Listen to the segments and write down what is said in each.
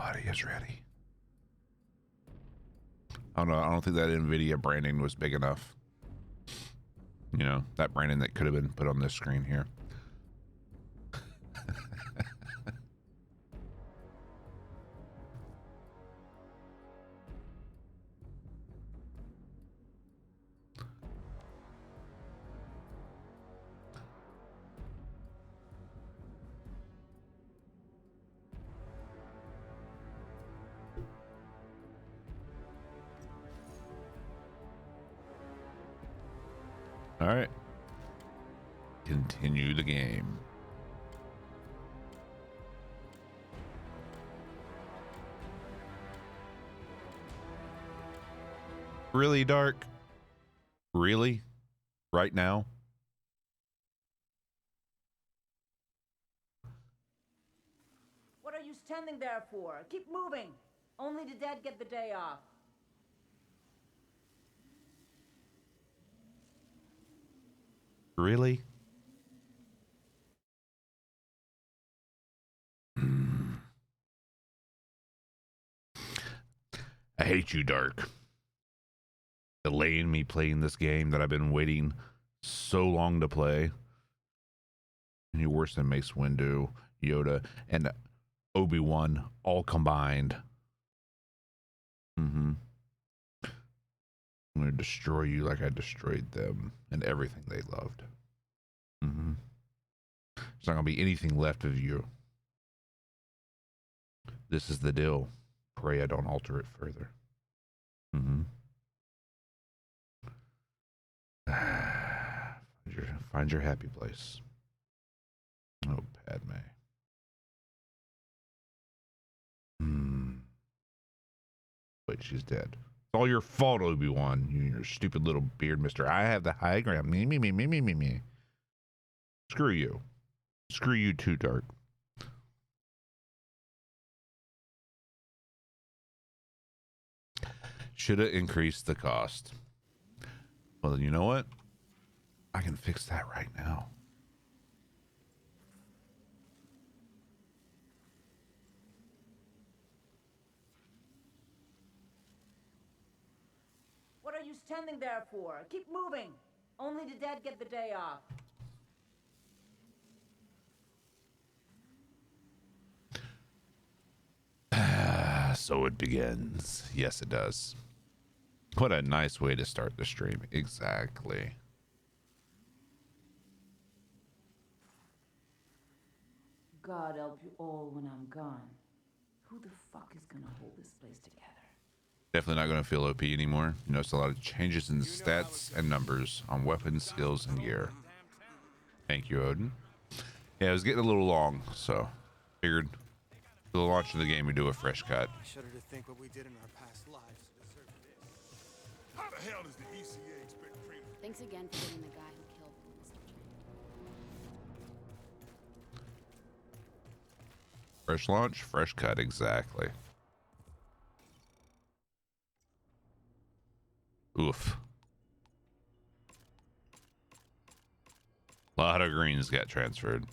Everybody is ready. I don't know. I don't think that NVIDIA branding was big enough. You know, that branding that could have been put on this screen here. All right. Continue the game. Really, Dark? Really? Right now? What are you standing there for? Keep moving. Only the dead get the day off. Really? I hate you, Dark. Delaying me playing this game that I've been waiting so long to play. And you're worse than Mace Windu, Yoda, and Obi-Wan all combined. I'm going to destroy you like I destroyed them and everything they loved. There's not going to be anything left of you. This is the deal. Pray I don't alter it further. Find your happy place. Oh, Padme. Wait, she's dead. It's all your fault, Obi-Wan. You and your stupid little beard mister. I have the high ground. Me. Screw you. Screw you too, Dark. Should have increased the cost. Well, then you know what? I can fix that right now. What are you standing there for? Keep moving. Only the dead get the day off. So it begins. Yes, it does. What a nice way to start the stream. Exactly. God help you all when I'm gone. Who the fuck is gonna hold this place together? Definitely not going to feel OP anymore. You notice a lot of changes in the stats and numbers on weapons, skills, and gear. Thank you, Odin. Yeah, it was getting a little long, so figured for the launch of the game we do a fresh cut. I shudder to think what we did in our past lives to deserve this. How the hell does the ECA expect freedom? Thanks again for getting the guy who killed Mr. J. Fresh launch, fresh cut, exactly. Oof. A lot of greens got transferred.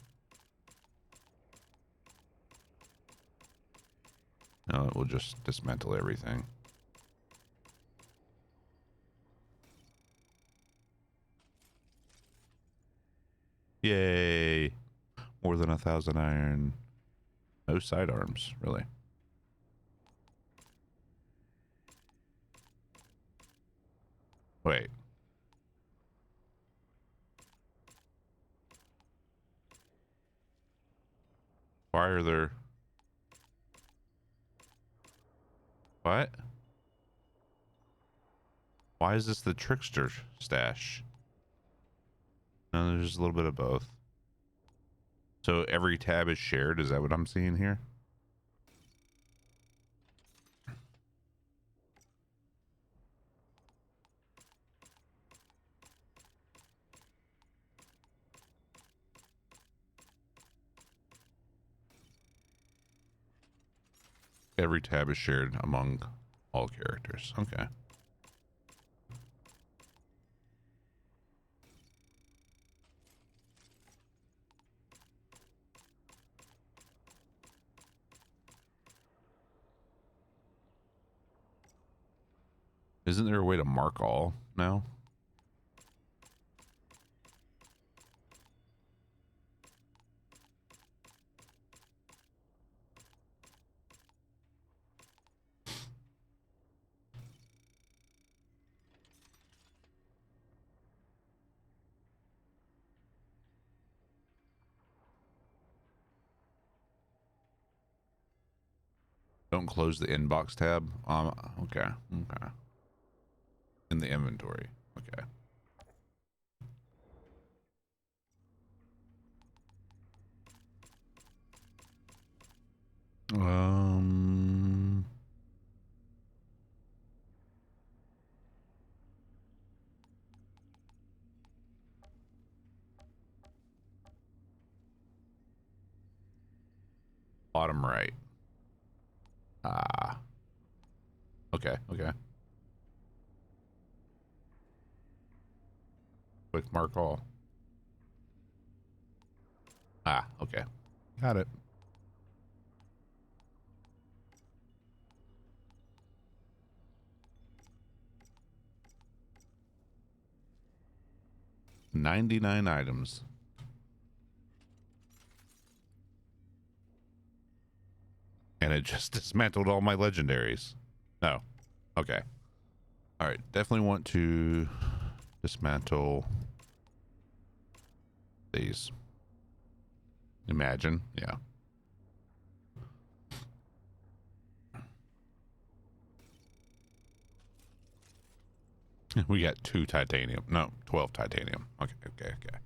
No, it will just dismantle everything. Yay. More than 1,000 iron. No sidearms, really. Wait. Why are there... What? Why is this the trickster stash? No, there's a little bit of both. So every tab is shared? Is that what I'm seeing here? Every tab is shared among all characters. Okay. Isn't there a way to mark all now? Don't close the inbox tab. Okay. Okay. In the inventory. Okay. Um. Bottom right. Ah. Okay. Okay. Quick mark all. Ah. Okay. Got it. $99 items. And it just dismantled all my legendaries. No. Okay. All right. Definitely want to dismantle these. Imagine. Yeah. We got 2 titanium. No, 12 titanium. Okay. Okay. Okay.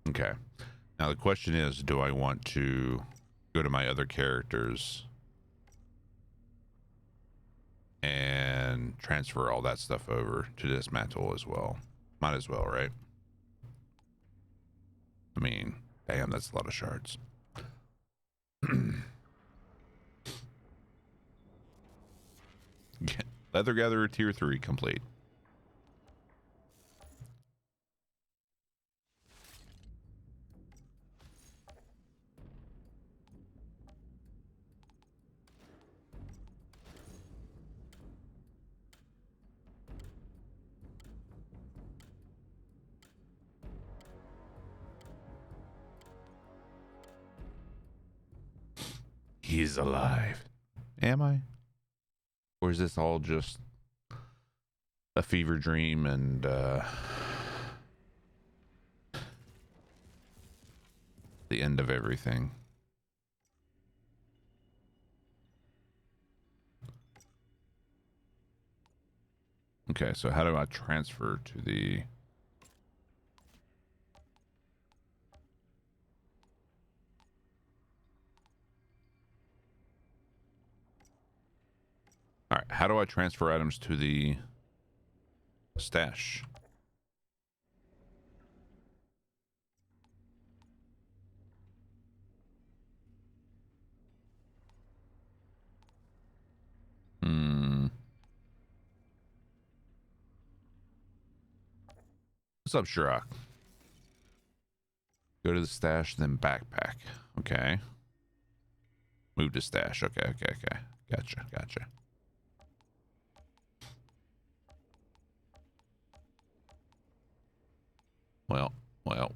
Okay. Now the question is, do I want to go to my other characters and transfer all that stuff over to dismantle as well? Might as well, right? I mean, damn, that's a lot of shards. Leather Gatherer Tier 3 complete. He's alive. Am I? Or is this all just a fever dream and the end of everything? Okay, so how do I transfer to the... All right, how do I transfer items to the stash? Hmm. What's up, Shirok? Go to the stash, then backpack. Okay. Move to stash. Okay, okay, okay. Gotcha, gotcha.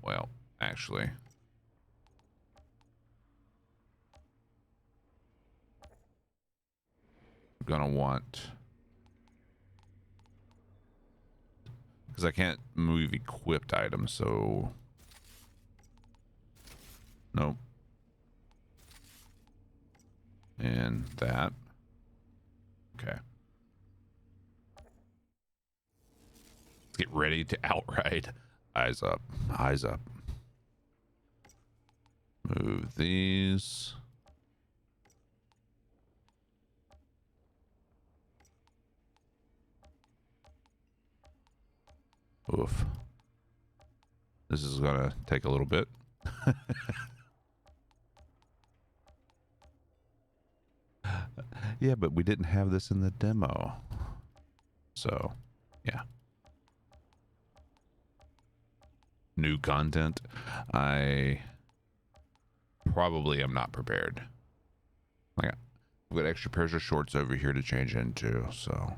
Well, actually. I'm gonna want... Because I can't move equipped items, so... Nope. And that. Okay. Let's get ready to outride. Eyes up. Eyes up. Move these. Oof. This is gonna take a little bit. Yeah, but we didn't have this in the demo. So, yeah. New content. I probably am not prepared. Like, I've got extra pairs of shorts over here to change into, so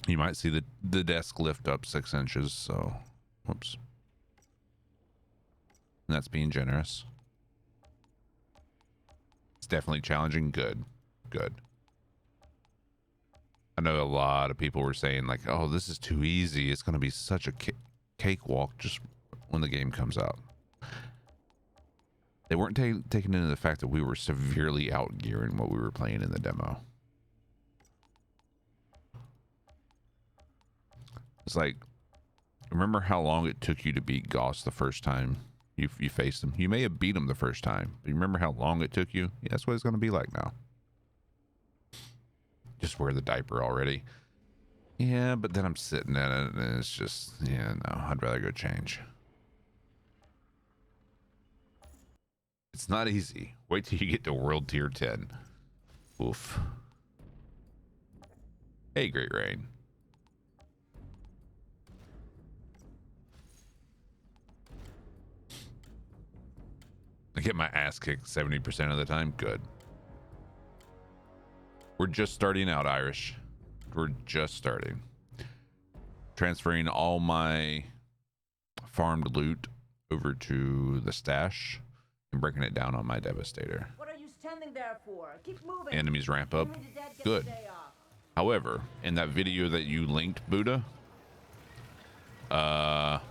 you might see the desk lift up 6 inches. So, whoops, and that's being generous. It's definitely challenging. Good. I know a lot of people were saying like, "Oh, this is too easy. It's going to be such a cakewalk just when the game comes out." They weren't taking into the fact that we were severely outgearing what we were playing in the demo. It's like, remember how long it took you to beat Goss the first time you faced him? You may have beat him the first time, but you remember how long it took you? Yeah, that's what it's going to be like now. Just wear the diaper already. Yeah, but then I'm sitting in it and it's just, yeah, no, I'd rather go change. It's not easy. Wait till you get to World Tier 10. Oof. Hey, Great Rain. I get my ass kicked 70% of the time. Good. We're just starting out, Irish. We're just starting. Transferring all my farmed loot over to the stash and breaking it down on my Devastator. What are you standing there for? Keep moving. Enemies ramp up. Only the dead get Good. the day off. However, in that video that you linked, Buddha, I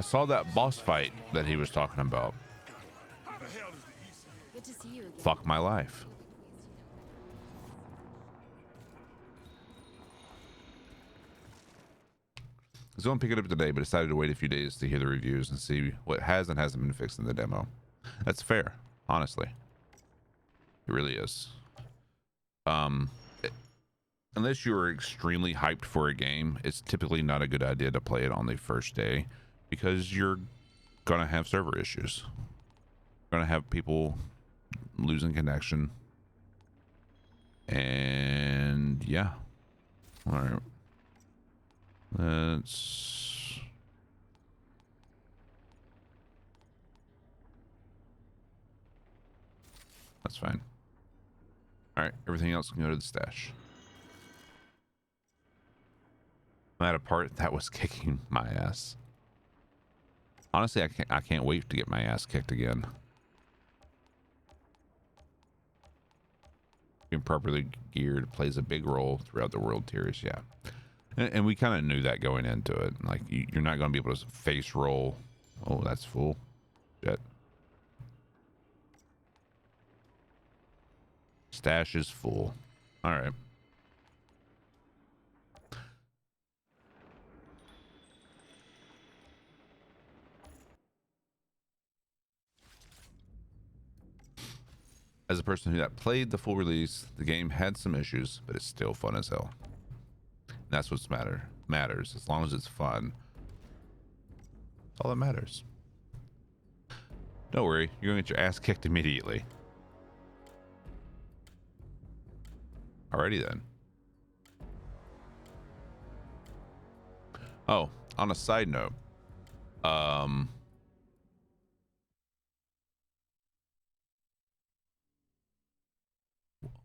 saw that boss fight that he was talking about. Good to see you again. Fuck my life. I was going to pick it up today, but decided to wait a few days to hear the reviews and see what has and hasn't been fixed in the demo. That's fair, honestly. It really is. Unless you are extremely hyped for a game, it's typically not a good idea to play it on the first day because you're going to have server issues. You're going to have people losing connection. And yeah. All right. That's fine. All right, everything else can go to the stash. I'm at a part that was kicking my ass. Honestly, I can't wait to get my ass kicked again. Being properly geared plays a big role throughout the world tiers, yeah. And we kind of knew that going into it. Like, you're not going to be able to face roll. Oh, that's full. Shit. Stash is full. All right. As a person that played the full release, the game had some issues, but it's still fun as hell. And that's what's matters. As long as it's fun, that's all that matters. Don't worry, you're gonna get your ass kicked immediately. Alrighty then. Oh, on a side note,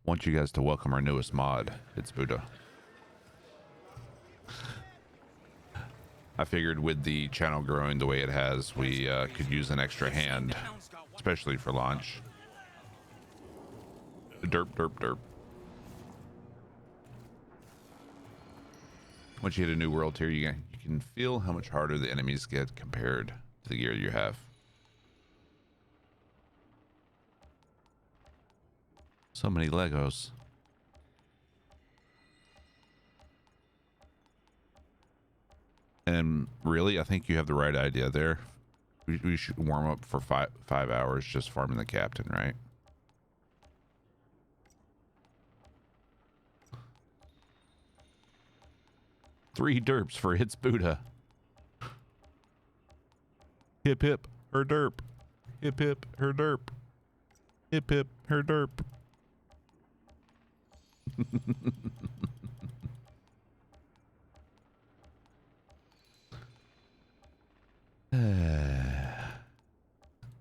want you guys to welcome our newest mod. It's Buddha. I figured with the channel growing the way it has, we could use an extra hand, especially for launch. Derp, derp, derp. Once you hit a new world tier, you can feel how much harder the enemies get compared to the gear you have. So many Legos. And really, I think you have the right idea there. We should warm up for five hours just farming the captain, right? Three derps for It's Buddha. Hip hip, her derp. Hip hip, her derp. Hip hip, her derp.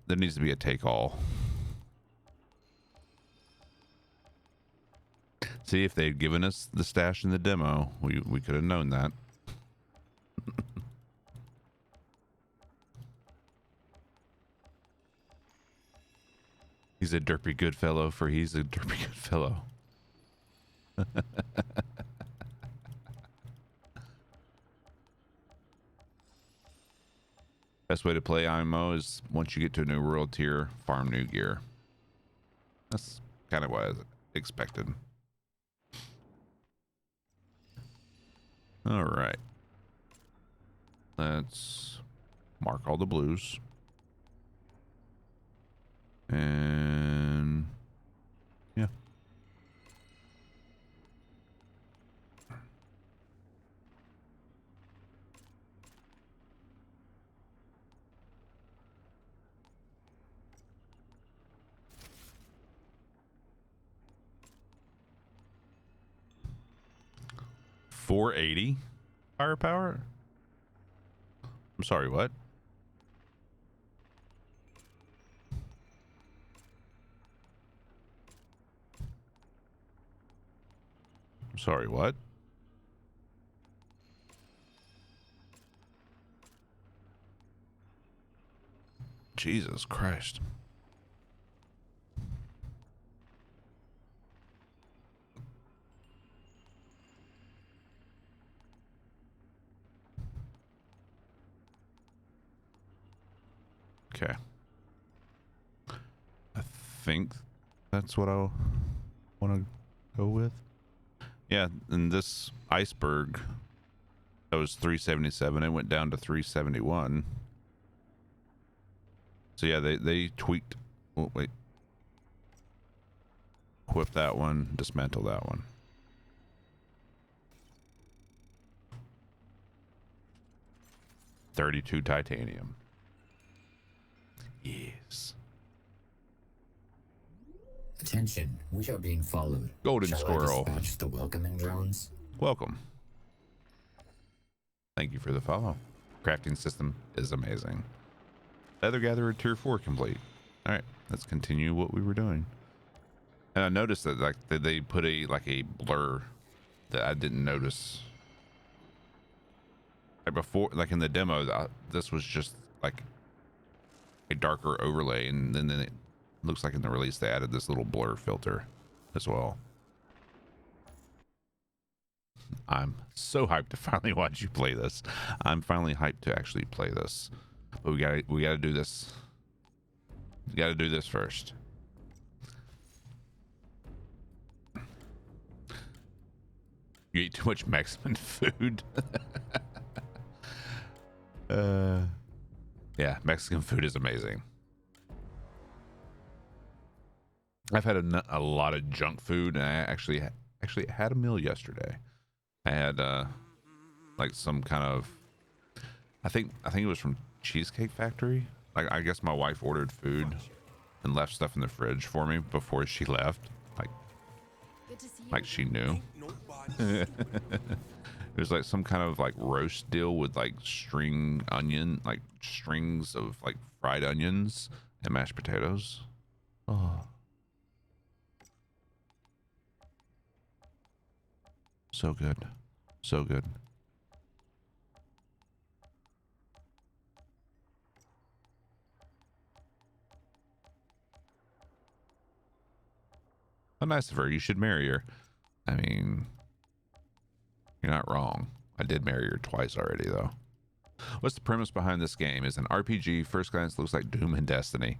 there needs to be a take all. See, if they'd given us the stash in the demo, we could have known that. He's a derpy good fellow, for he's a derpy good fellow. Best way to play IMO is once you get to a new world tier, farm new gear. That's kind of what I expected. All right. Let's mark all the blues. And yeah. $480 firepower? I'm sorry, what? I'm sorry, what? Jesus Christ. Okay. I think that's what I want to go with. Yeah, and this iceberg, that was 377. It went down to 371. So yeah, they tweaked. Oh, wait. Equip that one, dismantle that one. $32 titanium. Yes. Attention, we are being followed. Golden Shall squirrel. I dispatch the welcoming drones? Welcome. Thank you for the follow. Crafting system is amazing. Feather gatherer tier 4 complete. All right, let's continue what we were doing. And I noticed that like they put a blur that I didn't notice. Like before, like in the demo, this was just like a darker overlay, and then it looks like in the release they added this little blur filter as well. I'm so hyped to finally watch you play this. I'm finally hyped to actually play this, but we gotta do this. We gotta do this first. You eat too much Mexican food. Yeah, Mexican food is amazing. I've had a lot of junk food, and I actually had a meal yesterday. I had like some kind of, I think it was from Cheesecake Factory. Like I guess my wife ordered food and left stuff in the fridge for me before she left. Good to see you. Like she knew. Ain't nobody. It was like some kind of like roast deal with like strings of like fried onions and mashed potatoes. Oh. So good. So good. How nice of her. You should marry her. I mean, you're not wrong. I did marry her twice already, though. What's the premise behind this game? Is an RPG. First glance looks like Doom and Destiny.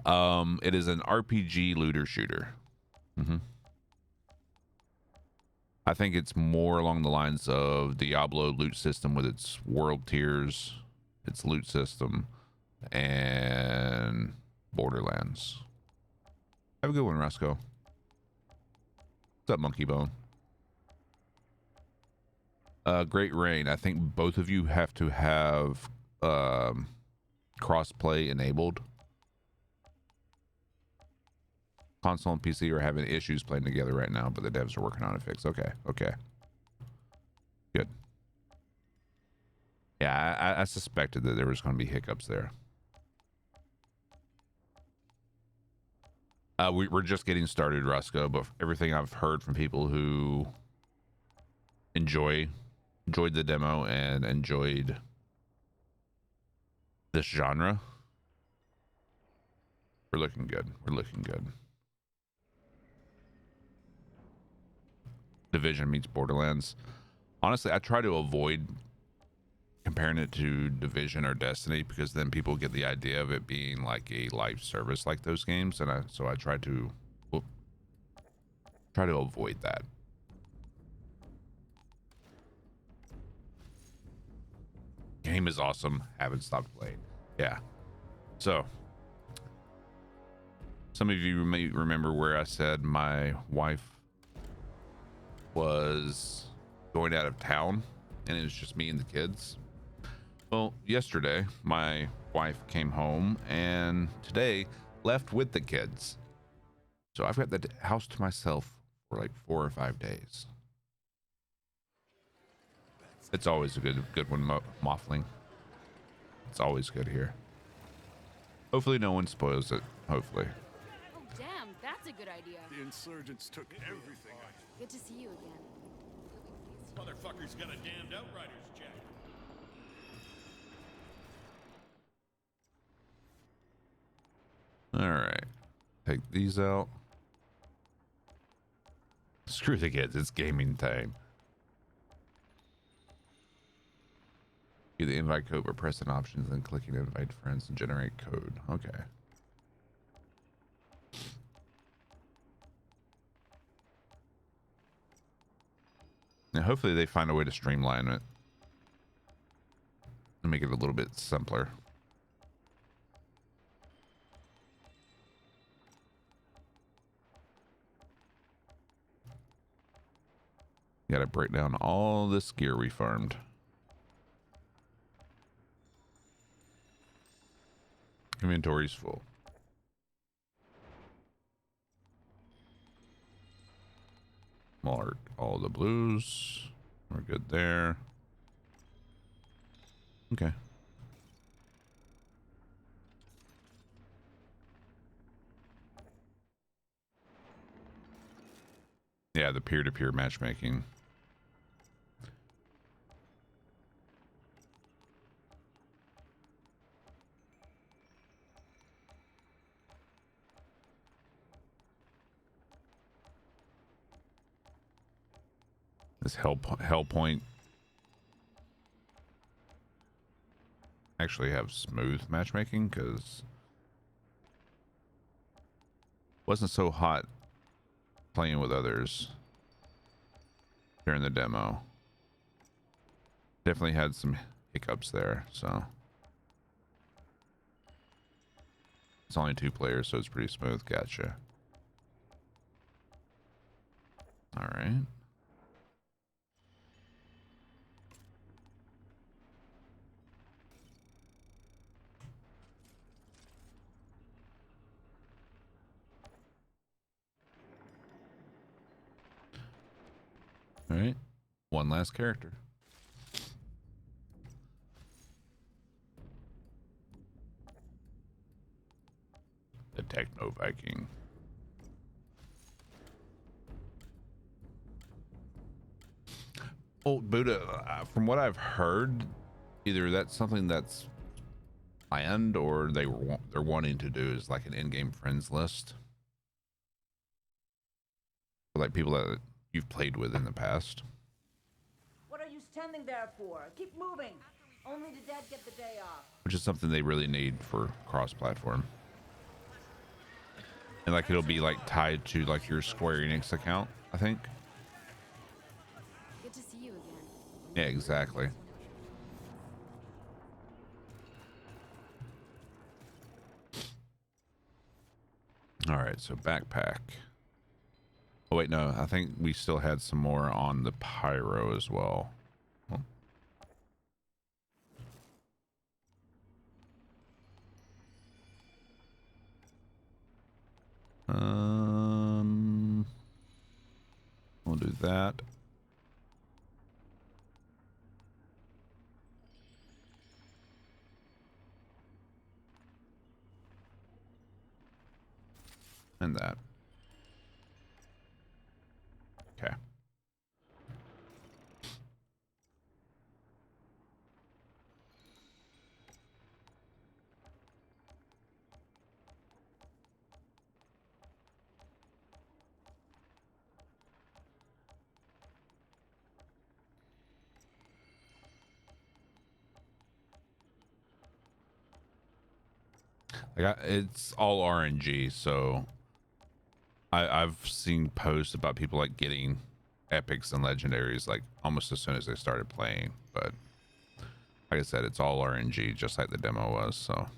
It is an RPG looter shooter. I think it's more along the lines of Diablo loot system with its world tiers, its loot system, and Borderlands. Have a good one, Roscoe. What's up, Monkey Bone? Great Rain. I think both of you have to have cross-play enabled. Console and PC are having issues playing together right now, but the devs are working on a fix. Okay. Good. Yeah, I suspected that there was going to be hiccups there. We're just getting started, Roscoe, but everything I've heard from people who enjoyed the demo and enjoyed this genre, we're looking good. We're looking good. Division meets Borderlands. Honestly, I try to avoid comparing it to Division or Destiny because then people get the idea of it being like a live service like those games, and I try to avoid that. Game is awesome. Haven't stopped playing. Yeah. So some of you may remember where I said my wife was going out of town and it was just me and the kids. Well, yesterday my wife came home and today left with the kids. So I've got the house to myself for like 4 or 5 days. It's always a good one, Moffling. It's always good here. Hopefully no one spoils it. Hopefully. Oh, damn, that's a good idea. The insurgents took everything I Good to see you again. Motherfucker's got a damned Outriders jacket. All right. Take these out. Screw the kids. It's gaming time. Do the invite code by pressing options, then clicking invite friends and generate code. Okay. Now, hopefully they find a way to streamline it and make it a little bit simpler. Got to break down all this gear we farmed. Inventory's full. Mark all the blues. We're good there. Okay. Yeah, the peer-to-peer matchmaking. This Hellpoint actually have smooth matchmaking because wasn't so hot playing with others during the demo. Definitely had some hiccups there, so it's only 2 players, so it's pretty smooth. Gotcha. All right. All right, one last character. The Techno Viking. Oh, Buddha, from what I've heard, either that's something that's planned or they're wanting to do is like an in-game friends list. Like people that you've played with in the past. What are you standing there for? Keep moving. Only the dead get the day off. Which is something they really need for cross-platform. And like it'll be like tied to like your Square Enix account, I think. Good to see you again. Yeah, exactly. All right, so backpack. Oh wait, no, I think we still had some more on the pyro as well. Oh. We'll do that. And that. Okay. Like it's all RNG, so I've seen posts about people like getting epics and legendaries like almost as soon as they started playing, but like I said, it's all RNG, just like the demo was. So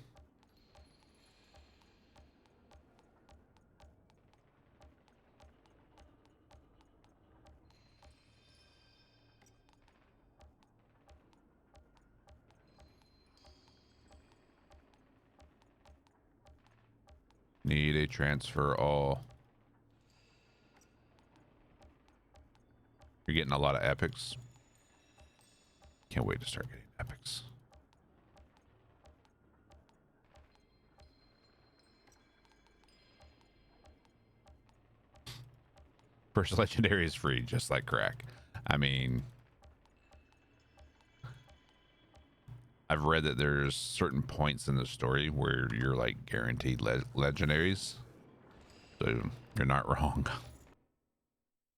need a transfer all. You're getting a lot of epics. Can't wait to start getting epics. First legendary is free, just like crack. I mean, I've read that there's certain points in the story where you're like guaranteed legendaries. So you're not wrong.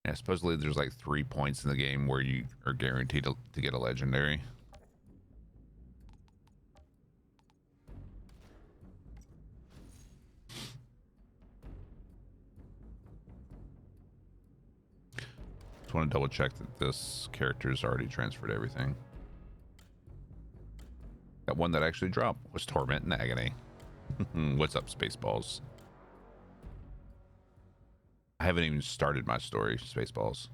Yeah, supposedly there's like 3 points in the game where you are guaranteed to get a legendary. Just want to double check that this character's already transferred everything. That one that actually dropped was Torment and Agony. What's up, Spaceballs? I haven't even started my story, Spaceballs.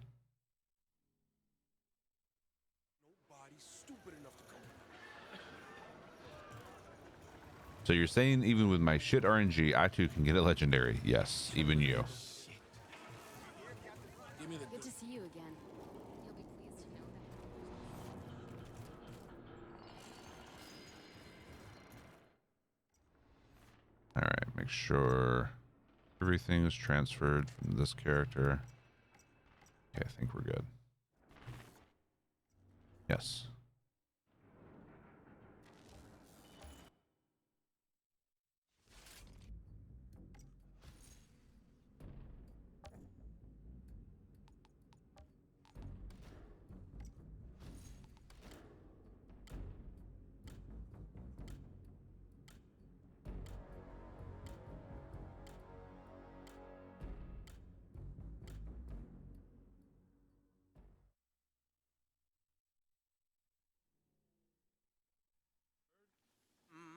Nobody's stupid enough to come. So you're saying even with my shit RNG, I too can get a legendary? Yes, even you. Give me the Good to see you again. You'll be pleased to know that. All right, make sure everything is transferred from this character. Okay, I think we're good. Yes.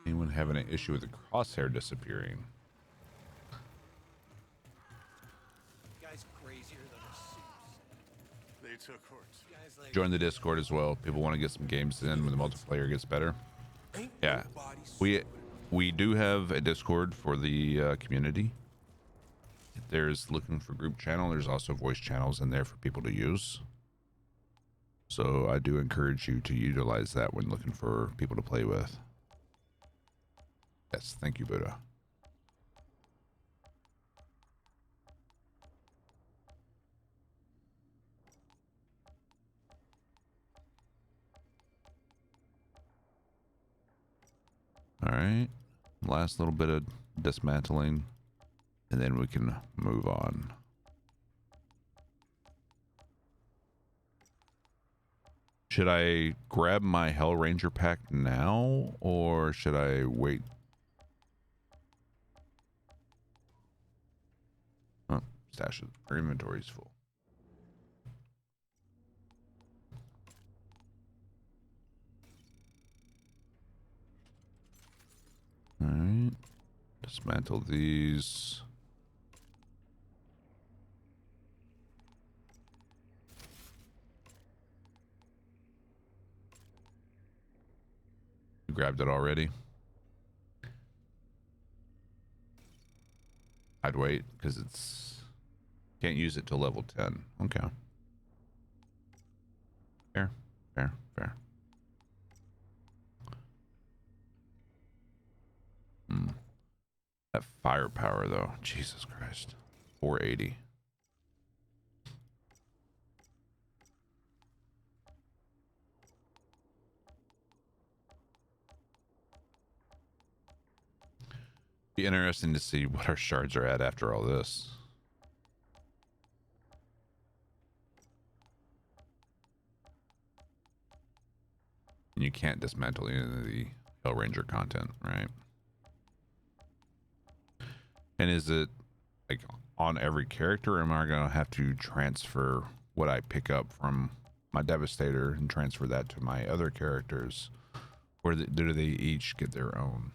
Anyone having an issue with the crosshair disappearing? guy's crazier than a suit. They took horse. Guys like Join the Discord as well. People want to get some games in when the multiplayer gets better. ain't Yeah, nobody we do have a Discord for the community. If there's looking for group channel, there's also voice channels in there for people to use. So I do encourage you to utilize that when looking for people to play with. Yes, thank you, Buddha. All right, last little bit of dismantling, and then we can move on. Should I grab my Hell Ranger pack now, or should I wait? Oh, stash it. Our inventory's full. All right, dismantle these. You grabbed it already? I'd wait because it's can't use it till level 10. Okay. Fair, fair, fair. That firepower, though. Jesus Christ. 480. Be interesting to see what our shards are at after all this. And you can't dismantle any of the Hellranger content, right? And is it like on every character, or am I gonna have to transfer what I pick up from my Devastator and transfer that to my other characters, or do they each get their own?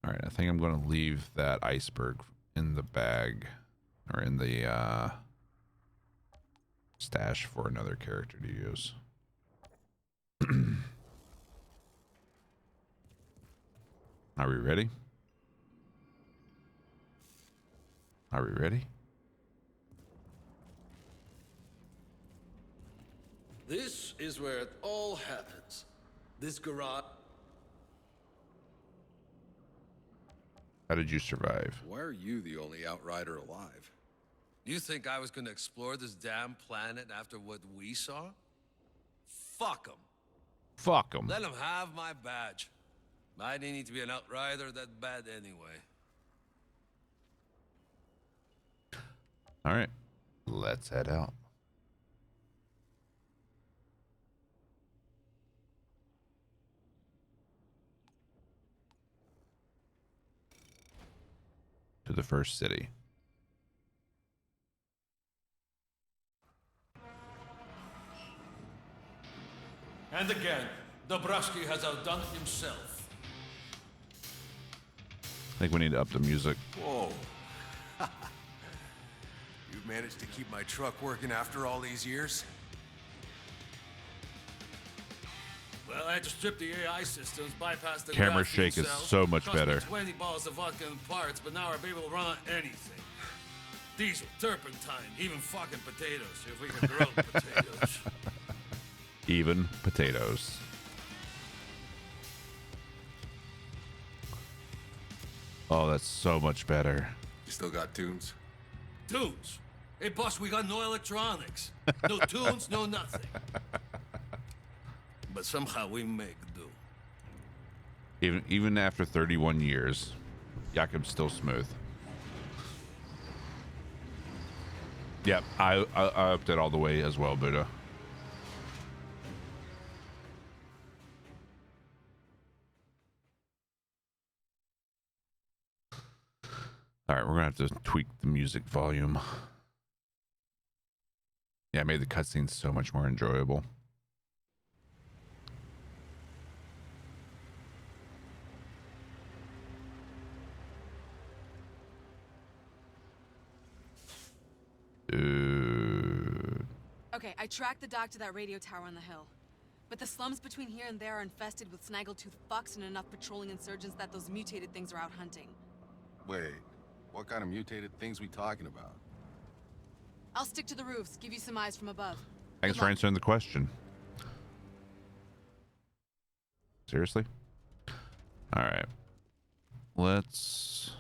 All right, I think I'm going to leave that iceberg in the bag, or in the stash for another character to use. Are we ready? Are we ready? This is where it all happens. This garage. How did you survive? Why are you the only Outrider alive? You think I was gonna explore this damn planet after what we saw? Fuck them. Fuck them. Let them have my badge. I didn't need to be an Outrider that bad anyway. All right, let's head out. To the first city. And again, Dabrowski has outdone himself. I think we need to up the music. Whoa. You've managed to keep my truck working after all these years? Well, I had to strip the AI systems, bypass the Camera graphene shake is cells. so much Cost me better. 20 balls of vodka and parts, but now we're able to run on anything. Diesel, turpentine, even fucking potatoes, if we can grow potatoes. Even potatoes. Oh, that's so much better. You still got tunes? Tunes. Hey, boss, we got no electronics. No tunes, no nothing. But somehow we make do. Even after 31 years, Jakob's still smooth. Yep, I upped it all the way as well, Buddha. All right, we're gonna have to tweak the music volume. Yeah, it made the cutscenes so much more enjoyable. Dude. Okay, I tracked the dock to that radio tower on the hill. But the slums between here and there are infested with snaggletooth fucks and enough patrolling insurgents that those mutated things are out hunting. Wait, what kind of mutated things we talking about? I'll stick to the roofs, give you some eyes from above. Thanks Good for luck. answering the question. Seriously? All right. Let's...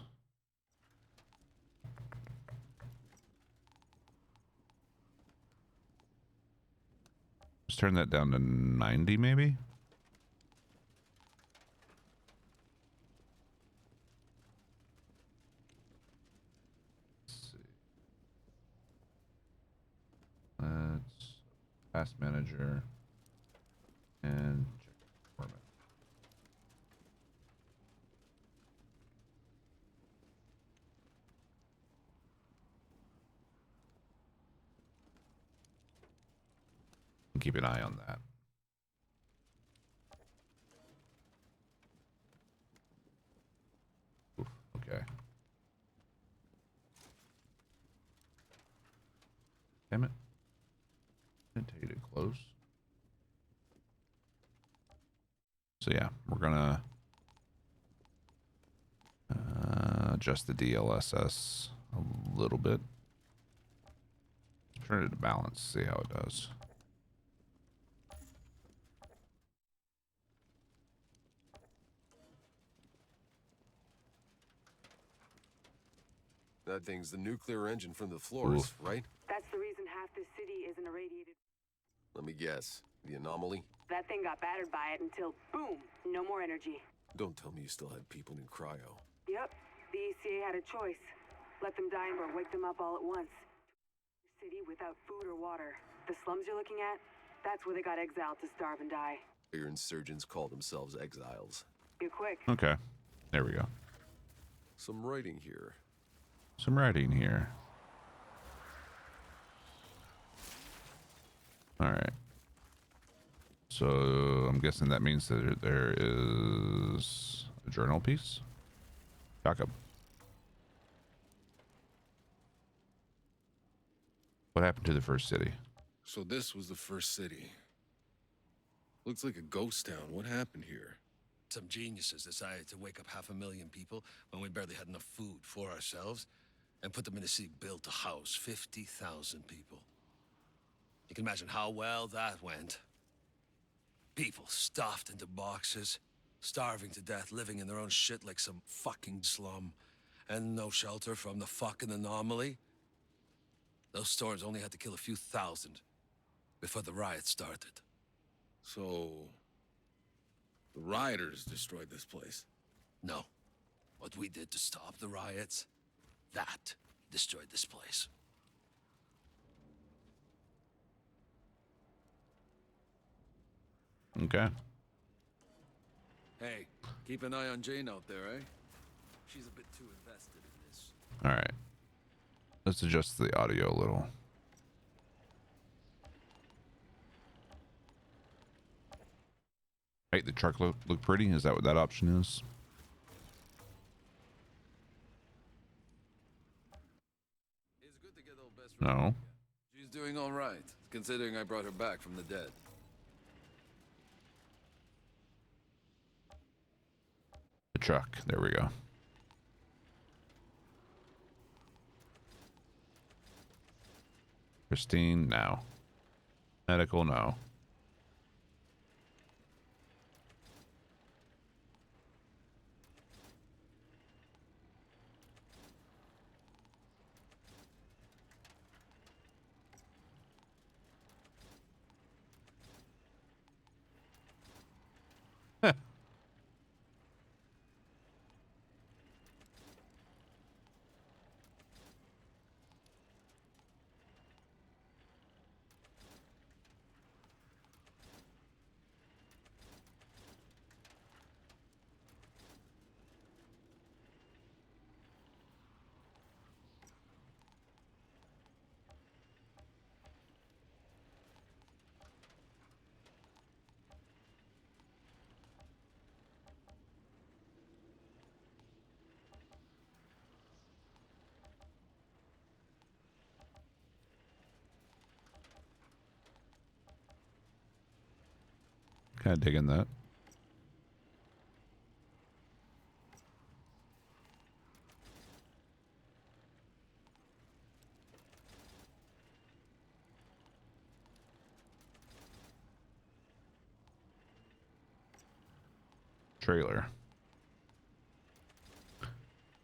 Let's turn that down to 90, maybe? Let's see. Let's task manager and check performance. And keep an eye on that. Oof, okay. Damn it. I didn't tell you to close. So yeah, we're gonna adjust the DLSS a little bit. Turn it to balance, see how it does. That thing's the nuclear engine from the floors, Oof. right? That's the reason half this city isn't irradiated. Let me guess. The anomaly? That thing got battered by it until, boom, no more energy. Don't tell me you still had people in cryo. Yep, the ECA had a choice. Let them die or wake them up all at once. City without food or water. The slums you're looking at, that's where they got exiled to starve and die. Your insurgents call themselves exiles. You're quick. Okay, there we go. Some writing here. Some writing here. All right. So I'm guessing that means that there is a journal piece. Jacob. What happened to the first city? So this was the first city. Looks like a ghost town. What happened here? Some geniuses decided to wake up 500,000 people when we barely had enough food for ourselves and put them in a city built to house 50,000 people. You can imagine how well that went. People stuffed into boxes, starving to death, living in their own shit like some fucking slum, and no shelter from the fucking anomaly. Those storms only had to kill a few thousand before the riot started. So... the rioters destroyed this place. No. What we did to stop the riots, that destroyed this place. Okay. Hey, keep an eye on Jane out there, eh? She's a bit too invested in this. All right. Let's adjust the audio a little. Make the truck look pretty. Is that what that option is? It's good to get old best friend No. again. She's doing all right, considering I brought her back from the dead. The truck. There we go. Christine, no. Medical, no. Kind of digging that. Trailer.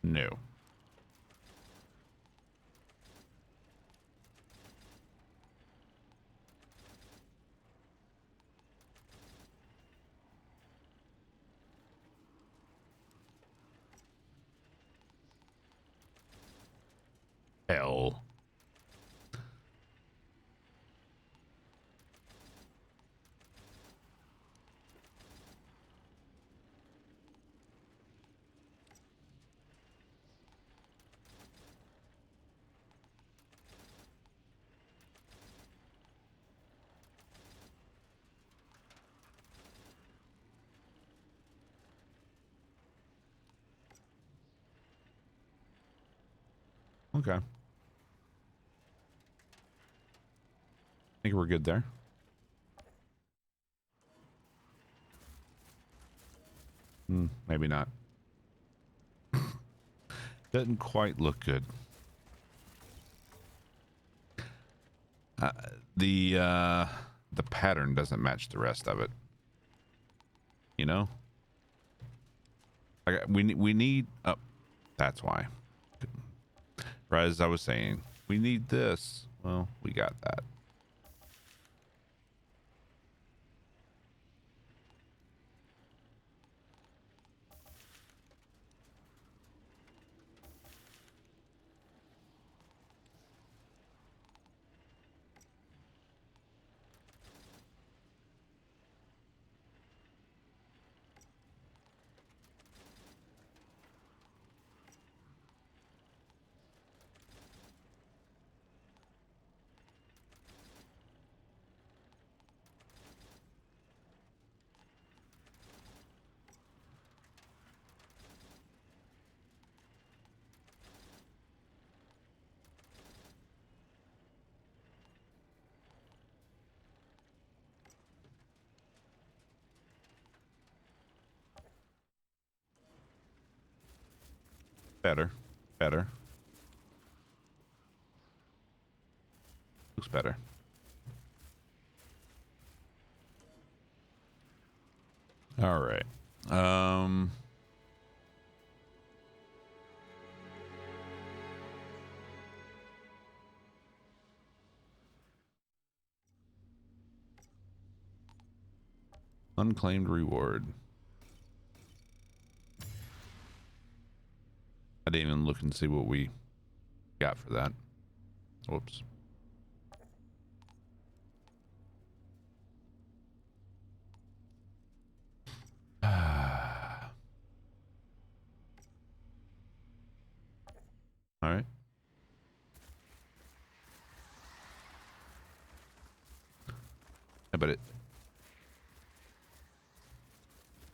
No. Hell. Okay. I think we're good there. Maybe not. Doesn't quite look good. The pattern doesn't match the rest of it. You know? Like we need. Oh, that's why. Right as I was saying, we need this. Well, we got that. Better. Better. Looks better. All right. Unclaimed reward. I didn't even look and see what we got for that. Whoops. All right. Yeah, but it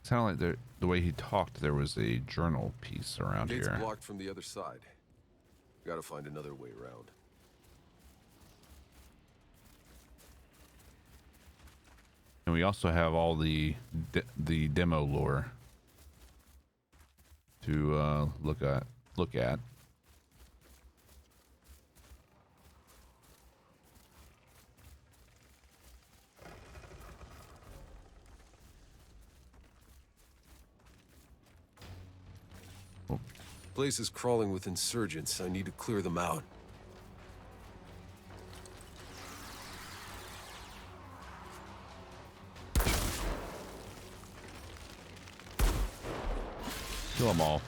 sounded like the way he talked, there was a journal piece around Gate's here. blocked from the other side. Gotta find another way around. And we also have all the demo lore to look at. Place is crawling with insurgents. I need to clear them out. Kill them all.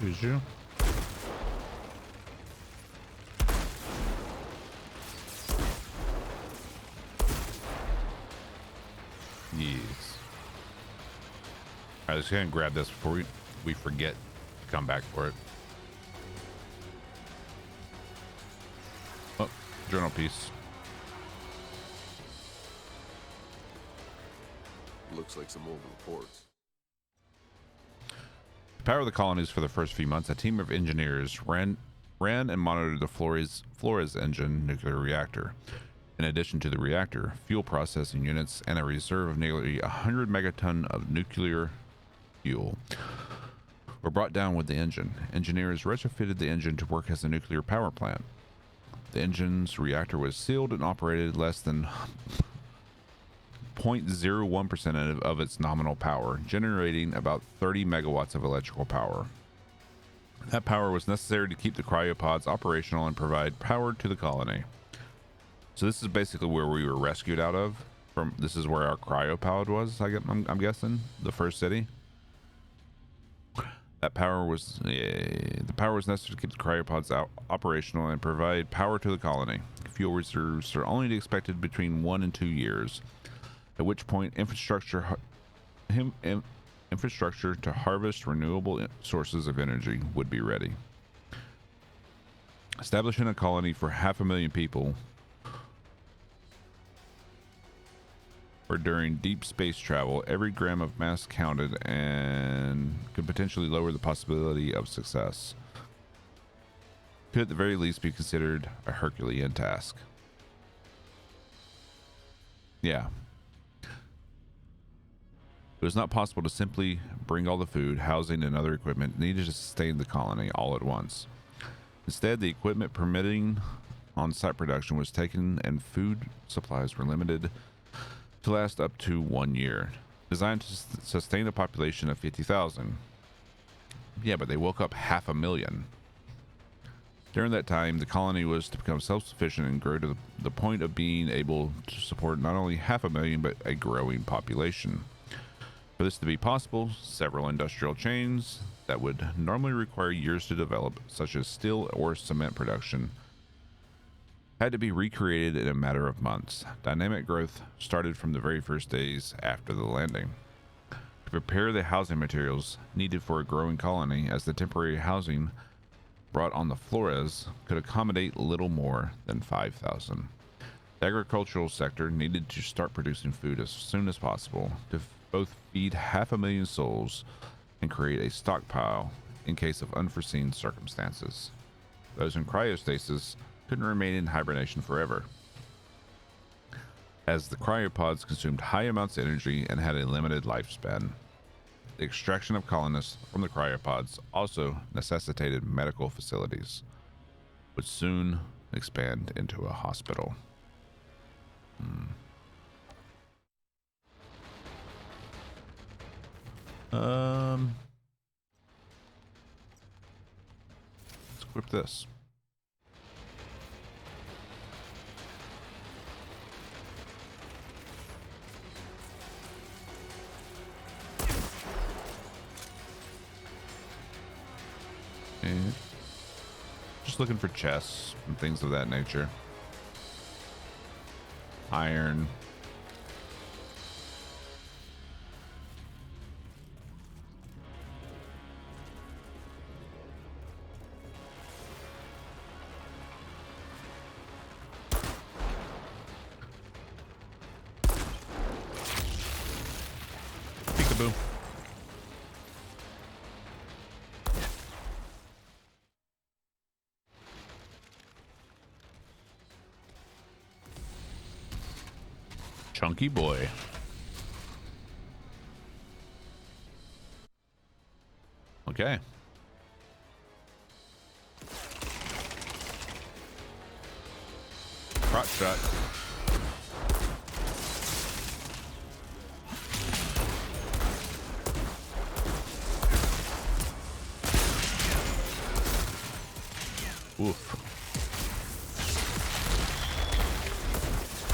Excuse you. Yes. I was gonna grab this before we forget to come back for it. Oh, journal piece. Looks like some old reports. To power the colonies for the first few months, a team of engineers ran and monitored the Flores engine nuclear reactor. In addition to the reactor, fuel processing units, and a reserve of nearly 100 megaton of nuclear fuel were brought down with the engine. Engineers retrofitted the engine to work as a nuclear power plant. The engine's reactor was sealed and operated less than 0.01% of its nominal power, generating about 30 megawatts of electrical power. That power was necessary to keep the cryopods operational and provide power to the colony. So this is basically where we were rescued out of. This is where our cryopod was, I'm guessing, the first city. That power was the power was necessary to keep the cryopods operational and provide power to the colony. Fuel reserves are only expected between 1 and 2 years, at which point infrastructure to harvest renewable sources of energy would be ready. Establishing a colony for 500,000 people, or during deep space travel, every gram of mass counted and could potentially lower the possibility of success. Could at the very least be considered a Herculean task. Yeah. It was not possible to simply bring all the food, housing, and other equipment needed to sustain the colony all at once. Instead, the equipment permitting on-site production was taken and food supplies were limited to last up to 1 year, designed to sustain a population of 50,000. Yeah, but they woke up 500,000. During that time, the colony was to become self-sufficient and grow to the point of being able to support not only 500,000, but a growing population. For this to be possible, several industrial chains that would normally require years to develop, such as steel or cement production, had to be recreated in a matter of months. Dynamic growth started from the very first days after the landing. To prepare the housing materials needed for a growing colony, as the temporary housing brought on the Flores could accommodate little more than 5,000. The agricultural sector needed to start producing food as soon as possible to both feed 500,000 souls and create a stockpile in case of unforeseen circumstances. Those in cryostasis couldn't remain in hibernation forever, as the cryopods consumed high amounts of energy and had a limited lifespan. The extraction of colonists from the cryopods also necessitated medical facilities, which soon expand into a hospital. Let's equip this. And just looking for chests and things of that nature. Iron. Peekaboo. Chunky boy. Okay. Crotch shot. Oof.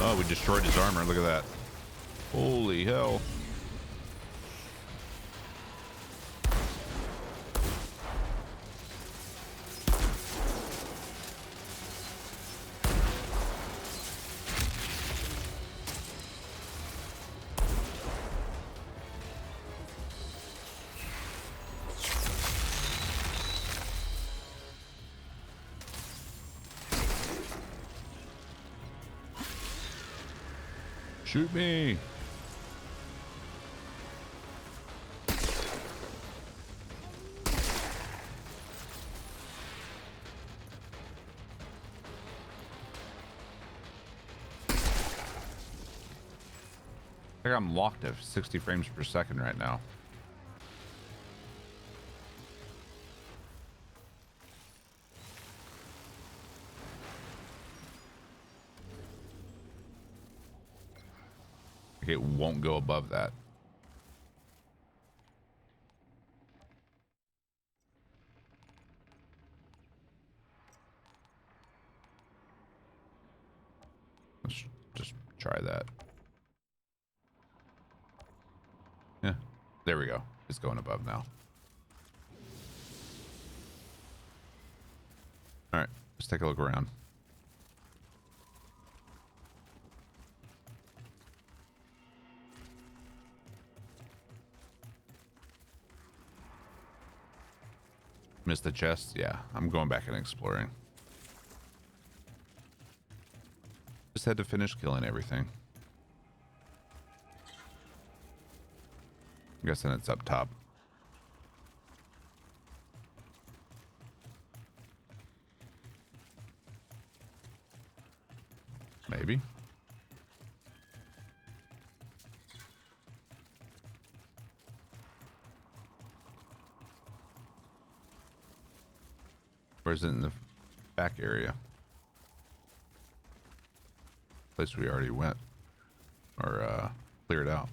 Oh, we destroyed his armor. Look at that. Holy hell. Shoot me. I think I'm locked at 60 frames per second right now. like it won't go above that. Let's just try that. Yeah, there we go. It's going above now. All right, let's take a look around. Missed the chest? Yeah, I'm going back and exploring. Just had to finish killing everything. I'm guessing it's up top. Maybe. Or is it in the back area? Place we already went. Or cleared out.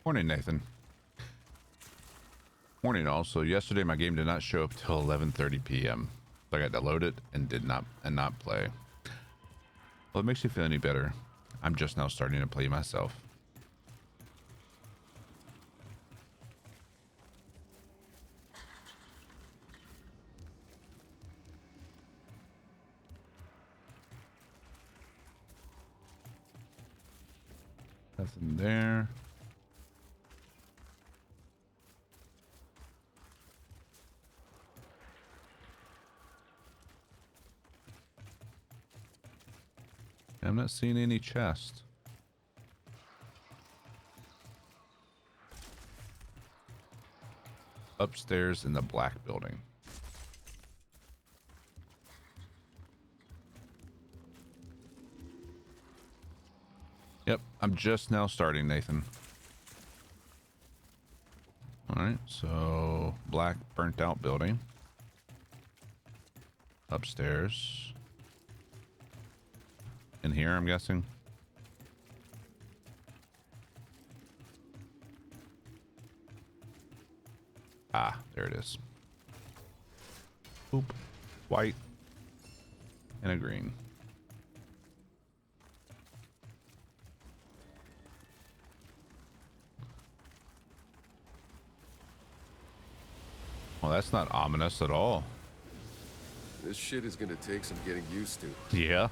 Morning, Nathan. Morning. Also, yesterday my game did not show up till 11:30 p.m. So I got to load it and not play. Well, it makes you feel any better. I'm just now starting to play myself. Nothing there. I'm not seeing any chest. Upstairs in the black building. Yep, I'm just now starting, Nathan. All right, so black burnt out building. Upstairs. In here, I'm guessing. Ah, there it is. Boop. White. And a green. Well, that's not ominous at all. This shit is gonna take some getting used to. Yeah.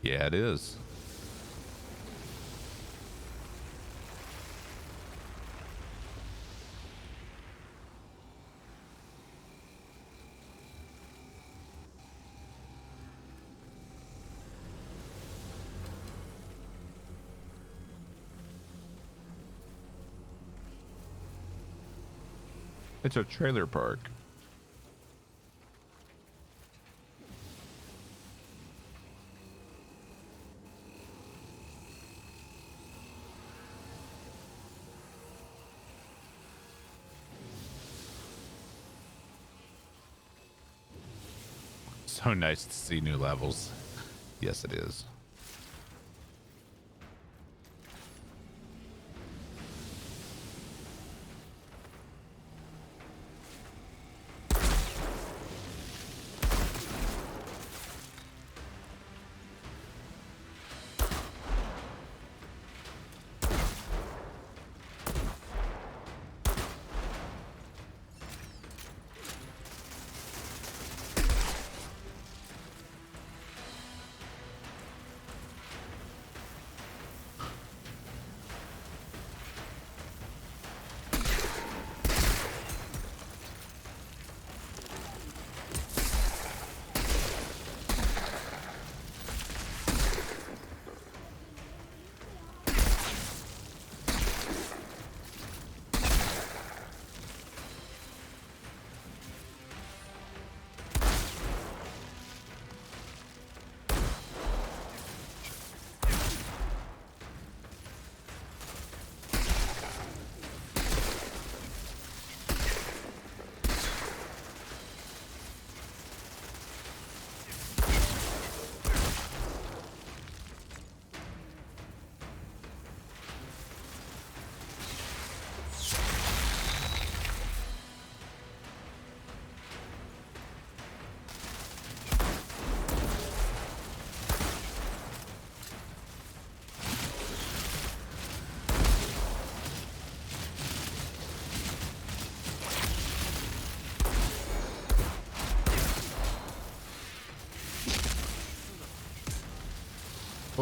Yeah, it is. It's a trailer park. So nice to see new levels. Yes, it is.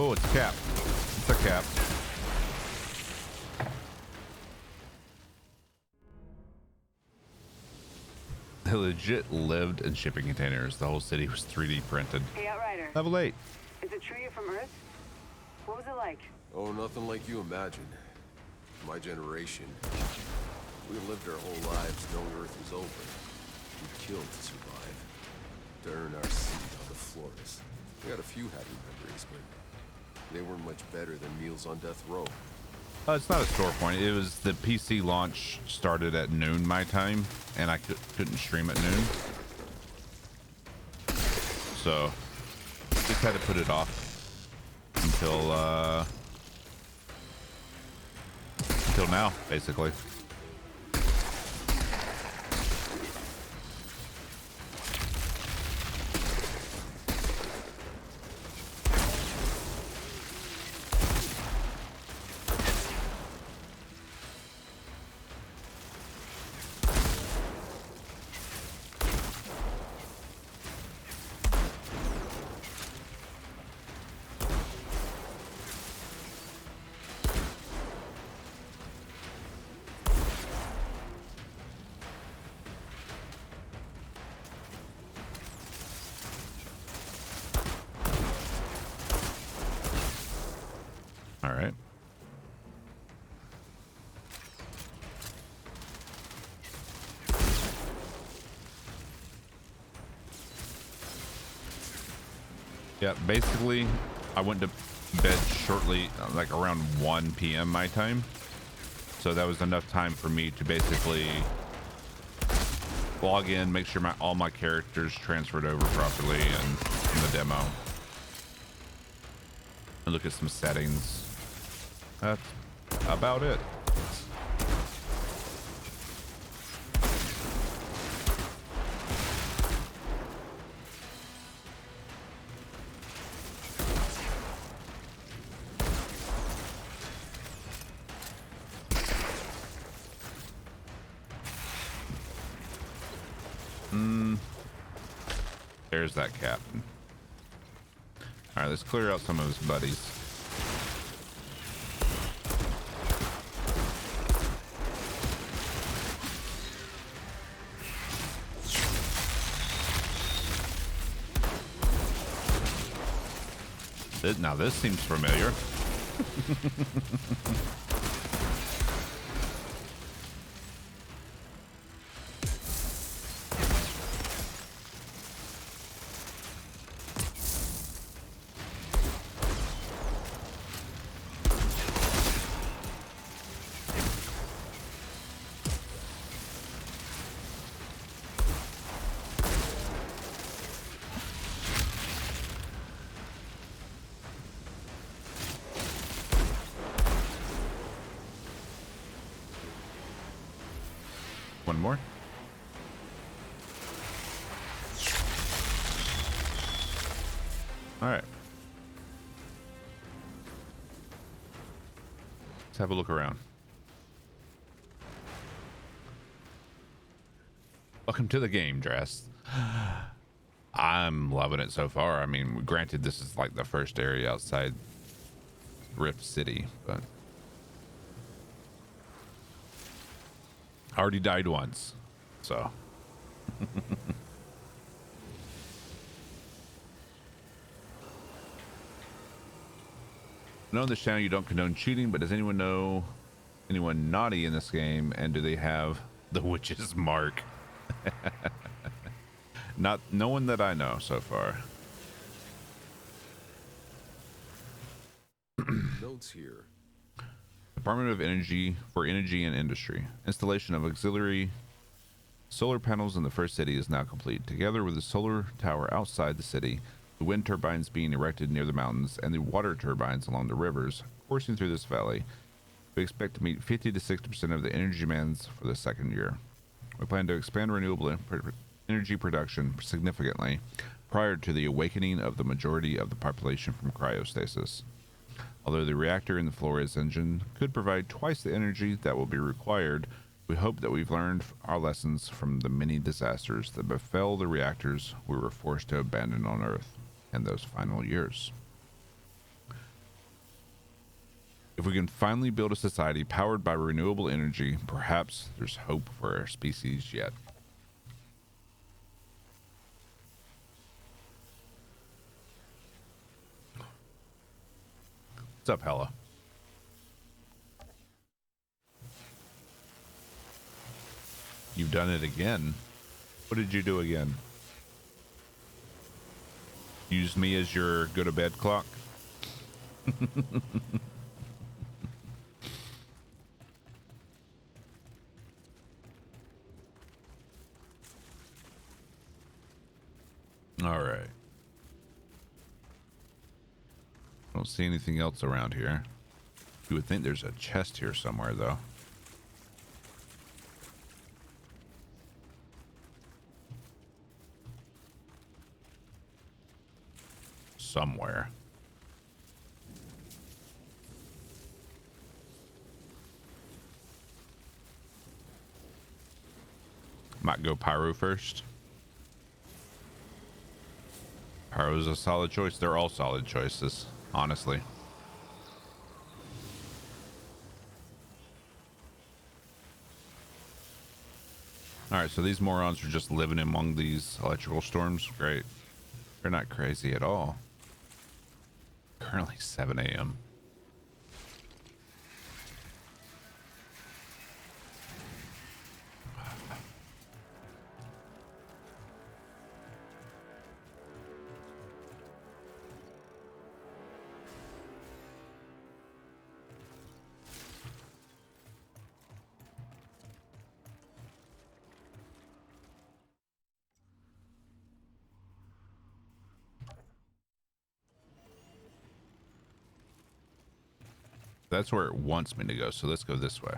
Oh, it's a cap. It's a cap. They legit lived in shipping containers. The whole city was 3D printed. Hey, Outrider. Level 8. Is it true you're from Earth? What was it like? Oh, nothing like you imagine. My generation, we lived our whole lives knowing Earth was open. We killed to survive, to earn our seat on the floors. We had a few happy memories, but they weren't much better than meals on death row. It's not a store point. It was the PC launch started at noon my time, and I couldn't stream at noon. So, just had to put it off until now, basically. All right. Yeah, basically, I went to bed shortly, like around 1 p.m. my time. So that was enough time for me to basically log in, make sure all my characters transferred over properly in the demo. And look at some settings. That's about it. There's that captain. All right, let's clear out some of his buddies. Now this seems familiar. One more. All right. Let's have a look around. Welcome to the game, Drast. I'm loving it so far. I mean, granted, this is like the first area outside Rift City, but I already died once, so. I know in this channel you don't condone cheating, but does anyone know anyone naughty in this game, and do they have the witch's mark? No one that I know so far. Notes here. Department of Energy for Energy and Industry. Installation of auxiliary solar panels in the first city is now complete. Together with the solar tower outside the city, the wind turbines being erected near the mountains, and the water turbines along the rivers coursing through this valley, we expect to meet 50 to 60% of the energy demands for the second year. We plan to expand renewable energy production significantly prior to the awakening of the majority of the population from cryostasis. Although the reactor in the Flores engine could provide twice the energy that will be required, we hope that we've learned our lessons from the many disasters that befell the reactors we were forced to abandon on Earth in those final years. If we can finally build a society powered by renewable energy, perhaps there's hope for our species yet. What's up, Hella? You've done it again. What did you do again? Use me as your go to bed clock? All right. I don't see anything else around here. You would think there's a chest here somewhere, though. Somewhere. Might go Pyro first. Pyro's a solid choice. They're all solid choices, honestly. Alright, so these morons are just living among these electrical storms. Great. They're not crazy at all. Currently 7 a.m. That's where it wants me to go, so let's go this way.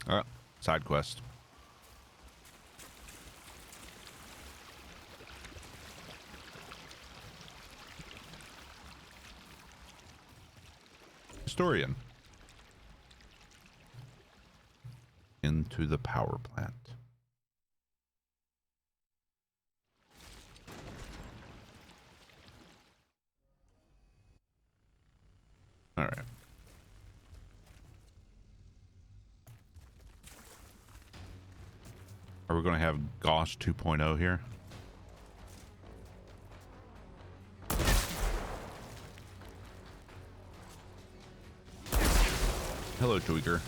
Oh, side quest. Historian. Into the power plant. All right. Are we going to have Gosh 2.0 here? Hello, Tweaker.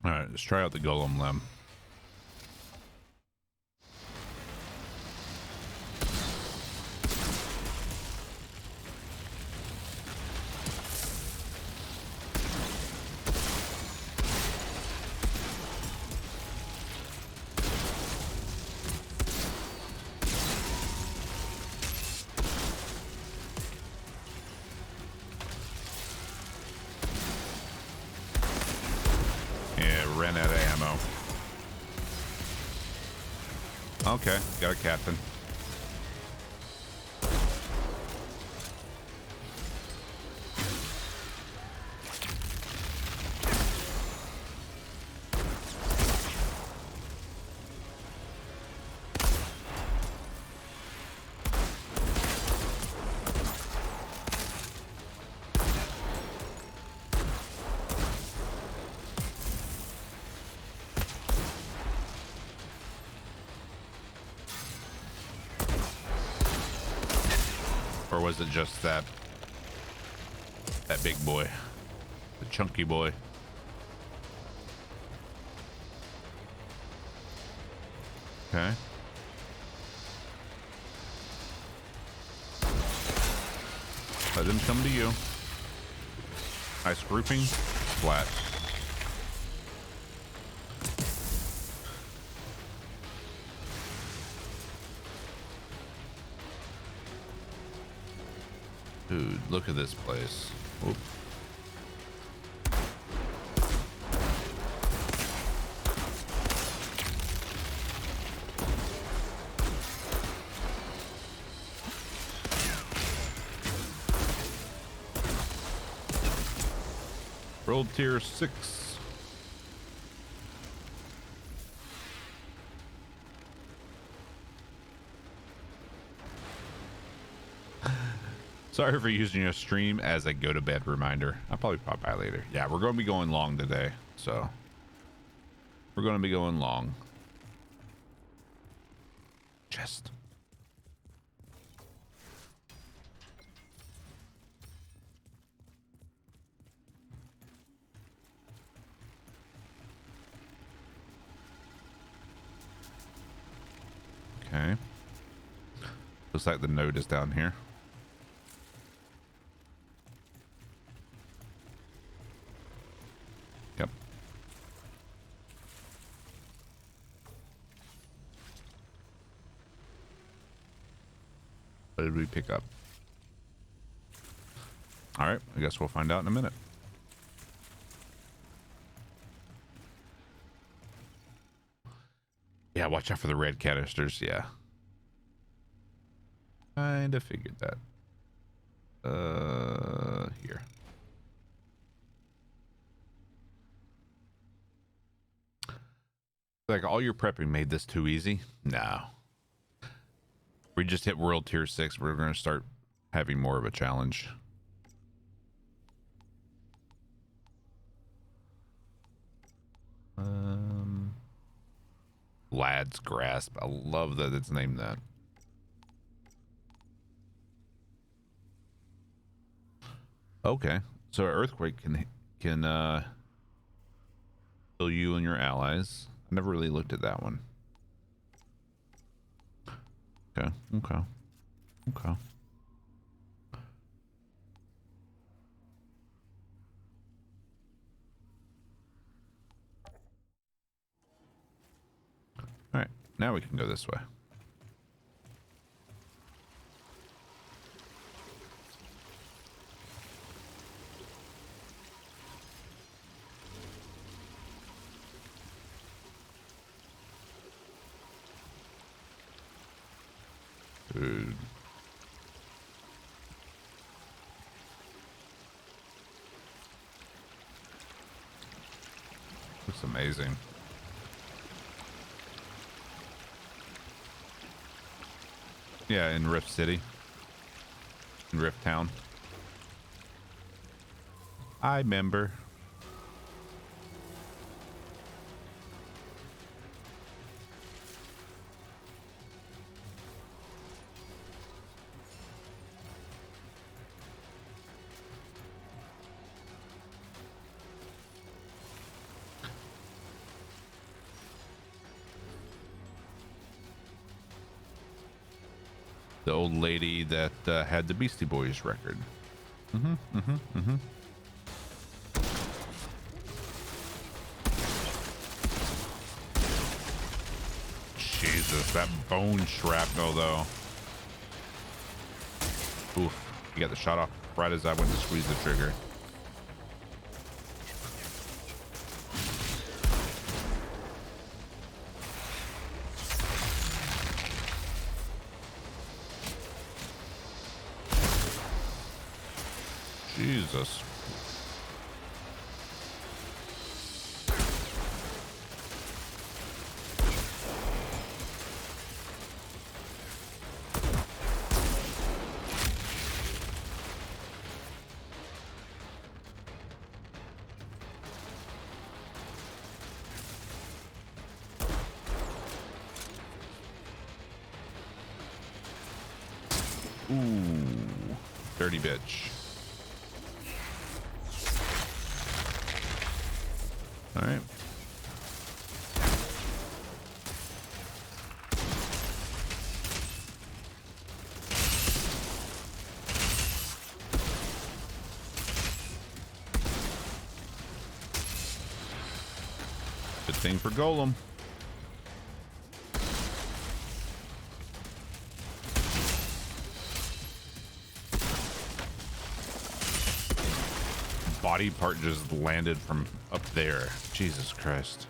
All right, let's try out the Golem Limb. Ran out of ammo. Okay, got a captain. Or was it just that? That big boy. The chunky boy. Okay. Let them come to you. Nice grouping. Flat. Dude, look at this place. Oop. World Tier 6. Sorry for using your stream as a go to bed reminder. I'll probably pop by later. Yeah, we're going to be going long today. So we're going to be going long. Chest. Okay. Looks like the node is down here. Yep. What did we pick up? All right, I guess we'll find out in a minute. Yeah, watch out for the red canisters. Yeah. Kind of figured that. Here. Like all your prepping made this too easy? No. We just hit World Tier 6. We're going to start having more of a challenge. Lad's Grasp. I love that it's named that. Okay, so an earthquake can kill you and your allies. I never really looked at that one. Okay. All right, now we can go this way. Dude. Looks amazing. Yeah, in Rift City. In Rift Town. I remember. The old lady that had the Beastie Boys record. Jesus, that bone shrapnel though. Oof, you got the shot off right as I went to squeeze the trigger. Jesus. Ooh, dirty bitch. All right. Good thing for Golem. Body part just landed from up there. Jesus Christ.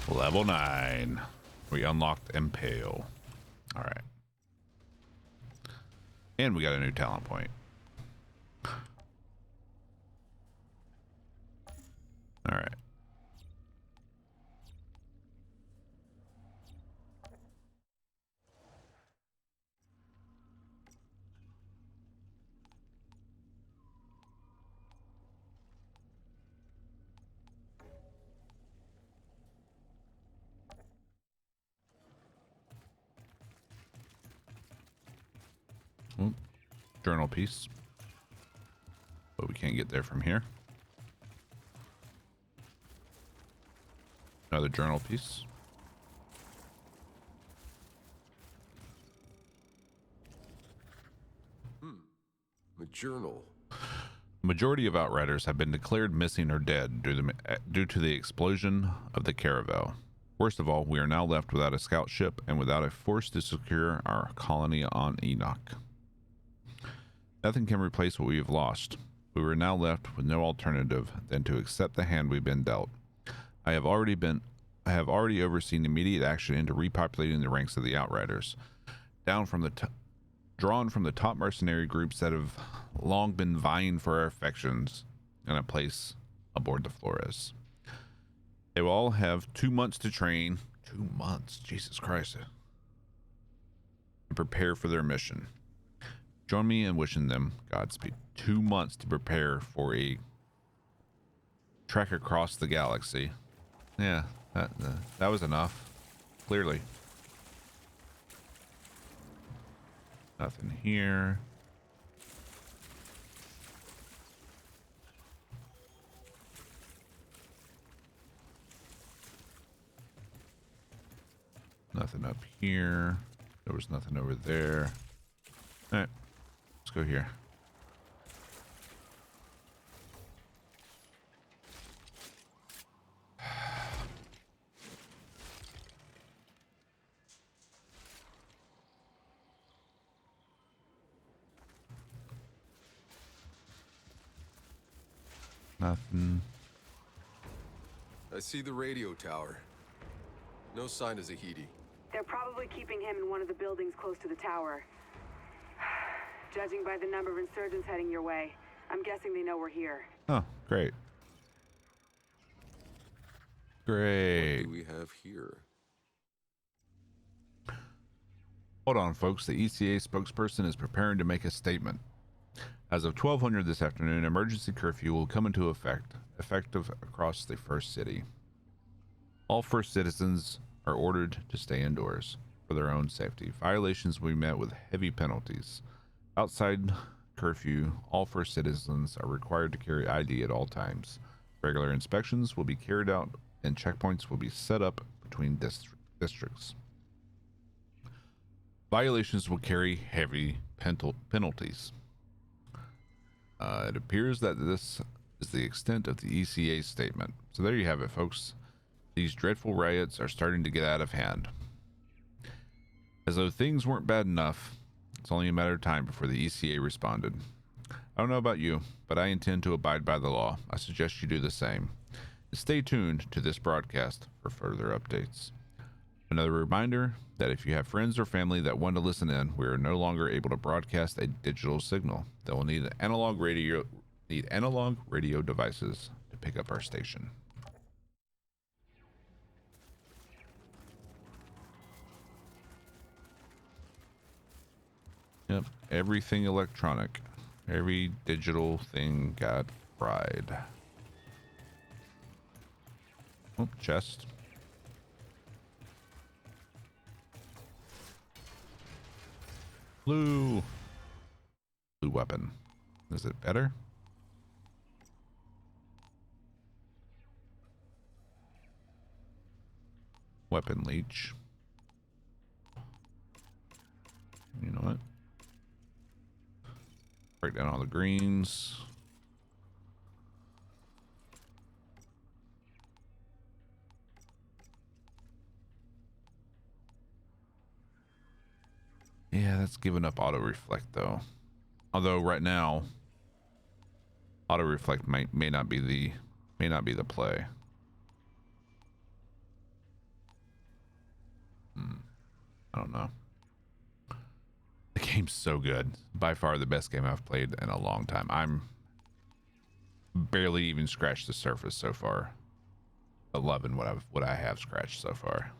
Level 9. We unlocked Impale. All right. And we got a new talent point. All right. Oop. Journal piece. But we can't get there from here. Another journal piece. A journal. The majority of Outriders have been declared missing or dead due to the explosion of the Caravel. Worst of all, we are now left without a scout ship and without a force to secure our colony on Enoch. Nothing can replace what we have lost. We were now left with no alternative than to accept the hand we've been dealt. I have already overseen immediate action into repopulating the ranks of the Outriders, drawn from the top mercenary groups that have long been vying for our affections and a place aboard the Flores. They will all have 2 months to train. 2 months, Jesus Christ, and prepare for their mission. Join me in wishing them Godspeed. 2 months to prepare for a trek across the galaxy. Yeah, that was enough. Clearly. Nothing here. Nothing up here. There was nothing over there. All right, let's go here. Nothing. I see the radio tower. No sign of Zahidi. They're probably keeping him in one of the buildings close to the tower. Judging by the number of insurgents heading your way, I'm guessing they know we're here. Oh, great. Great. What do we have here? Hold on, folks. The ECA spokesperson is preparing to make a statement. As of 1200 this afternoon, emergency curfew will come into effect, effective across the First City. All First citizens are ordered to stay indoors for their own safety. Violations will be met with heavy penalties. Outside curfew, all First citizens are required to carry ID at all times. Regular inspections will be carried out and checkpoints will be set up between districts. Violations will carry heavy penalties. It appears that this is the extent of the ECA statement. So there you have it, folks. These dreadful riots are starting to get out of hand. As though things weren't bad enough, it's only a matter of time before the ECA responded. I don't know about you, but I intend to abide by the law. I suggest you do the same. Stay tuned to this broadcast for further updates. Another reminder that if you have friends or family that want to listen in, we are no longer able to broadcast a digital signal. They will need analog radio devices to pick up our station. Yep, everything electronic. Every digital thing got fried. Oh, chest. Blue weapon. Is it better? Weapon leech. You know what? Break down all the greens. Yeah, that's giving up auto reflect though. Although right now, auto reflect may not be the play. I don't know. The game's so good. By far the best game I've played in a long time. I'm barely even scratched the surface so far. But loving what I have scratched so far.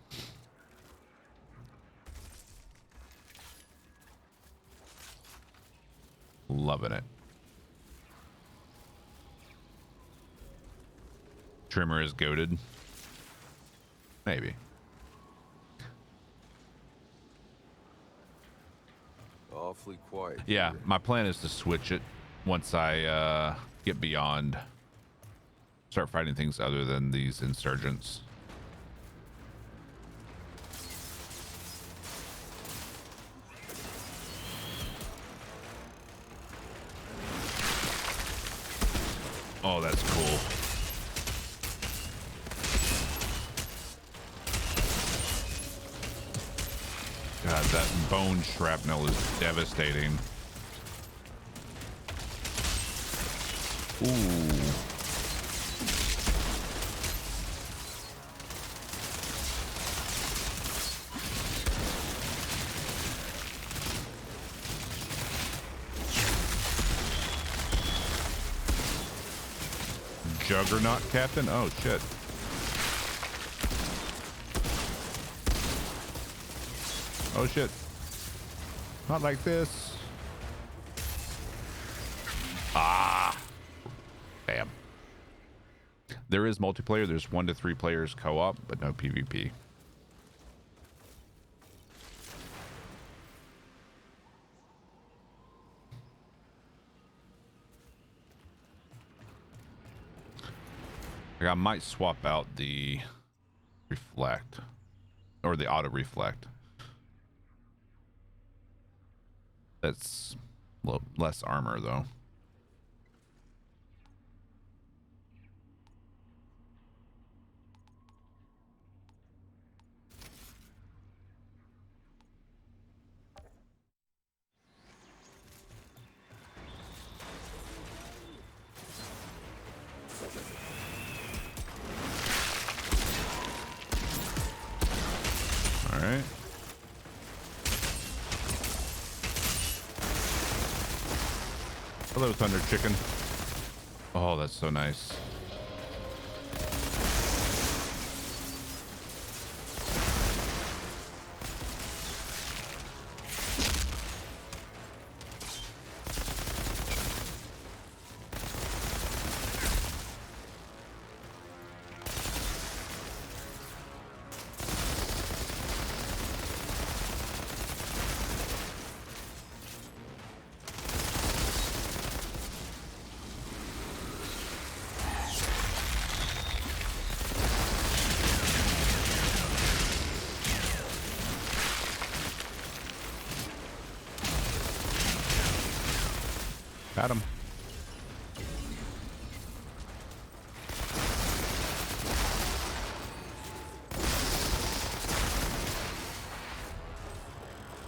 Loving it. Trimmer is goated. Maybe. Awfully quiet. Yeah, here. my plan is to switch it once I get beyond, start fighting things other than these insurgents. Oh, that's cool. God, that bone shrapnel is devastating. Ooh. Juggernaut Captain? Oh, shit. Oh, shit. Not like this. Ah. Bam. There is multiplayer. There's 1 to 3 players co-op, but no PvP. Like I might swap out the reflect or the auto reflect. That's a little less armor though. All right. Hello, Thunder Chicken. Oh, that's so nice. Got him.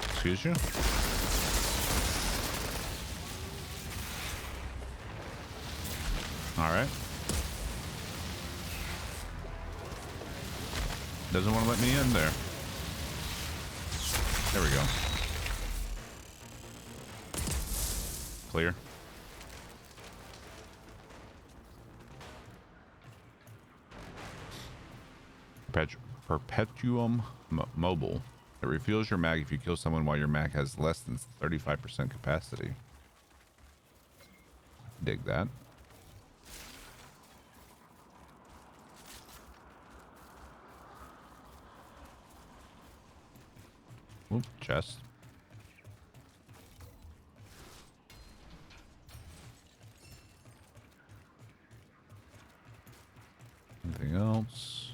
Excuse you? All right. Doesn't want to let me in there. There we go. Clear. Perpetuum mobile. It refuels your mag if you kill someone while your mag has less than 35% capacity. Dig that. Oop, chest. Anything else?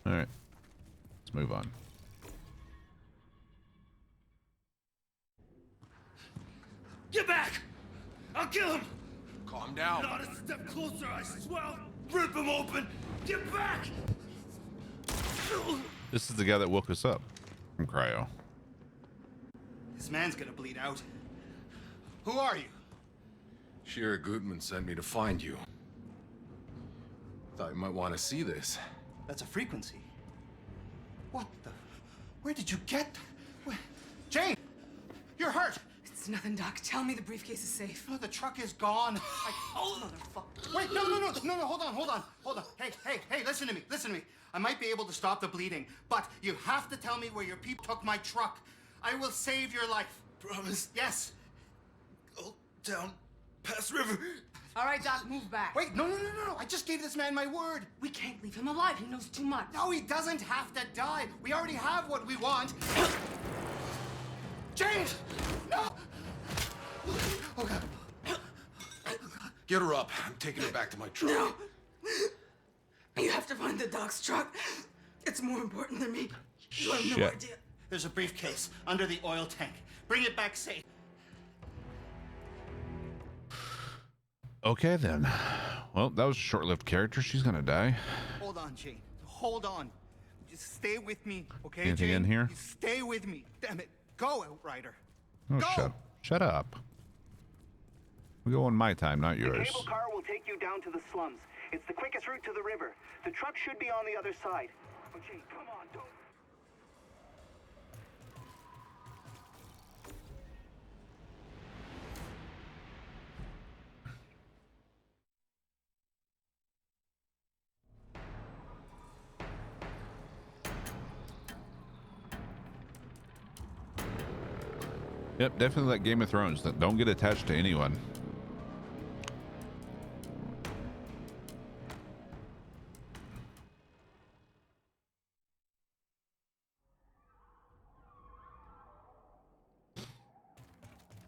All right, let's move on. Get back! I'll kill him! Calm down. Not a step closer, I swear I'll rip him open! Get back! This is the guy that woke us up from cryo. This man's gonna bleed out. Who are you? Shira Gutman sent me to find you. Thought you might want to see this. That's a frequency. What the? Where did you get? Jane! You're hurt! It's nothing, Doc. Tell me the briefcase is safe. No, the truck is gone. Motherfucker. Wait, no, hold on. Hey, listen to me. I might be able to stop the bleeding, but you have to tell me where your people took my truck. I will save your life. Promise? Yes. Go down, past river. All right, Doc, move back. Wait, no. I just gave this man my word. We can't leave him alive. He knows too much. No, he doesn't have to die. We already have what we want. James! No! Oh, God. Get her up. I'm taking her back to my truck. No! You have to find the Doc's truck. It's more important than me. You have no Shit. idea. There's a briefcase under the oil tank. Bring it back safe. Okay then. Well, that was a short-lived character. She's gonna die. Hold on, Jane. Hold on. Just stay with me, okay, Anything Jane? in here? You stay with me. Damn it. Go, Outrider. Oh, Go! shut up. We go on my time, not The yours. cable car will take you down to the slums. It's the quickest route to the river. The truck should be on the other side. Oh, Jane, come on, don't... Yep, definitely like Game of Thrones. Don't get attached to anyone.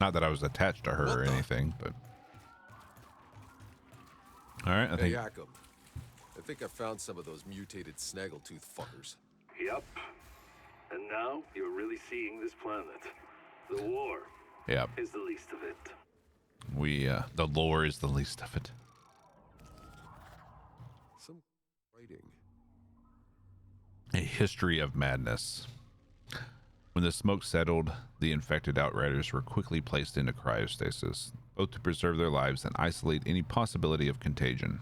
Not that I was attached to her or anything, but... Alright, I Hey, think... Jacob. I think I found some of those mutated snaggletooth fuckers. Yep. And now you're really seeing this planet. The war Yep. is the least of it. The lore is the least of it. Some writing. A history of madness. When the smoke settled, the infected Outriders were quickly placed into cryostasis, both to preserve their lives and isolate any possibility of contagion.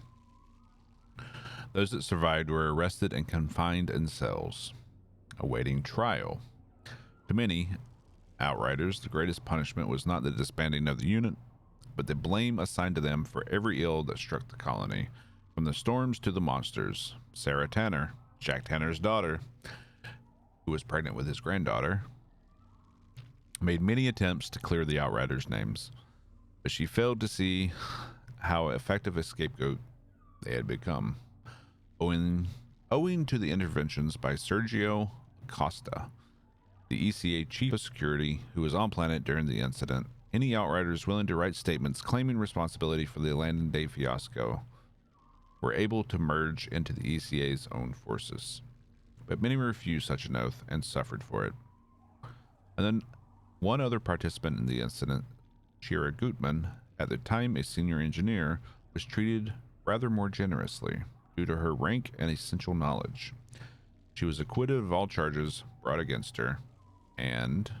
Those that survived were arrested and confined in cells, awaiting trial. To many Outriders, the greatest punishment was not the disbanding of the unit, but the blame assigned to them for every ill that struck the colony, from the storms to the monsters. Sarah Tanner, Jack Tanner's daughter, who was pregnant with his granddaughter, made many attempts to clear the Outriders' names, but she failed to see how effective a scapegoat they had become. Owing to the interventions by Sergio Costa, the ECA chief of security, who was on planet during the incident, any Outriders willing to write statements claiming responsibility for the landing day fiasco were able to merge into the ECA's own forces. But many refused such an oath and suffered for it. And then one other participant in the incident, Shira Gutman, at the time a senior engineer, was treated rather more generously due to her rank and essential knowledge. She was acquitted of all charges brought against her and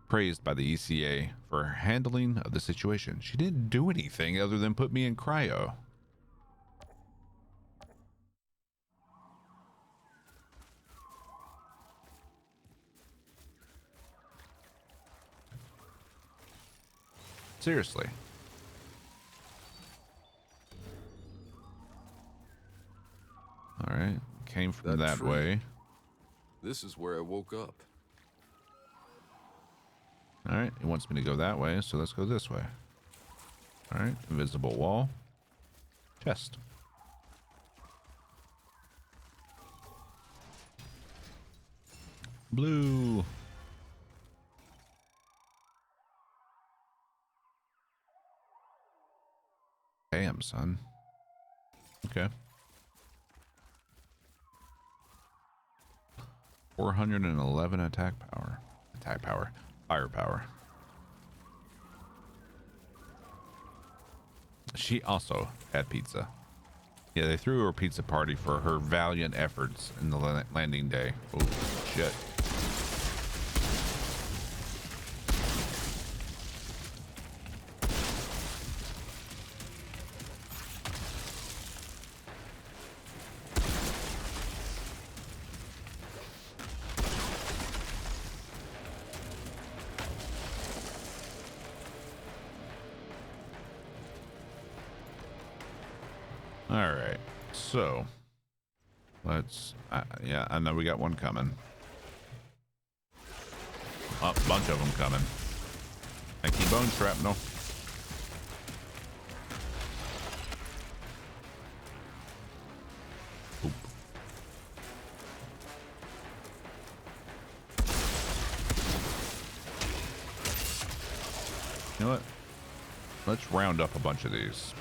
praised by the ECA for her handling of the situation. She didn't do anything other than put me in cryo. Seriously. All right. Came from that tree. way. This is where I woke up. All right. It wants me to go that way, so let's go this way. All right. Invisible wall. Chest. Blue. Damn, son. Okay. 411 attack power. Attack power. Firepower. She also had pizza. Yeah, they threw her a pizza party for her valiant efforts in the landing day. Oh, shit. All right, so let's, yeah, I know we got one coming. A bunch of them coming. Thank you, bone shrapnel. Oop. You know what? Let's round up a bunch of these.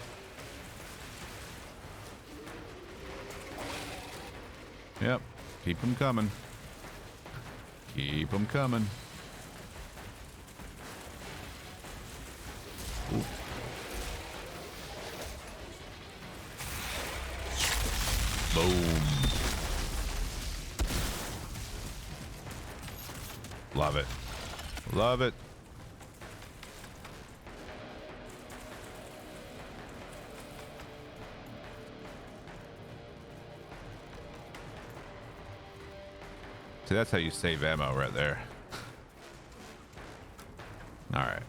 Yep, keep them coming. Keep them coming. Ooh. Boom. Love it. Love it. See, that's how you save ammo right there. All right.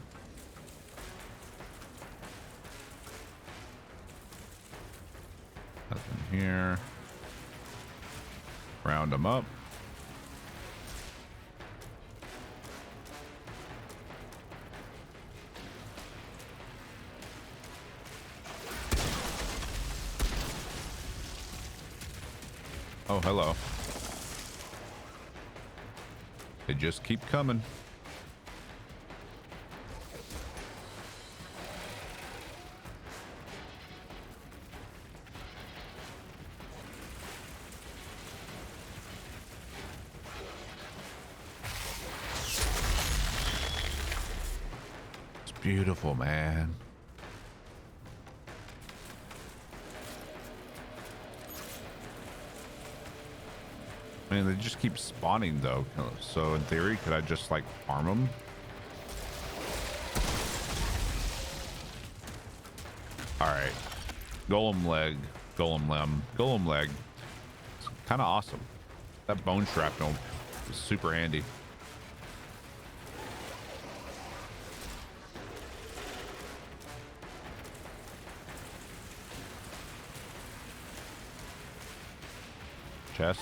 Nothing here. Round them up. Oh, hello. They just keep coming. It's beautiful, man. Man, they just keep spawning though. So in theory, could I just like farm them? All right. Golem leg, golem limb, golem leg. It's kind of awesome. That bone shrapnel is super handy. Chest.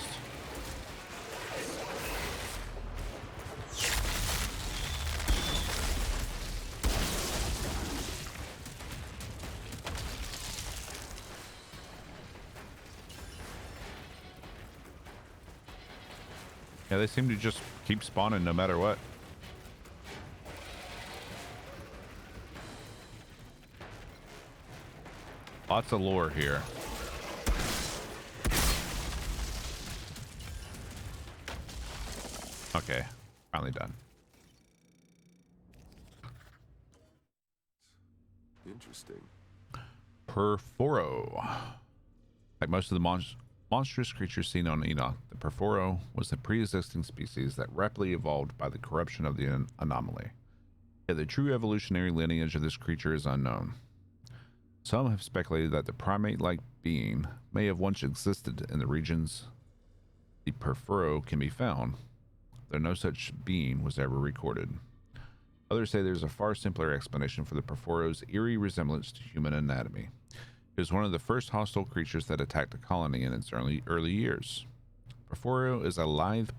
Yeah, they seem to just keep spawning no matter what. Lots of lore here. Okay, finally done. Interesting. Perforo. Like most of the monstrous creatures seen on Enoch, the Perforo was a pre-existing species that rapidly evolved by the corruption of the anomaly. Yet the true evolutionary lineage of this creature is unknown. Some have speculated that the primate-like being may have once existed in the regions the Perforo can be found, though no such being was ever recorded. Others say there's a far simpler explanation for the Perforo's eerie resemblance to human anatomy. It was one of the first hostile creatures that attacked the colony in its early years. Porphyro is a lithe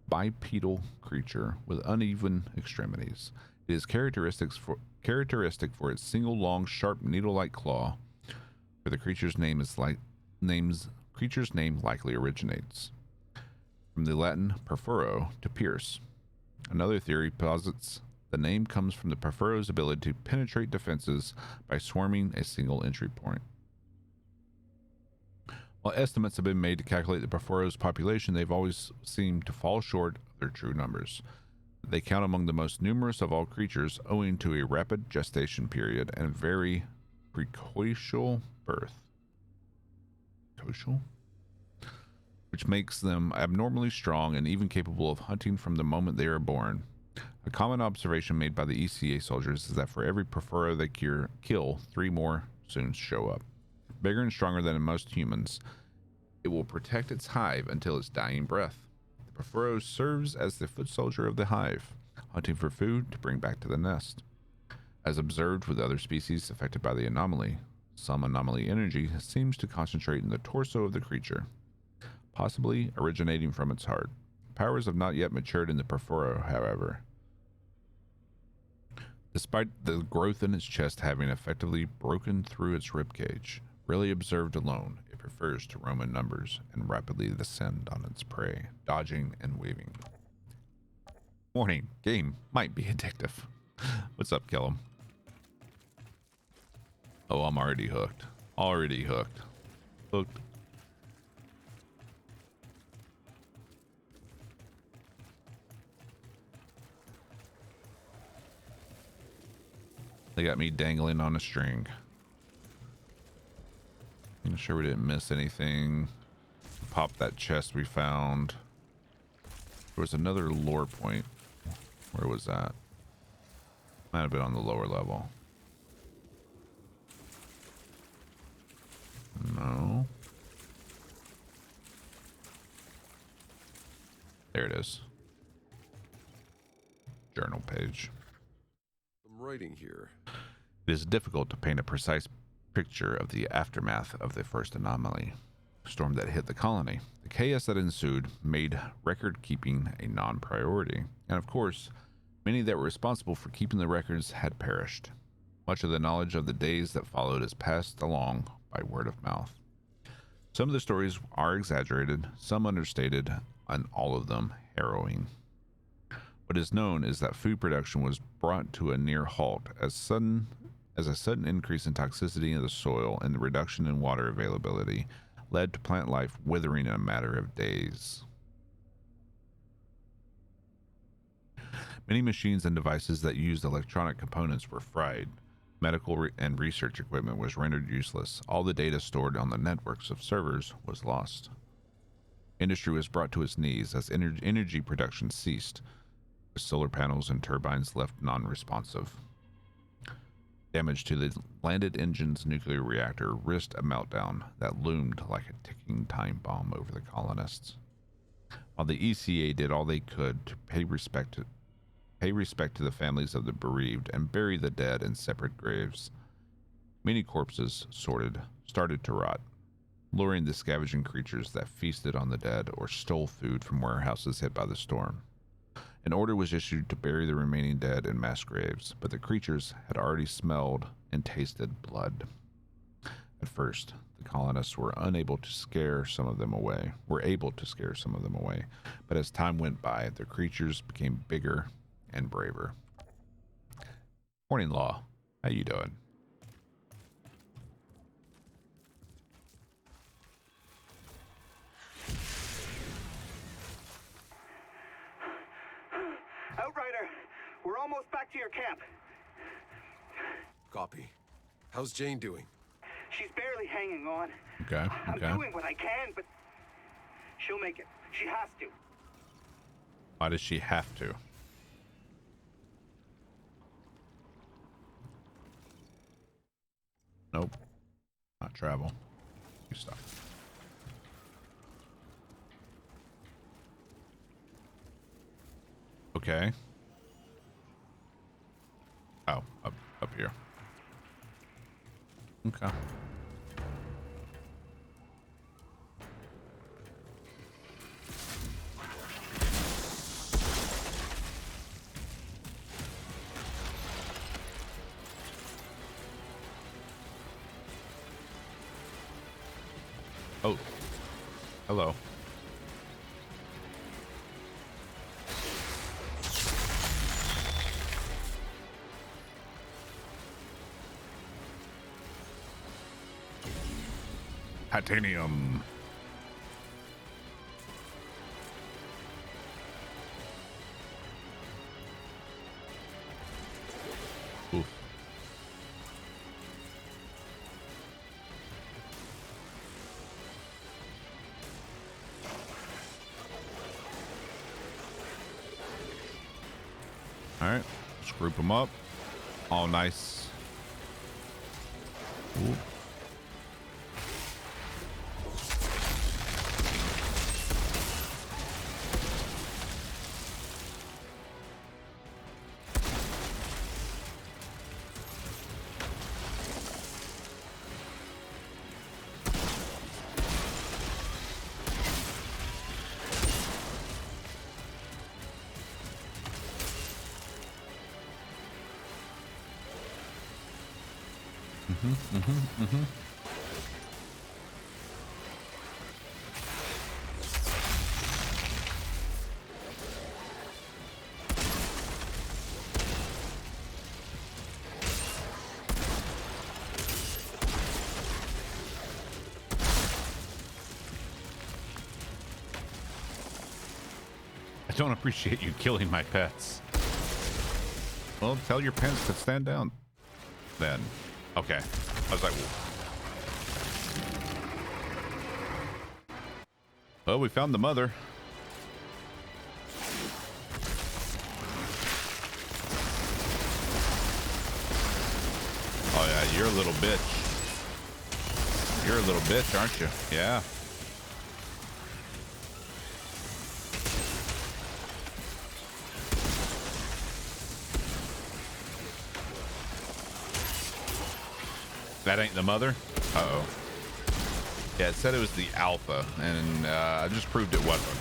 bipedal creature with uneven extremities. It is characteristic for its single long, sharp, needle-like claw, where the creature's name likely originates from the Latin perfuro, to pierce. Another theory posits the name comes from the Porphyro's ability to penetrate defenses by swarming a single entry point. While estimates have been made to calculate the Porphyro's population, they've always seemed to fall short of their true numbers. They count among the most numerous of all creatures, owing to a rapid gestation period and very precocial birth. Precocial? Which makes them abnormally strong and even capable of hunting from the moment they are born. A common observation made by the ECA soldiers is that for every Porphyro they kill, 3 more soon show up. Bigger and stronger than in most humans, it will protect its hive until its dying breath. The Porphyro serves as the foot soldier of the hive, hunting for food to bring back to the nest. As observed with other species affected by the anomaly, some anomaly energy seems to concentrate in the torso of the creature, possibly originating from its heart. Powers have not yet matured in the Porphyro, however. Despite the growth in its chest having effectively broken through its ribcage, rarely observed alone, it prefers to roam in numbers and rapidly descend on its prey, dodging and weaving. Warning, game might be addictive. What's up, Kellum? Oh, I'm already hooked. Already hooked. Hooked. They got me dangling on a string. I'm sure we didn't miss anything. Pop that chest we found. There was another lore point. Where was that? Might have been on the lower level. No. There it is. Journal page. I'm writing here. It is difficult to paint a precise picture of the aftermath of the first anomaly storm that hit the colony. The chaos that ensued made record keeping a non-priority, and of course, many that were responsible for keeping the records had perished. Much of the knowledge of the days that followed is passed along by word of mouth. Some of the stories are exaggerated, some understated, and all of them harrowing. What is known is that food production was brought to a near halt as a sudden increase in toxicity in the soil and the reduction in water availability led to plant life withering in a matter of days. Many machines and devices that used electronic components were fried. Medical and research equipment was rendered useless. All the data stored on the networks of servers was lost. Industry was brought to its knees as energy production ceased, with solar panels and turbines left non-responsive. Damage to the landed engine's nuclear reactor risked a meltdown that loomed like a ticking time bomb over the colonists. While the ECA did all they could to pay respect to the families of the bereaved and bury the dead in separate graves, many corpses started to rot, luring the scavenging creatures that feasted on the dead or stole food from warehouses hit by the storm. An order was issued to bury the remaining dead in mass graves, but the creatures had already smelled and tasted blood. At first, the colonists were able to scare some of them away, but as time went by, the creatures became bigger and braver. Morning, Law. How you doing? Outrider, we're almost back to your camp. Copy. How's Jane doing? She's barely hanging on. Okay. I'm doing what I can, but she'll make it. She has to. Why does she have to? Nope. Not travel. You stop. Okay. Oh, up here. Okay. Oh, hello. Titanium. Oof. All right, let's group them up. All nice. Ooh. I don't appreciate you killing my pets. Well, tell your pets to stand down. Then, okay. I was like, well, we found the mother. Oh yeah, you're a little bitch. You're a little bitch, aren't you? Yeah. That ain't the mother? Uh-oh. Yeah, it said it was the alpha, and I just proved it wasn't.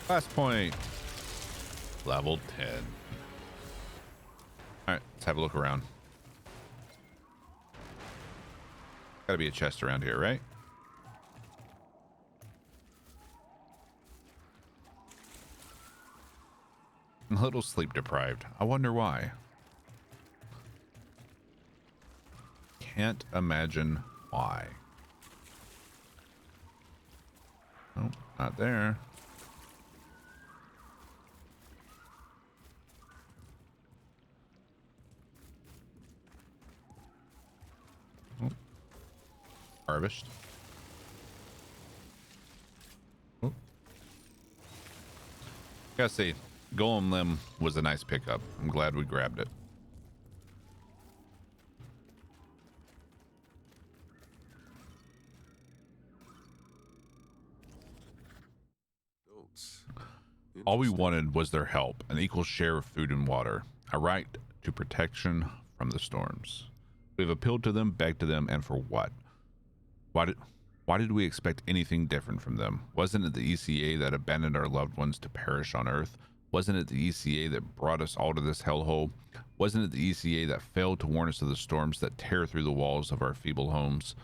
Last point. Level 10. Alright, let's have a look around. Gotta be a chest around here, right? I'm a little sleep deprived. I wonder why. Can't imagine why. Oh, not there. Oh. Harvest. Oh. Gotta say, Golem Limb was a nice pickup. I'm glad we grabbed it. All we wanted was their help, an equal share of food and water, a right to protection from the storms. We've appealed to them, begged to them, and for what? Why did we expect anything different from them? Wasn't it the ECA that abandoned our loved ones to perish on Earth? Wasn't it the ECA that brought us all to this hellhole? Wasn't it the ECA that failed to warn us of the storms that tear through the walls of our feeble homes?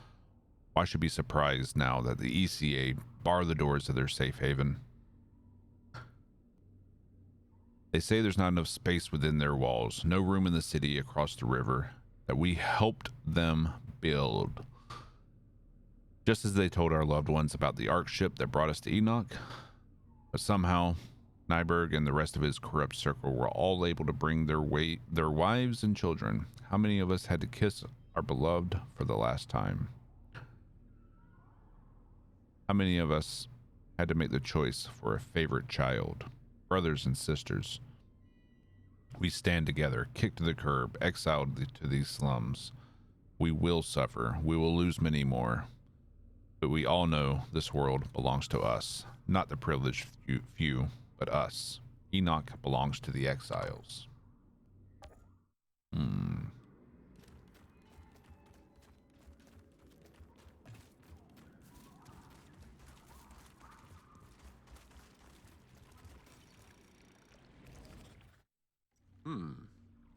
Why should we be surprised now that the ECA bar the doors of their safe haven? They say there's not enough space within their walls, no room in the city across the river that we helped them build. Just as they told our loved ones about the Ark ship that brought us to Enoch, but somehow Nyberg and the rest of his corrupt circle were all able to bring their wives and children. How many of us had to kiss our beloved for the last time? How many of us had to make the choice for a favorite child? Brothers and sisters, we stand together, kicked to the curb, exiled to these slums. We will suffer. We will lose many more. But we all know this world belongs to us. Not the privileged few, but us. Enoch belongs to the exiles. Hmm.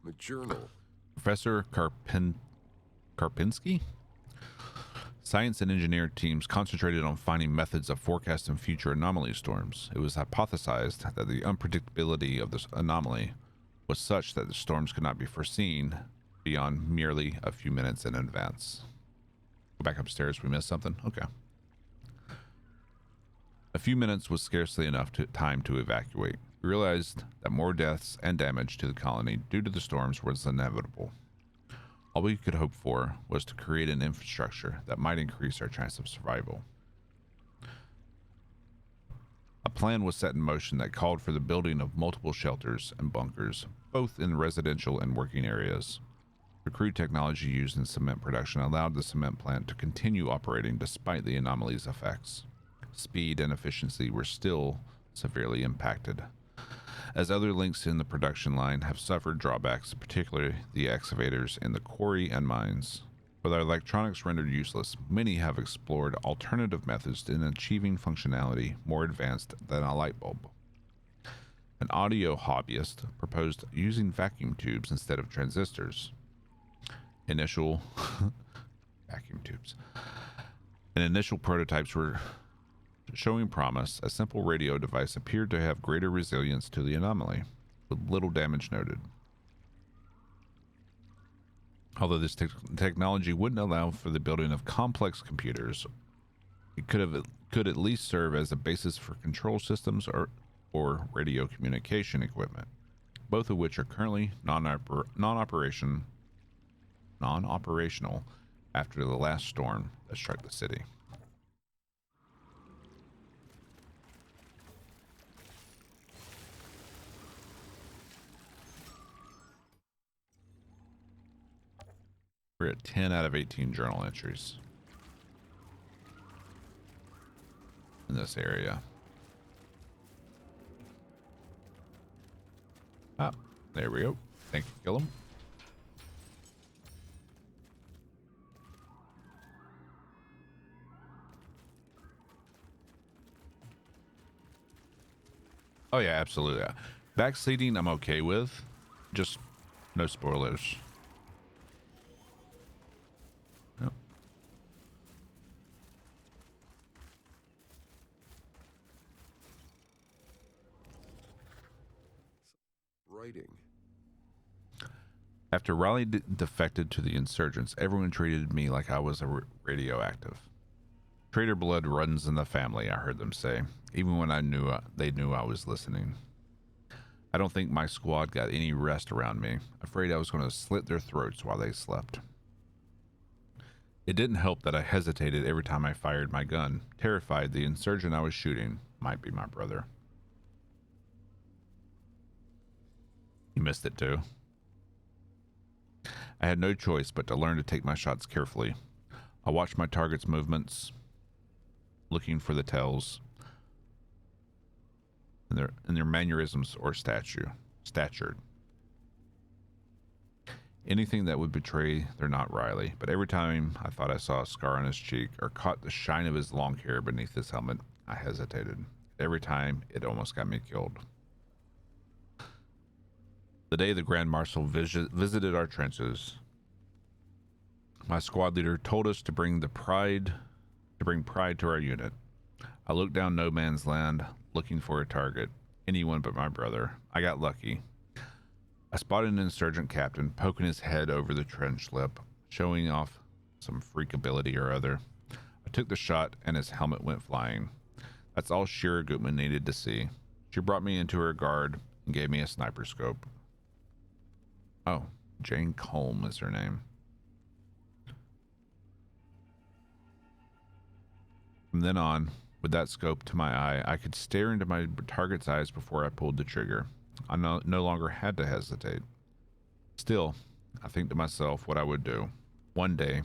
A journal. Professor Karpinski? Science and engineer teams concentrated on finding methods of forecasting future anomaly storms. It was hypothesized that the unpredictability of this anomaly was such that the storms could not be foreseen beyond merely a few minutes in advance. Go back upstairs. We missed something? Okay. A few minutes was scarcely enough time to evacuate. We realized that more deaths and damage to the colony due to the storms was inevitable. All we could hope for was to create an infrastructure that might increase our chance of survival. A plan was set in motion that called for the building of multiple shelters and bunkers, both in residential and working areas. The crude technology used in cement production allowed the cement plant to continue operating despite the anomaly's effects. Speed and efficiency were still severely impacted, as other links in the production line have suffered drawbacks, particularly the excavators in the quarry and mines. With our electronics rendered useless, many have explored alternative methods in achieving functionality more advanced than a light bulb. An audio hobbyist proposed using vacuum tubes instead of transistors. Initial vacuum tubes. And initial prototypes were showing promise. A simple radio device appeared to have greater resilience to the anomaly, with little damage noted. Although this technology wouldn't allow for the building of complex computers, it could at least serve as a basis for control systems or radio communication equipment, both of which are currently non-operational after the last storm that struck the city. We're at 10 out of 18 journal entries in this area. Ah, there we go. Thank you, Gillum. Oh yeah, absolutely. Backseating I'm okay with. Just no spoilers. Yep. Writing. After Raleigh defected to the insurgents, everyone treated me like I was radioactive. Traitor blood runs in the family, I heard them say, even when they knew I was listening. I don't think my squad got any rest around me, afraid I was going to slit their throats while they slept. It didn't help that I hesitated every time I fired my gun, terrified the insurgent I was shooting might be my brother. You missed it too. I had no choice but to learn to take my shots carefully. I watched my target's movements, looking for the tells in their mannerisms or statured. Anything that would betray they're not Riley, but every time I thought I saw a scar on his cheek or caught the shine of his long hair beneath his helmet, I hesitated. Every time, it almost got me killed. The day the Grand Marshal visited our trenches, my squad leader told us to bring pride to our unit. I looked down no man's land, looking for a target, anyone but my brother. I got lucky. I spotted an insurgent captain poking his head over the trench lip, showing off some freak ability or other. I took the shot and his helmet went flying. That's all Shira Gutman needed to see. She brought me into her guard and gave me a sniper scope. Oh, Jane Colm is her name. From then on, with that scope to my eye, I could stare into my target's eyes before I pulled the trigger. I no longer had to hesitate. Still, I think to myself what I would do. One day,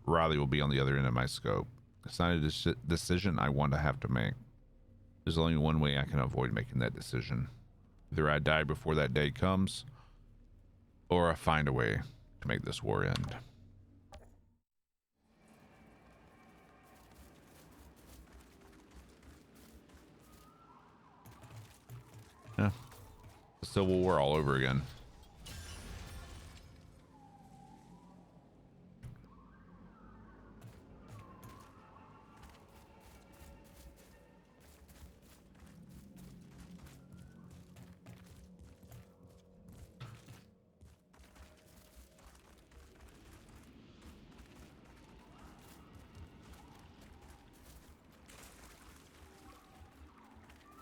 Riley will be on the other end of my scope. It's not a decision I want to have to make. There's only one way I can avoid making that decision. Either I die before that day comes, or find a way to make this war end. Yeah. The Civil War all over again.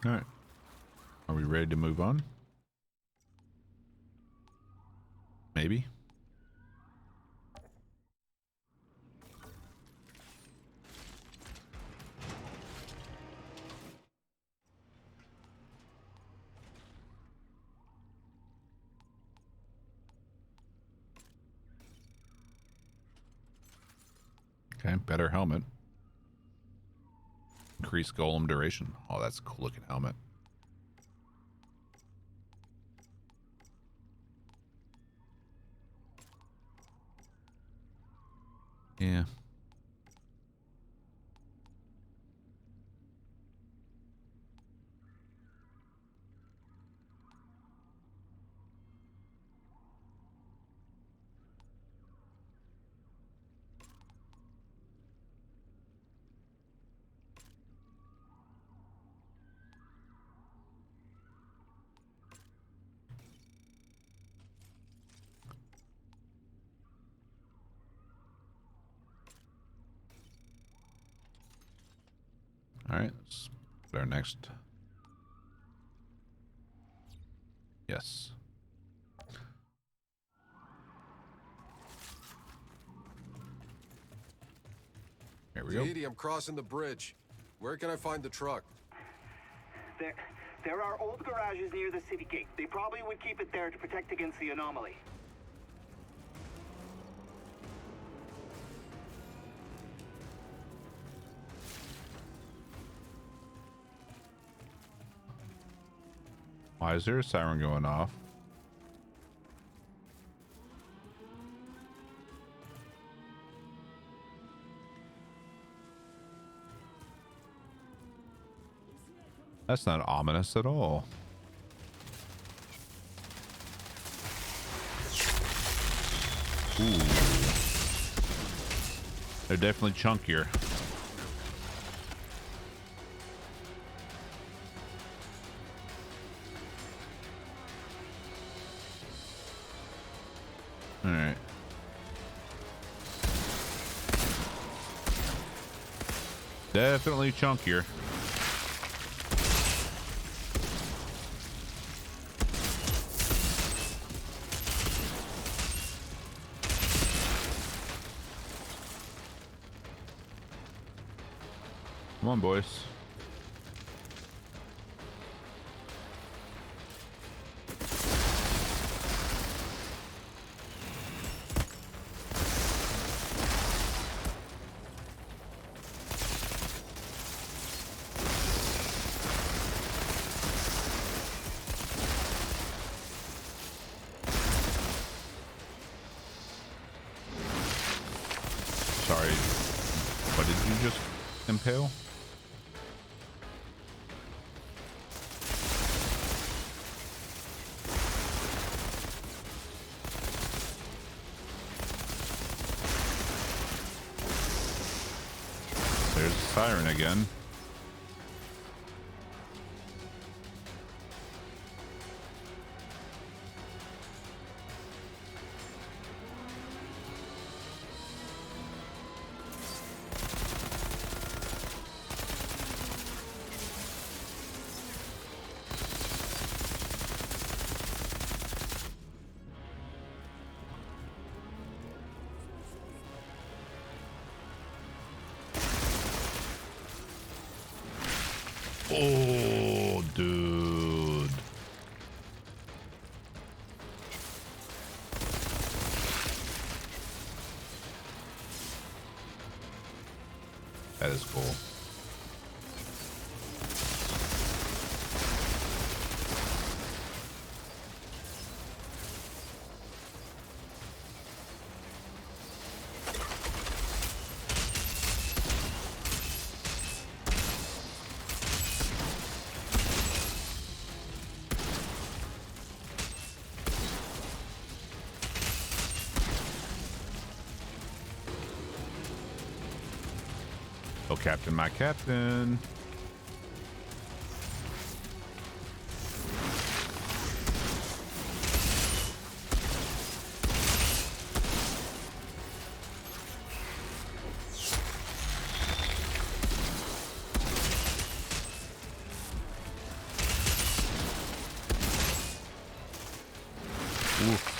All right. Are we ready to move on? Maybe. Okay, better helmet. Increase golem duration. Oh, that's a cool looking helmet. Yeah. All right, let's put our next. Yes. Here we go. Edie, I'm crossing the bridge. Where can I find the truck? There are old garages near the city gate. They probably would keep it there to protect against the anomaly. Why is there a siren going off? That's not ominous at all. Ooh. They're definitely chunkier. All right. Definitely chunkier. Come on, boys. Sorry. What did you just impale? There's a siren again. Oh, dude. That is cool. Oh, Captain, my Captain. Oof.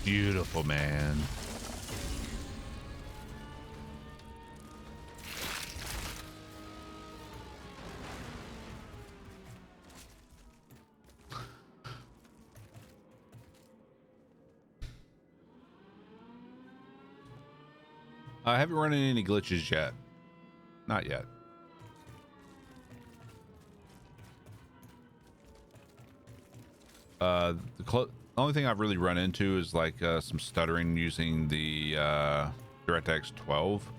Beautiful, man. I haven't run into any glitches yet. Not yet. The only thing I've really run into is like some stuttering using the DirectX 12.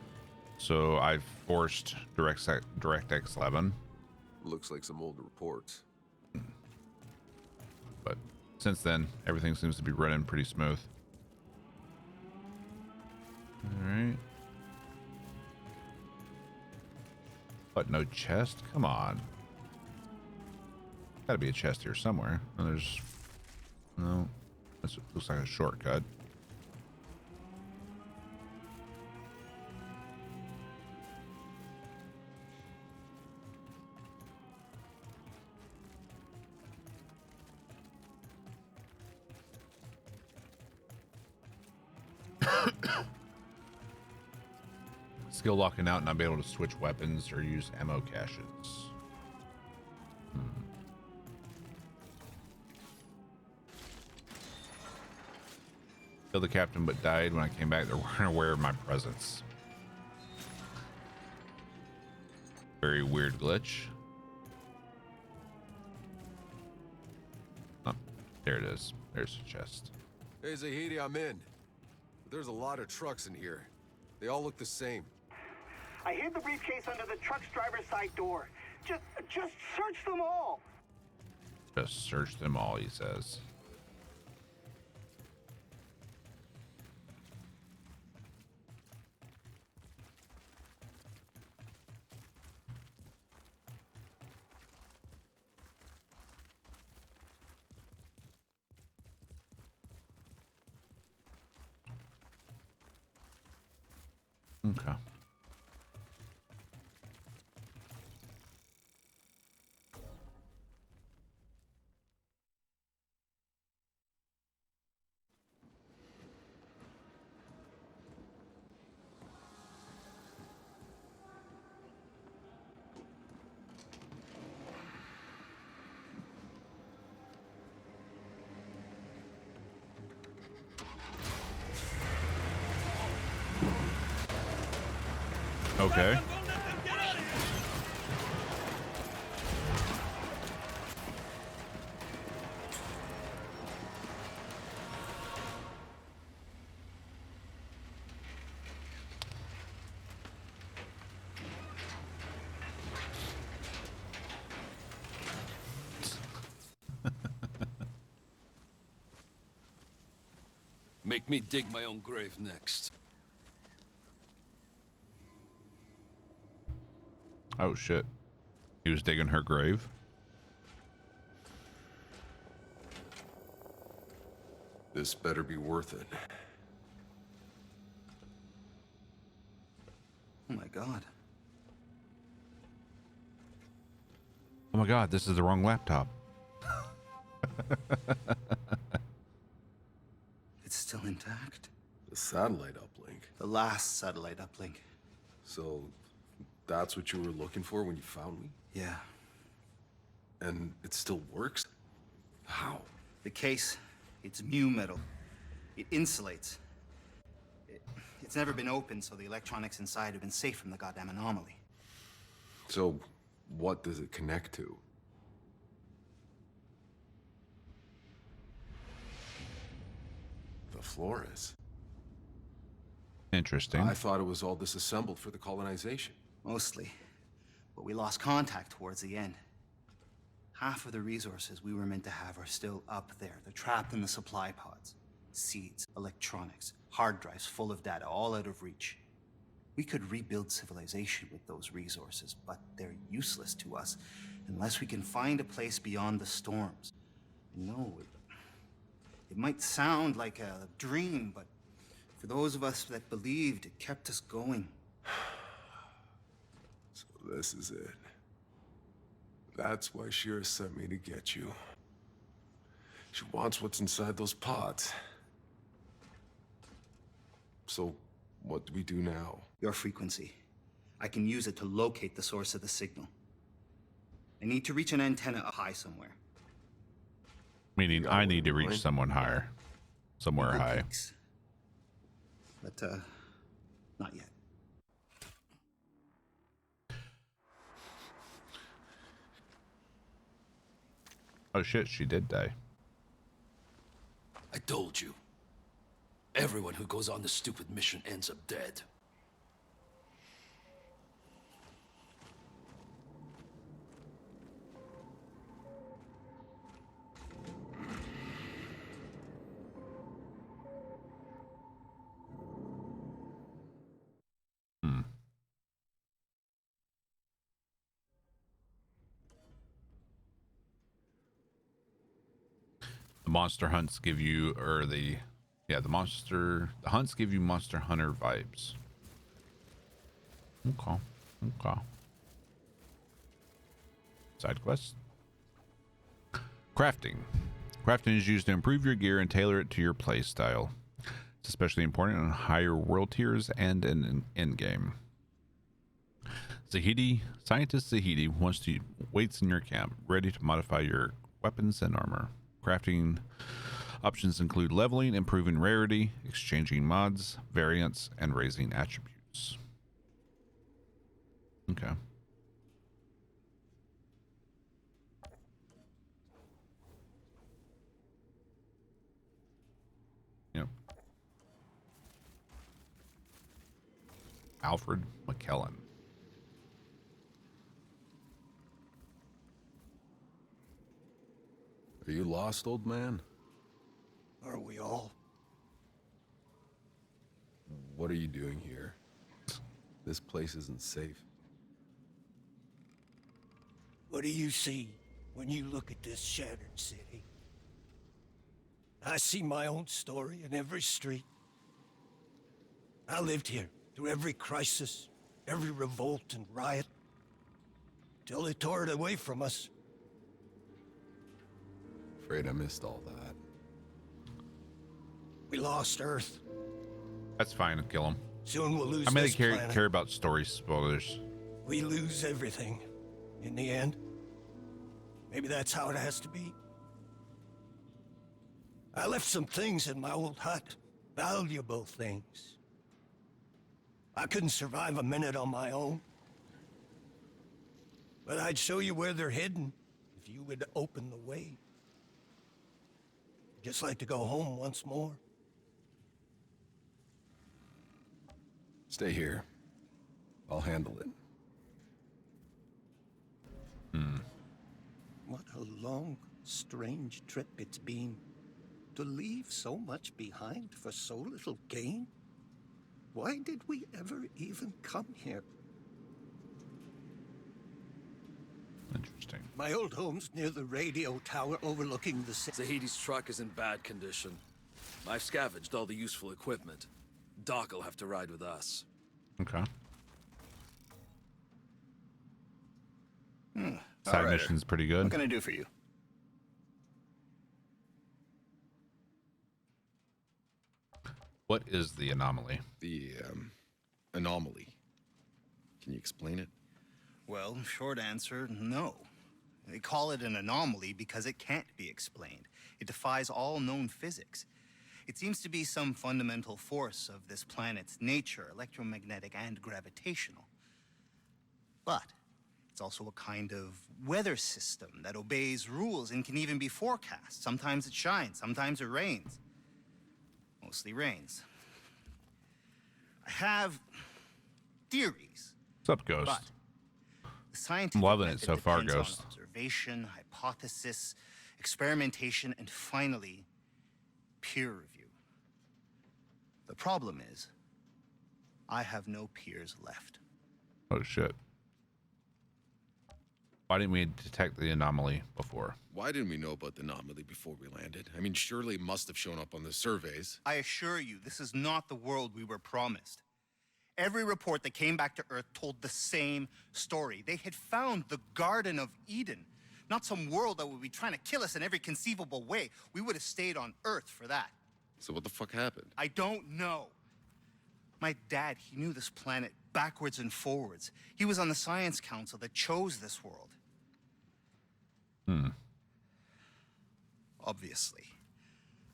So I've forced DirectX 11. Looks like some old reports. But since then, everything seems to be running pretty smooth. All right. But no chest? Come on. Gotta be a chest here somewhere. Oh, there's... No. This looks like a shortcut. Skill locking out and not be able to switch weapons or use ammo caches. Killed the captain but died. When I came back, they weren't aware of my presence. Very weird glitch. Oh, there it is. There's the chest. Hey, Zahidi, I'm in. There's a lot of trucks in here. They all look the same. I hid the briefcase under the truck's driver's side door. Just search them all. Just search them all, he says. Okay. Okay. Make me dig my own grave next. Oh shit. He was digging her grave. This better be worth it. Oh my god. Oh my god, this is the wrong laptop. It's still intact. The satellite uplink. The last satellite uplink. So, that's what you were looking for when you found me? Yeah. And it still works? How? The case, it's mu metal. It insulates. It's never been opened, so the electronics inside have been safe from the goddamn anomaly. So, what does it connect to? The Flores. Interesting. I thought it was all disassembled for the colonization. Mostly. But we lost contact towards the end. Half of the resources we were meant to have are still up there. They're trapped in the supply pods. Seeds, electronics, hard drives full of data, all out of reach. We could rebuild civilization with those resources, but they're useless to us unless we can find a place beyond the storms. No, it might sound like a dream, but for those of us that believed, it kept us going. So this is it. That's why Shira sent me to get you. She wants what's inside those pods. So, what do we do now? Your frequency. I can use it to locate the source of the signal. I need to reach an antenna up high somewhere. Meaning I need to reach someone higher. Somewhere Good high. peaks. But, not yet. Oh shit, she did die. I told you. Everyone who goes on this stupid mission ends up dead. The monster hunts give you, or the hunts give you Monster Hunter vibes. Okay. Okay. Side quest. Crafting. Crafting is used to improve your gear and tailor it to your play style. It's especially important on higher world tiers and in endgame. Scientist Zahidi waits in your camp, ready to modify your weapons and armor. Crafting options include leveling, improving rarity, exchanging mods, variants, and raising attributes. Okay. Yep. Alfred McKellen. Are you lost, old man? Are we all? What are you doing here? This place isn't safe. What do you see when you look at this shattered city? I see my own story in every street. I lived here through every crisis, every revolt and riot, till they tore it away from us. Afraid I missed all that. We lost Earth. That's fine. Kill him. Soon we'll lose I mean, this they planet. care about story spoilers. We lose everything in the end. Maybe that's how it has to be. I left some things in my old hut. Valuable things. I couldn't survive a minute on my own. But I'd show you where they're hidden if you would open the way. I'd just like to go home once more. Stay here. I'll handle it. What a long, strange trip it's been. To leave so much behind for so little gain? Why did we ever even come here? Interesting. My old home's near the radio tower overlooking the city. Zahidi's truck is in bad condition. I've scavenged all the useful equipment. Doc'll have to ride with us. Okay. Side Outrider. mission's pretty good. What can I do for you? What is the anomaly? The, anomaly. Can you explain it? Well, short answer, no. They call it an anomaly because it can't be explained. It defies all known physics. It seems to be some fundamental force of this planet's nature, electromagnetic and gravitational. But it's also a kind of weather system that obeys rules and can even be forecast. Sometimes it shines, sometimes it rains. Mostly rains. I have theories. What's up, Ghost? But the I'm scientific loving it method so far, depends on Ghost. observation, hypothesis, experimentation, and finally, peer review. The problem is, I have no peers left. Oh, shit. Why didn't we detect the anomaly before? Why didn't we know about the anomaly before we landed? I mean, surely it must have shown up on the surveys. I assure you, this is not the world we were promised. Every report that came back to Earth told the same story. They had found the Garden of Eden, not some world that would be trying to kill us in every conceivable way. We would have stayed on Earth for that. So what the fuck happened? I don't know. My dad, he knew this planet backwards and forwards. He was on the Science Council that chose this world. Obviously,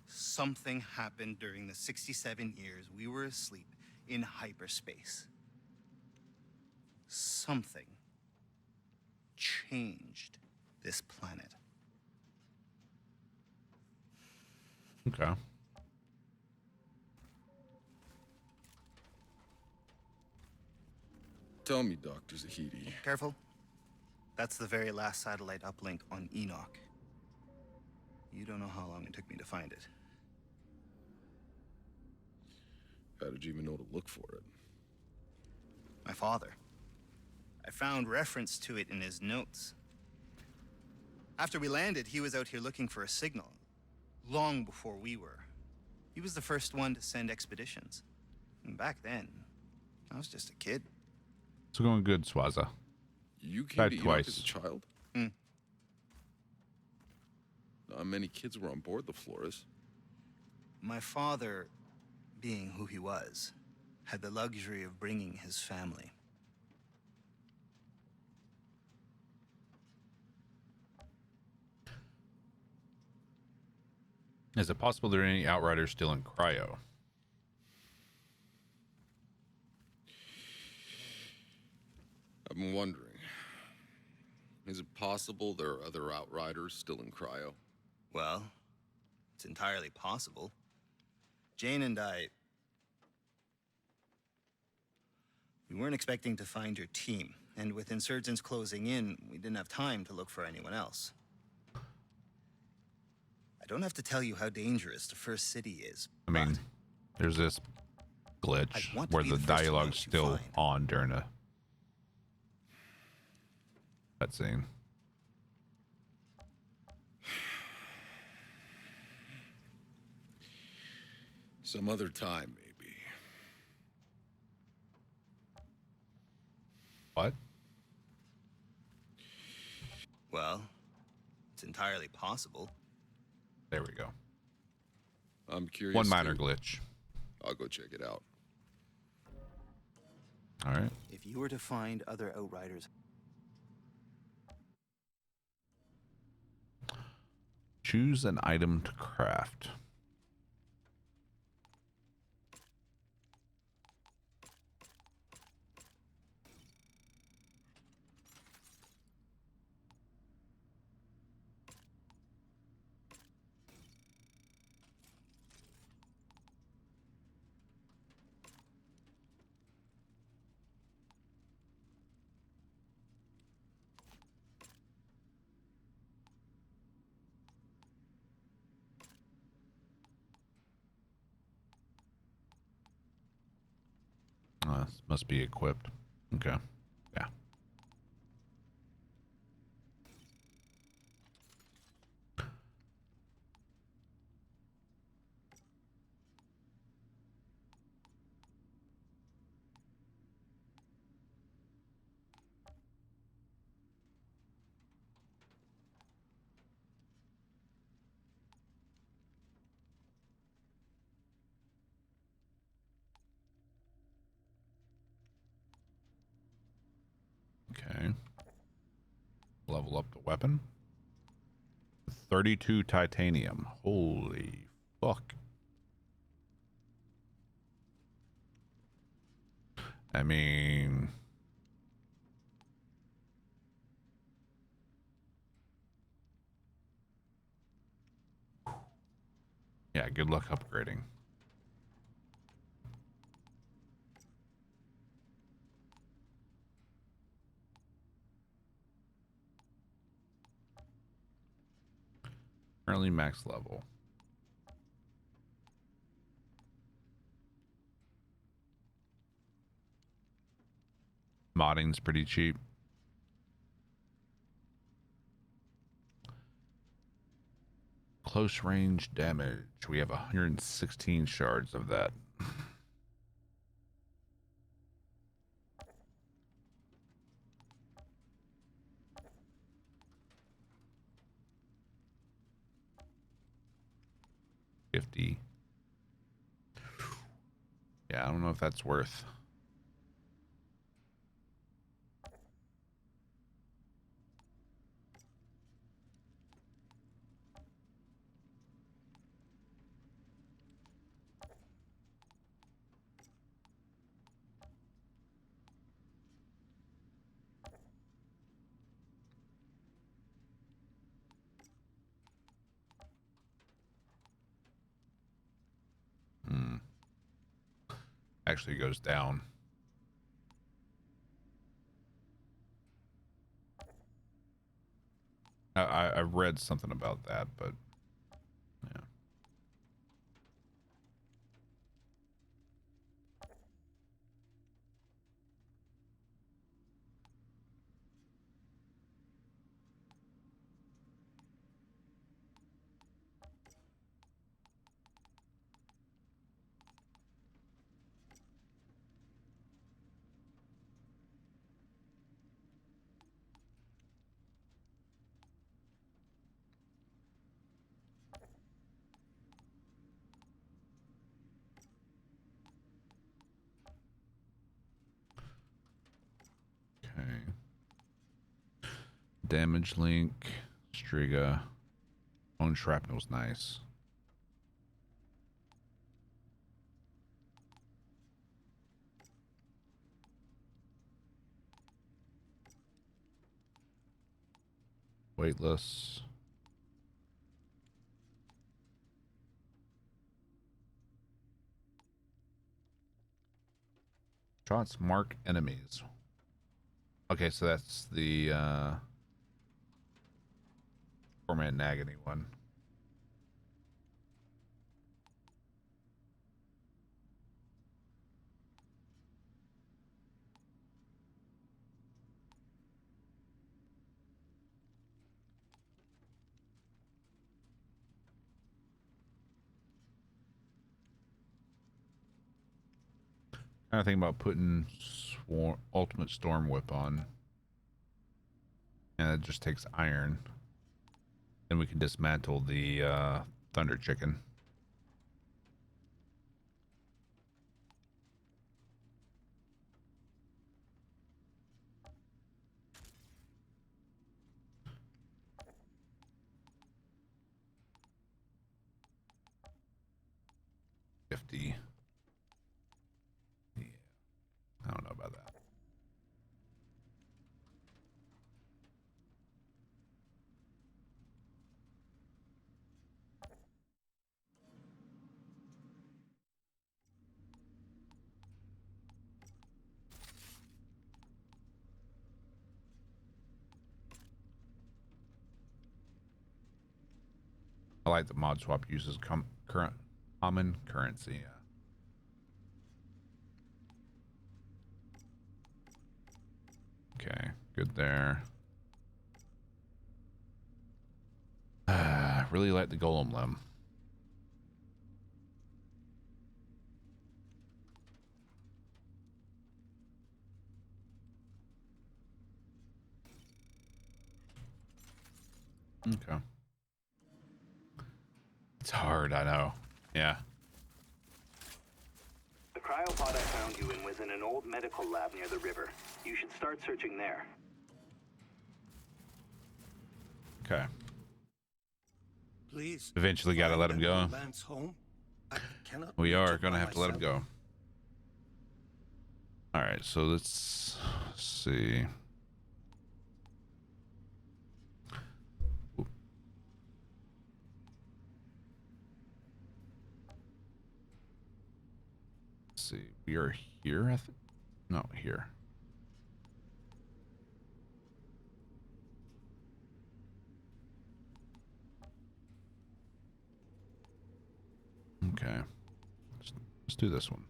something happened during the 67 years we were asleep in hyperspace. Something changed this planet. Okay. Tell me, Dr. Zahidi. Careful. That's the very last satellite uplink on Enoch. You don't know how long it took me to find it. How did you even know to look for it? My father. I found reference to it in his notes. After we landed, he was out here looking for a signal, long before we were. He was the first one to send expeditions. And back then, I was just a kid. It's going good, Swaza. You came Died to Enoch twice. as a child? Not many kids were on board the Flores. My father, being who he was, had the luxury of bringing his family. Is it possible there are any Outriders still in cryo? I've been wondering. Is it possible there are other Outriders still in cryo? Well, it's entirely possible. Jane and I... We weren't expecting to find your team, and with insurgents closing in, we didn't have time to look for anyone else. I don't have to tell you how dangerous the first city is. I mean, there's this glitch I'd want to where be the the first to know dialogue's what you still find. on during a cutscene. Some other time, maybe. What? Well, it's entirely possible. There we go. I'm curious. One minor too. glitch. I'll go check it out. All right. If you were to find other Outriders... Choose an item to craft. This must be equipped. Okay. Yeah. level up the weapon. 32 titanium. Holy fuck. I mean, yeah, good luck upgrading. Currently max level. Modding's pretty cheap. Close range damage. We have 116 shards of that. $50. Yeah, I don't know if that's worth. Actually goes down. I read something about that, but yeah. Okay. Damage link, Striga. Own shrapnel's nice. Weightless. Shots mark enemies. Okay, so that's the Torment and Agony one. Kind of think about putting Ultimate Storm Whip on. And it just takes iron. And we can dismantle the Thunder Chicken. $50. Yeah. I don't know about that. I like the mod swap uses current common currency. Yeah. Okay, good there. Really like the golem limb. Okay. It's hard, I know. Yeah. The cryopod I found you in was in an old medical lab near the river. You should start searching there. Okay. Please. Eventually got to let him go. Lance home. I cannot We reach are it going to by have to let him myself. go. All right, so let's see. Oop. Let's see. We are here, I think. No, here. Okay. Let's do this one.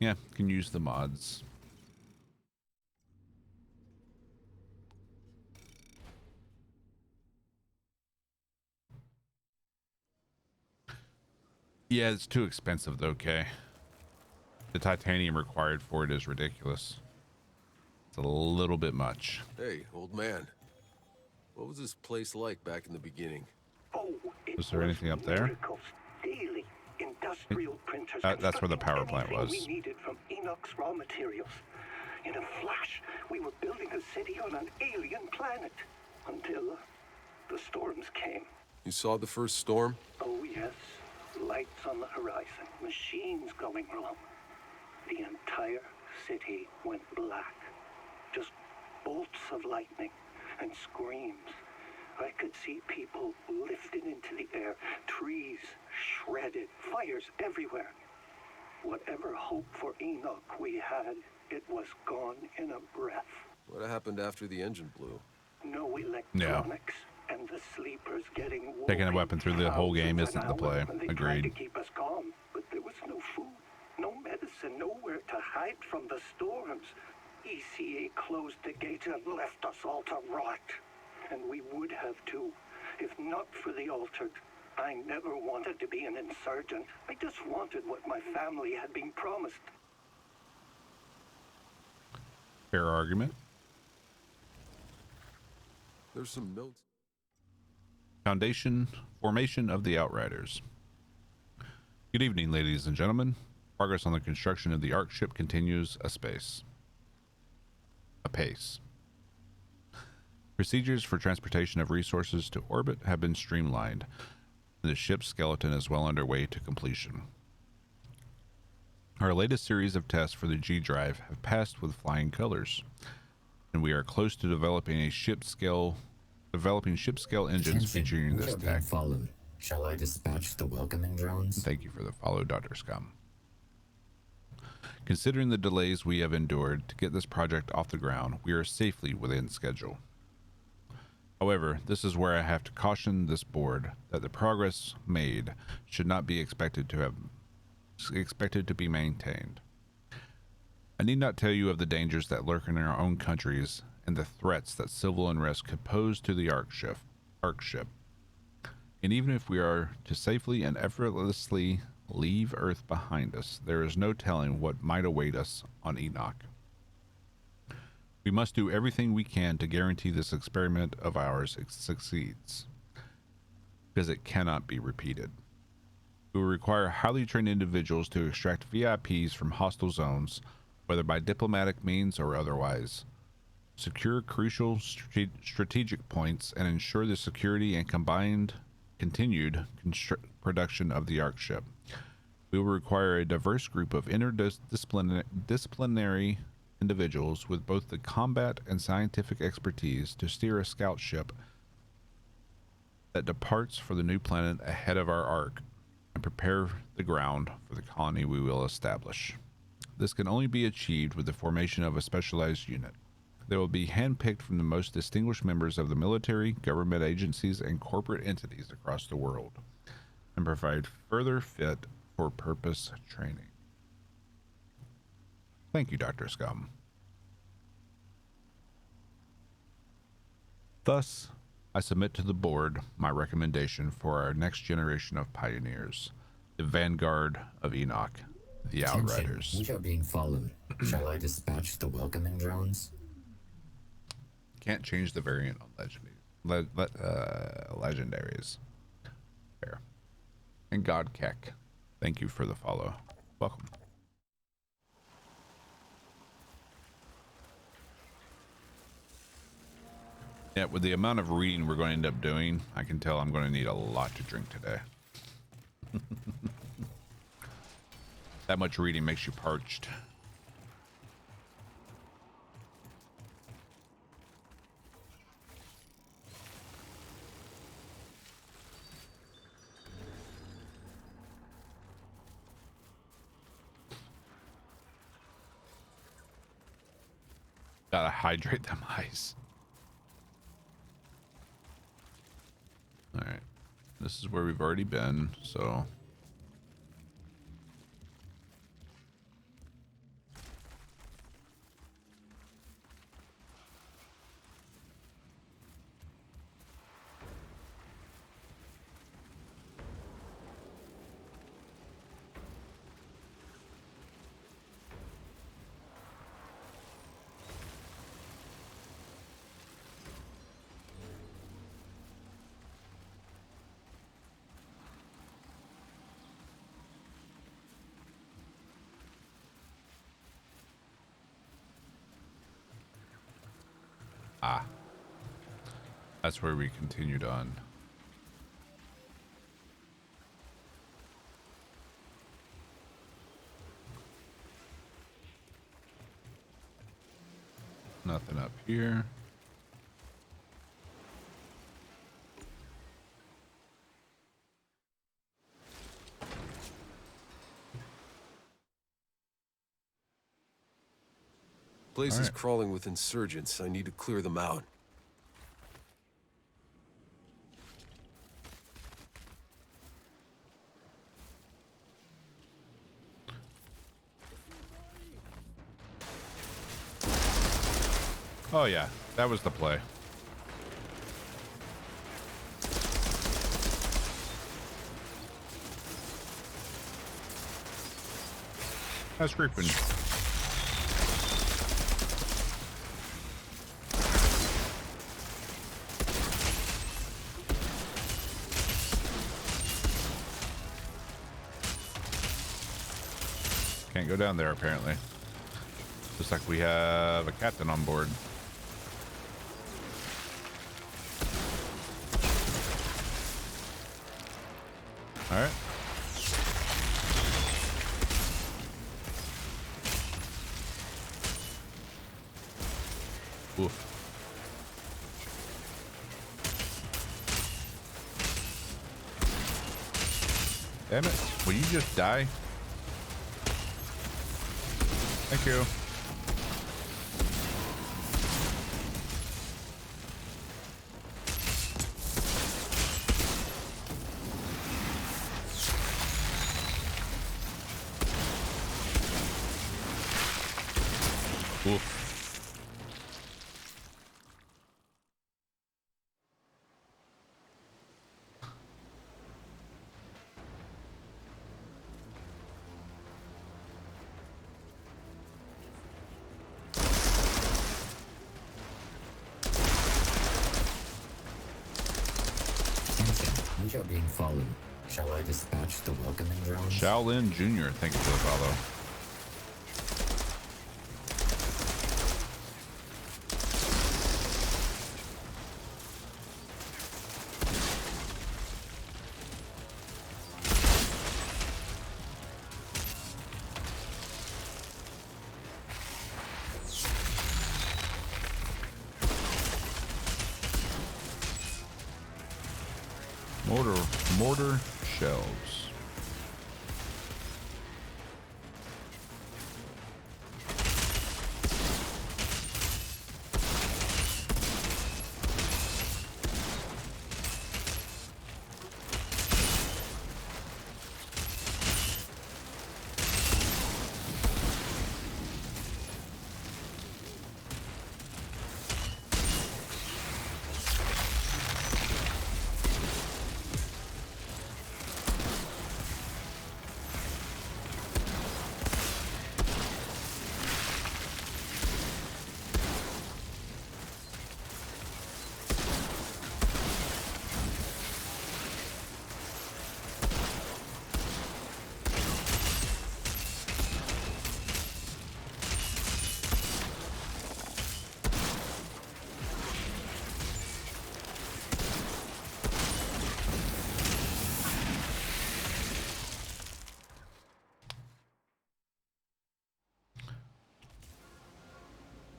Yeah, can use the mods. Yeah, it's too expensive though, okay? The titanium required for it is ridiculous. It's a little bit much. Hey, old man. What was this place like back in the beginning? Oh, it Was there anything up there? miracles. Daily industrial printers. That's where the power plant anything was. We needed from Enoch's raw materials. In a flash, we were building a city on an alien planet until the storms came. You saw the first storm? Oh yes, lights on the horizon, machines going wrong. The entire city went black. Just bolts of lightning and screams. I could see people lifted into the air, trees shredded, fires everywhere. Whatever hope for Enoch we had, it was gone in a breath. What happened after the engine blew? No electronics, and the sleepers getting Taking a weapon through the whole game thousands isn't an the play. hour, and they tried to Agreed. keep us calm, but there was no food, no medicine, nowhere to hide from the storms. ECA closed the gates and left us all to rot. And we would have too, if not for the altered. I never wanted to be an insurgent. I just wanted what my family had been promised. Fair argument. There's some notes. Formation of the Outriders. Good evening, ladies and gentlemen. Progress on the construction of the Ark ship continues apace. Procedures for transportation of resources to orbit have been streamlined, and the ship's skeleton is well underway to completion. Our latest series of tests for the G drive have passed with flying colors, and we are close to developing ship scale engines featuring this tech. Followed. Shall I dispatch the welcoming drones? Thank you for the follow, Dr. Scum. Considering the delays we have endured to get this project off the ground, we are safely within schedule. However, this is where I have to caution this board that the progress made should not be expected to be maintained. I need not tell you of the dangers that lurk in our own countries and the threats that civil unrest could pose to the Ark ship. And even if we are to safely and effortlessly leave Earth behind us, there is no telling what might await us on Enoch. We must do everything we can to guarantee this experiment of ours succeeds, because it cannot be repeated. We will require highly trained individuals to extract VIPs from hostile zones, whether by diplomatic means or otherwise, secure crucial strategic points, and ensure the security and continued production of the Ark ship. We will require a diverse group of interdisciplinary individuals with both the combat and scientific expertise to steer a scout ship that departs for the new planet ahead of our Ark and prepare the ground for the colony we will establish. This can only be achieved with the formation of a specialized unit. They will be handpicked from the most distinguished members of the military, government agencies, and corporate entities across the world, and provide further fit for purpose training. Thank you, Dr. Scum. Thus, I submit to the board my recommendation for our next generation of pioneers, the vanguard of Enoch, the Outriders. We are being followed. Shall I dispatch the welcoming drones? Can't change the variant on legendaries. Fair. And Godkek, thank you for the follow. Welcome. Yeah, with the amount of reading we're going to end up doing, I can tell I'm going to need a lot to drink today. That much reading makes you parched. Gotta hydrate them eyes. All right, this is where we've already been, so that's where we continued on. Nothing up here. Place is crawling with insurgents. I need to clear them out. Oh yeah, that was the play. That's creeping. Can't go down there apparently. Looks like we have a captain on board. All right. Oof. Damn it. Will you just die? Thank you. Oof. Attention, being followed. Shall I dispatch the welcoming drones? Shaolin Jr., thank you for the follow. Mortar shells.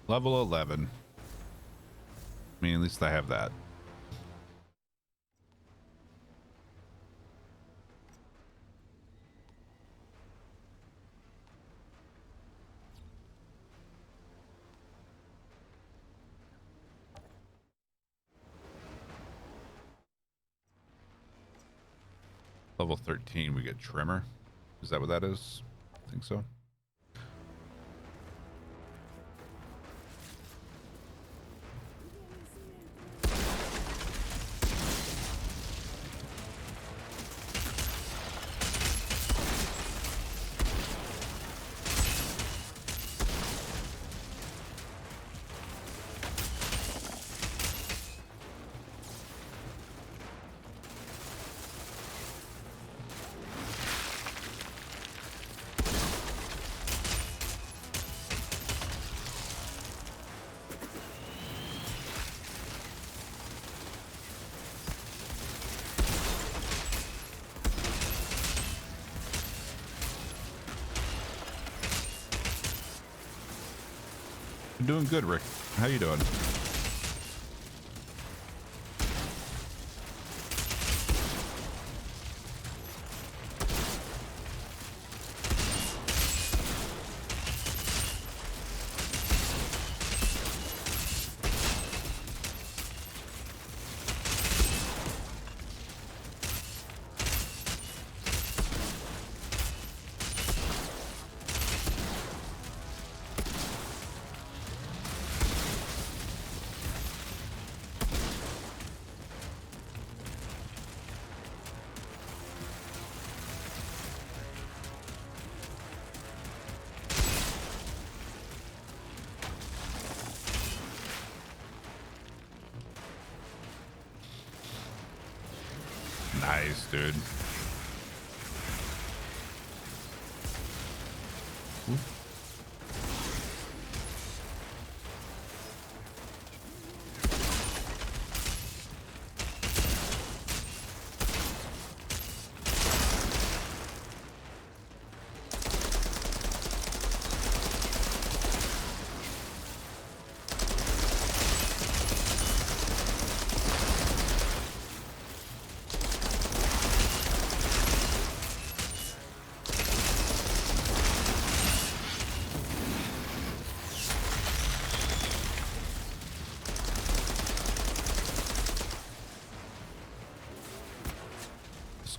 Level 11. I mean, at least I have that. Level 13, we get Trimmer. Is that what that is? I think so. I'm doing good, Rick. How you doing? Nice, dude. Ooh.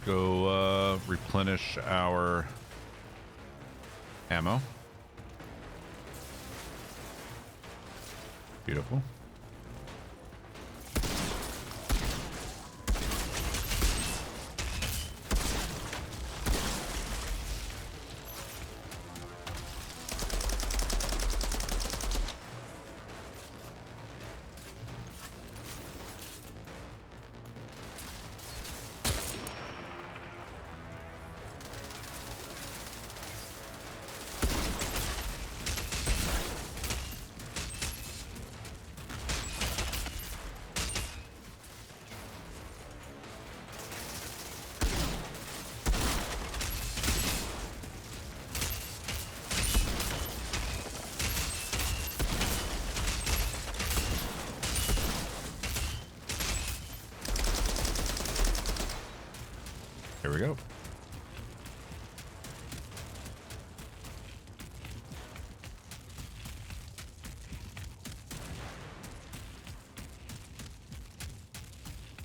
Go replenish our ammo. Beautiful. Here we go.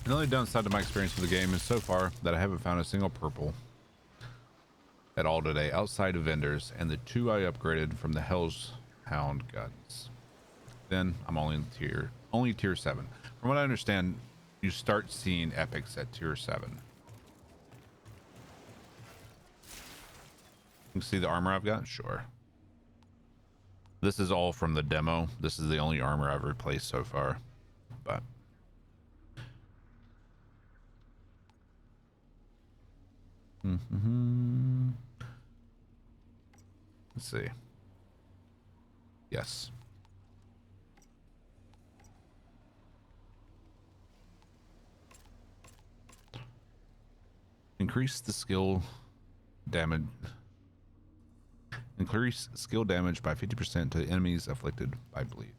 The only downside to my experience with the game is so far that I haven't found a single purple at all today outside of vendors and the 2 I upgraded from the Hell's Hound guns. Then I'm only tier 7. From what I understand, you start seeing epics at tier 7. You can see the armor I've got? Sure. This is all from the demo. This is the only armor I've replaced so far. But let's see. Yes. Increase the skill damage. Increase skill damage by 50% to enemies afflicted by bleed.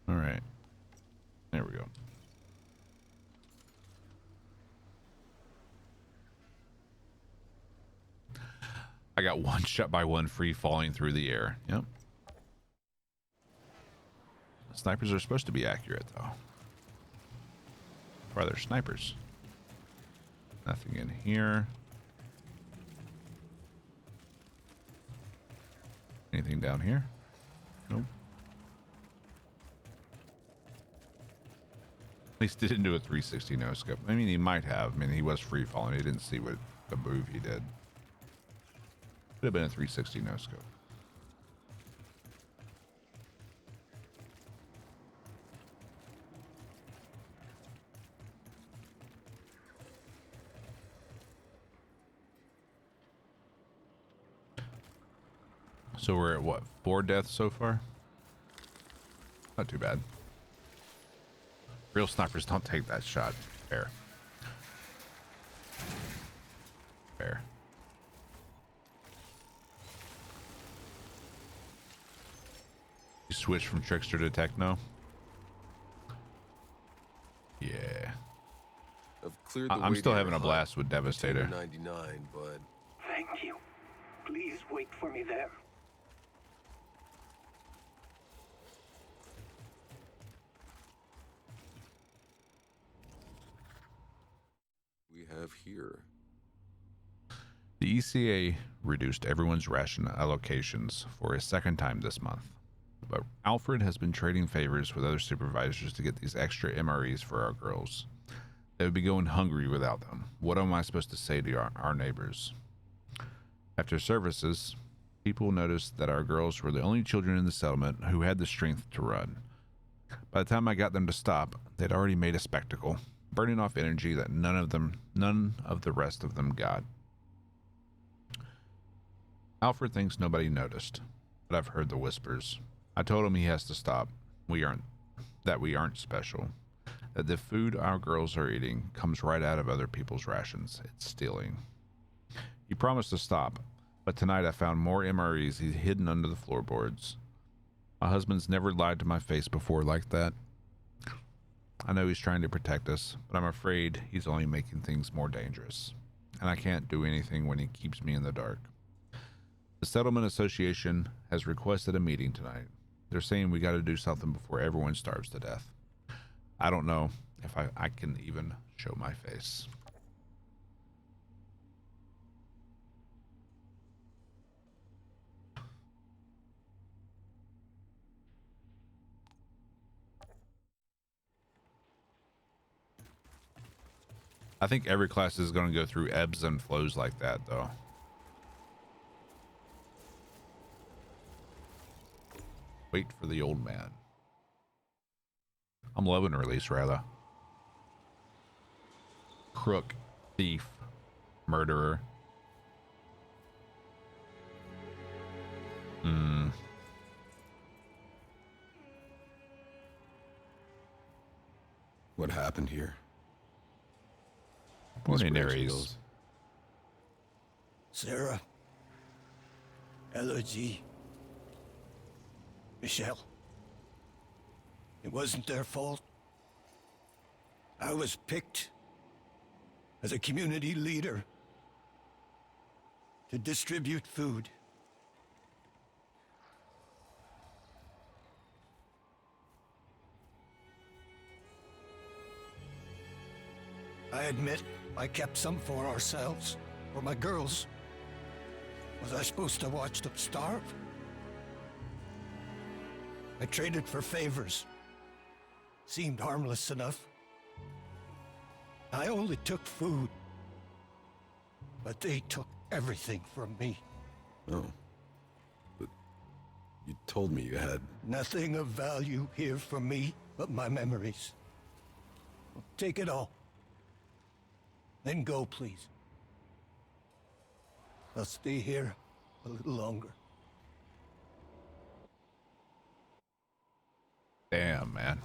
All right. There we go. I got one shot by one free falling through the air. Yep. Snipers are supposed to be accurate, though. Or they're snipers. Nothing in here. Anything down here? Nope. At least he didn't do a 360 no scope. I mean, he might have. I mean, he was free falling. He didn't see what the move he did. Could have been a 360 no scope. So we're at what, 4 deaths so far? Not too bad. Real snipers don't take that shot. Fair. Fair. You switch from trickster to techno? Yeah. I've cleared the I'm way still to having your a blast with Devastator. 99, but Thank you. Please wait for me there. we have here. The ECA reduced everyone's ration allocations for a second time this month. But Alfred has been trading favors with other supervisors to get these extra MREs for our girls. They would be going hungry without them. What am I supposed to say to our neighbors? After services, people noticed that our girls were the only children in the settlement who had the strength to run. By the time I got them to stop, they'd already made a spectacle, burning off energy that none of the rest of them got. Alfred thinks nobody noticed, but I've heard the whispers. I told him he has to stop. We aren't special. That the food our girls are eating comes right out of other people's rations. It's stealing. He promised to stop, but tonight I found more MREs he'd hidden under the floorboards. My husband's never lied to my face before like that. I know he's trying to protect us, but I'm afraid he's only making things more dangerous. And I can't do anything when he keeps me in the dark. The Settlement Association has requested a meeting tonight. They're saying we got to do something before everyone starves to death. I don't know if I can even show my face. I think every class is going to go through ebbs and flows like that, though. Wait for the old man. I'm loving release, rather. Crook, thief, murderer. What happened here? Morning, Whisper Aries. goes. Sarah. Elodie. Michelle. It wasn't their fault. I was picked as a community leader to distribute food. I admit I kept some for ourselves, for my girls. Was I supposed to watch them starve? I traded for favors. Seemed harmless enough. I only took food. But they took everything from me. Oh. But you told me you had... Nothing of value here for me but my memories. Take it all. Then go, please. I'll stay here a little longer. Damn, man.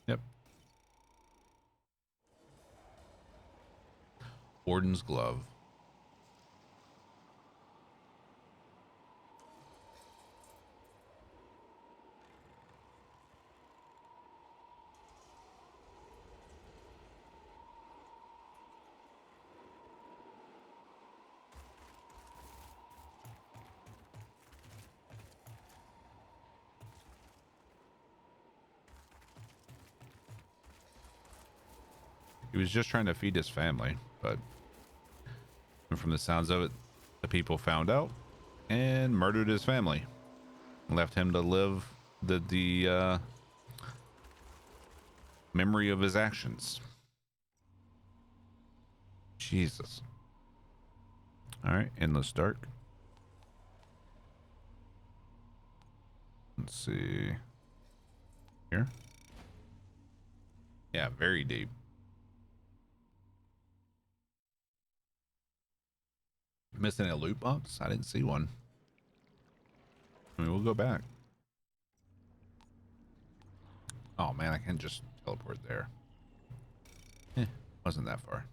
Yep. Warden's glove. He was just trying to feed his family, but from the sounds of it, the people found out and murdered his family, and left him to live the memory of his actions. Jesus. All right, endless dark. Let's see here. Yeah, very deep. Missing a loot box? I didn't see one. I mean, we'll go back. Oh man, I can just teleport there. Wasn't that far.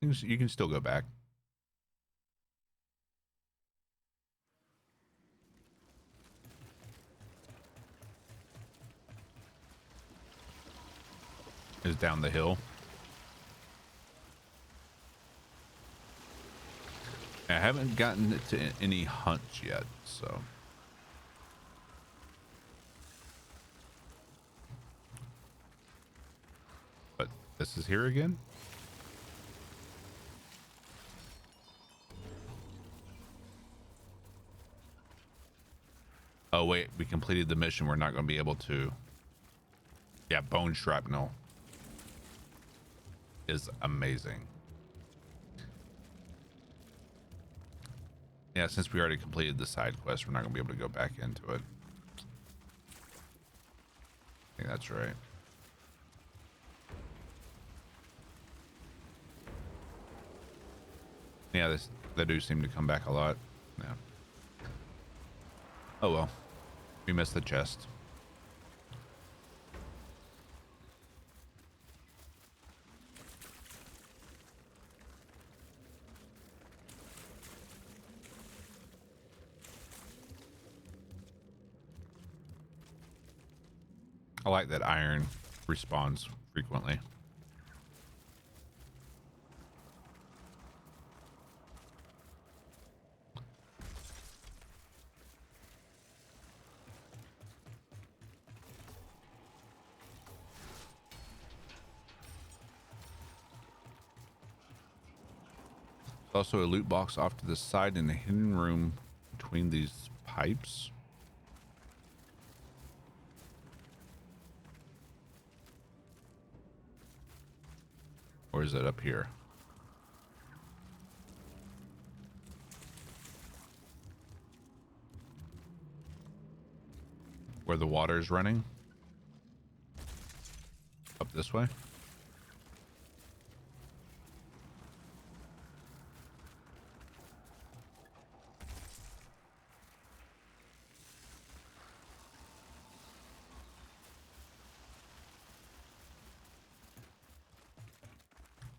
You can still go back. Is down the hill. I haven't gotten to any hunts yet, so. But this is here again? Oh wait, we completed the mission. We're not going to be able to. Yeah, bone shrapnel is amazing. Yeah, since we already completed the side quest, we're not going to be able to go back into it. I think that's right. Yeah, they do seem to come back a lot. Yeah. Oh well. We missed the chest. I like that iron respawns frequently. Also a loot box off to the side in a hidden room between these pipes. Or is it up here? Where the water is running? Up this way?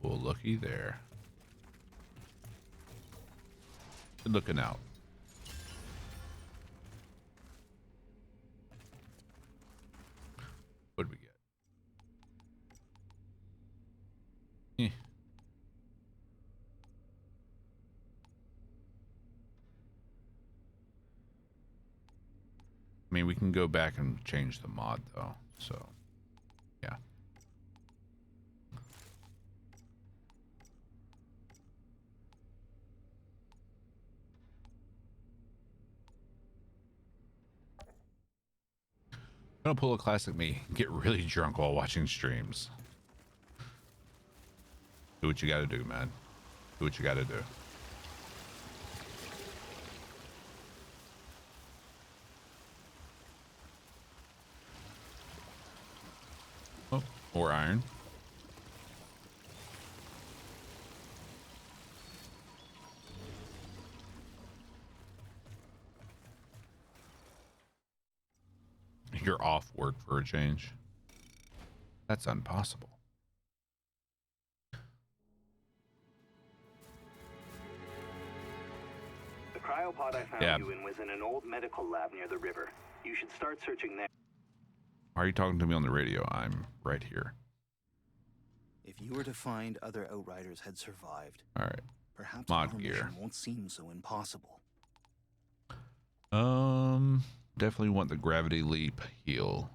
Well, looky there. Good looking out. What did we get? I mean, we can go back and change the mod though, so yeah. I'm gonna pull a classic me, get really drunk while watching streams. Do what you gotta do, man. Do what you gotta do. Or iron. You're off work for a change. That's impossible. The cryopod I found you in was in an old medical lab near the river. You should start searching there. Why are you talking to me on the radio? I'm right here. If you were to find other Outriders had survived, all right, perhaps mod our gear mission won't seem so impossible. Definitely want the gravity leap heal.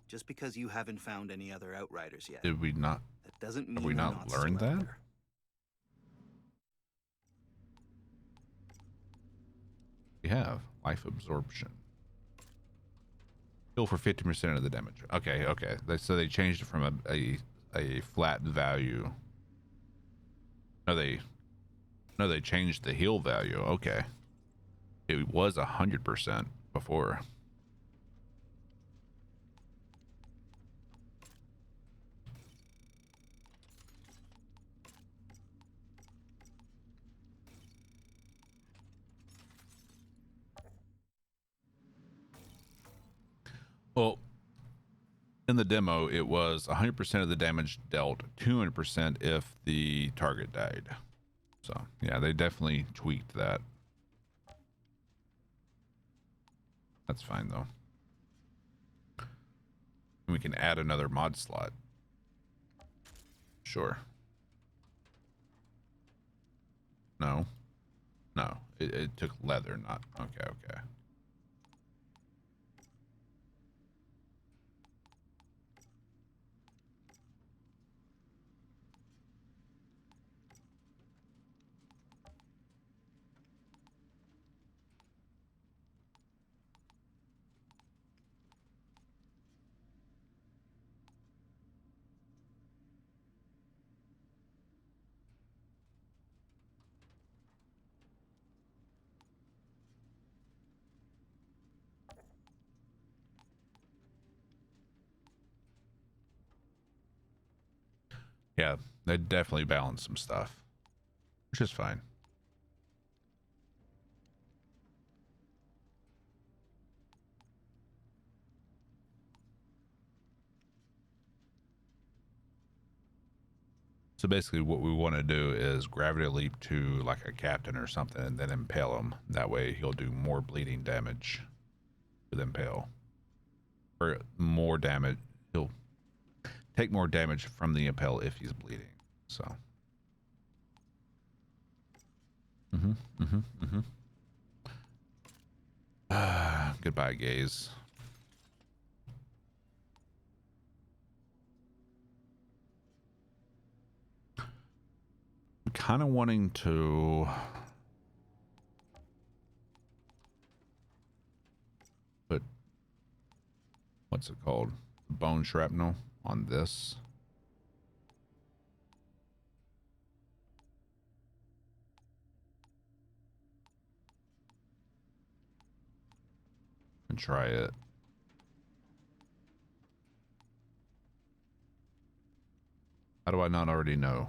Just because you haven't found any other Outriders yet, Did we not? that doesn't mean Have we they're not still learned out that? there. We have life absorption. Heal for 50% of the damage. Okay, okay. So they changed it from a flat value. No, they changed the heal value. Okay. It was 100% before. Well, in the demo, it was 100% of the damage dealt, 200% if the target died. So, yeah, they definitely tweaked that. That's fine, though. We can add another mod slot. Sure. No. No. It took leather, not... Okay, okay. Yeah, they definitely balanced some stuff, which is fine. So basically what we want to do is gravity leap to like a captain or something and then impale him. That way he'll do more bleeding damage with impale. Or more damage. He'll take more damage from the impale if he's bleeding. So. Goodbye, gaze. I'm kind of wanting to put, what's it called? Bone shrapnel on this. And try it. How do I not already know?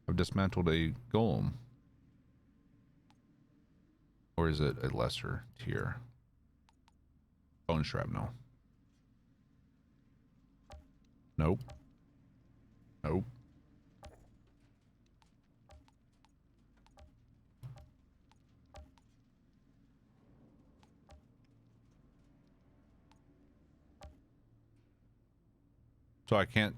I've dismantled a golem. Or is it a lesser tier? Bone shrapnel. Nope. Nope. So I can't.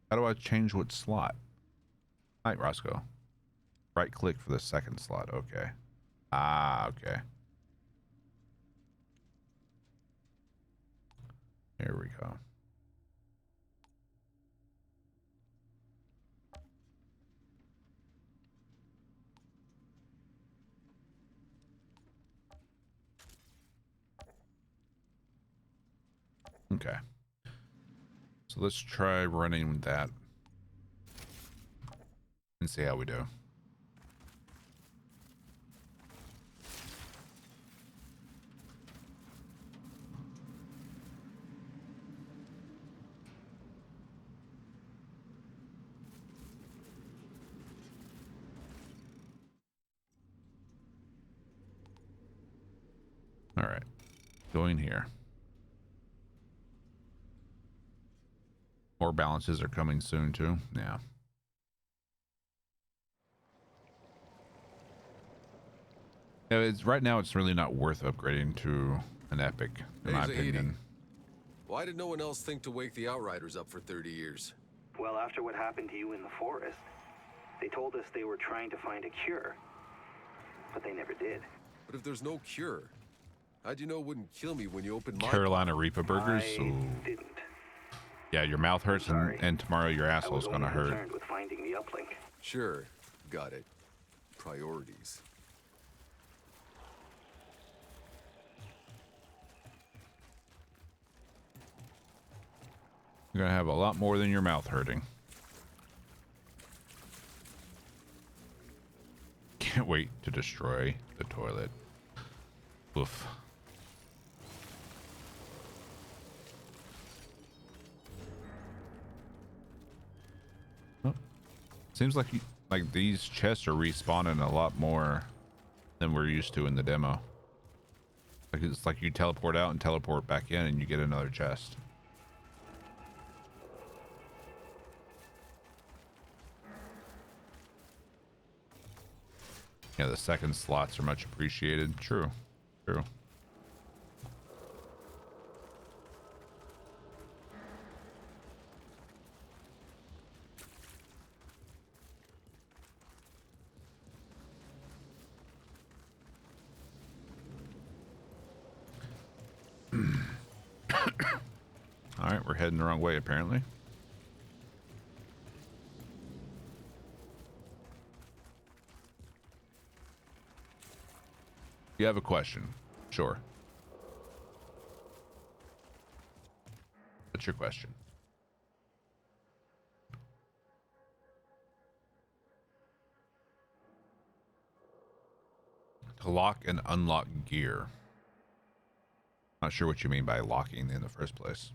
How do I change what slot? Right, Roscoe. Right click for the second slot. Okay. Ah, okay. Here we go. Okay. So let's try running that and see how we do. All right, going here. More balances are coming soon too. Yeah. Yeah, it's right now. It's really not worth upgrading to an epic, in my Hey, Zahidi. opinion. Why did no one else think to wake the Outriders up for 30 years? Well, after what happened to you in the forest, they told us they were trying to find a cure. But they never did. But if there's no cure, how'd you know it wouldn't kill me when you opened my Carolina Reaper burgers. I Ooh. didn't. Yeah, your mouth hurts, and tomorrow your I asshole's was gonna only hurt. concerned with finding the uplink. Sure, got it. Priorities. You're gonna have a lot more than your mouth hurting. Can't wait to destroy the toilet. Oof. Oh. Seems like these chests are respawning a lot more than we're used to in the demo. Like it's like you teleport out and teleport back in and you get another chest. Yeah, the second slots are much appreciated. True. True. All right, we're heading the wrong way apparently. You have a question? Sure. What's your question? To lock and unlock gear. Not sure what you mean by locking in the first place.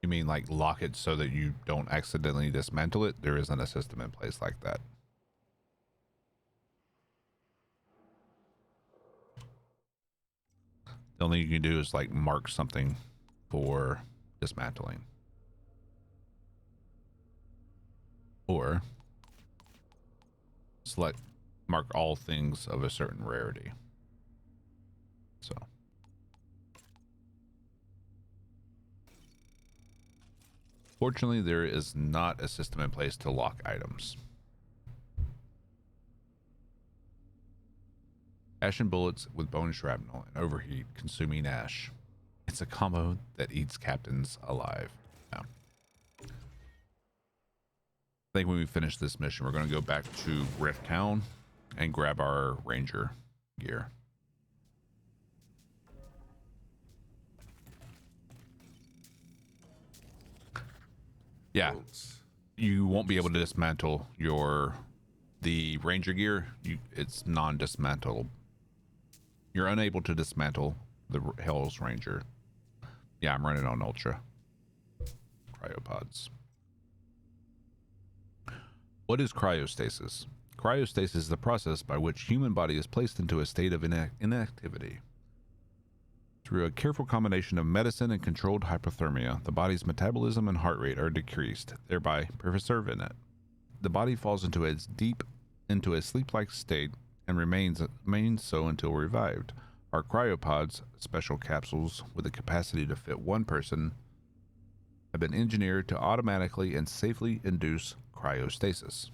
You mean like lock it so that you don't accidentally dismantle it? There isn't a system in place like that. The only thing you can do is like mark something for dismantling. Or select mark all things of a certain rarity. So fortunately, there is not a system in place to lock items. Ash and bullets with bone shrapnel and overheat consuming ash. It's a combo that eats captains alive. Yeah. I think when we finish this mission, we're going to go back to Rift Town and grab our ranger gear. Yeah, you won't be able to dismantle the ranger gear. It's non-dismantlable. You're unable to dismantle the Hell's Ranger. Yeah, I'm running on Ultra cryopods. What is cryostasis? Cryostasis is the process by which human body is placed into a state of inactivity. Through a careful combination of medicine and controlled hypothermia, the body's metabolism and heart rate are decreased, thereby preserving it. The body falls into a sleep-like state and remains so until revived. Our cryopods, special capsules with the capacity to fit one person, have been engineered to automatically and safely induce cryostasis.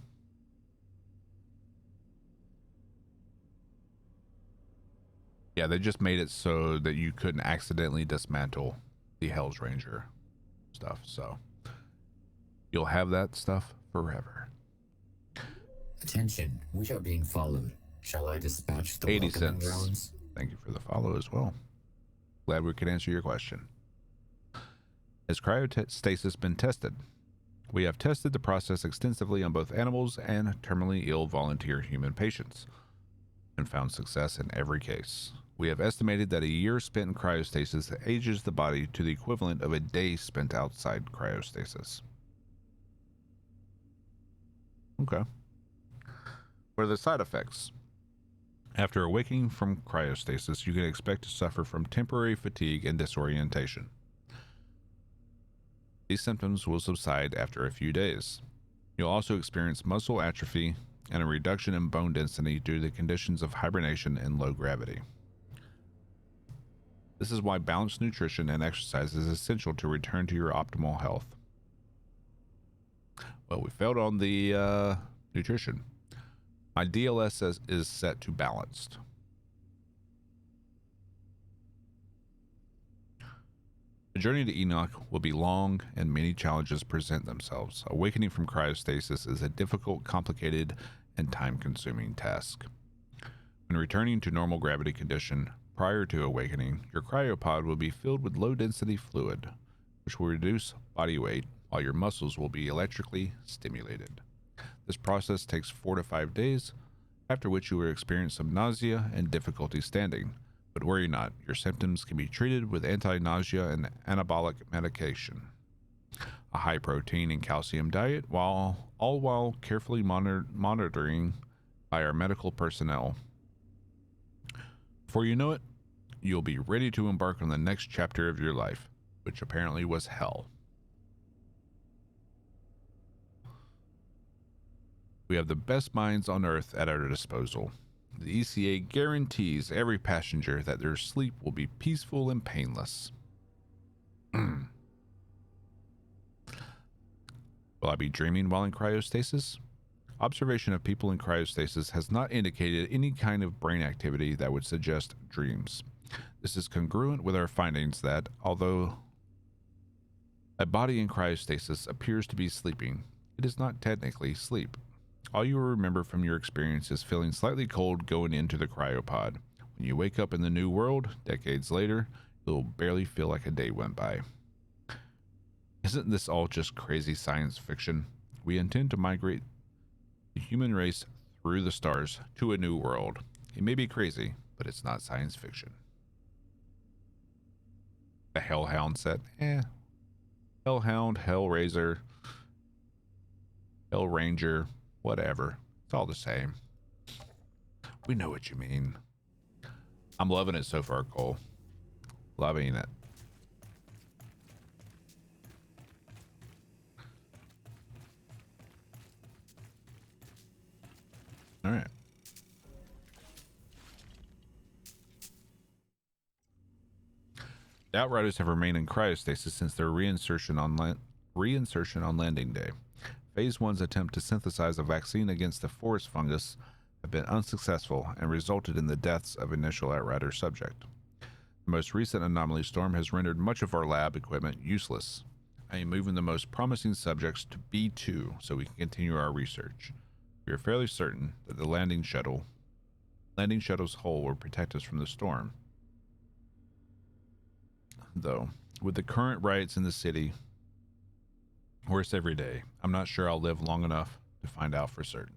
Yeah, they just made it so that you couldn't accidentally dismantle the Hell's Ranger stuff, so you'll have that stuff forever. Attention, we are being followed. Shall I dispatch the 80 welcoming cents. drones? Thank you for the follow as well. Glad we could answer your question. Has cryostasis been tested? We have tested the process extensively on both animals and terminally ill volunteer human patients and found success in every case. We have estimated that a year spent in cryostasis ages the body to the equivalent of a day spent outside cryostasis. Okay. What are the side effects? After awakening from cryostasis, you can expect to suffer from temporary fatigue and disorientation. These symptoms will subside after a few days. You'll also experience muscle atrophy and a reduction in bone density due to the conditions of hibernation and low gravity. This is why balanced nutrition and exercise is essential to return to your optimal health. Well, we failed on the nutrition. My DLS is set to balanced. The journey to Enoch will be long and many challenges present themselves. Awakening from cryostasis is a difficult, complicated, and time-consuming task. When returning to normal gravity condition prior to awakening, your cryopod will be filled with low-density fluid, which will reduce body weight while your muscles will be electrically stimulated. This process takes 4 to 5 days, after which you will experience some nausea and difficulty standing. But worry not, your symptoms can be treated with anti-nausea and anabolic medication. A high protein and calcium diet, all while carefully monitoring by our medical personnel. Before you know it, you'll be ready to embark on the next chapter of your life, which apparently was hell. We have the best minds on Earth at our disposal. The ECA guarantees every passenger that their sleep will be peaceful and painless. Will I be dreaming while in cryostasis? Observation of people in cryostasis has not indicated any kind of brain activity that would suggest dreams. This is congruent with our findings that, although a body in cryostasis appears to be sleeping, it is not technically sleep. All you will remember from your experience is feeling slightly cold going into the cryopod. When you wake up in the new world, decades later, it will barely feel like a day went by. Isn't this all just crazy science fiction? We intend to migrate the human race through the stars to a new world. It may be crazy, but it's not science fiction. The Hellhound set? Hellhound, Hellraiser, Hellranger, whatever. It's all the same. We know what you mean. I'm loving it so far, Cole. Loving it. All right. The Outriders have remained in cryostasis since their reinsertion on landing day. Phase 1's attempt to synthesize a vaccine against the forest fungus have been unsuccessful and resulted in the deaths of initial Outrider subject. The most recent anomaly storm has rendered much of our lab equipment useless. I am moving the most promising subjects to B2 so we can continue our research. We are fairly certain that the landing shuttle's hull will protect us from the storm. Though, with the current riots in the city, worse every day, I'm not sure I'll live long enough to find out for certain.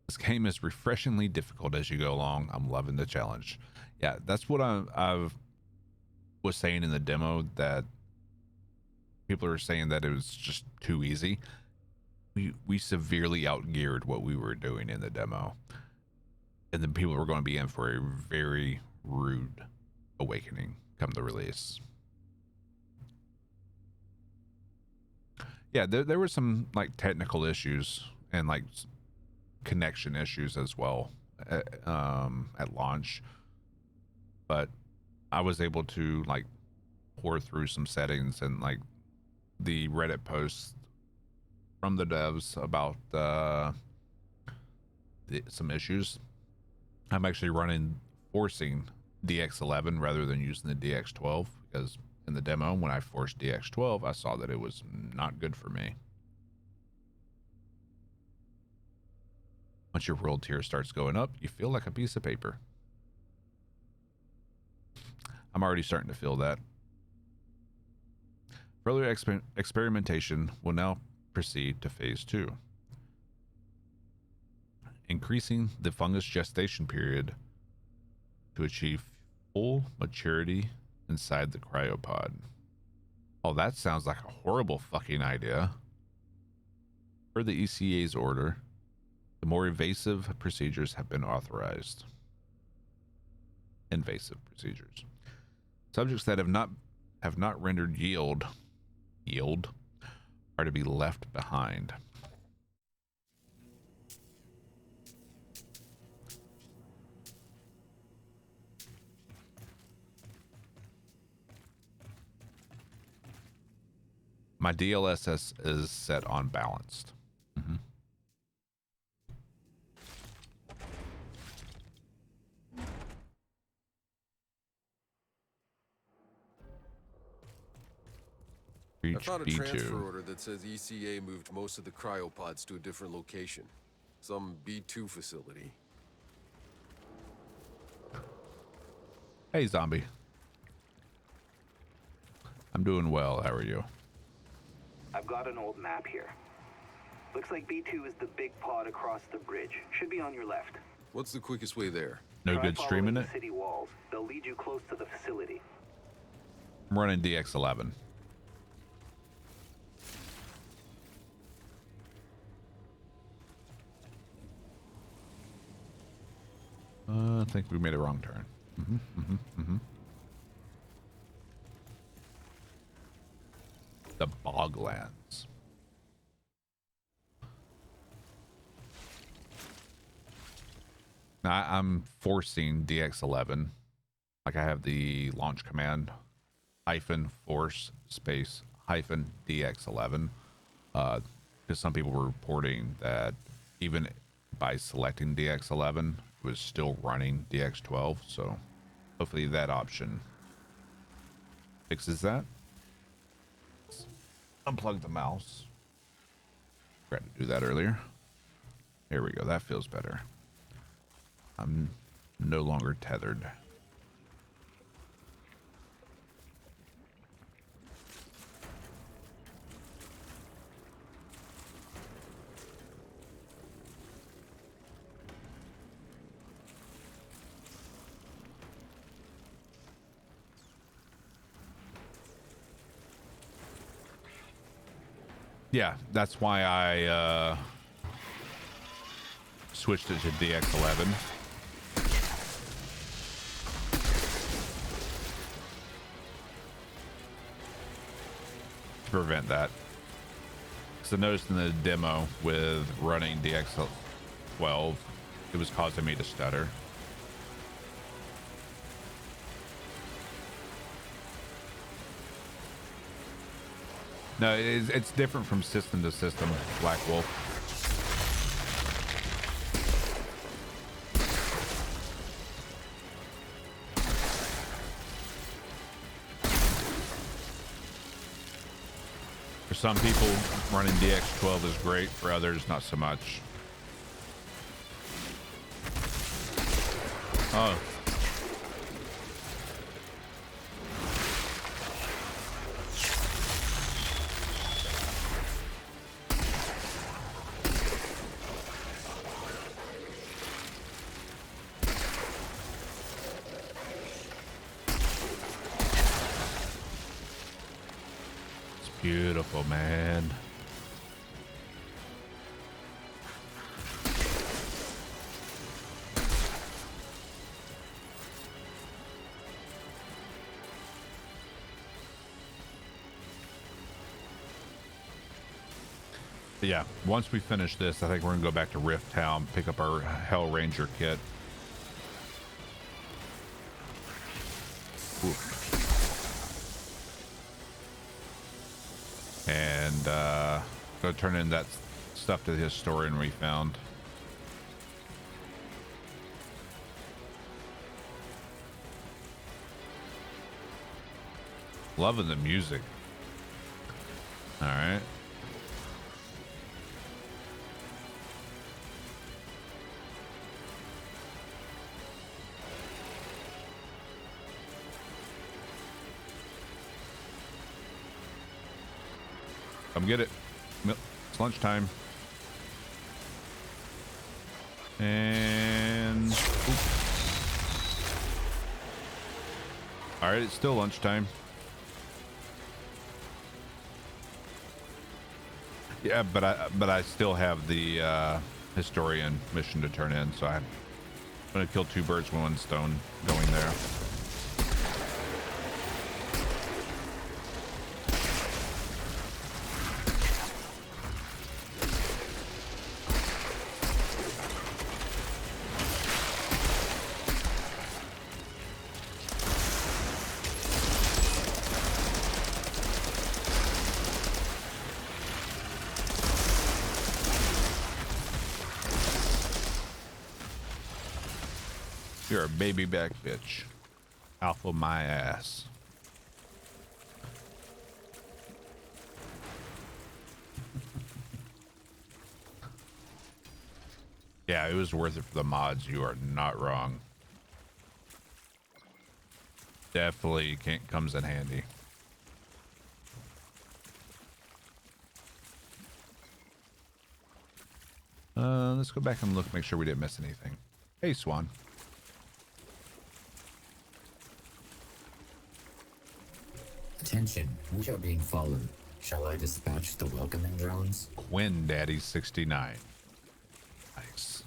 This game is refreshingly difficult as you go along. I'm loving the challenge. Yeah, that's what I was saying in the demo, that people are saying that it was just too easy. We severely outgeared what we were doing in the demo. And then people were going to be in for a very rude awakening come the release. Yeah, there were some like technical issues and like connection issues as well at launch, but I was able to like pour through some settings and like the Reddit posts from the devs about some issues. I'm actually forcing DX11 rather than using the DX12, because in the demo when I forced DX12 I saw that it was not good for me. Once your world tier starts going up, you feel like a piece of paper. I'm already starting to feel that. Further experimentation will now proceed to phase 2. Increasing the fungus gestation period to achieve full maturity inside the cryopod. Oh, that sounds like a horrible fucking idea. Per the ECA's order, the more evasive procedures have been authorized. Invasive procedures. Subjects that have not rendered yield are to be left behind. My DLSS is set on balanced. I Reach found a B2. transfer order that says ECA moved most of the cryopods to a different location. Some B2 facility. Hey, zombie. I'm doing well. How are you? I've got an old map here. Looks like B2 is the big pod across the bridge. Should be on your left. What's the quickest way there? No Try good streaming following it? the city walls. They'll lead you close to the facility. I'm running DX11. I think we made a wrong turn. The Boglands. Now I'm forcing DX11. Like I have the launch command -force space -DX11. Because some people were reporting that even by selecting DX11, it was still running DX12. So hopefully that option fixes that. Let's unplug the mouse. Forgot to do that earlier. Here we go. That feels better. I'm no longer tethered. Yeah, that's why I switched it to DX11. To prevent that. Because I noticed in the demo with running DX12, it was causing me to stutter. No, it's different from system to system, Black Wolf. For some people, running DX12 is great. For others, not so much. Oh. Beautiful, man. But yeah, once we finish this, I think we're gonna go back to Rift Town, pick up our Hell Ranger kit. Ooh. And go turn in that stuff to the historian we found. Loving the music. All right. Come get it. It's lunchtime. And all right, it's still lunchtime. Yeah, but I still have the historian mission to turn in, so I'm gonna kill two birds with one stone going there. You're a baby back bitch. Alpha my ass. Yeah, it was worth it for the mods. You are not wrong. Definitely comes in handy. Let's go back and look, make sure we didn't miss anything. Hey, Swan. Attention, we are being followed. Shall I dispatch the welcoming drones? Quinn Daddy 69. Nice.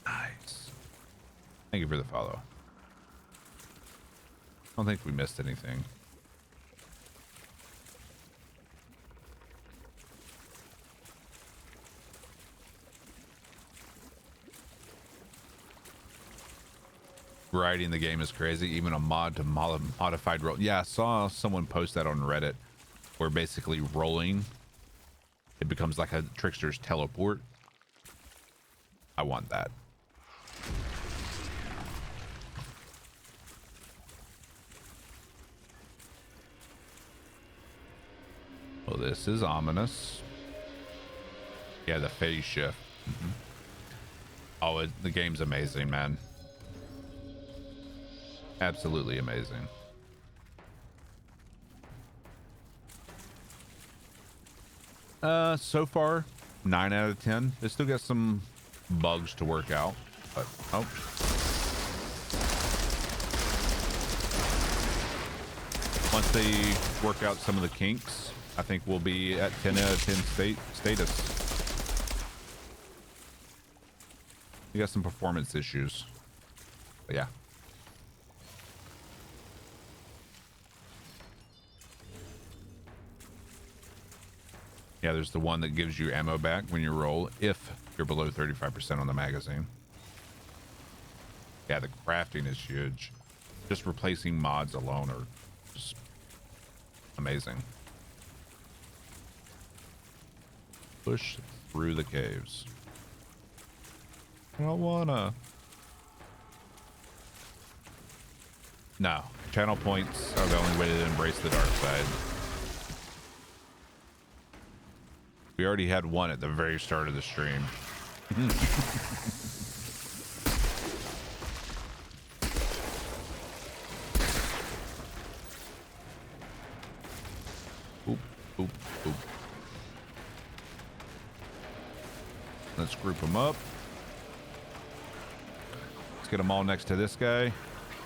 Nice. Thank you for the follow. I don't think we missed anything. Variety in the game is crazy. Even a mod to modified roll. Yeah, I saw someone post that on Reddit where basically rolling, it becomes like a trickster's teleport. I want that. Well, this is ominous. Yeah, the phase shift. Oh, the game's amazing, man. Absolutely amazing. So far, 9 out of 10. They still got some bugs to work out, but oh. Once they work out some of the kinks, I think we'll be at 10 out of 10 status. We got some performance issues, but yeah. Yeah, there's the one that gives you ammo back when you roll if you're below 35% on the magazine. Yeah, the crafting is huge. Just replacing mods alone are just amazing. Push through the caves. I don't wanna. No, channel points are the only way to embrace the dark side. We already had one at the very start of the stream. Oop, oop, oop. Let's group them up. Let's get them all next to this guy.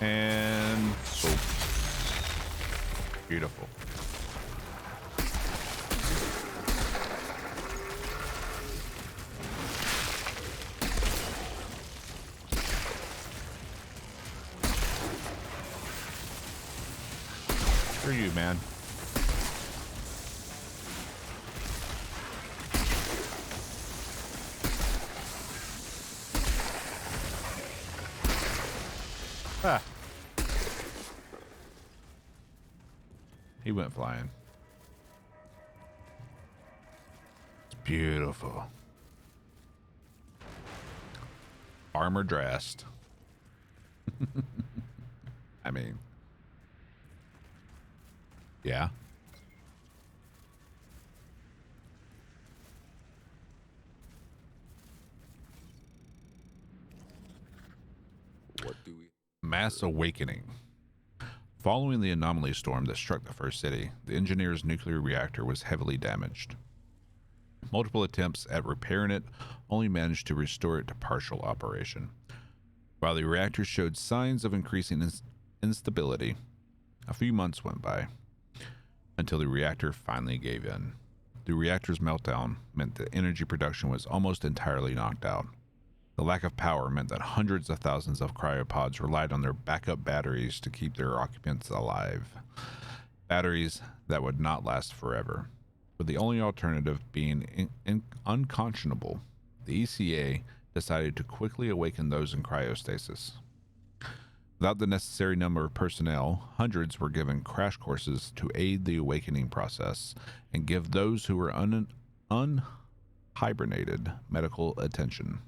And oh, beautiful. Screw you, man. Ah. He went flying. It's beautiful. Armor Drast. I mean, yeah. What do we... Mass awakening. Following the anomaly storm that struck the first city, the engineer's nuclear reactor was heavily damaged. Multiple attempts at repairing it only managed to restore it to partial operation. While the reactor showed signs of increasing instability, a few months went by until the reactor finally gave in. the reactor's meltdown meant that energy production was almost entirely knocked out. The lack of power meant that hundreds of thousands of cryopods relied on their backup batteries to keep their occupants alive. Batteries that would not last forever, with the only alternative being unconscionable. The ECA decided to quickly awaken those in cryostasis. Without the necessary number of personnel, hundreds were given crash courses to aid the awakening process and give those who were unhibernated medical attention.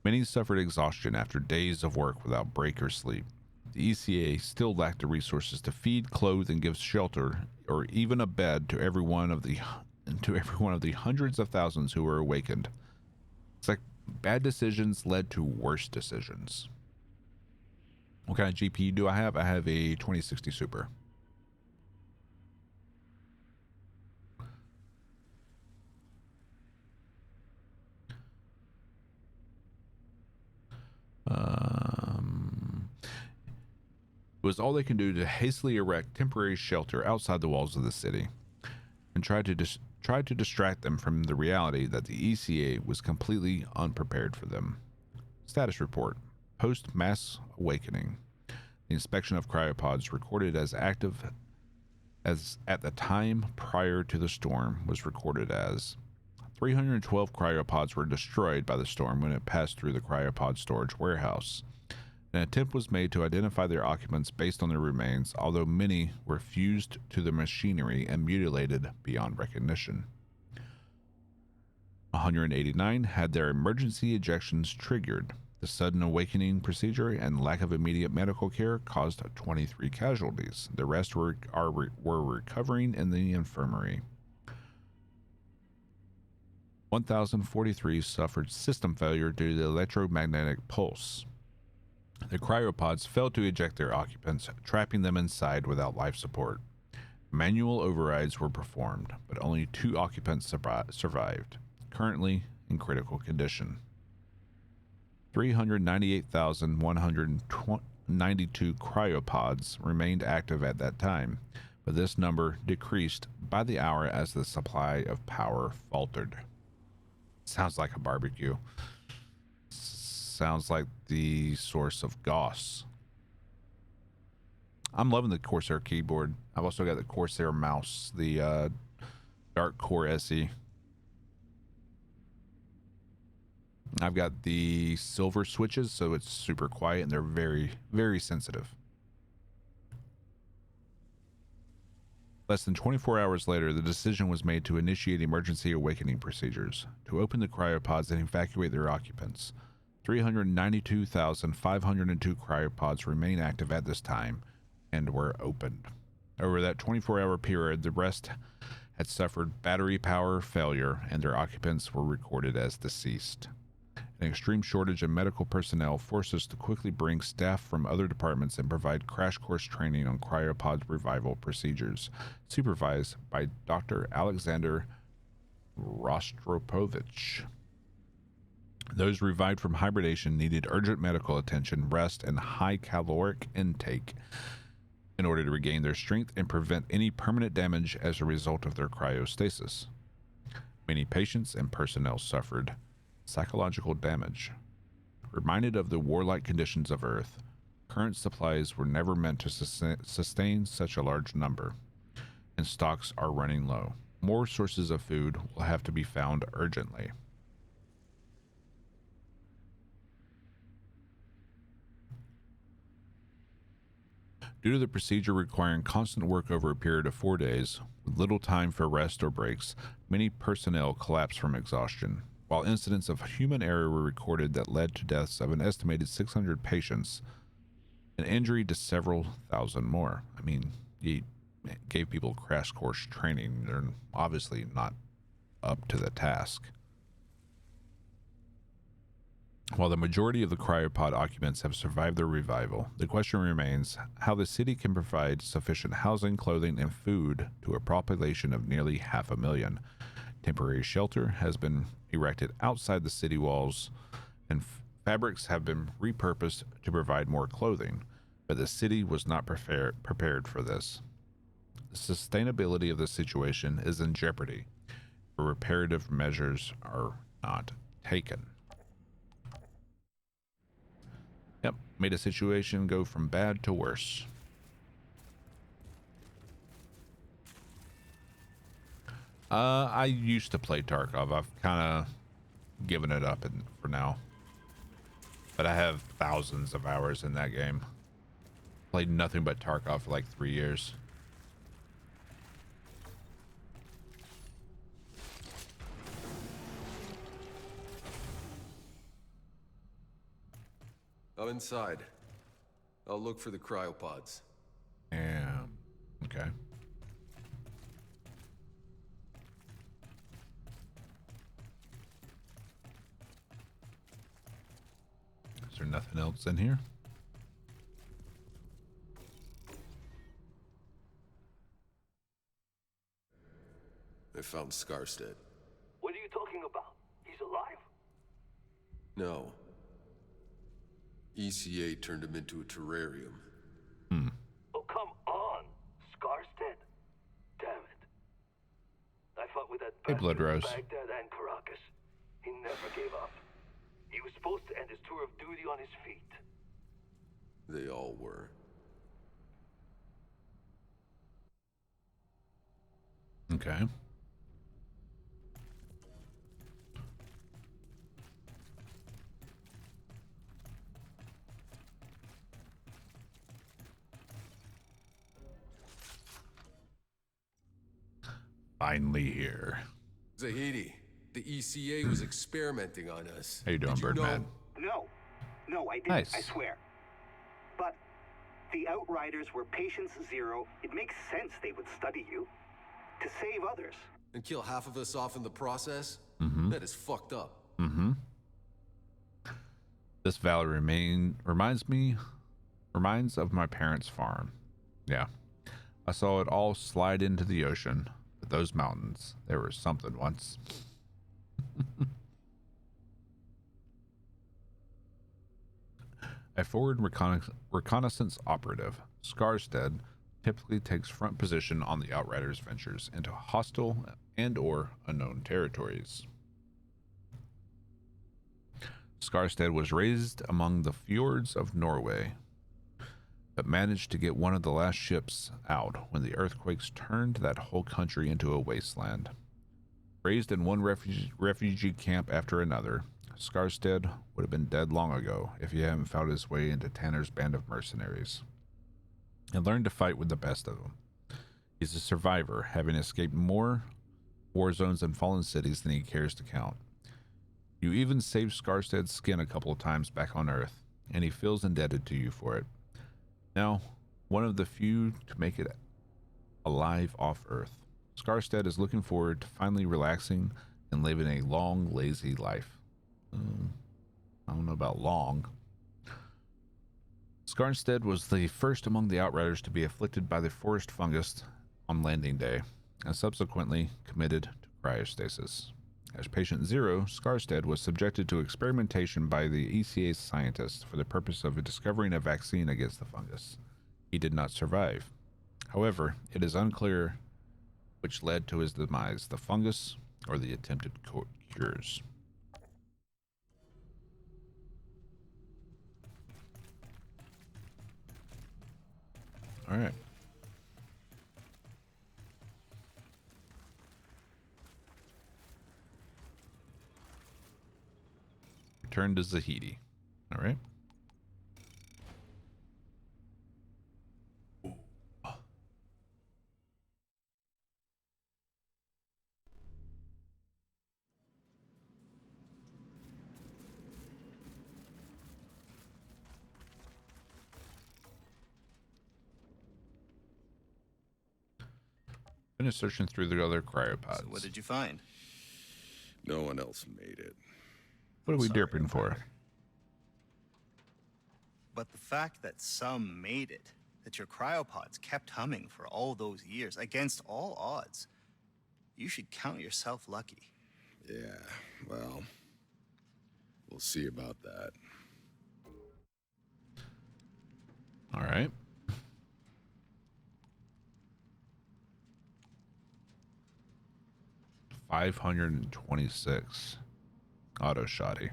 Many suffered exhaustion after days of work without break or sleep. The ECA still lacked the resources to feed, clothe, and give shelter, or even a bed to every one of the hundreds of thousands who were awakened. It's like bad decisions led to worse decisions. What kind of GPU do I have? I have a 2060 Super. It was all they could do to hastily erect temporary shelter outside the walls of the city and tried to distract them from the reality that the ECA was completely unprepared for them. Status report. Post-mass awakening. The inspection of cryopods recorded as active as at the time prior to the storm was recorded as 312 cryopods were destroyed by the storm when it passed through the cryopod storage warehouse. An attempt was made to identify their occupants based on their remains, although many were fused to the machinery and mutilated beyond recognition. 189 had their emergency ejections triggered. The sudden awakening procedure and lack of immediate medical care caused 23 casualties. The rest were recovering in the infirmary. 1,043 suffered system failure due to the electromagnetic pulse. The cryopods failed to eject their occupants, trapping them inside without life support. Manual overrides were performed, but only 2 occupants survived, currently in critical condition. 398,192 cryopods remained active at that time, but this number decreased by the hour as the supply of power faltered. Sounds like a barbecue. Sounds like the source of Gauss. I'm loving the Corsair keyboard. I've also got the Corsair mouse, the Dark Core SE. I've got the silver switches, so it's super quiet and they're very, very sensitive. Less than 24 hours later, the decision was made to initiate emergency awakening procedures to open the cryopods and evacuate their occupants. 392,502 cryopods remain active at this time and were opened. Over that 24-hour period, the rest had suffered battery power failure and their occupants were recorded as deceased. An extreme shortage of medical personnel forced us to quickly bring staff from other departments and provide crash course training on cryopod revival procedures, supervised by Dr. Alexander Rostropovich. Those revived from hibernation needed urgent medical attention, rest, and high caloric intake in order to regain their strength and prevent any permanent damage as a result of their cryostasis. Many patients and personnel suffered psychological damage. Reminded of the warlike conditions of Earth, current supplies were never meant to sustain such a large number, and stocks are running low. More sources of food will have to be found urgently. Due to the procedure requiring constant work over a period of 4 days, with little time for rest or breaks, many personnel collapsed from exhaustion. While incidents of human error were recorded that led to deaths of an estimated 600 patients and injury to several thousand more. I mean, you gave people crash course training. They're obviously not up to the task. While the majority of the cryopod occupants have survived their revival, the question remains how the city can provide sufficient housing, clothing, and food to a population of nearly 500,000. Temporary shelter has been erected outside the city walls, and fabrics have been repurposed to provide more clothing, but the city was not prepared for this. The sustainability of the situation is in jeopardy if reparative measures are not taken. Yep, made a situation go from bad to worse. I used to play Tarkov. I've kind of given it up for now. But I have thousands of hours in that game. Played nothing but Tarkov for like 3 years. I'm inside. I'll look for the cryopods. Okay. Is there nothing else in here? I found Scarstead. What are you talking about? He's alive? No. ECA turned him into a terrarium. Oh, come on. Scarstead? Damn it. I fought with that Hey, Blood bastard in Rose. Baghdad and Caracas. He never gave up. He was supposed to end his tour of duty on his feet. They all were. Okay. Finally here. Zahidi, the ECA was experimenting on us. How you doing, Did you Birdman? know? No, I didn't. Nice. I swear. But the Outriders were patients zero. It makes sense they would study you to save others. And kill half of us off in the process? That is fucked up. This valley reminds of my parents' farm. Yeah. I saw it all slide into the ocean, but those mountains, they were something once. A forward reconnaissance operative, Scarstead typically takes front position on the Outriders' ventures into hostile and/or unknown territories. Scarstead was raised among the fjords of Norway, but managed to get one of the last ships out when the earthquakes turned that whole country into a wasteland. Raised in one refugee camp after another, Scarstead would have been dead long ago if he hadn't found his way into Tanner's band of mercenaries and learned to fight with the best of them. He's a survivor, having escaped more war zones and fallen cities than he cares to count. You even saved Scarstead's skin a couple of times back on Earth, and he feels indebted to you for it. Now, one of the few to make it alive off Earth, Scarstead is looking forward to finally relaxing and living a long, lazy life. I don't know about long. Scarstead was the first among the Outriders to be afflicted by the forest fungus on landing day, and subsequently committed to cryostasis. As patient zero, Scarstead was subjected to experimentation by the ECA scientists for the purpose of discovering a vaccine against the fungus. He did not survive. However, it is unclear which led to his demise, the fungus or the attempted cures. All right. Return to Zahidi. All right. Finish searching through the other cryopods. So what did you find? No one else made it. What are we derping for? But the fact that some made it, that your cryopods kept humming for all those years, against all odds, you should count yourself lucky. Yeah, well, we'll see about that. All right. 526 auto shoddy.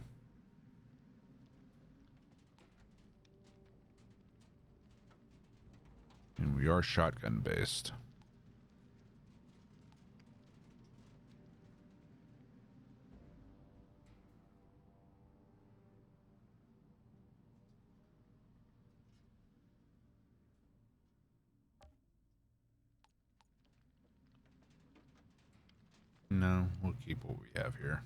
And we are shotgun based. No, we'll keep what we have here.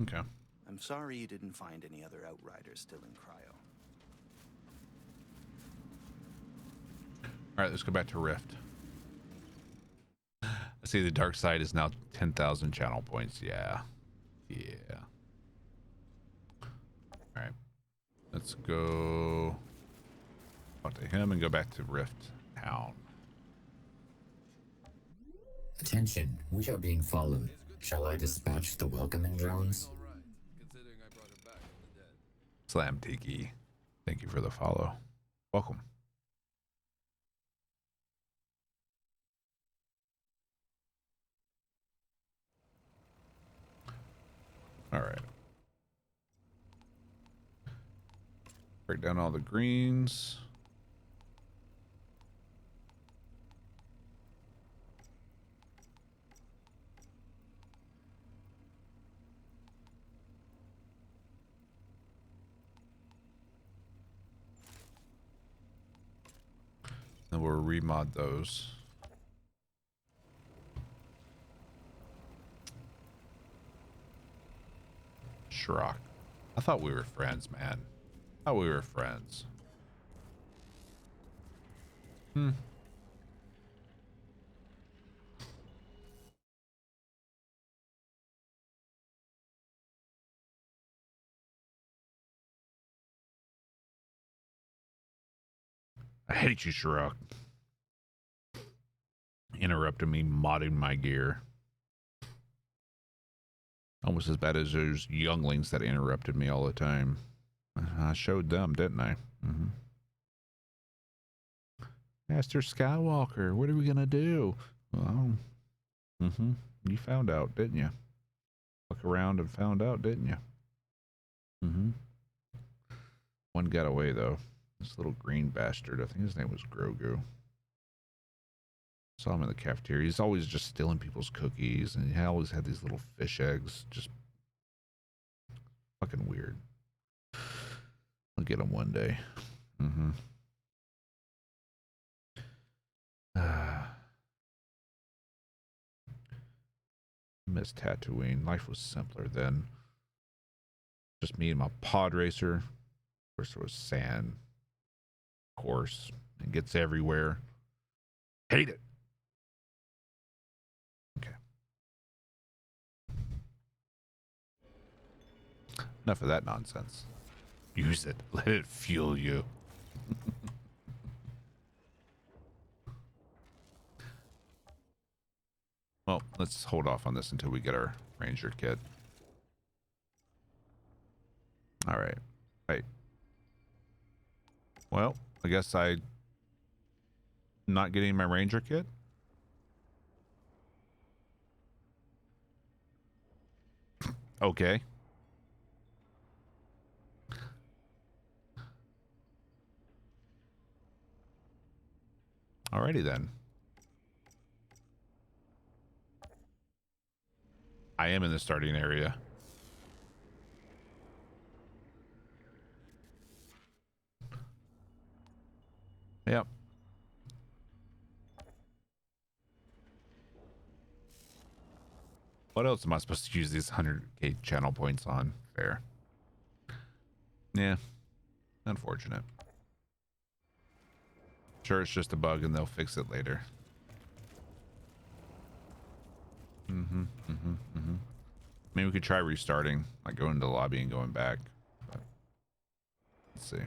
Okay. I'm sorry you didn't find any other Outriders still in cryo. All right, let's go back to Rift. I see the dark side is now 10,000 channel points. Yeah. Yeah. All right. Let's go talk to him and go back to Rift Town. Attention, we are being followed. Shall I dispatch the welcoming drones? Slam Tiki. Thank you for the follow. Welcome. All right. Break down all the greens. Then we'll remod those. Shrock. I thought we were friends, man. I thought we were friends. Hmm. I hate you, Shrock. Interrupting me modding my gear. Almost as bad as those younglings that interrupted me all the time. I showed them, didn't I? Mm-hmm. Master Skywalker, what are we gonna do? Well, you found out, didn't you? Look around and found out, didn't you? One got away though. This little green bastard. I think his name was Grogu. Saw him in the cafeteria. He's always just stealing people's cookies, and he always had these little fish eggs. Just fucking weird. I'll get him one day. Miss Tatooine. Life was simpler then. Just me and my pod racer. Of course, there was sand. Of course, it gets everywhere. Hate it. Okay. Enough of that nonsense. Use it. Let it fuel you. Well, let's hold off on this until we get our Ranger kit. All right. Right. Well, I guess not getting my Ranger kit. Okay. Alrighty then. I am in the starting area. Yep. What else am I supposed to use these 100k channel points on? Fair. Yeah. Unfortunate. Sure, it's just a bug and they'll fix it later. Maybe we could try restarting, like going to the lobby and going back. But let's see.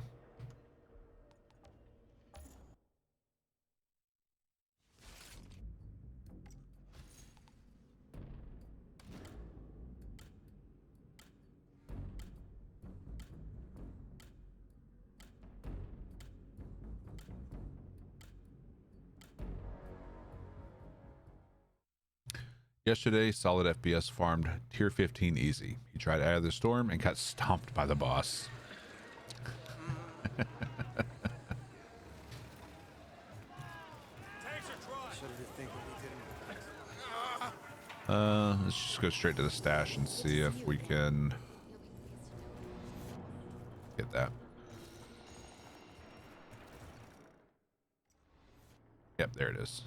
Yesterday, Solid FPS farmed tier 15 easy. He tried out of the storm and got stomped by the boss. Let's just go straight to the stash and see if we can get that. Yep, there it is.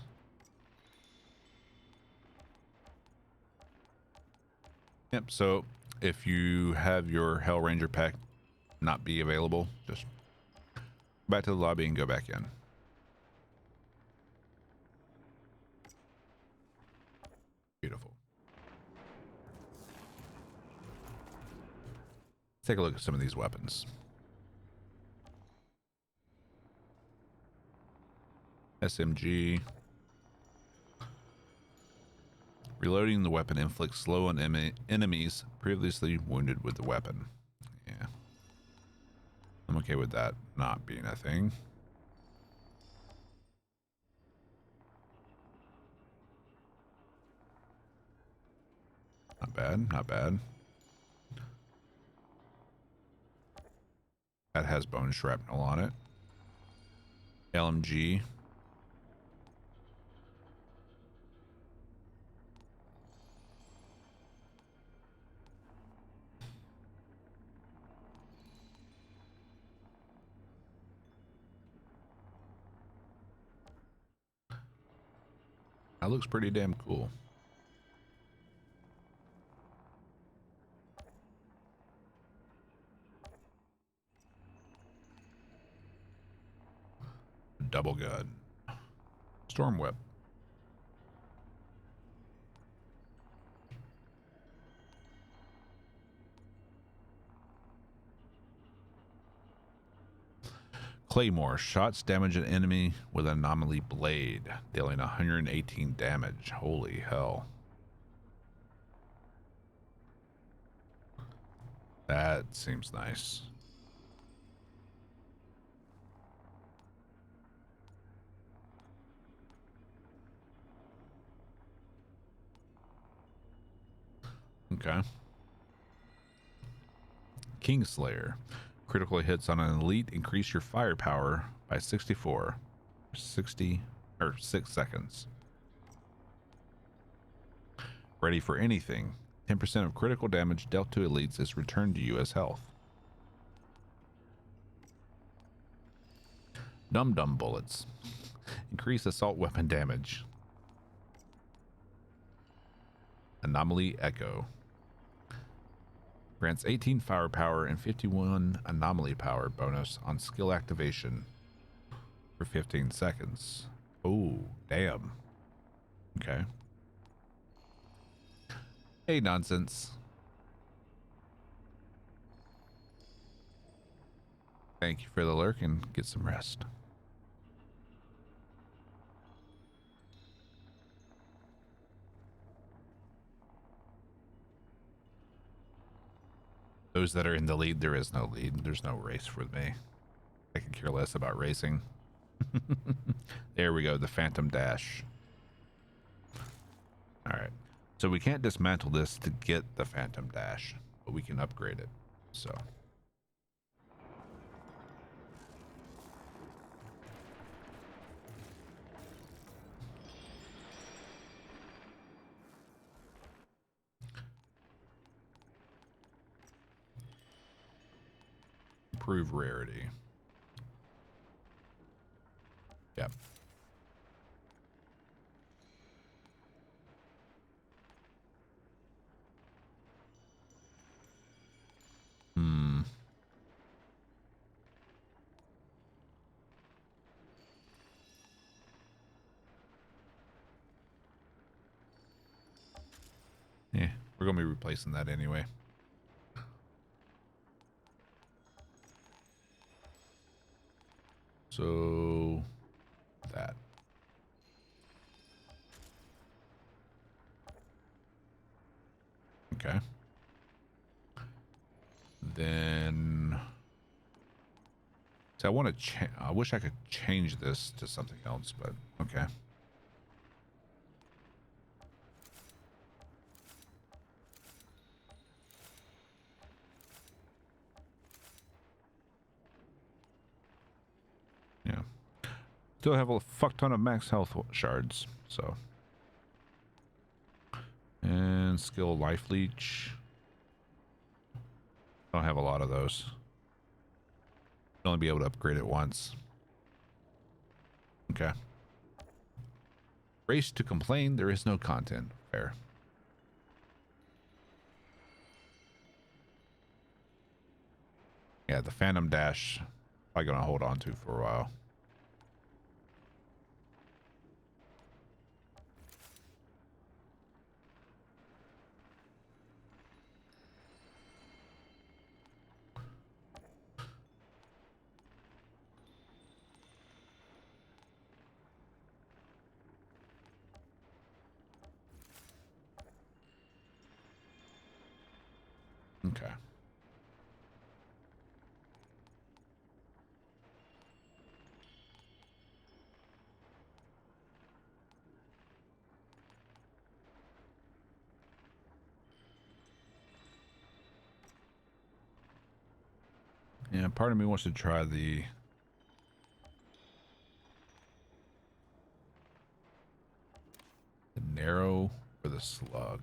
Yep, so if you have your Hell Ranger pack not be available, just go back to the lobby and go back in. Beautiful. Let's take a look at some of these weapons. SMG. Reloading the weapon inflicts slow on enemies previously wounded with the weapon. Yeah. I'm okay with that not being a thing. Not bad, not bad. That has bone shrapnel on it. LMG. That looks pretty damn cool. Double gun. Storm whip. Claymore. Shots damage an enemy with an anomaly blade, dealing 118 damage. Holy hell. That seems nice. Okay. Kingslayer. Critical hits on an elite increase your firepower by 60 or 6 seconds. Ready for anything. 10% of critical damage dealt to elites is returned to you as health. Dum Dum bullets. Increase assault weapon damage. Anomaly Echo. Grants 18 firepower and 51 anomaly power bonus on skill activation for 15 seconds. Oh, damn. Okay. Hey, nonsense. Thank you for the lurk and get some rest. Those that are in the lead, there is no lead. There's no race for me. I could care less about racing. There we go, the Phantom Dash. All right. So we can't dismantle this to get the Phantom Dash, but we can upgrade it. So. Improve rarity. Yep. Yeah, we're gonna be replacing that anyway. So that. Okay. Then so I want to I wish I could change this to something else, but okay. Still have a fuck ton of max health shards, so. And skill life leech. Don't have a lot of those. Only be able to upgrade it once. Okay. Race to complain, there is no content. Fair. Yeah, the Phantom Dash I'm gonna hold on to for a while. Okay. Yeah, part of me wants to try the narrow or the slug.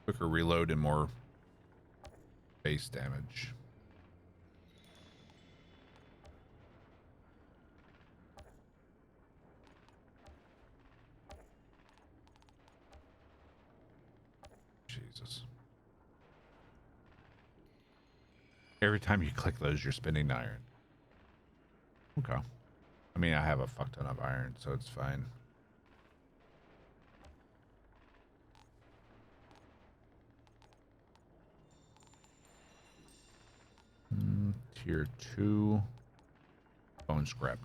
Quicker reload and more base damage. Jesus. Every time you click those, you're spending iron. Okay. I mean, I have a fuck ton of iron, so it's fine. Tier 2 bone scrap.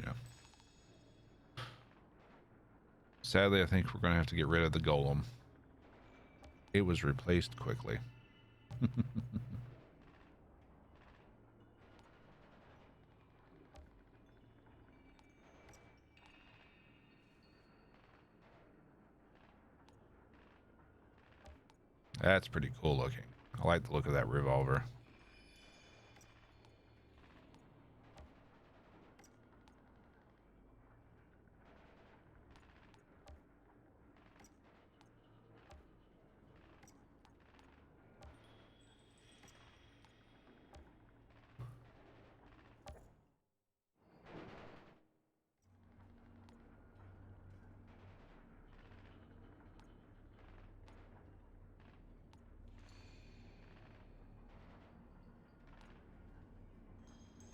Yeah. Sadly, I think we're going to have to get rid of the golem. It was replaced quickly. That's pretty cool looking. I like the look of that revolver.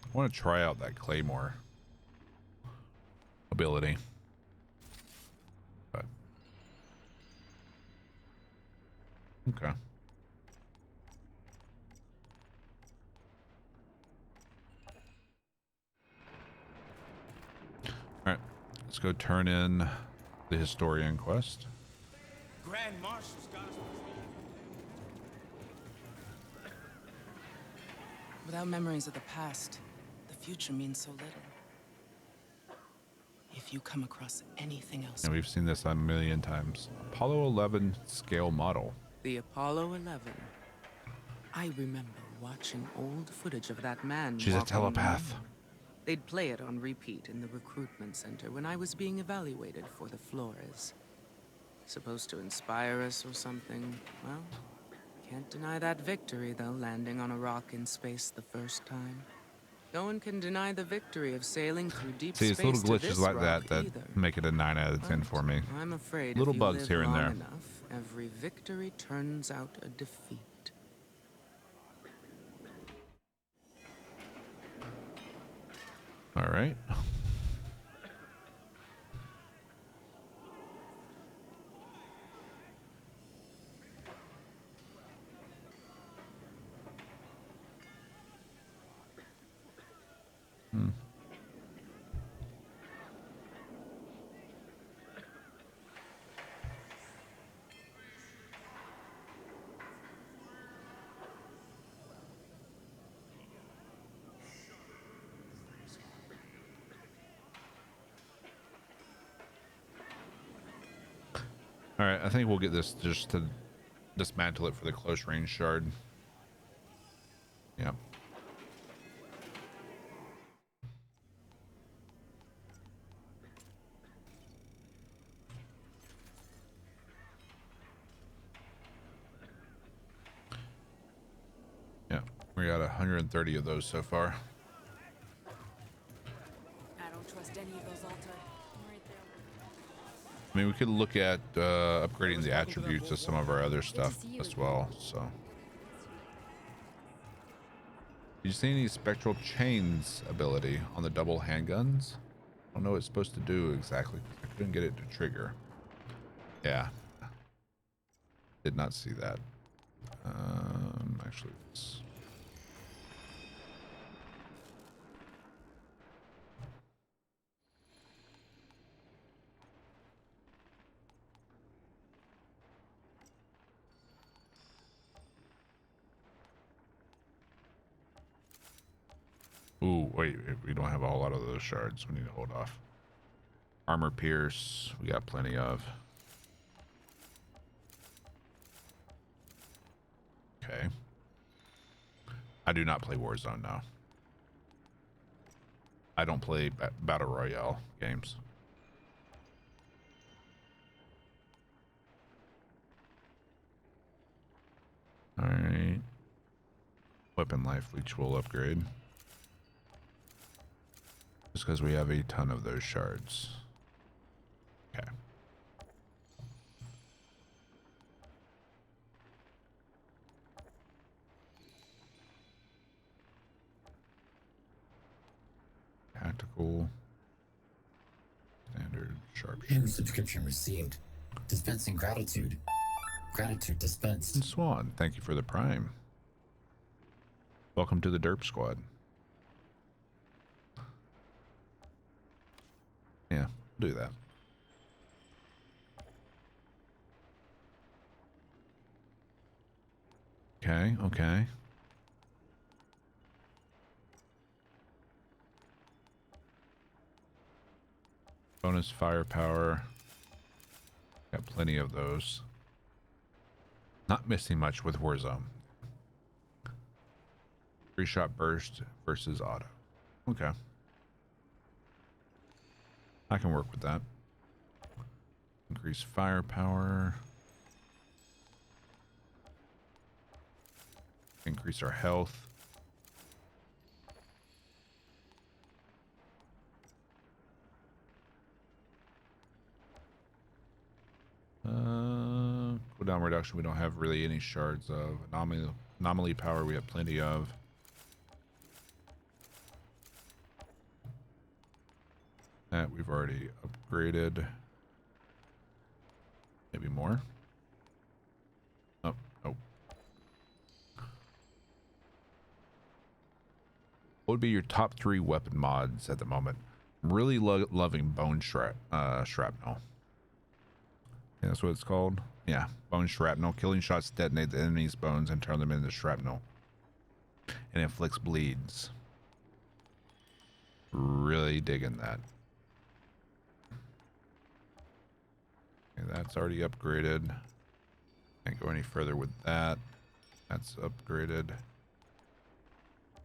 I want to try out that Claymore ability. But okay. Alright. Let's go turn in the Historian quest. Grand Marshal's got us. Without memories of the past, the future means so little. If you come across anything else... And we've seen this a million times. Apollo 11 scale model. The Apollo 11. I remember watching old footage of that man. She's a walk on the telepath. moon. They'd play it on repeat in the recruitment center when I was being evaluated for the Flores. Supposed to inspire us or something. Well, can't deny that victory, though, landing on a rock in space the first time. No one can deny the victory of sailing through deep See, space. it's little to glitches this like rock that either. make it a 9 out of 10 for me. I'm afraid Little if you bugs live here and long there. enough Every victory turns out a defeat. All right. Hmm. All right, I think we'll get this just to dismantle it for the close range shard. Yep. Yeah, we got 130 of those so far. I don't trust any of those Altar. I mean, we could look at upgrading the attributes of some of our other stuff as well. So, did you see any spectral chains ability on the double handguns? I don't know what it's supposed to do exactly. I couldn't get it to trigger. Yeah, did not see that. Actually, it's... Ooh, wait, we don't have a whole lot of those shards. We need to hold off. Armor pierce, we got plenty of. Okay. I do not play Warzone now. I don't play Battle Royale games. All right. Weapon life leech will upgrade. Just because we have a ton of those shards. Okay. Tactical. Standard. Sharpshooter. New subscription received. Dispensing gratitude. Gratitude dispensed. And Swan, thank you for the prime. Welcome to the Derp Squad. Yeah, do that. Okay, okay. Bonus firepower. Got plenty of those. Not missing much with Warzone. 3-shot burst versus auto. Okay. I can work with that. Increase firepower. Increase our health. Cooldown reduction, we don't have really any shards of. Anomaly power, we have plenty of. That we've already upgraded. Maybe more. Oh, oh. What would be your top 3 weapon mods at the moment? I'm really loving Bone Shrapnel. Yeah, that's what it's called. Yeah, Bone Shrapnel. Killing shots detonate the enemy's bones and turn them into shrapnel. And inflicts bleeds. Really digging that. Okay, that's already upgraded. Can't go any further with that. That's upgraded.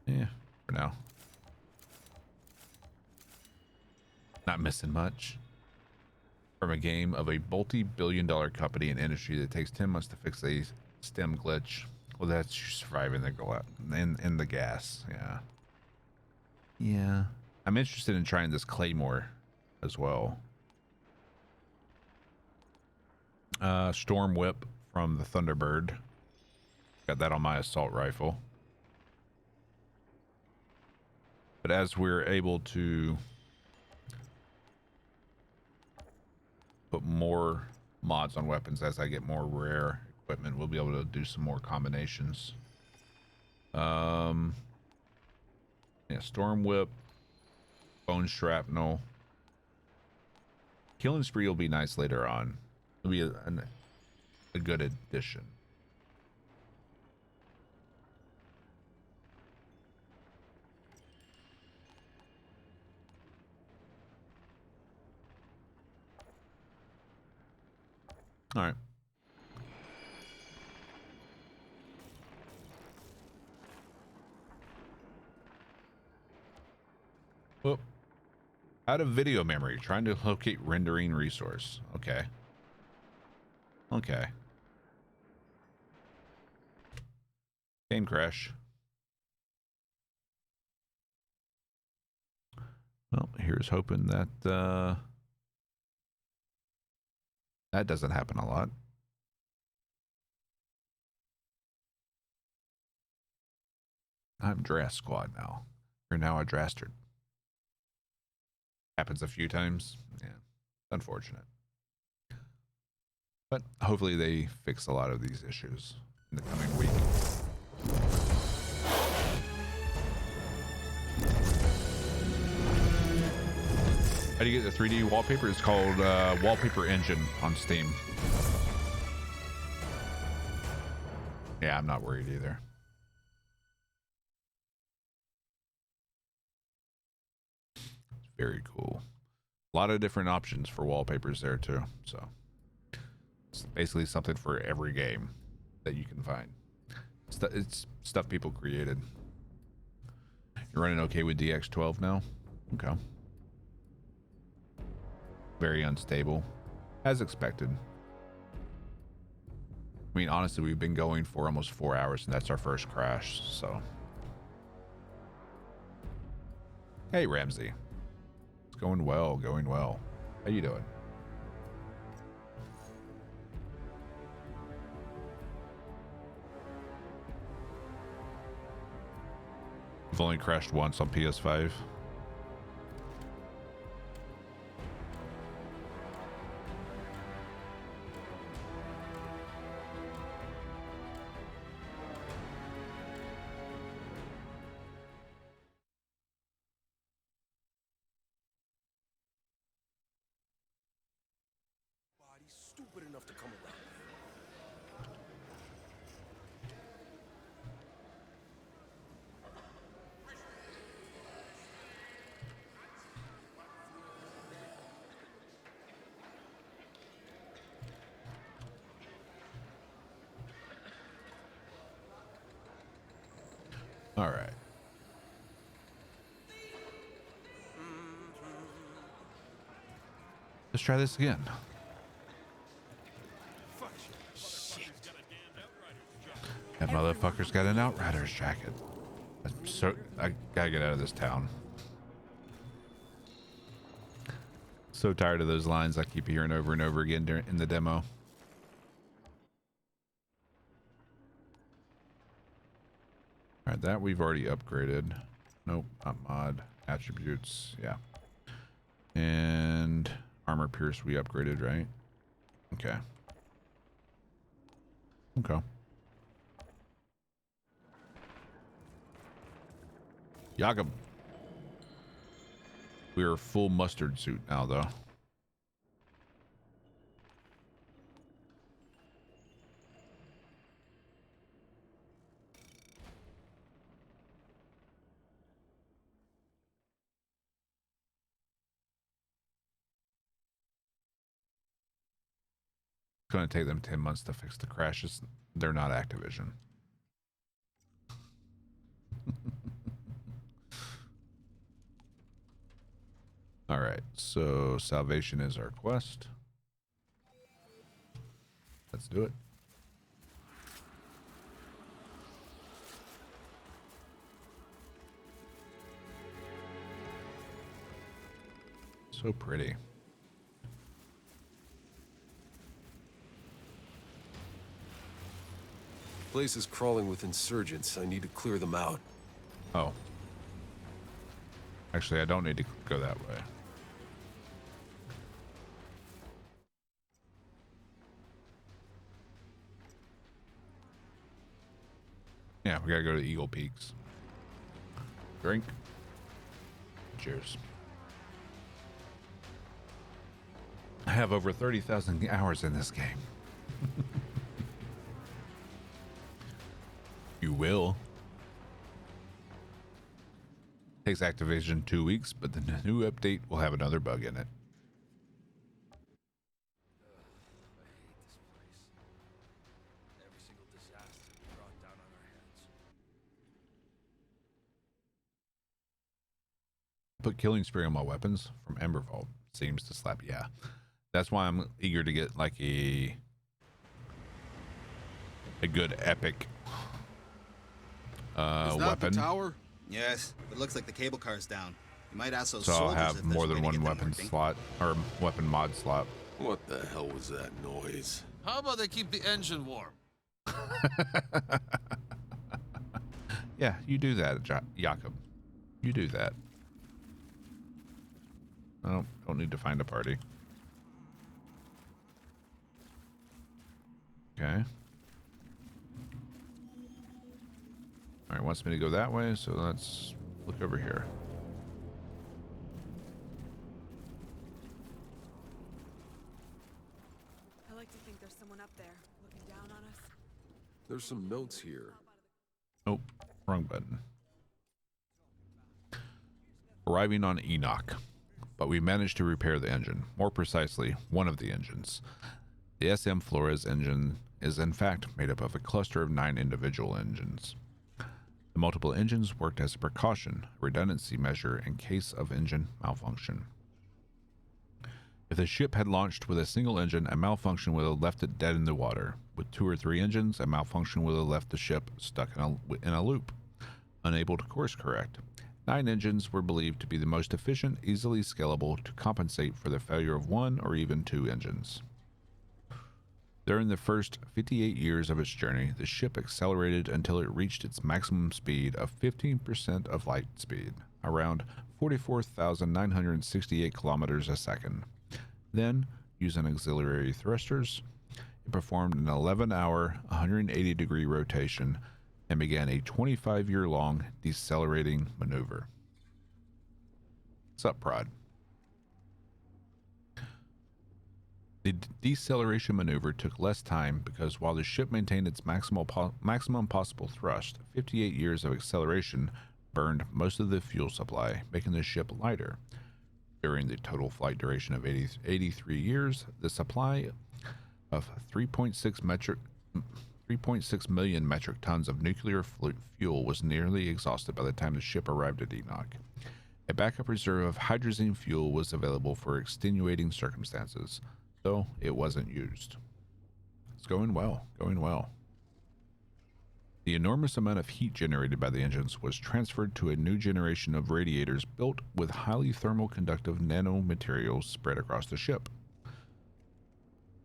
Yeah, for now. Not missing much. From a game of a multi-billion-dollar company and industry that takes 10 months to fix a stem glitch. Well, that's surviving the go out in the gas. Yeah. Yeah. I'm interested in trying this Claymore as well. Storm Whip from the Thunderbird. Got that on my assault rifle. But as we're able to put more mods on weapons, as I get more rare equipment, we'll be able to do some more combinations. Yeah, Storm Whip, Bone Shrapnel. Killing Spree will be nice later on. It'll be a good addition. All right. Well, out of video memory, trying to locate rendering resource. Okay. Okay. Game crash. Well, here's hoping that that doesn't happen a lot. I'm Drast Squad now. You're now a Drastard. Happens a few times. Yeah, unfortunate. But hopefully they fix a lot of these issues in the coming week. How do you get the 3D wallpaper? It's called Wallpaper Engine on Steam. Yeah, I'm not worried either. Very cool. A lot of different options for wallpapers there too. So it's basically something for every game that you can find. It's stuff people created. You're running okay with DX12 now? Okay. Very unstable, as expected. I mean, honestly, we've been going for almost 4 hours, and that's our first crash, so. Hey, Ramsey. It's going well, going well. How you doing? I've only crashed once on PS5. Stupid enough to come around. All right. Let's try this again. That motherfucker's got an Outriders jacket. I gotta get out of this town. So tired of those lines I keep hearing over and over again in the demo. All right, that we've already upgraded. Nope, not mod. Attributes, yeah. And armor pierce we upgraded, right? Okay. Okay. Yagam. We are full mustard suit now, though. It's going to take them 10 months to fix the crashes. They're not Activision. All right, so salvation is our quest. Let's do it. So pretty. Place is crawling with insurgents. I need to clear them out. Oh. Actually, I don't need to go that way. Yeah, we gotta go to Eagle Peaks. Drink. Cheers. I have over 30,000 hours in this game. You will. Takes Activision 2 weeks, but the new update will have another bug in it. Put Killing Spree on my weapons from Ember Vault. Seems to slap. Yeah, that's why I'm eager to get like a good epic weapon. The tower? Yes, it looks like the cable car's down. You might ask those So I'll soldiers have if there's more a way than to one get them weapon working. slot or weapon mod slot. What the hell was that noise? How about they keep the engine warm? Yeah, you do that, Jakob. You do that. I don't need to find a party. Okay. All right, wants me to go that way, so let's look over here. I like to think there's someone up there looking down on us. There's some notes here. Nope, wrong button. Arriving on Enoch, but we managed to repair the engine. More precisely, one of the engines. The SM Flores engine is in fact made up of a cluster of 9 individual engines. The multiple engines worked as a precaution, a redundancy measure in case of engine malfunction. If the ship had launched with a single engine, a malfunction would have left it dead in the water. With 2 or 3 engines, a malfunction would have left the ship stuck in a loop, unable to course correct. 9 engines were believed to be the most efficient, easily scalable to compensate for the failure of 1 or even 2 engines. During the first 58 years of its journey, the ship accelerated until it reached its maximum speed of 15% of light speed, around 44,968 kilometers a second. Then, using auxiliary thrusters, it performed an 11-hour, 180-degree rotation and began a 25-year-long decelerating maneuver. Sup, Prod? The deceleration maneuver took less time because while the ship maintained its maximum possible thrust, 58 years of acceleration burned most of the fuel supply, making the ship lighter. During the total flight duration of 83 years, the supply of 3.6 million metric tons of nuclear fuel was nearly exhausted by the time the ship arrived at Enoch. A backup reserve of hydrogen fuel was available for extenuating circumstances, though it wasn't used. It's going well, going well. The enormous amount of heat generated by the engines was transferred to a new generation of radiators built with highly thermal conductive nanomaterials spread across the ship.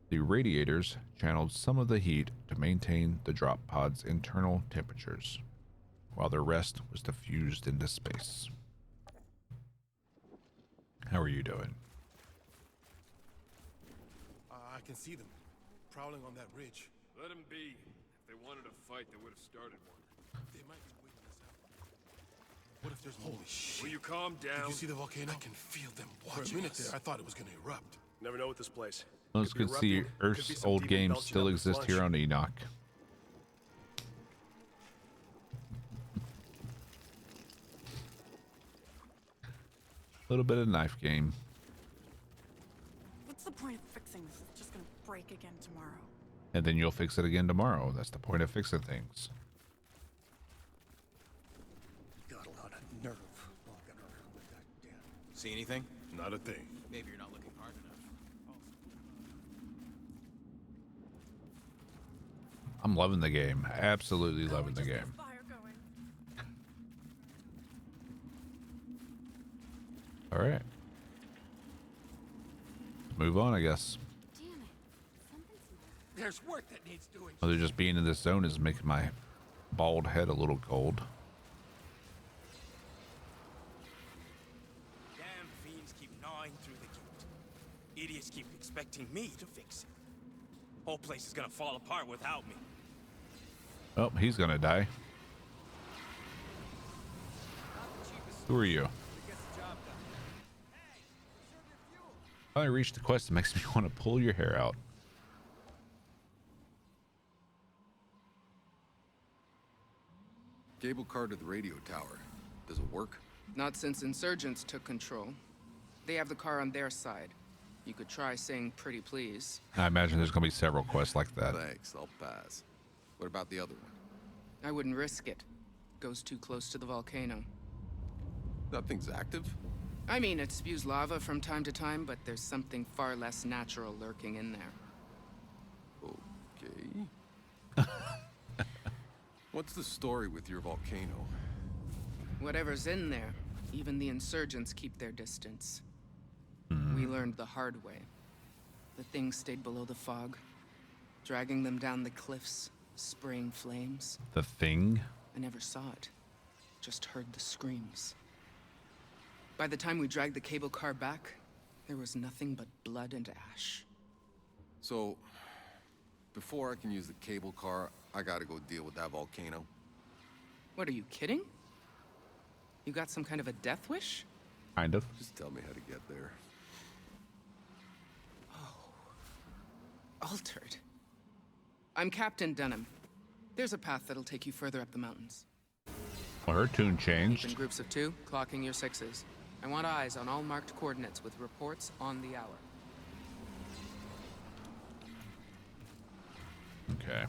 The radiators channeled some of the heat to maintain the drop pod's internal temperatures, while the rest was diffused into space. How are you doing? I can see them, prowling on that ridge. Let them be. If they wanted a fight, they would have started one. They might be waiting us out. What if there's holy shit? Will you calm down? Did you see the volcano? I can feel them watching. For a minute there, I thought it was gonna erupt. Never know with this place. Well, it's good to see Earth's old games still exist here on Enoch. A little bit of knife game. What's the point of fixing this? It's just gonna break again tomorrow. And then you'll fix it again tomorrow. That's the point of fixing things. Got a lot of nerve walking around with that damn. See anything? Not a thing. Maybe you're not looking hard enough. I'm loving the game. Absolutely loving the game. All right. Move on, I guess. There's work that needs doing. Whether just being in this zone is making my bald head a little cold. Damn fiends keep gnawing through the gate. Idiots keep expecting me to fix it. Whole place is gonna fall apart without me. Oh, he's gonna die. Who are you? I reached the quest that makes me want to pull your hair out. Cable car to the radio tower. Does it work? Not since insurgents took control. They have the car on their side. You could try saying pretty please. I imagine there's gonna be several quests like that. Thanks, I'll pass. What about the other one? I wouldn't risk it. Goes too close to the volcano. Nothing's active? I mean, it spews lava from time to time, but there's something far less natural lurking in there. Okay. What's the story with your volcano? Whatever's in there, even the insurgents keep their distance. We learned the hard way. The thing stayed below the fog, dragging them down the cliffs, spraying flames. The thing? I never saw it, just heard the screams. By the time we dragged the cable car back, there was nothing but blood and ash. So, before I can use the cable car, I gotta go deal with that volcano. What, are you kidding? You got some kind of a death wish? Kind of. Just tell me how to get there. Altered. I'm Captain Dunham. There's a path that'll take you further up the mountains. Well, her tune Keep changed. in groups of 2, clocking your 6s. I want eyes on all marked coordinates with reports on the hour. Okay.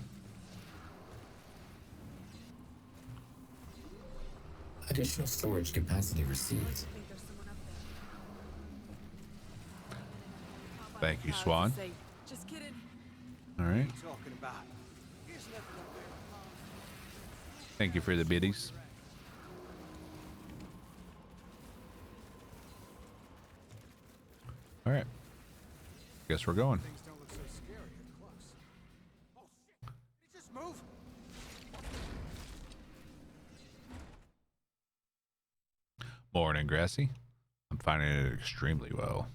Additional storage capacity received. Thank you, Swan. Just kidding. All right. Talking about. Here's nothing up there. Thank you for the biddies. All right. Guess we're going. Things don't look so scary up close. Oh shit! Did it just move? Morning, Grassy. I'm finding it extremely well.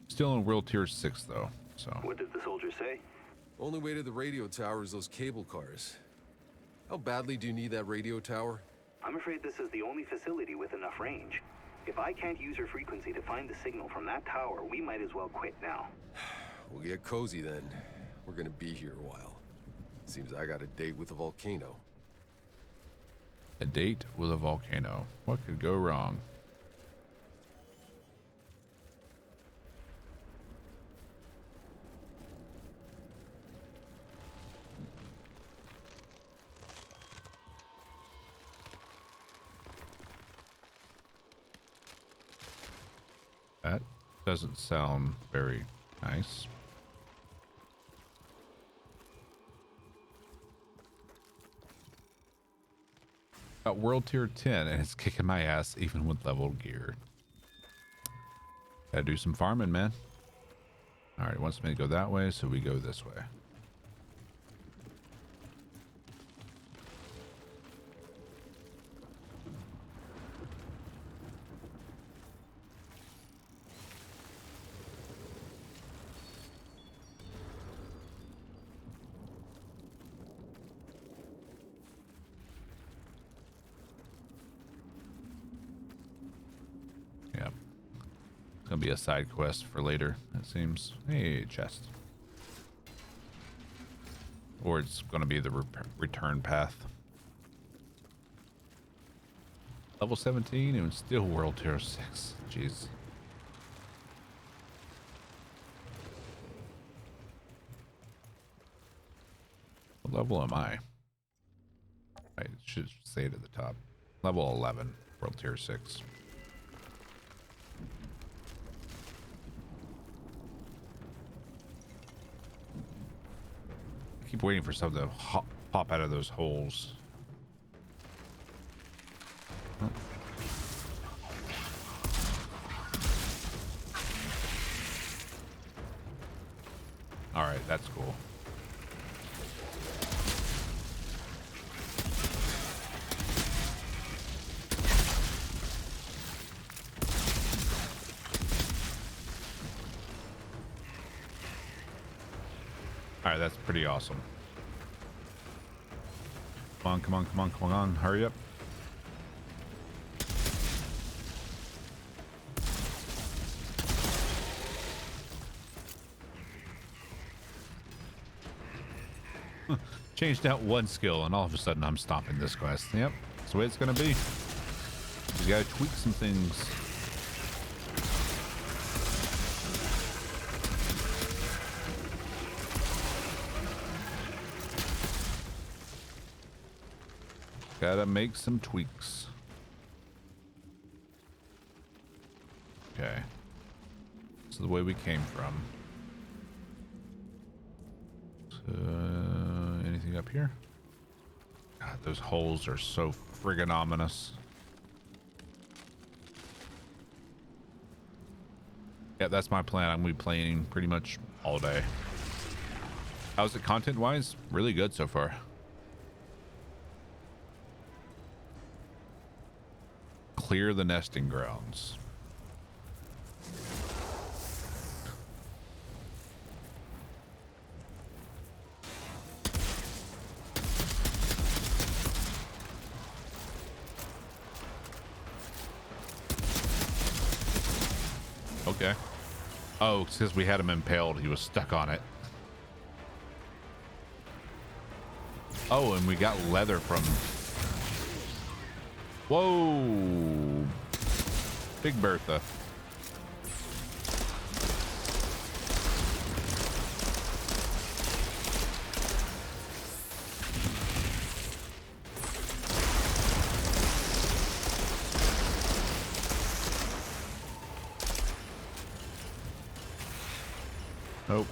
Still in World Tier 6, though, so... What did the soldier say? Only way to the radio tower is those cable cars. How badly do you need that radio tower? I'm afraid this is the only facility with enough range. If I can't use her frequency to find the signal from that tower, we might as well quit now. We'll get cozy then. We're gonna be here a while. Seems I got a date with the volcano. A date with a volcano. What could go wrong? That doesn't sound very nice. Got World Tier 10 and it's kicking my ass even with leveled gear. Gotta do some farming, man. Alright, it wants me to go that way, so we go this way. Gonna be a side quest for later, it seems. Hey, chest. Or it's gonna be the return path. Level 17 and still World Tier 6. Jeez. What level am I? Right, it should say it at the top. Level 11, World Tier 6. Keep waiting for something to pop out of those holes. Oh. right, that's pretty awesome. Come on, come on, come on, come on. Hurry up. Changed out one skill and all of a sudden I'm stopping this quest. Yep, that's the way it's gonna be. You gotta tweak some things. Gotta make some tweaks. Okay. This is the way we came from. Anything up here? God, those holes are so friggin' ominous. Yeah, that's my plan. I'm gonna be playing pretty much all day. How's it content-wise? Really good so far. Clear the nesting grounds. Okay. Oh, it's because we had him impaled. He was stuck on it. Oh, and we got leather from... Whoa! Big Bertha. Nope.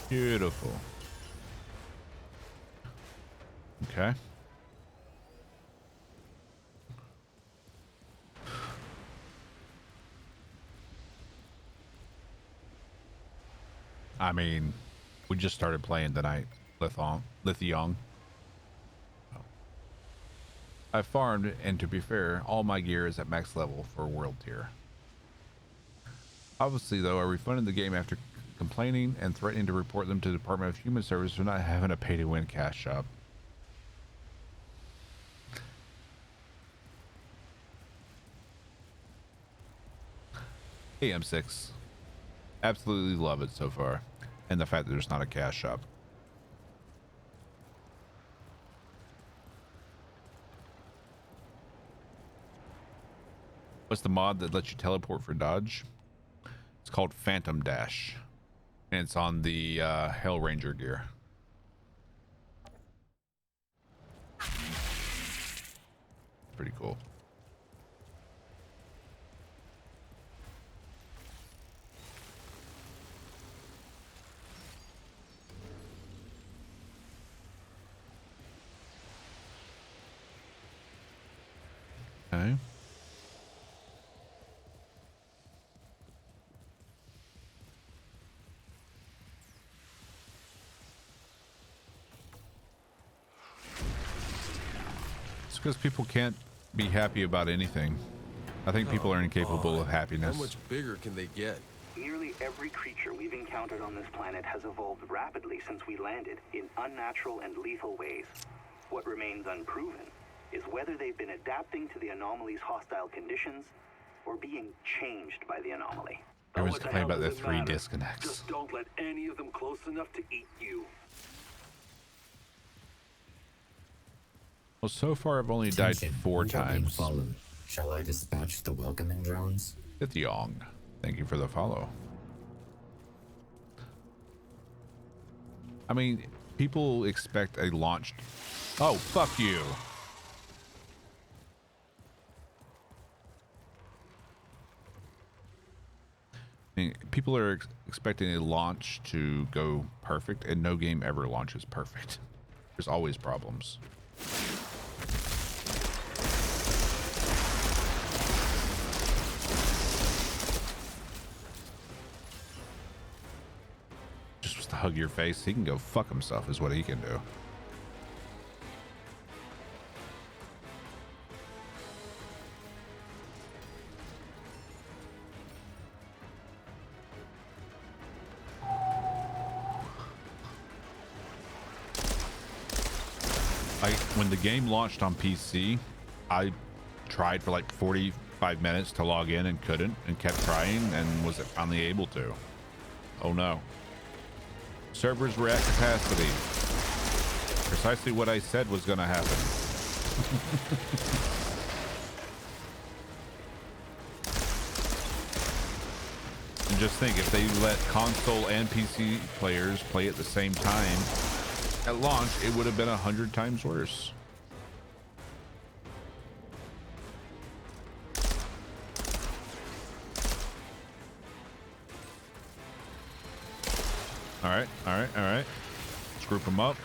Beautiful. Okay. I mean, we just started playing tonight. Lithium. Oh. I farmed, and to be fair, all my gear is at max level for world tier. Obviously, though, I refunded the game after complaining and threatening to report them to the Department of Human Services for not having a pay-to-win cash shop. Hey, M6. Absolutely love it so far. And the fact that there's not a cash shop. What's the mod that lets you teleport for dodge? It's called Phantom Dash. And it's on the Hell Ranger gear. Pretty cool. Okay. It's because people can't be happy about anything. I think people are incapable of happiness. How much bigger can they get? Nearly every creature we've encountered on this planet has evolved rapidly since we landed in unnatural and lethal ways. What remains unproven is whether they've been adapting to the anomaly's hostile conditions or being changed by the anomaly. Everyone's complaining about the 3 disconnects. Just don't let any of them close enough to eat you. Well, so far I've only died 4 times. Shall I dispatch the welcoming drones? Yong, thank you for the follow. I mean, people expect a launched... Oh, fuck you. I mean, people are expecting a launch to go perfect, and no game ever launches perfect. There's always problems. Just stop. hug your face. He can go fuck himself is what he can do. When the game launched on PC, I tried for like 45 minutes to log in and couldn't, and kept trying and was finally able to. Oh no. Servers were at capacity. Precisely what I said was going to happen. And just think, if they let console and PC players play at the same time at launch, it would have been 100 times worse. All right, all right, all right. Let's group them up.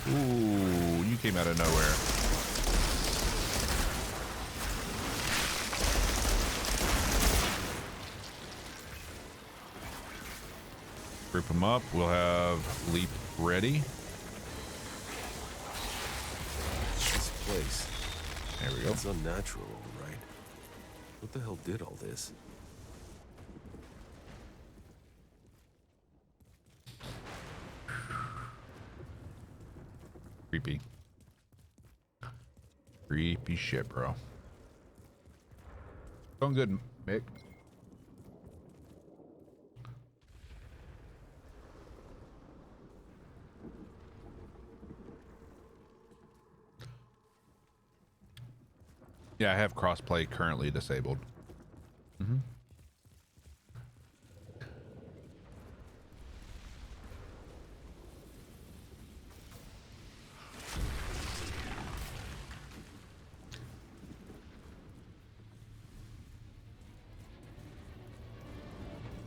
Ooh, you came out of nowhere. Group them up. We'll have Leap ready. This place. There we go. It's unnatural, all right. What the hell did all this? Creepy. Creepy shit, bro. Going good, Mick. Yeah, I have crossplay currently disabled. Mm-hmm.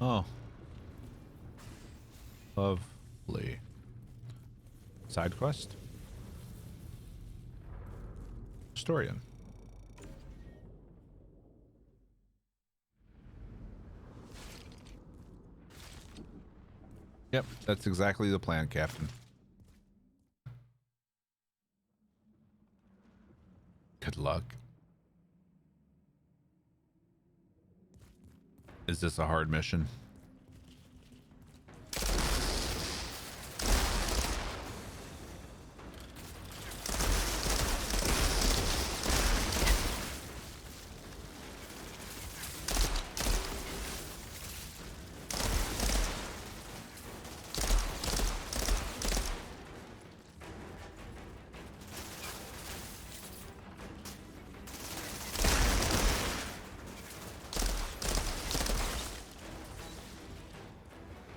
Oh. Lovely. Side quest? Historian. Yep, that's exactly the plan, Captain. Good luck. Is this a hard mission?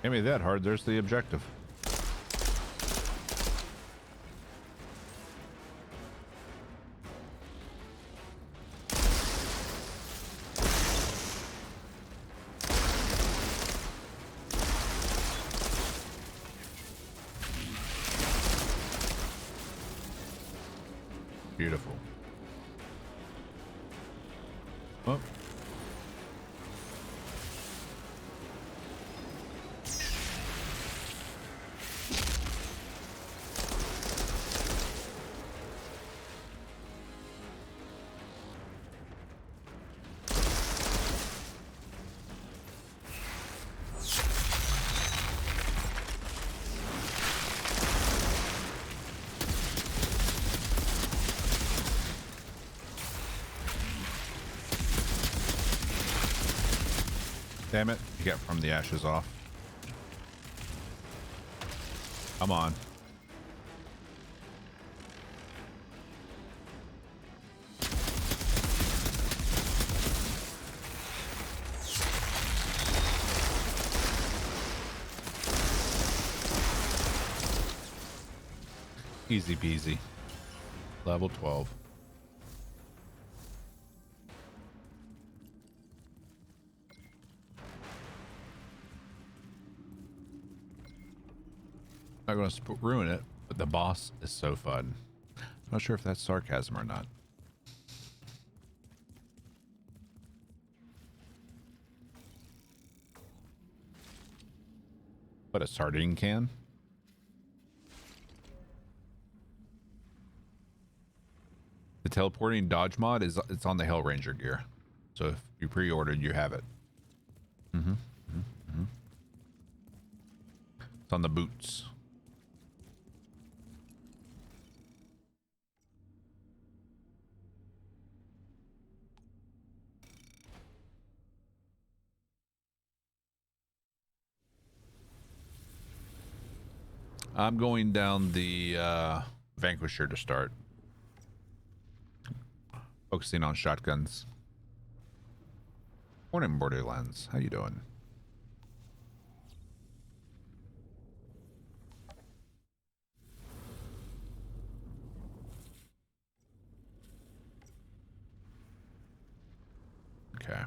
Can't be that hard. There's the objective. Beautiful. Oh. Damn it, you get from the ashes off. Come on. Easy peasy. Level 12. Not going to ruin it, but the boss is so fun. Not sure if that's sarcasm or not. What, a sardine can? The teleporting dodge mod is it's on the Hellranger gear. So if you pre-ordered, you have it. It's on the boots. I'm going down the Vanquisher to start. Focusing on shotguns. Morning, Borderlands. How you doing? Okay.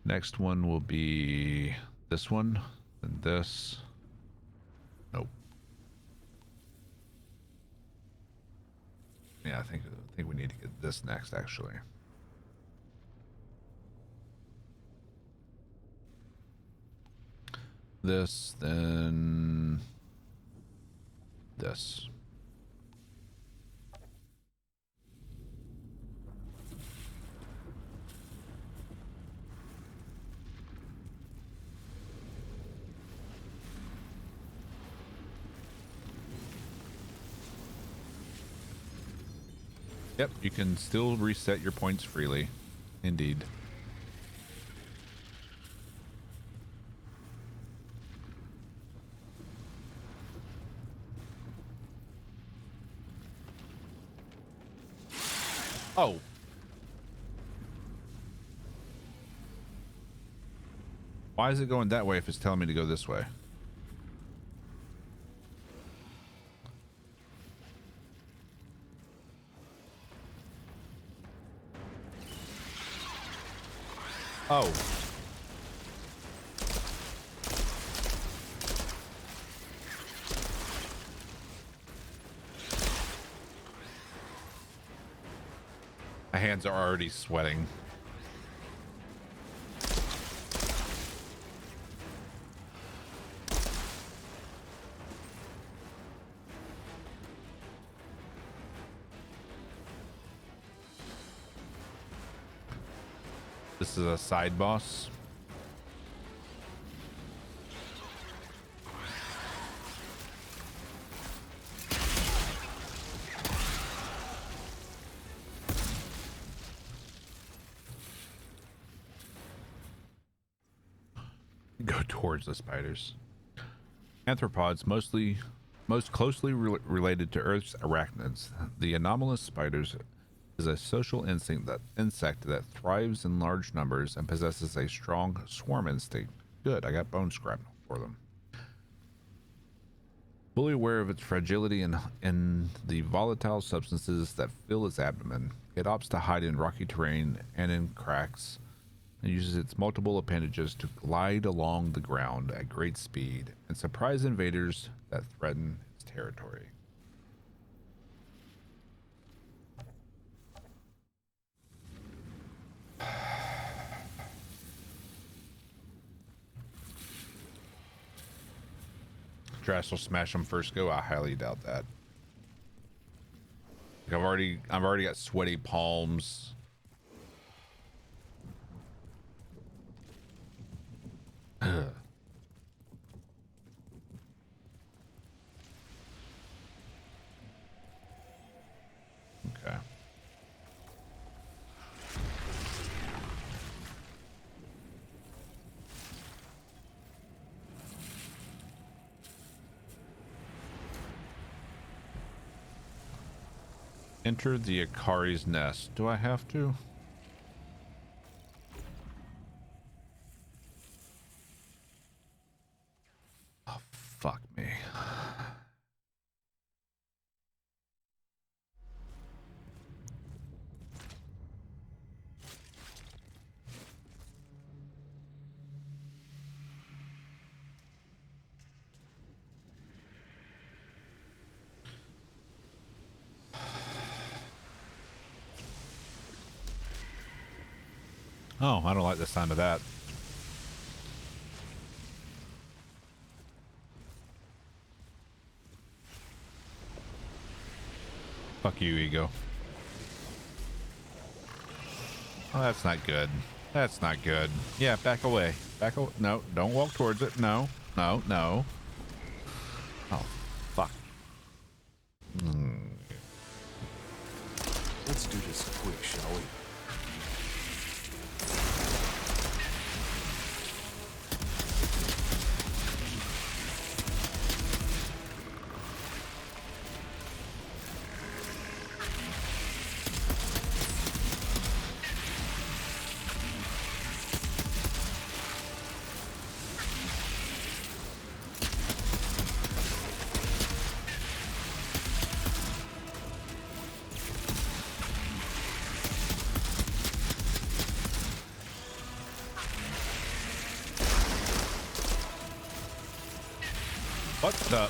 Next one will be this one, and this. Nope. Yeah, I think we need to get this next, actually. This, then this. Yep, you can still reset your points freely. Indeed. Oh. Why is it going that way if it's telling me to go this way? Oh. My hands are already sweating. This is a side boss. Go towards the spiders. Arthropods, most closely related to Earth's arachnids. The anomalous spiders is a social insect that thrives in large numbers and possesses a strong swarm instinct. Good, I got bone scrapnel for them. Fully aware of its fragility and the volatile substances that fill its abdomen, it opts to hide in rocky terrain and in cracks, and uses its multiple appendages to glide along the ground at great speed and surprise invaders that threaten its territory. Drast will smash them first go. I highly doubt that. Like I've already got sweaty palms. Okay. Enter the Akari's nest. Do I have to? Oh, fuck me. Oh, I don't like the sound of that. Fuck you, ego. Oh, that's not good. That's not good. Yeah, back away. Back away. No, don't walk towards it. No, no, no. Oh, fuck. Let's do this quick, shall we? What the?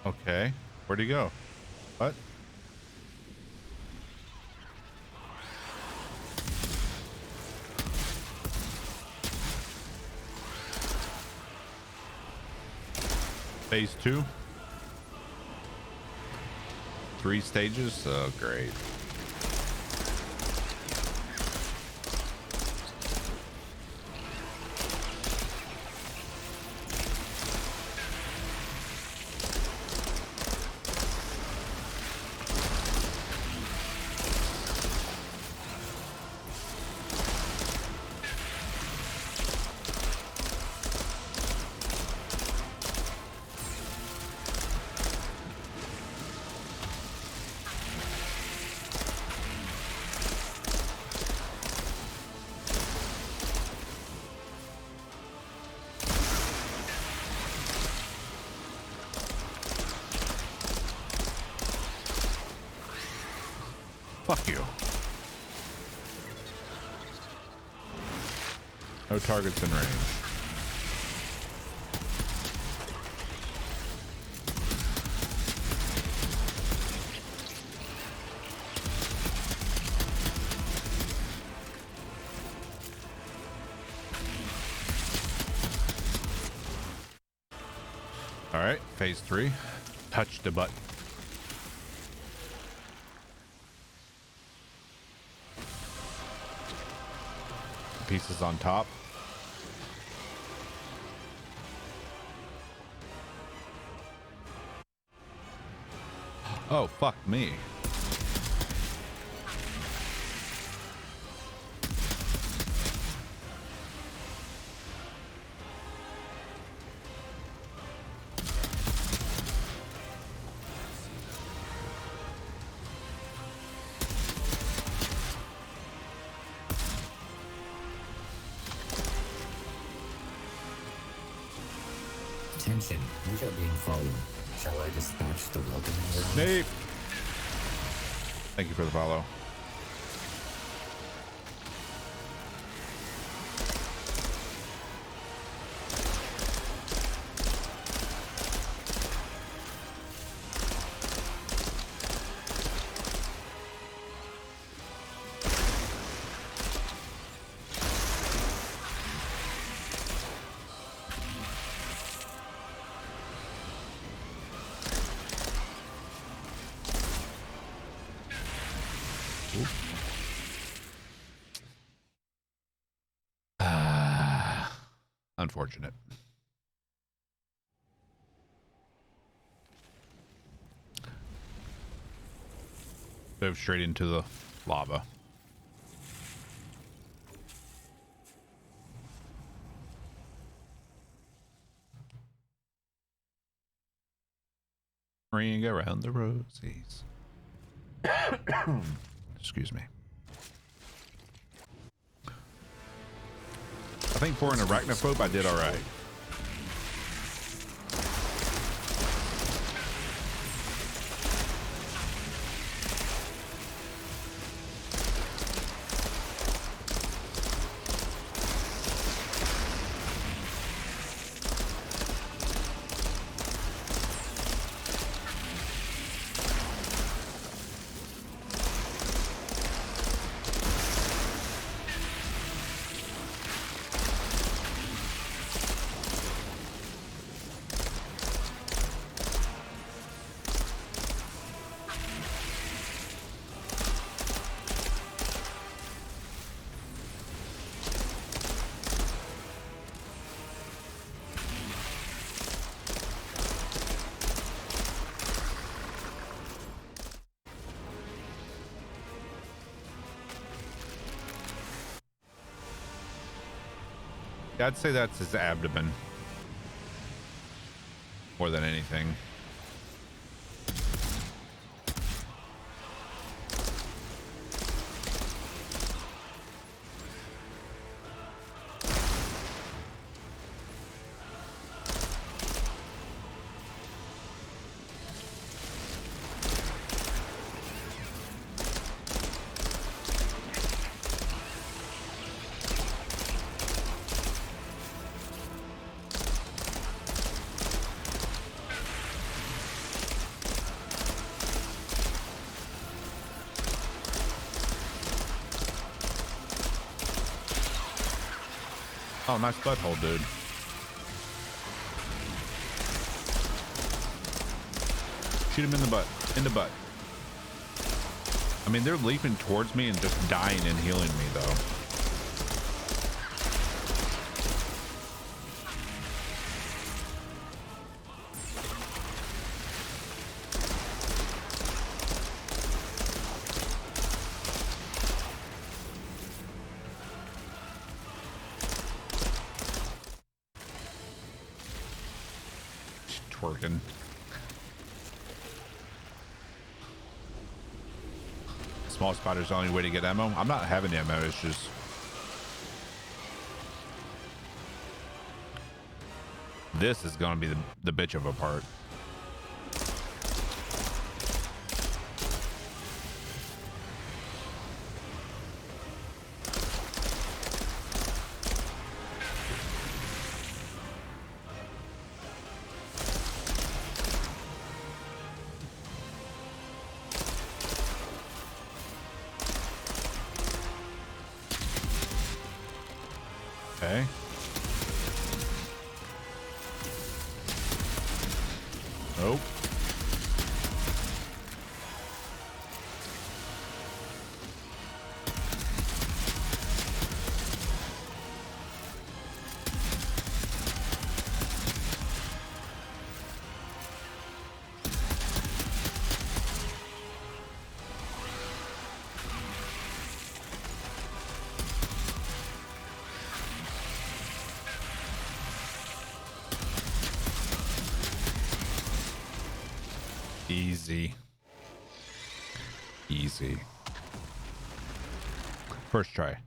Okay. Where'd he go? What? Phase 2. 3 stages. Oh, great. Fuck you. No targets in range. All right, phase 3. Touch the button. Pieces on top. Oh, fuck me. Attention, we are being followed. Shall I dispatch the welcoming rounds? Snape! Thank you for the follow. Unfortunate. Dove straight into the lava. Ring around the rosies. Excuse me. I think for an arachnophobe, I did all right. Yeah, I'd say that's his abdomen more than anything. Oh, nice butthole, dude. Shoot him in the butt. In the butt. I mean, they're leaping towards me and just dying and healing me, though. Twerking. Small spider's the only way to get ammo. I'm not having ammo, it's just this is gonna be the bitch of a part. Okay. Nope. Easy. Easy. First try.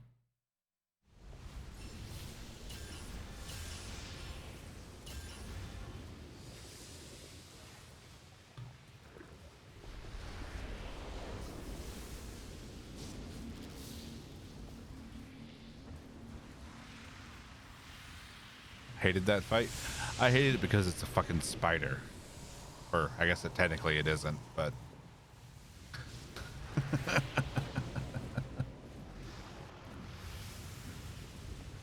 Hated that fight. I hated it because it's a fucking spider. Or I guess it technically it isn't, but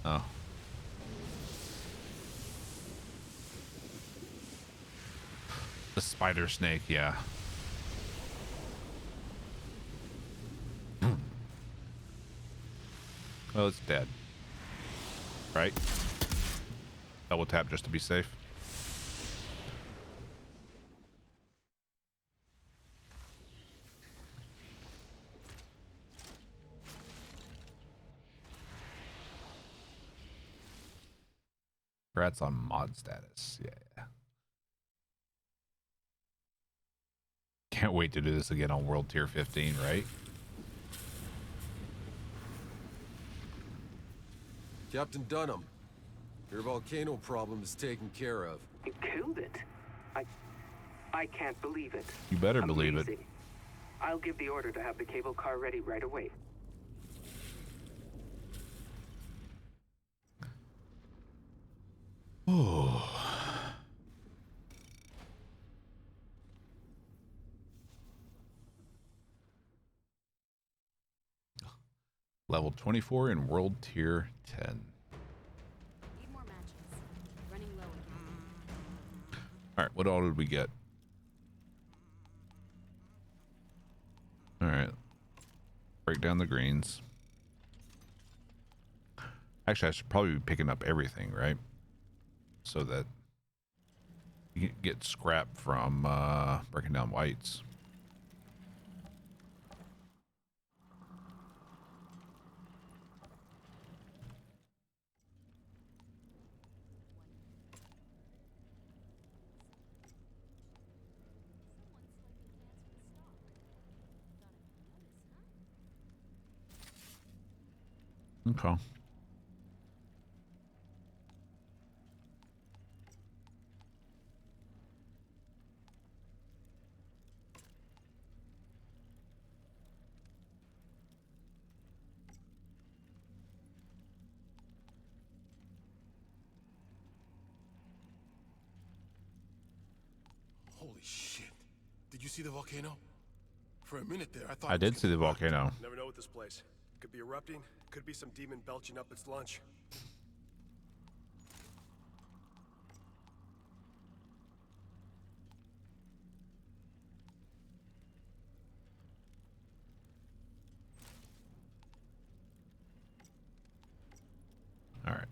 oh. The spider snake, yeah. Well, it's dead. Right? Double tap just to be safe. Congrats on mod status. Yeah. Can't wait to do this again on World Tier 15, right? Captain Dunham, Your volcano problem is taken care of. You killed it. I can't believe it. You better believe it. Amazing. I'll give the order to have the cable car ready right away. Oh. Level 24 in World Tier 10. Need more matches. Running low again. Alright, what all did we get? Alright. Break down the greens. Actually, I should probably be picking up everything, right? So that you can get scrap from breaking down whites. Okay. Holy shit. Did you see the volcano? For a minute there, I thought I did see the volcano. Never know with this place. Could be erupting, could be some demon belching up its lunch. All right.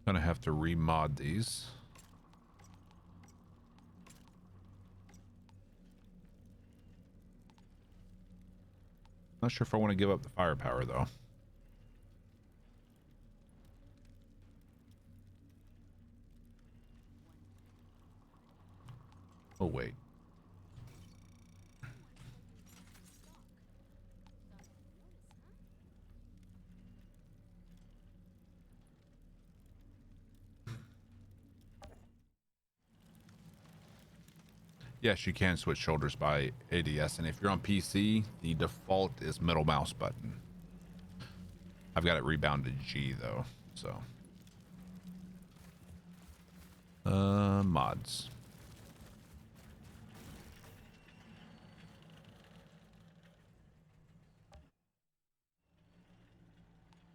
Gonna have to remod these. Not sure if I want to give up the firepower though. Oh wait. Yes, you can switch shoulders by ADS, and if you're on PC, the default is middle mouse button. I've got it rebounded G though, so. Mods.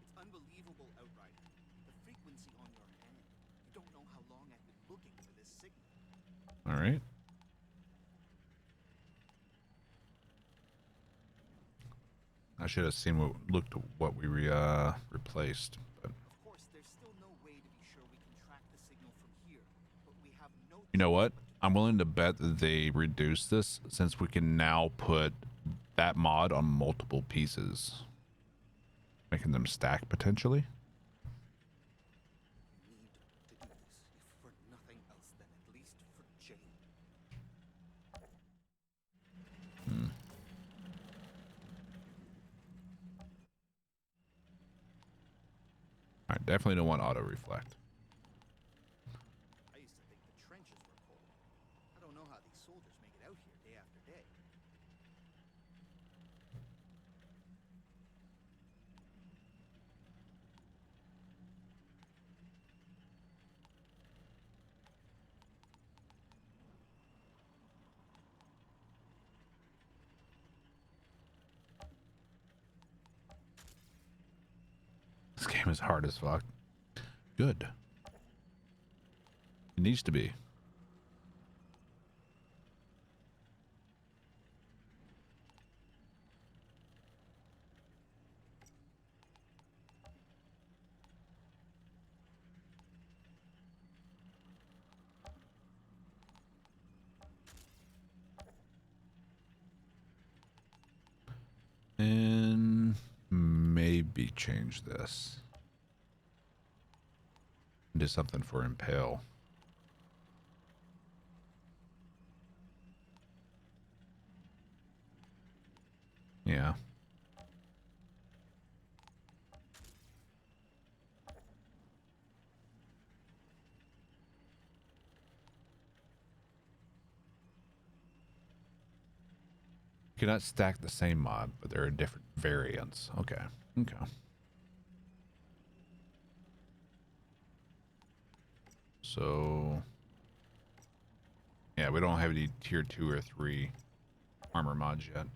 It's unbelievable, Outrider. The frequency on your hand. You don't know how long I've been looking for this signal. All right. I should have seen what we replaced, but Of course, there's still no way to be sure we can track the signal from here, but we have no. you know what? I'm willing to bet that they reduced this since we can now put that mod on multiple pieces, making them stack potentially. Need to do this, if for nothing else, then at least for Jane. All right, definitely don't want auto reflect. I used to think the trenches were cold. I don't know how these soldiers make it out here day after day. This game is hard as fuck. Good. It needs to be. And maybe change this. Do something for Impale. Yeah. cannot stack the same mod, but there are different variants. Okay. Okay. So, yeah, we don't have any tier 2 or 3 armor mods yet.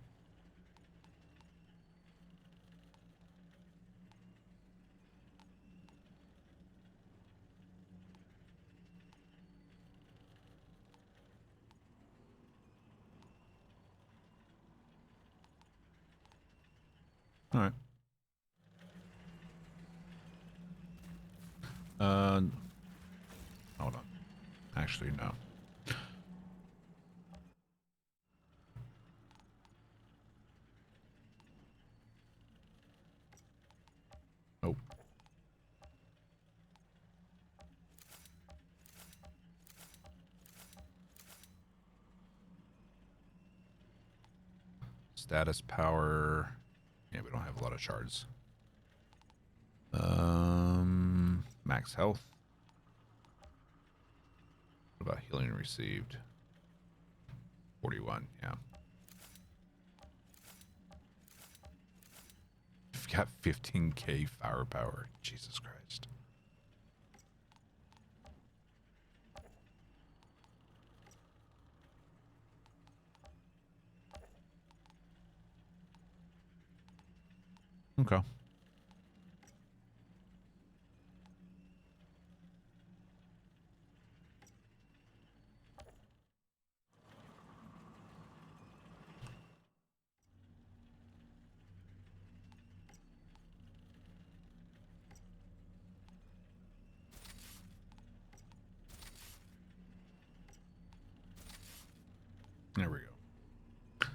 All right. Hold on. Actually, no. Nope. Status power. Yeah, we don't have a lot of shards. Max health. What about healing received? 41, yeah. You've got 15k firepower. Jesus Christ. Okay. There we go.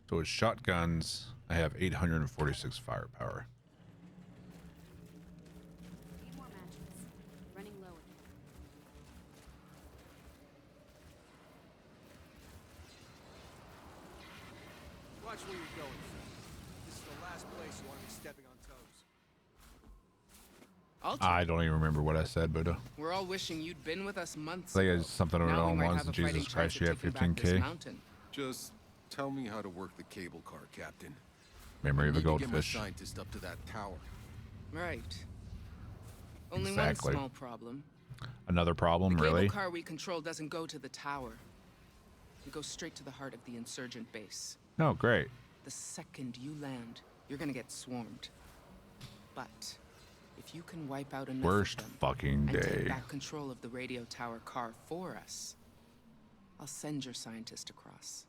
So with shotguns, I have 846 firepower. More matches. Running low again. Watch where you're going. This is the last place you want to be stepping on toes. I don't even remember what I said, but We're all wishing you'd been with us months I think ago. it's something Now along we the might lines have of a fighting Jesus Christ, chance you of have taking back this 15k. mountain. Just tell me how to work the cable car, Captain. Memory of a I need to get my goldfish. scientist up to that tower. Right. Only Exactly. one small problem. Another problem, The cable really? car we control doesn't go to the tower. It goes straight to the heart of the insurgent base. Oh, great. The second you land, you're gonna get swarmed. But if you can wipe out enough Worst of them fucking and day. take back control of the radio tower car for us, I'll send your scientist across.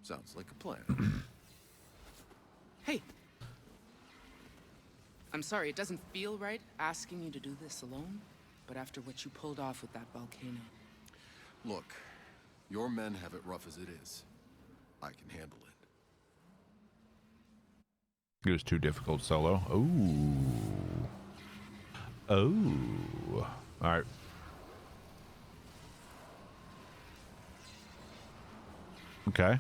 Sounds like a plan. Hey! I'm sorry, it doesn't feel right asking you to do this alone, but after what you pulled off with that volcano. Look, your men have it rough as it is. I can handle it. It was too difficult solo. Ooh. Oh. All right. Okay.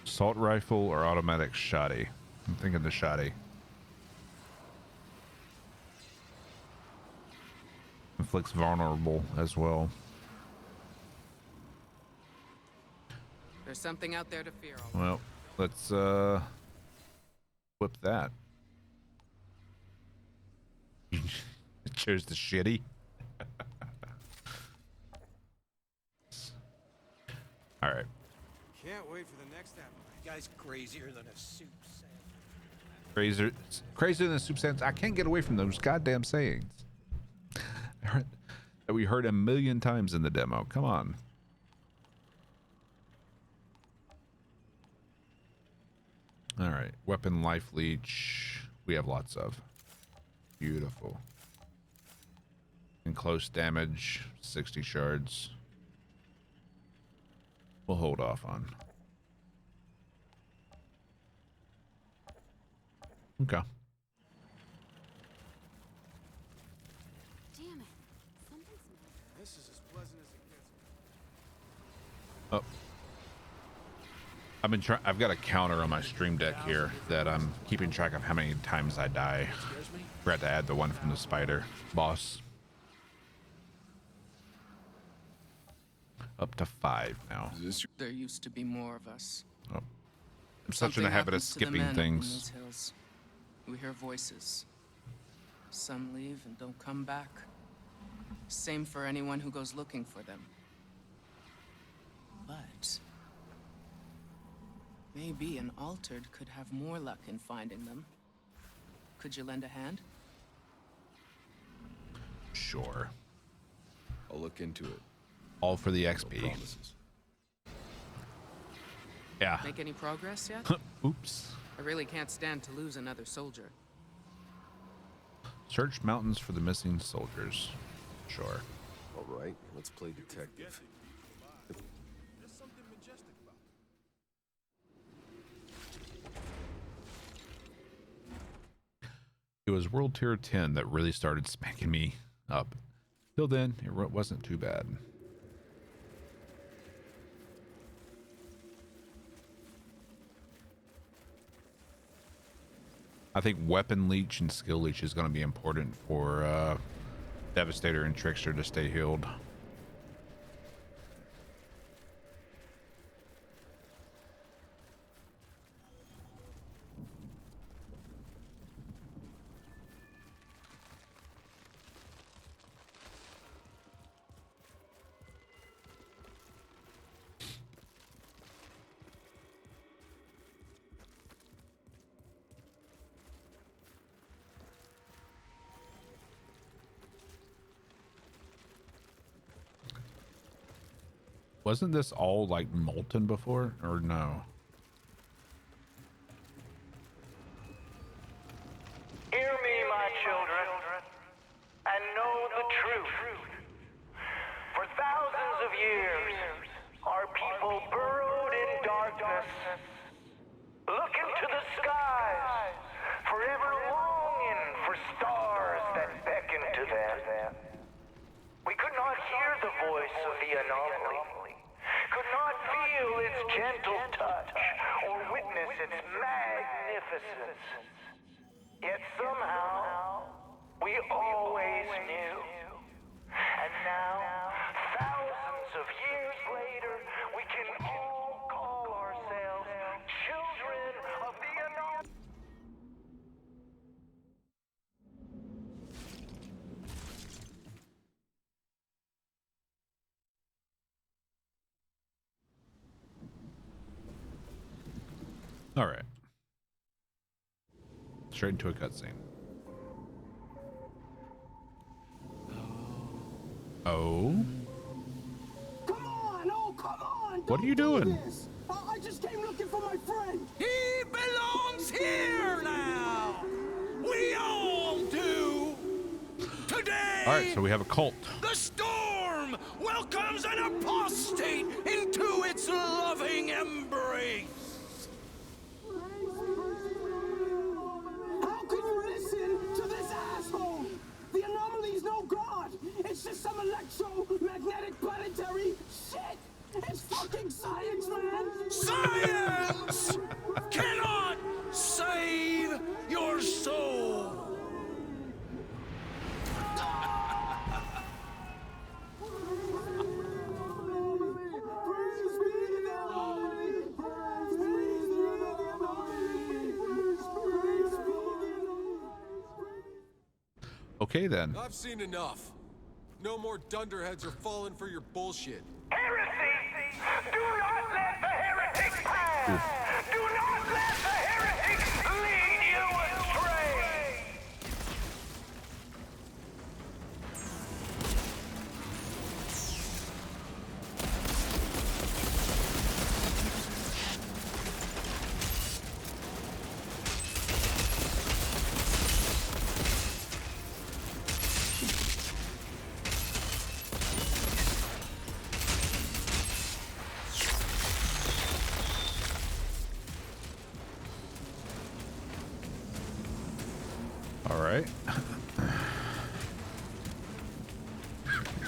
Assault rifle or automatic shotty? I'm thinking the shotty. Inflicts vulnerable as well. There's something out there to fear. Well, let's flip that. Chose the shitty. All right. Can't wait for the next episode. Guy's crazier than a soup Crazier than a soup sandwich. I can't get away from those goddamn sayings that we heard a million times in the demo. Come on. All right. Weapon life leech. We have lots of. Beautiful. And close damage. 60 shards. We'll hold off on. Okay. Damn it. Something's This is as pleasant as it gets. Oh. I've got a counter on my stream deck here that I'm keeping track of how many times I die. Forgot to add the one from the spider boss. Up to 5 now. There used to be more of us. Oh. I'm such in a habit of skipping things. Hills. We hear voices. Some leave and don't come back. Same for anyone who goes looking for them. But maybe an altered could have more luck in finding them. Could you lend a hand? Sure. I'll look into it. All for the XP. No promises. Yeah. Make any progress yet? Oops. I really can't stand to lose another soldier. Search mountains for the missing soldiers. Sure. All right, let's play detective. There's something majestic about it. It was World Tier 10 that really started smacking me up. Till then, it wasn't too bad. I think weapon leech and skill leech is going to be important for Devastator and Trickster to stay healed. Wasn't this all like molten before, or no? Hear me, my children, and know the truth. For thousands of years, our people burrowed in darkness, looking to the skies, forever longing for stars that beckon to them. We could not hear the voice of the anomaly, could not feel its gentle touch or witness its magnificence. Yet somehow, we always knew. And now, thousands of years later, we can all call ourselves children of the anomaly. All right. Straight into a cutscene. Oh. Come on! Oh, come on! What are you doing? I just came looking for my friend. He belongs here now. We all do. Today. All right, so we have a cult. The storm welcomes an apostate into its loving embrace. How can you listen to this asshole? The anomaly's no god. It's just some electromagnetic planetary shit. It's fucking science, man. Science cannot save your soul. Okay then. I've seen enough. No more dunderheads are falling for your bullshit. Heresy! Do not let the heretics pass! Do not let the heretics lead you astray! All right.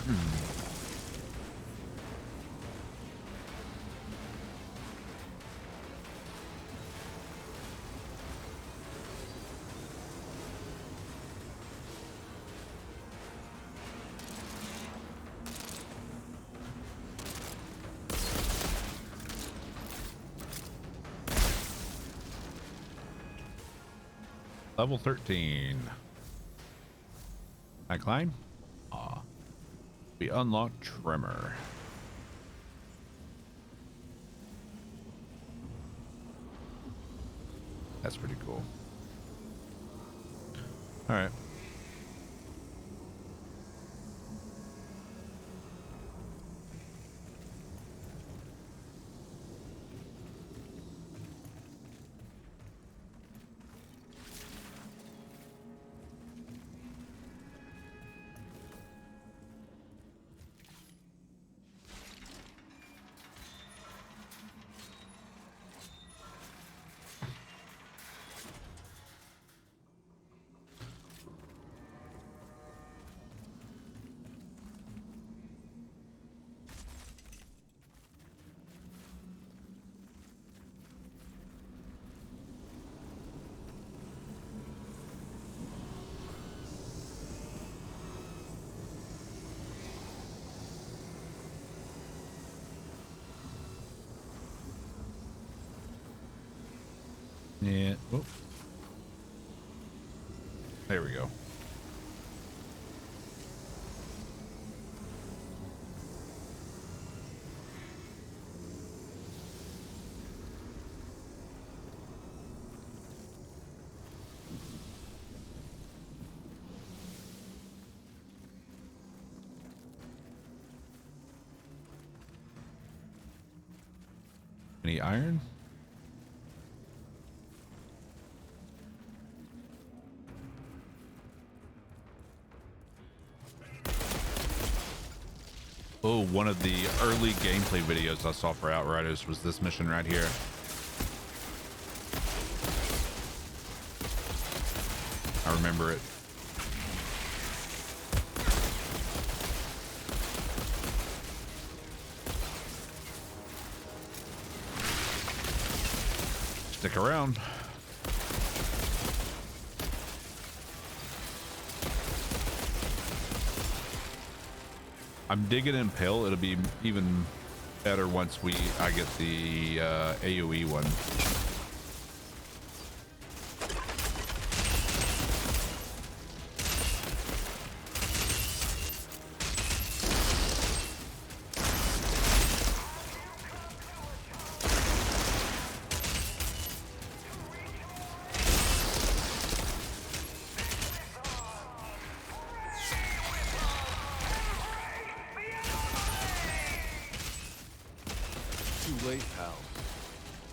Hmm. Level 13. I climb? Ah. We unlock Tremor. That's pretty cool. All right. Yeah. Oh. There we go. Any iron? Oh, one of the early gameplay videos I saw for Outriders was this mission right here. I remember it. Stick around. I'm digging Impale. It'll be even better once I get the AoE one. Too late, pal.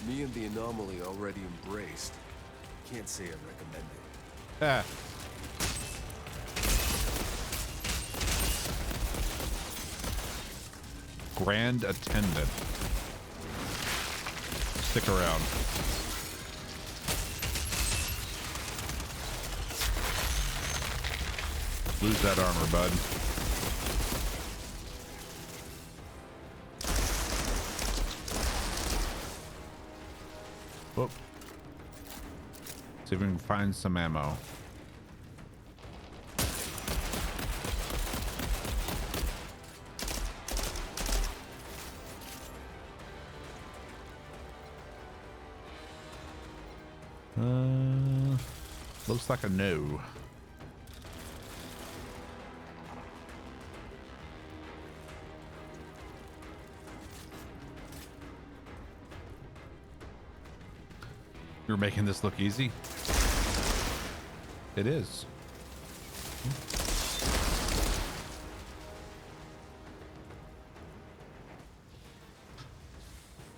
Me and the anomaly already embraced. Can't say I recommend it. Ah. Grand Attendant. Stick around. Lose that armor, bud. Whoop. See if we can find some ammo. Looks like a no. You're making this look easy? It is.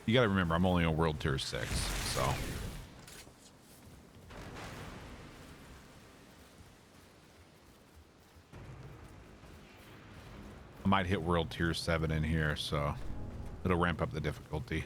You gotta remember, I'm only on World Tier 6, so. I might hit World Tier 7 in here, so it'll ramp up the difficulty.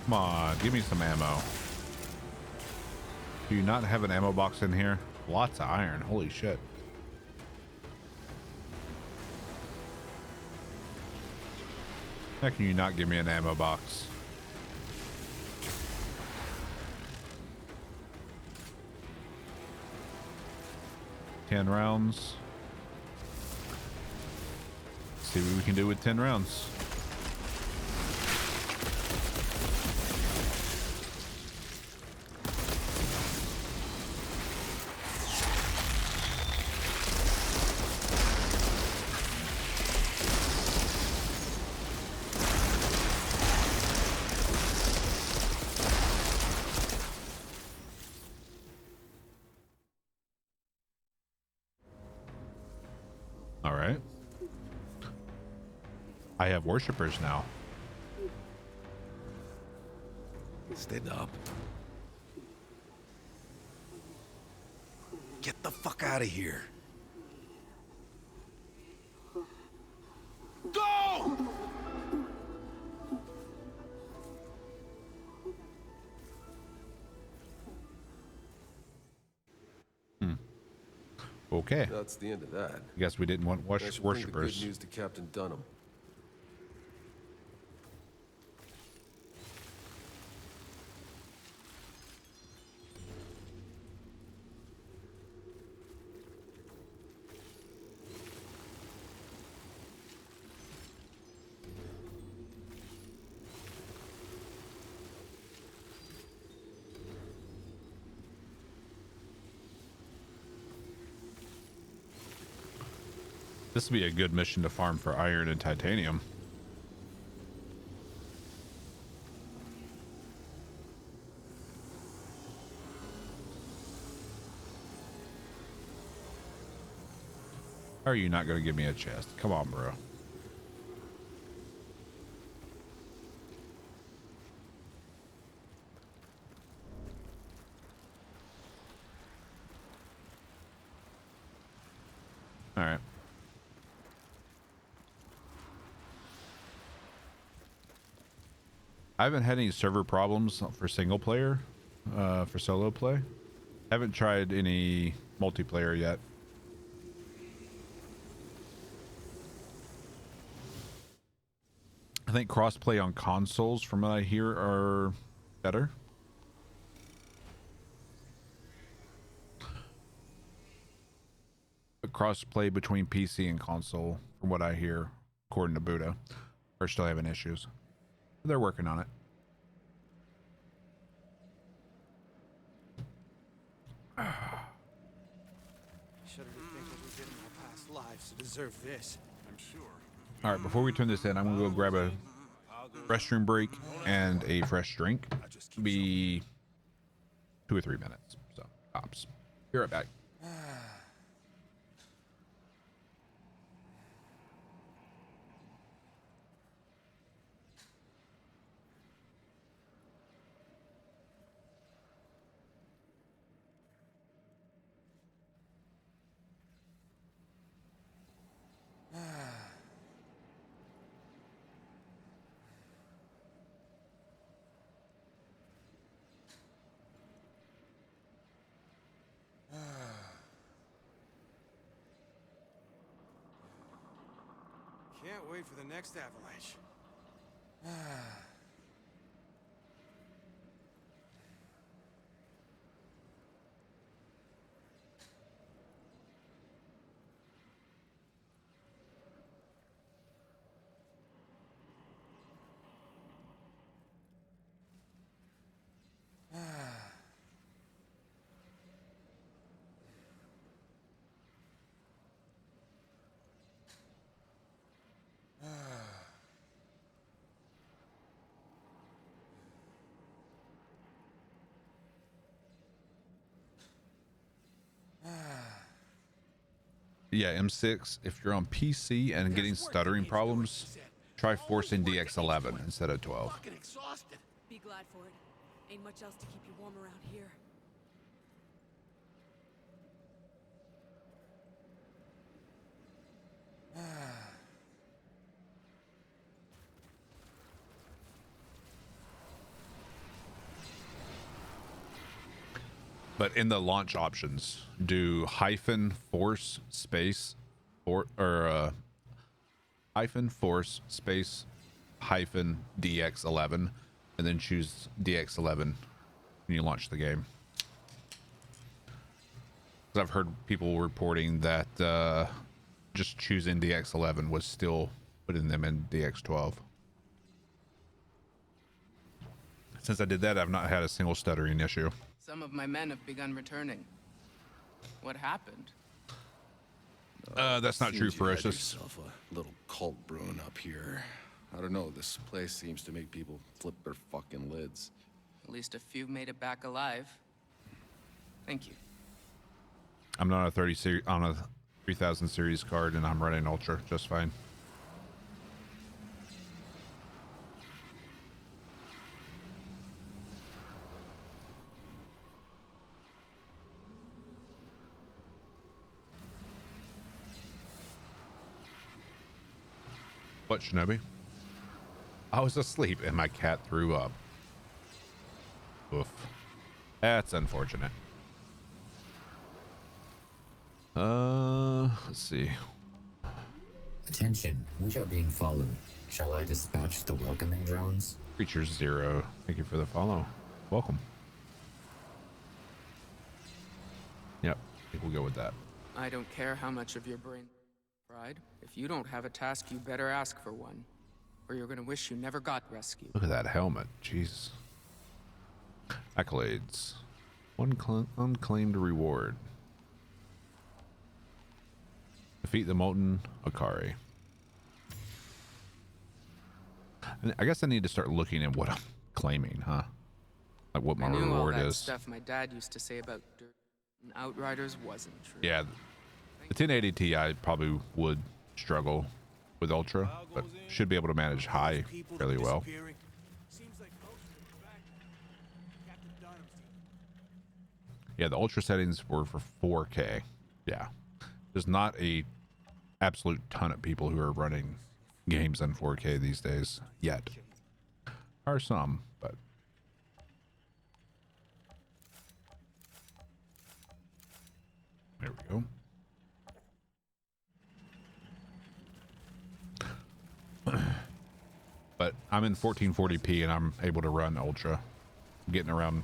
Come on, give me some ammo. Do you not have an ammo box in here? Lots of iron. Holy shit. How can you not give me an ammo box? $10 rounds. See what we can do with 10 rounds. All right. I have worshippers now. Stand up. Get the fuck out of here. Go! Okay. That's the end of that. I guess we didn't want I should bring the worshippers. good news to Captain Dunham. This would be a good mission to farm for iron and titanium. How are you not going to give me a chest? Come on, bro. All right. I haven't had any server problems for single player, for solo play. Haven't tried any multiplayer yet. I think crossplay on consoles, from what I hear, are better. But crossplay between PC and console, from what I hear, according to Buddha, are still having issues. They're working on it. Shudder to think what we did in our past lives to deserve this. I'm sure. All right, before we turn this in, I'm gonna go grab a restroom break and a fresh drink. Be 2 or 3 minutes. So, tops. Be right back. Can't wait for the next avalanche. Yeah, M6, if you're on PC and getting stuttering problems, try forcing DX11 instead of 12. Be glad for it. Ain't much else to keep you warm around here. But in the launch options, do -force space or -force space -DX11 and then choose DX11 when you launch the game. 'Cause I've heard people reporting that just choosing DX11 was still putting them in DX12. Since I did that, I've not had a single stuttering issue. Some of my men have begun returning. What happened? That's not true, Seems you had Ferocious. yourself a little cult brewing up here. I don't know, this place seems to make people flip their fucking lids. At least a few made it back alive. Thank you. I'm not on a 3000 series card, and I'm running Ultra just fine. What, Shinobi? I was asleep and my cat threw up. Oof. That's unfortunate. Let's see. Attention, we are being followed. Shall I dispatch the welcoming drones? Creature 0. Thank you for the follow. Welcome. Yep, I think we'll go with that. I don't care how much of your brain fried. If you don't have a task, you better ask for one. Or you're gonna wish you never got rescued. Look at that helmet. Jeez. Accolades. One unclaimed reward. Defeat the Molten Akari. And I guess I need to start looking at what I'm claiming, huh? Like what my I knew all reward that is. stuff my dad used to say about dirt and Outriders wasn't true. Yeah, the 1080 Ti probably would struggle with Ultra, but should be able to manage high fairly well. Yeah, the Ultra settings were for 4K. Yeah, there's not a absolute ton of people who are running games in 4K these days yet. Are some, but there we go. But I'm in 1440p and I'm able to run Ultra. I'm getting around,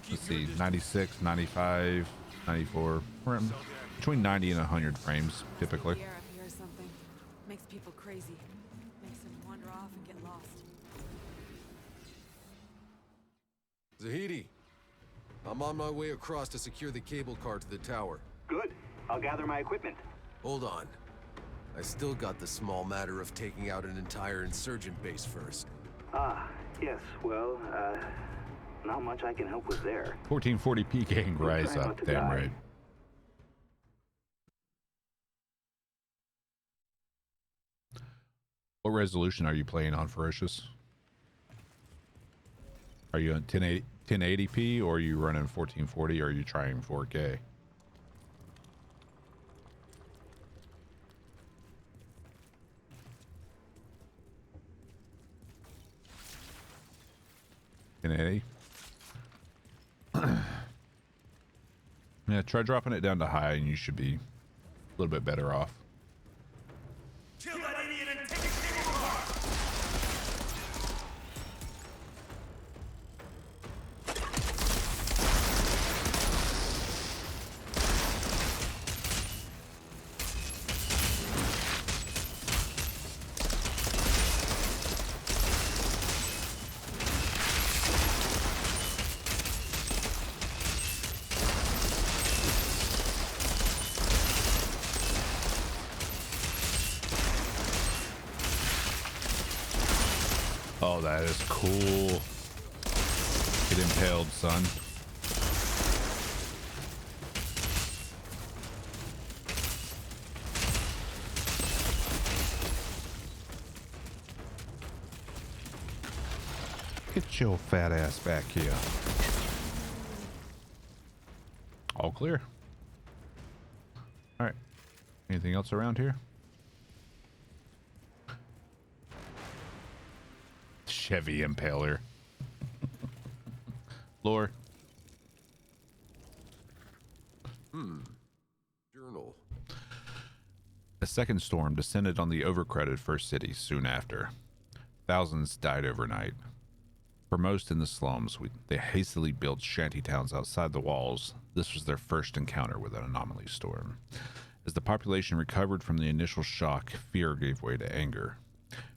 let's see, 96, 95, 94, around between 90 and 100 frames typically. The air up here or something. Makes people crazy. Makes them wander off and get lost. Zahidi, I'm on my way across to secure the cable car to the tower. Good. I'll gather my equipment. Hold on. I still got the small matter of taking out an entire insurgent base first. Ah, yes. Well, not much I can help with there. 1440p gang rise try not up, to damn die. right. What resolution are you playing on, Ferocious? Are you on 1080p or are you running 1440 or are you trying 4K? Yeah, try dropping it down to high and you should be a little bit better off. Kill that idiot and take his cable car! Oh, that is cool. Get impaled, son. Get your fat ass back here. All clear. All right. Anything else around here? Chevy Impaler. Lore. Journal. A second storm descended on the overcrowded first city soon after. Thousands died overnight. For most in the slums, they hastily built shanty towns outside the walls. This was their first encounter with an anomaly storm. As the population recovered from the initial shock, fear gave way to anger.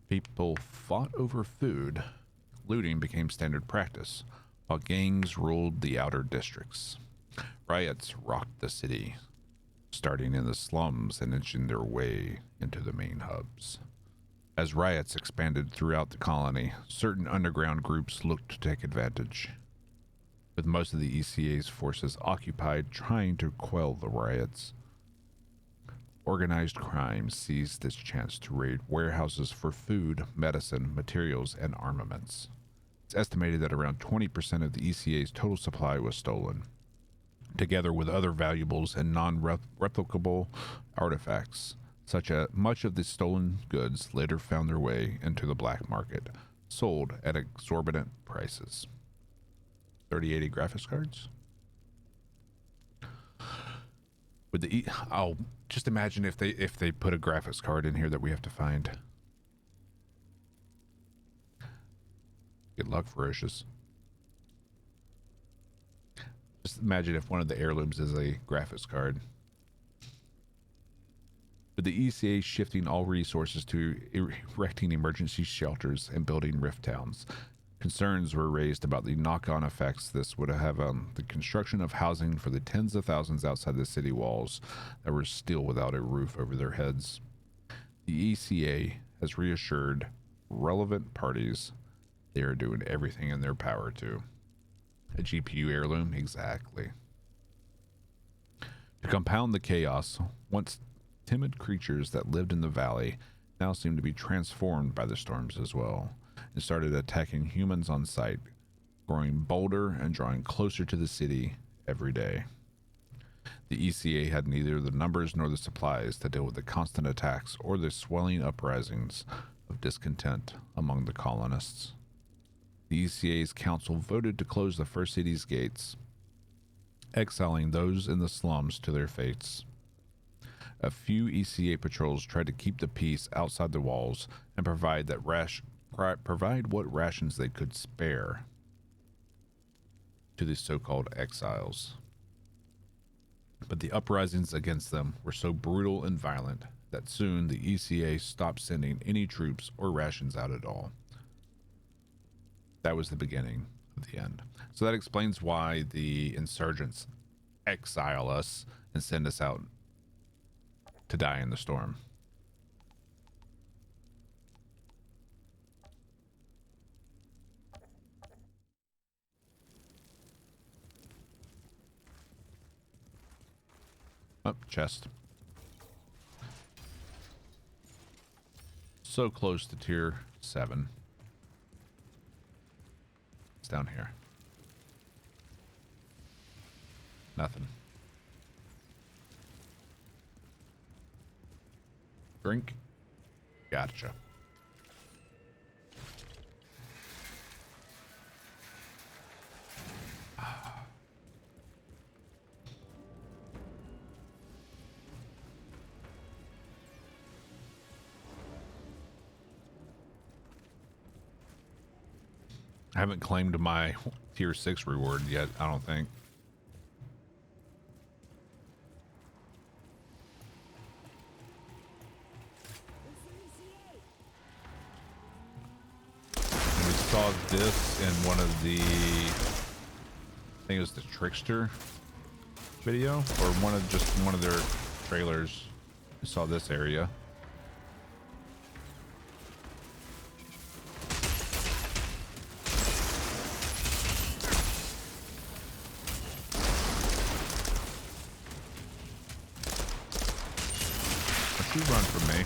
People fought over food. Looting became standard practice, while gangs ruled the outer districts. Riots rocked the city, starting in the slums and inching their way into the main hubs. As riots expanded throughout the colony, certain underground groups looked to take advantage. With most of the ECA's forces occupied trying to quell the riots, organized crime seized this chance to raid warehouses for food, medicine, materials, and armaments. It's estimated that around 20% of the ECA's total supply was stolen, together with other valuables and non-replicable artifacts. Much of the stolen goods later found their way into the black market, sold at exorbitant prices. 3080 graphics cards? With the I'll just imagine if they put a graphics card in here that we have to find. Good luck, Ferocious. Just imagine if one of the heirlooms is a graphics card. With the ECA shifting all resources to erecting emergency shelters and building rift towns, concerns were raised about the knock-on effects this would have on the construction of housing for the tens of thousands outside the city walls that were still without a roof over their heads. The ECA has reassured relevant parties they are doing everything in their power to. A GPU heirloom? Exactly. To compound the chaos, once timid creatures that lived in the valley now seemed to be transformed by the storms as well, and started attacking humans on sight, growing bolder and drawing closer to the city every day. The ECA had neither the numbers nor the supplies to deal with the constant attacks or the swelling uprisings of discontent among the colonists. The ECA's council voted to close the first city's gates, exiling those in the slums to their fates. A few ECA patrols tried to keep the peace outside the walls and provide what rations they could spare to the so-called exiles. But the uprisings against them were so brutal and violent that soon the ECA stopped sending any troops or rations out at all. That was the beginning of the end. So that explains why the insurgents exile us and send us out to die in the storm. Oh, chest. So close to tier 7. It's down here. Nothing. Drink. Gotcha. I haven't claimed my tier 6 reward yet, I don't think. We saw this in one of the, I think it was the Trickster video, or one of their trailers. We saw this area. You run from me.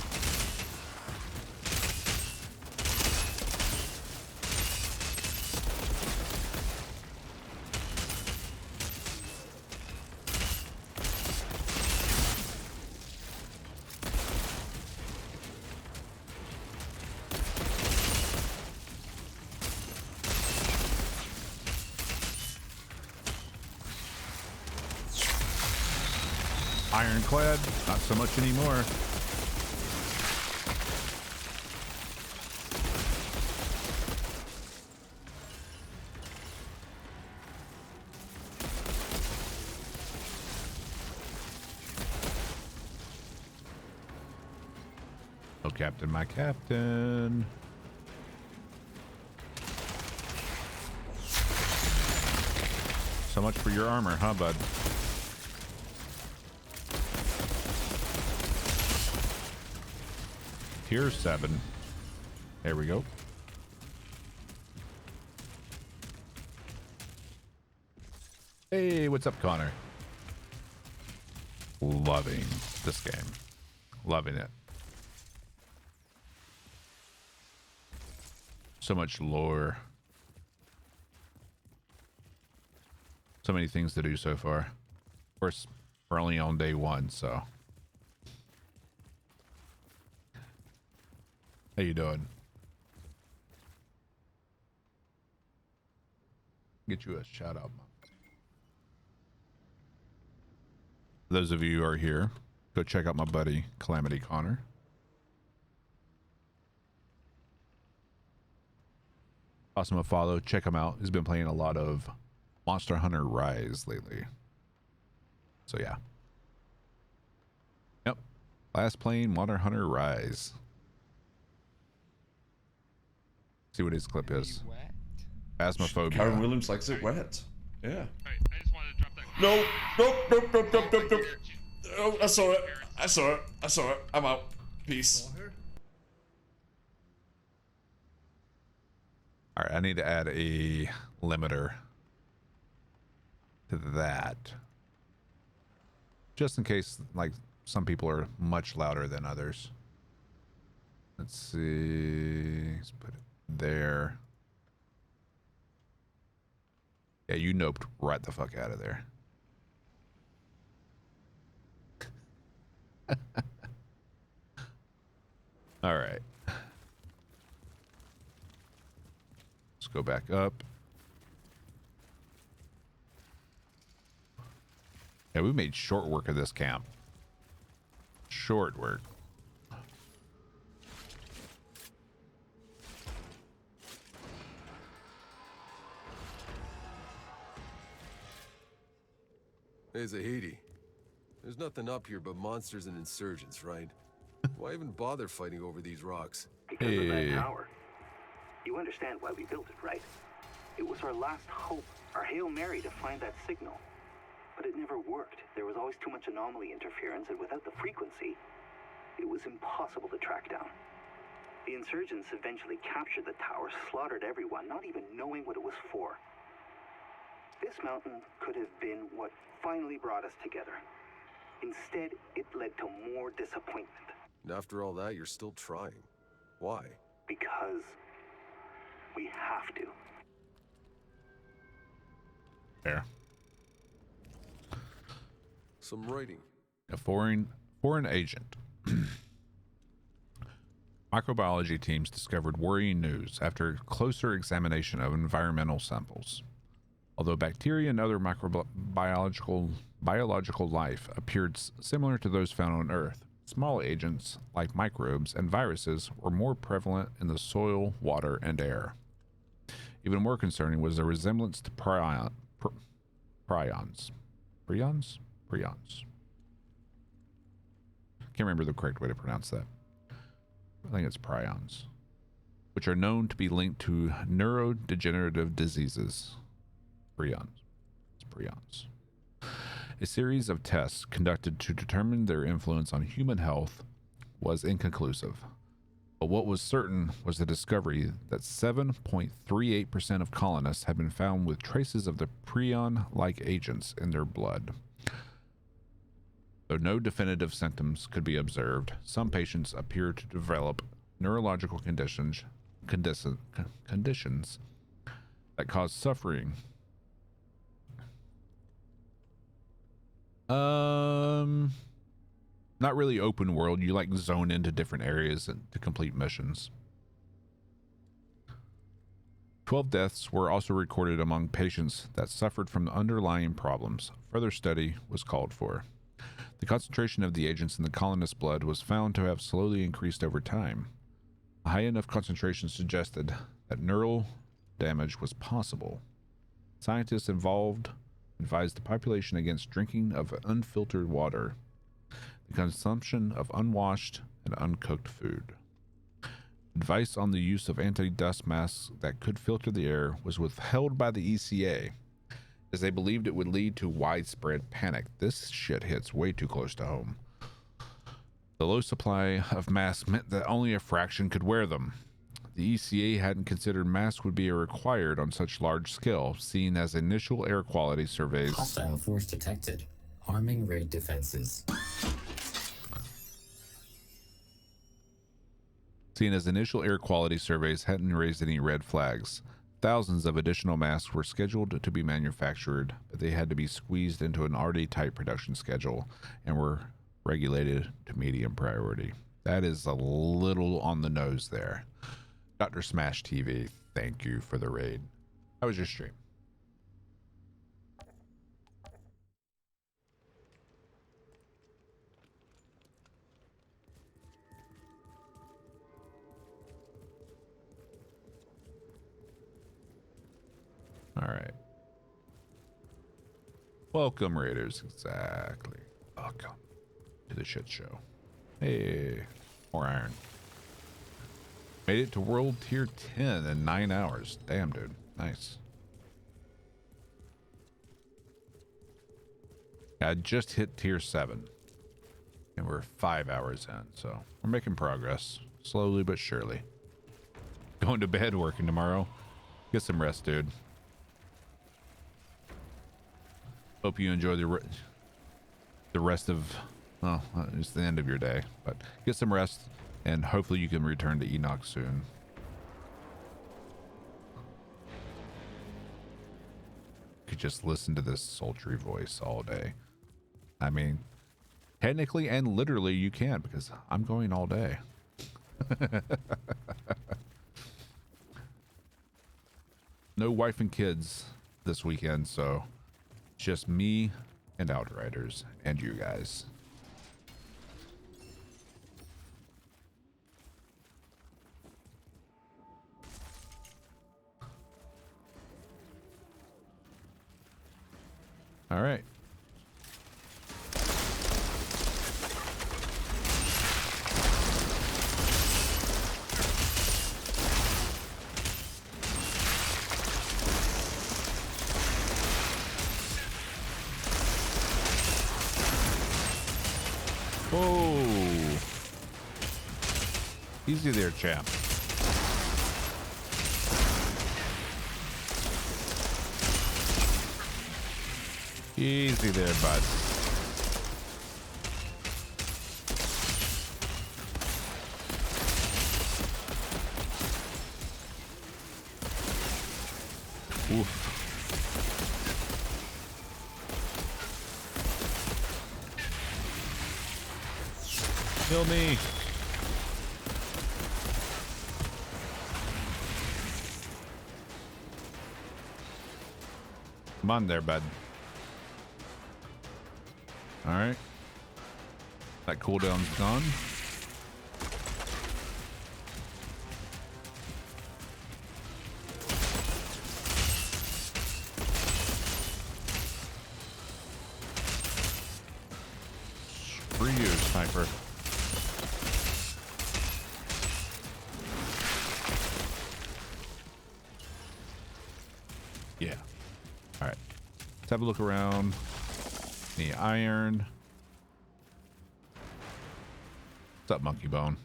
Ironclad, not so much anymore. Oh, Captain, my Captain. So much for your armor, huh, bud? Tier 7. There we go. Hey, what's up, Connor? Loving this game. Loving it. So much lore. So many things to do so far. Of course, we're only on day 1, so. How you doing? Get you a shout out. Those of you who are here, go check out my buddy Calamity Connor. Awesome, a follow. Check him out. He's been playing a lot of Monster Hunter Rise lately. So yeah. Yep. Last playing Monster Hunter Rise. See what his clip is. Phasmophobia. Karen Williams likes it wet. Yeah. No. Oh, I saw it. I'm out. Peace. All right, I need to add a limiter to that. Just in case, like, some people are much louder than others. Let's see. Let's put it there. Yeah, you noped right the fuck out of there. All right. Let's go back up. Yeah, we made short work of this camp. Short work. Hey, Zahidi. There's nothing up here but monsters and insurgents, right? Why even bother fighting over these rocks? Because of that tower. You understand why we built it, right? It was our last hope, our Hail Mary to find that signal. But it never worked. There was always too much anomaly interference, and without the frequency, it was impossible to track down. The insurgents eventually captured the tower, slaughtered everyone, not even knowing what it was for. This mountain could have been what finally brought us together. Instead, it led to more disappointment. And after all that, you're still trying. Why? Because we have to. There. Some writing. A foreign agent. Microbiology teams discovered worrying news after closer examination of environmental samples. Although bacteria and other biological life appeared similar to those found on Earth, small agents like microbes and viruses were more prevalent in the soil, water, and air. Even more concerning was the resemblance to prions. Can't remember the correct way to pronounce that. I think it's prions, which are known to be linked to neurodegenerative diseases. Prions. It's prions. A series of tests conducted to determine their influence on human health was inconclusive. But what was certain was the discovery that 7.38% of colonists had been found with traces of the prion-like agents in their blood. Though no definitive symptoms could be observed, some patients appear to develop neurological conditions that cause suffering. Not really open world. You like zone into different areas to complete missions. 12 deaths were also recorded among patients that suffered from underlying problems. Further study was called for. The concentration of the agents in the colonists' blood was found to have slowly increased over time. A high enough concentration suggested that neural damage was possible. Scientists involved advised the population against drinking of unfiltered water, the consumption of unwashed and uncooked food. Advice on the use of anti-dust masks that could filter the air was withheld by the ECA, as they believed it would lead to widespread panic. This shit hits way too close to home. The low supply of masks meant that only a fraction could wear them. The ECA hadn't considered masks would be required on such large scale, seen as initial air quality surveys. Hostile force detected. Arming raid defenses. Seen as initial air quality surveys hadn't raised any red flags. Thousands of additional masks were scheduled to be manufactured, but they had to be squeezed into an already tight production schedule and were regulated to medium priority. That is a little on the nose there. Dr. Smash TV, thank you for the raid. How was your stream? All right. Welcome, Raiders. Exactly. Welcome to the shit show. Hey, more iron. Made it to World Tier 10 in 9 hours. Damn, dude. Nice. I just hit Tier 7. And we're 5 hours in, so we're making progress. Slowly but surely. Going to bed, working tomorrow. Get some rest, dude. Hope you enjoy the rest of, well, it's the end of your day, but get some rest and hopefully you can return to Enoch soon. Could just listen to this sultry voice all day. I mean, technically and literally you can, because I'm going all day. No wife and kids this weekend, so just me and Outriders and you guys. All right. Whoa. Easy there, champ. Easy there, bud. Oof. Kill me. Come on there, bud. All right. That cooldown's gone. Screw you, sniper. Yeah. All right. Let's have a look around. The iron. What's up, Monkey Bone?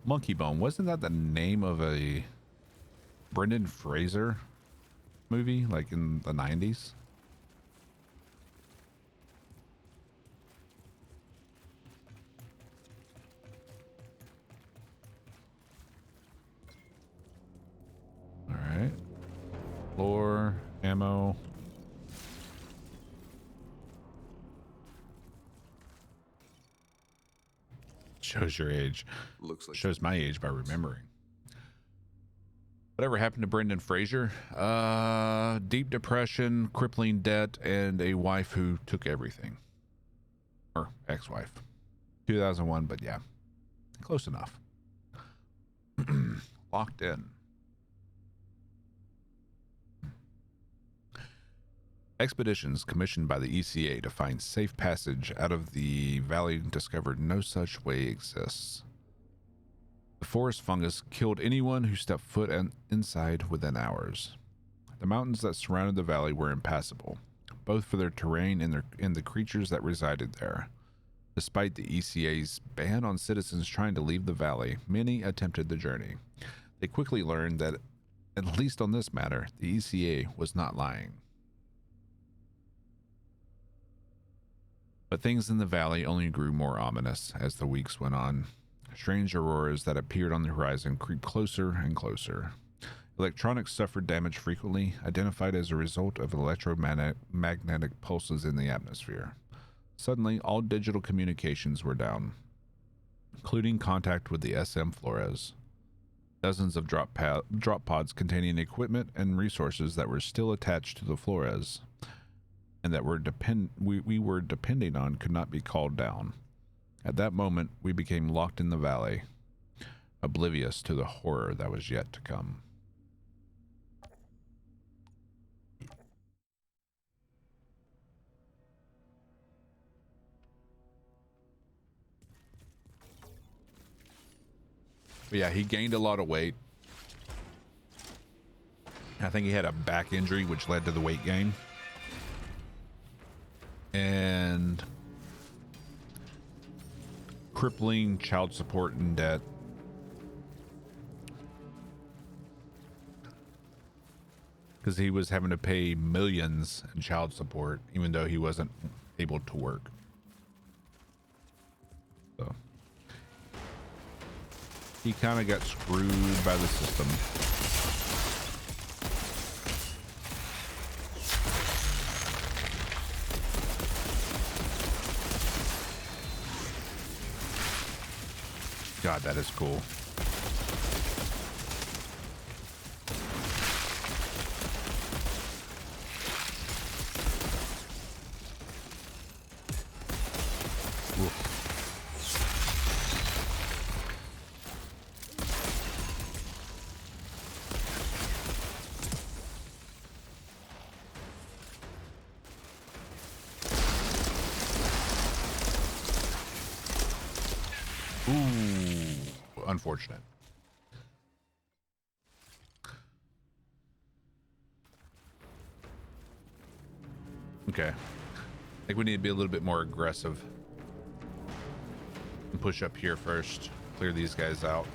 Monkey Bone, wasn't that the name of a Brendan Fraser movie, like in the 90s? All right. Floor, ammo. Shows your age. Looks like shows my age by remembering. But Whatever happened to Brendan Fraser? Deep depression, crippling debt, and a wife who took everything. Or ex-wife. 2001, but yeah. Close enough. Locked in. Expeditions commissioned by the ECA to find safe passage out of the valley discovered no such way exists. The forest fungus killed anyone who stepped foot inside within hours. The mountains that surrounded the valley were impassable, both for their terrain and the creatures that resided there. Despite the ECA's ban on citizens trying to leave the valley, many attempted the journey. They quickly learned that, at least on this matter, the ECA was not lying. But things in the valley only grew more ominous as the weeks went on. Strange auroras that appeared on the horizon creeped closer and closer. Electronics suffered damage frequently, identified as a result of electromagnetic pulses in the atmosphere. Suddenly, all digital communications were down, including contact with the SM Flores. Dozens of drop pods containing equipment and resources that were still attached to the Flores and that we were depending on could not be called down. At that moment, we became locked in the valley, oblivious to the horror that was yet to come. But yeah, he gained a lot of weight. I think he had a back injury, which led to the weight gain. And crippling child support and debt. Because he was having to pay millions in child support, even though he wasn't able to work. So he kind of got screwed by the system. God, that is cool. Unfortunate. Okay. I think we need to be a little bit more aggressive. And push up here first. Clear these guys out.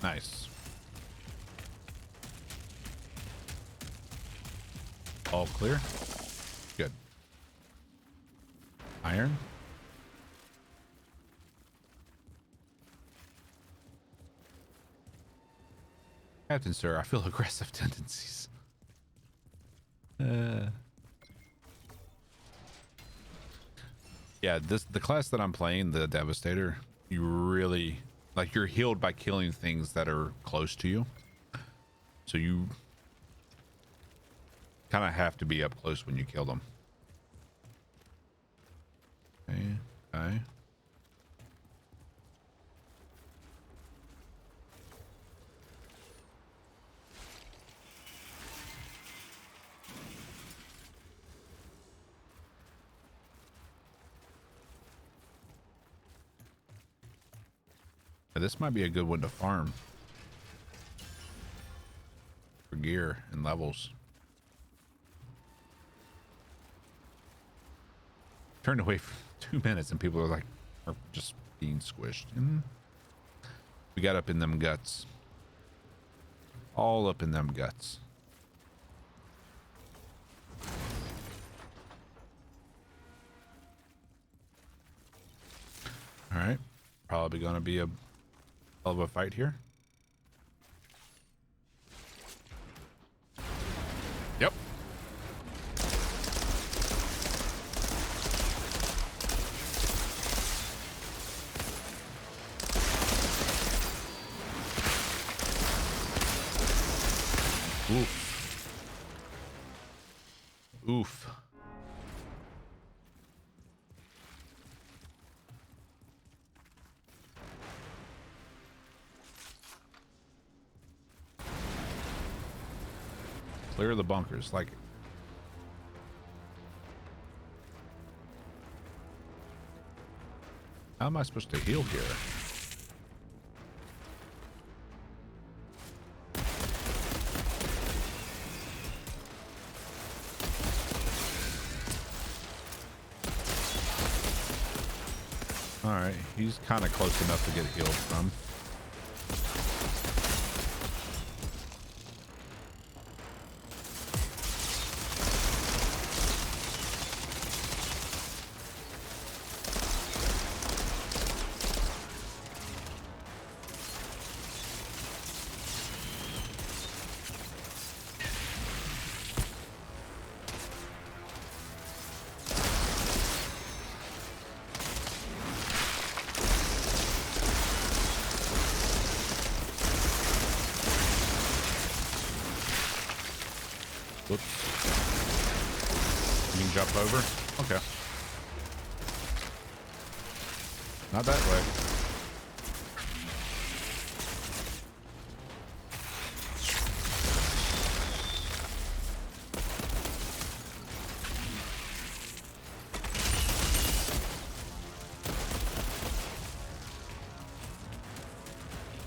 Nice. All clear? Good. Iron? Captain, sir, I feel aggressive tendencies. Yeah, the class that I'm playing, the Devastator, you really like you're healed by killing things that are close to you. So you kind of have to be up close when you kill them. Okay. Okay. This might be a good one to farm for gear and levels. Turned away for 2 minutes and people are just being squished. We got up in them guts. All up in them guts. All right. Probably going to be a hell of a fight here. Yep. Oof. Oof. Clear the bunkers. Like, how am I supposed to heal here? All right, he's kind of close enough to get healed from. Whoops. You can jump over? Okay. Not that way.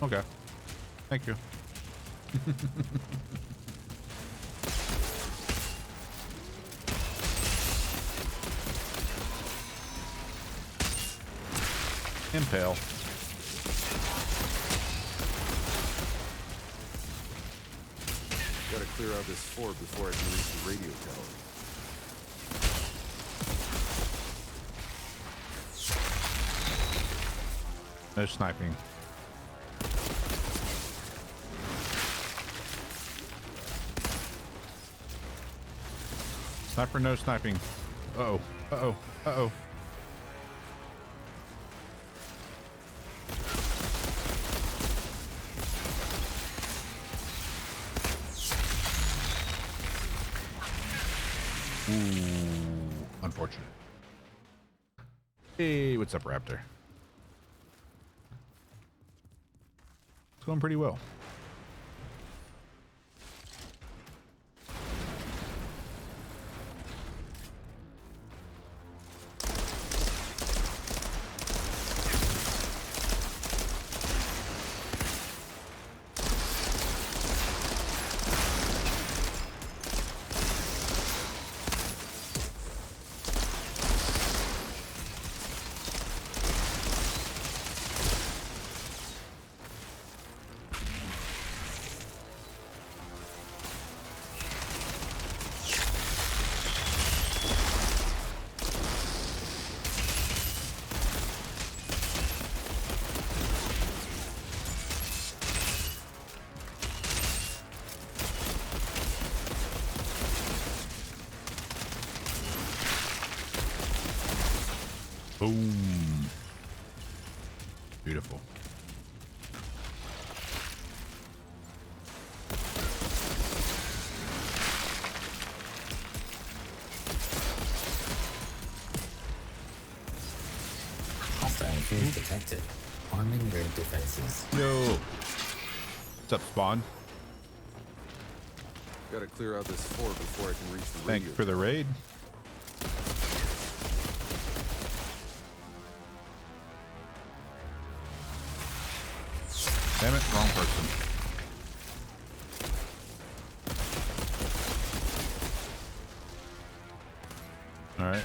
Okay. Thank you. Impale. Gotta clear out this fort before I can reach the radio tower. No sniping. Sniper, no sniping. Uh-oh. Uh-oh. Uh-oh. Ooh, unfortunate. Hey, what's up, Raptor? It's going pretty well. Boom. Beautiful. Hostile field detected. Arming raid defenses. Yo. What's up, Spawn? Gotta clear out this fort before I can reach the Thank you for the raid. Damn it, wrong person. All right.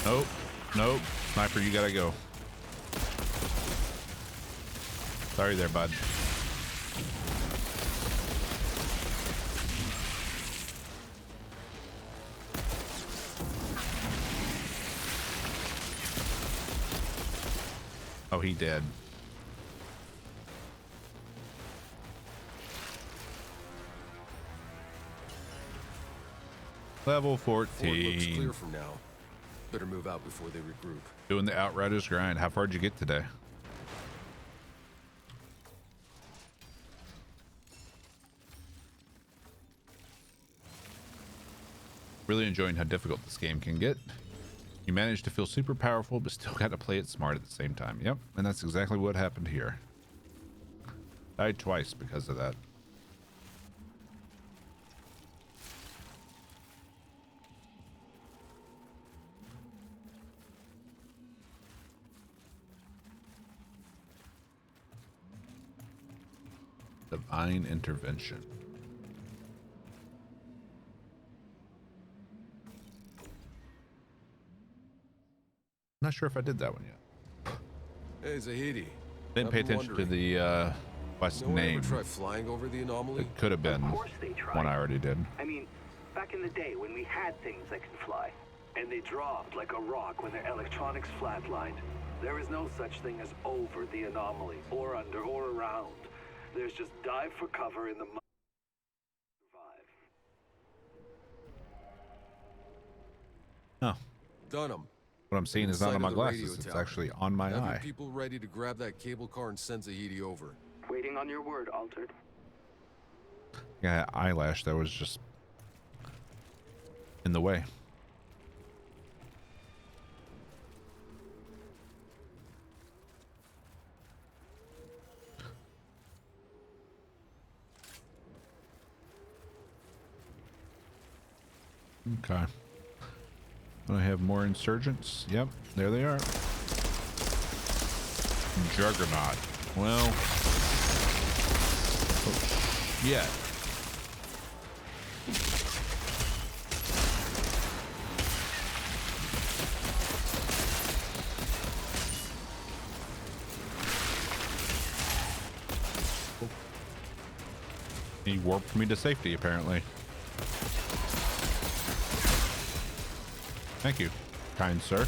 Nope. Nope. Sniper, you gotta go. Sorry there, bud. Oh, he did. Level 14. Fort looks clear from now. Better move out before they regroup. Doing the Outriders grind. How far did you get today? Really enjoying how difficult this game can get. You manage to feel super powerful, but still got to play it smart at the same time. Yep, and that's exactly what happened here. Died twice because of that. Divine intervention. Not sure if I did that one yet. Hey, Zahidi. Didn't pay attention to the quest name. Try flying over the anomaly? It could have been one I already did. I mean, back in the day when we had things that could fly. And they dropped like a rock when their electronics flatlined. There is no such thing as over the anomaly, or under, or around. There's just dive for cover in the mud. Oh. Dunham. What I'm seeing is not on my glasses. It's actually on my Have eye. your people ready to grab that cable car and send Zahidi over. Waiting on your word, Altered. Yeah, eyelash that was just in the way. Okay. I have more insurgents. Yep, there they are. Juggernaut. Well, oh, yeah. He warped me to safety, apparently. Thank you, kind sir.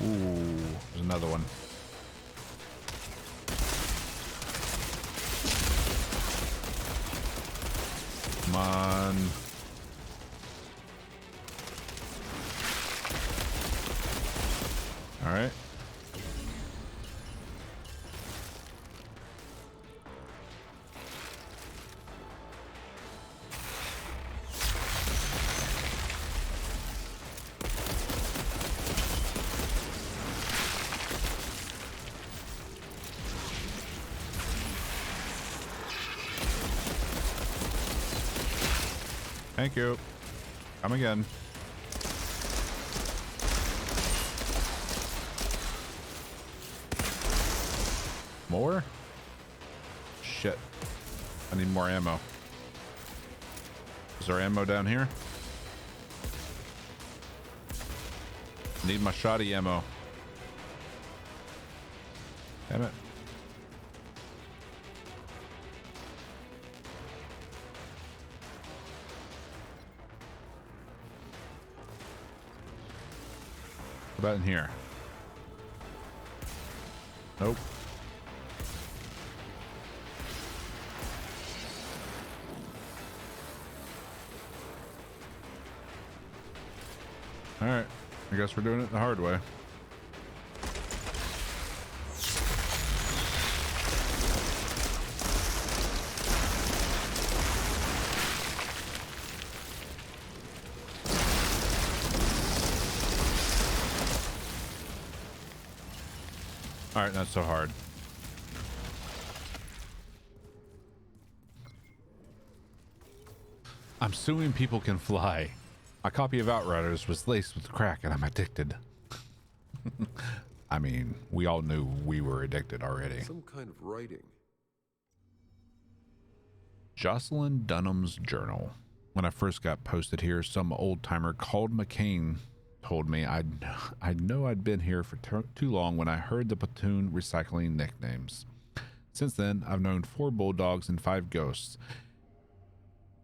Ooh, there's another one. Come on. All right. Thank you. Come again. More? Shit. I need more ammo. Is there ammo down here? Need my shoddy ammo. Damn it. What about in here? Nope. All right. I guess we're doing it the hard way. All right, not so hard. I'm assuming people can fly. My copy of Outriders was laced with crack and I'm addicted. I mean, we all knew we were addicted already. Some kind of writing. Jocelyn Dunham's journal. When I first got posted here, some old timer called McCain told me I'd know I'd been here for too long when I heard the platoon recycling nicknames. Since then, I've known 4 bulldogs and 5 ghosts.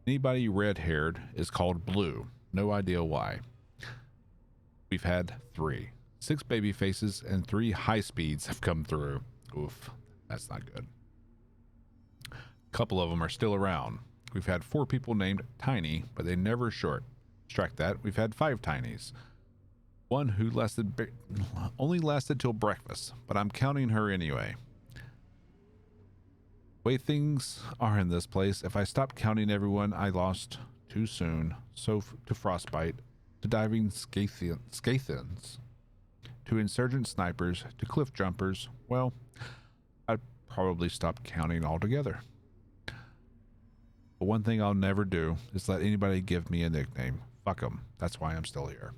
Anybody red-haired is called Blue. No idea why. We've had 3. 6 baby faces and 3 high speeds have come through. Oof, that's not good. A couple of them are still around. We've had 4 people named Tiny, but they never short. Strike that, we've had 5 Tinies. One who only lasted till breakfast, but I'm counting her anyway. Way things are in this place, if I stopped counting everyone I lost too soon, so to frostbite, to diving Scathans, to insurgent snipers, to cliff jumpers, well, I'd probably stop counting altogether. But one thing I'll never do is let anybody give me a nickname. Fuck them. That's why I'm still here.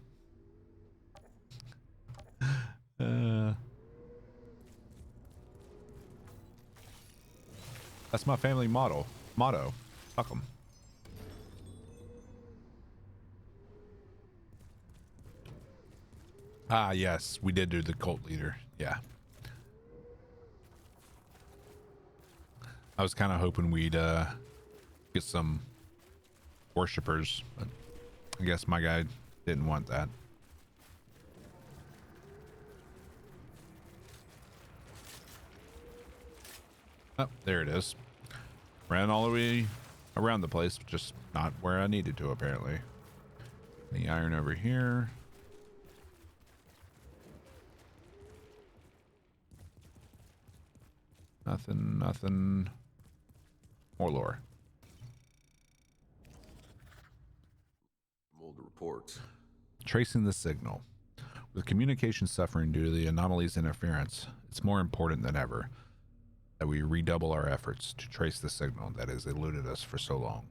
That's my family motto. Fuck them. Ah, yes, we did do the cult leader. Yeah. I was kind of hoping we'd get some worshippers, but I guess my guy didn't want that. Oh, there it is. Ran all the way around the place, just not where I needed to, apparently. The iron over here. Nothing. More lore. Older reports. Tracing the signal. With communication suffering due to the anomaly's interference, it's more important than ever that we redouble our efforts to trace the signal that has eluded us for so long.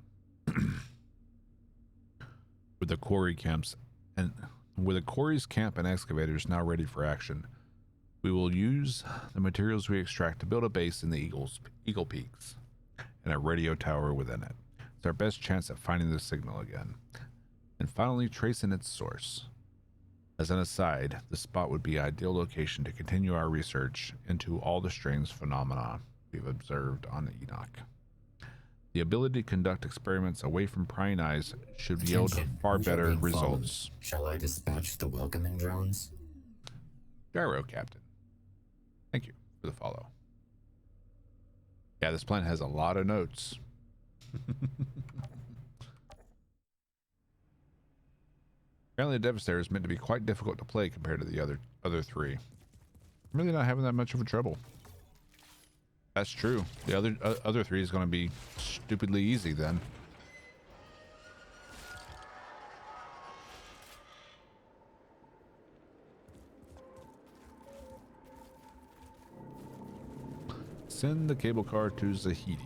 With the quarry's camp and excavators now ready for action, we will use the materials we extract to build a base in the Eagle Peaks and a radio tower within it. It's our best chance at finding the signal again and finally tracing its source. As an aside, the spot would be an ideal location to continue our research into all the strange phenomena we've observed on Enoch. The ability to conduct experiments away from prying eyes should yield far better results. Shall I dispatch the welcoming drones? Gyro Captain. Thank you for the follow. Yeah, this planet has a lot of notes. Apparently the Devastator is meant to be quite difficult to play compared to the other 3. I'm really not having that much of a trouble. That's true. The other 3 is going to be stupidly easy then. Send the cable car to Zahidi.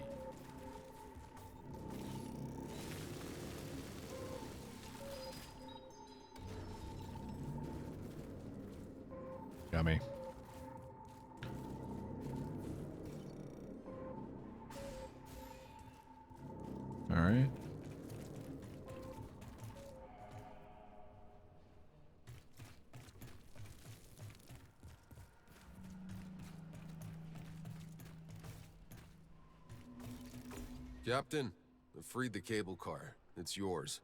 Yummy. All right. Captain, I freed the cable car. It's yours.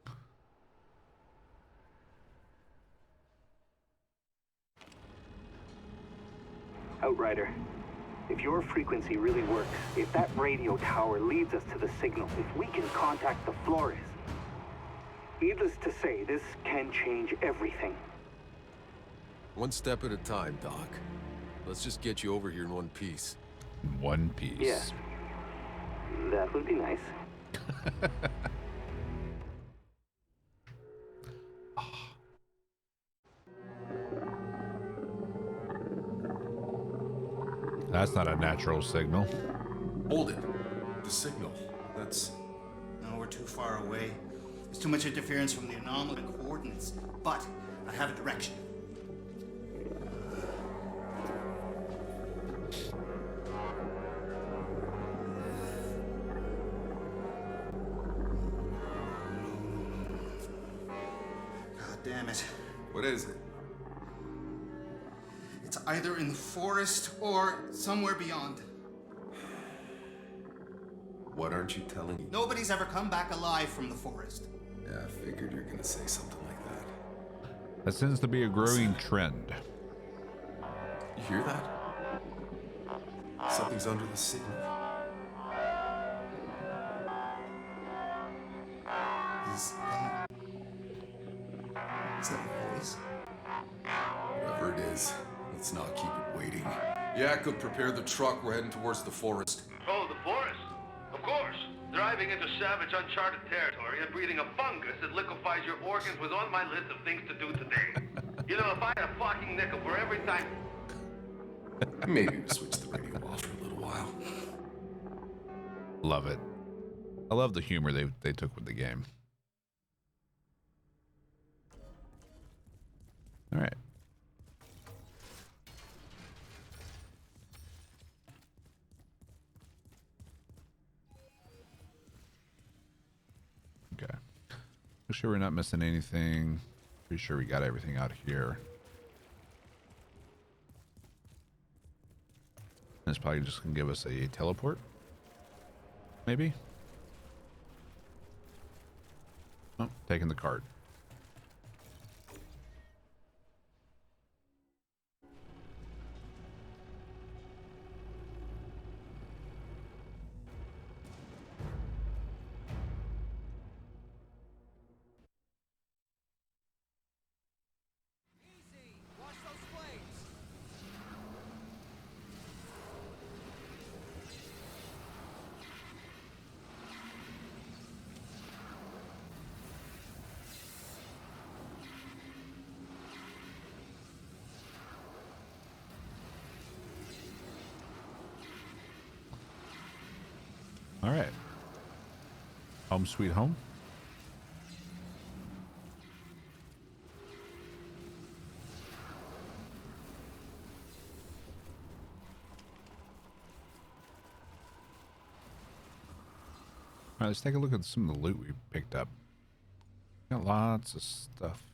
Outrider, if your frequency really works, if that radio tower leads us to the signal, if we can contact the Flores, needless to say, this can change everything. One step at a time, Doc. Let's just get you over here in one piece. One piece. Yeah. That would be nice. That's not a natural signal. Hold it. The signal. That's... No, we're too far away. There's too much interference from the anomaly coordinates. But I have a direction. God damn it. What is it? It's either in the forest or somewhere beyond. What aren't you telling me? Nobody's ever come back alive from the forest. Yeah, I figured you're gonna say something like that. That seems to be a growing trend. You hear that? Something's under the signal. Is that a voice? Whatever it is, let's not keep it waiting. Yakub, prepare the truck. We're heading towards the forest. Oh, the forest? Of course. Driving into savage, uncharted territory and breathing a fungus that liquefies your organs was on my list of things to do today. You know, if I had a fucking nickel for every time... Maybe we switch the radio off for a little while. Love it. I love the humor they took with the game. All right. Okay. Make sure we're not missing anything. Pretty sure we got everything out here. It's probably just gonna give us a teleport. Maybe. Oh, taking the cart. All right. Home sweet home. All right, let's take a look at some of the loot we picked up. Got lots of stuff.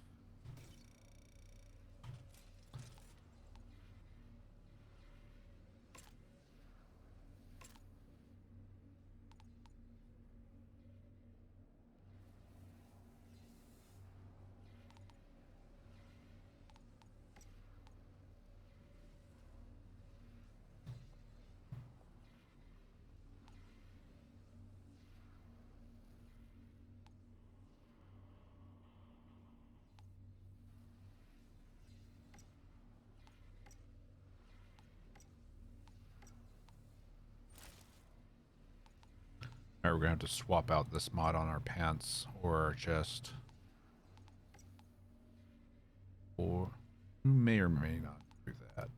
All right, we're gonna have to swap out this mod on our pants or our chest, or may or may not do that.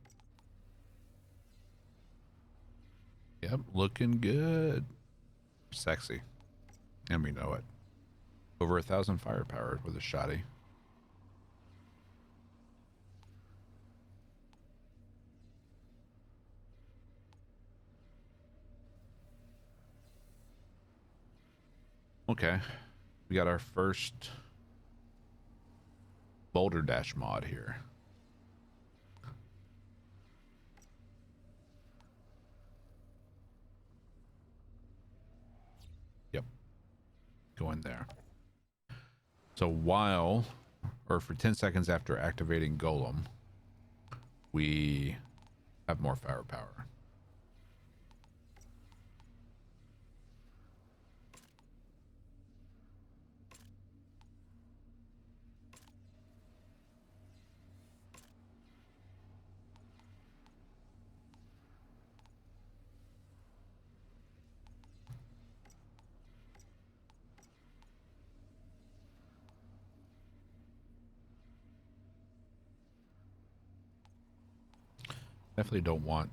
Yep, looking good, sexy, and we know it. Over 1,000 firepower with a shotty. Okay, we got our first Boulder Dash mod here. go in there. So while, or for 10 seconds after activating Golem, we have more firepower. Definitely don't want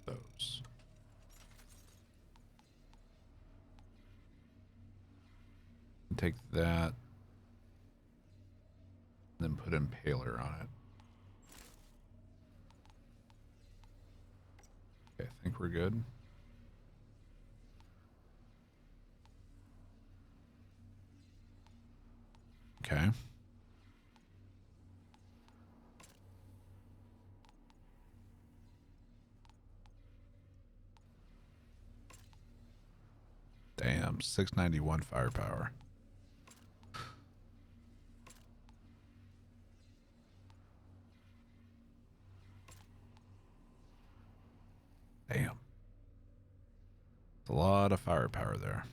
those. Take that, then put Impaler on it. Okay, I think we're good. Okay. Damn, 691 firepower. Damn. A lot of firepower there.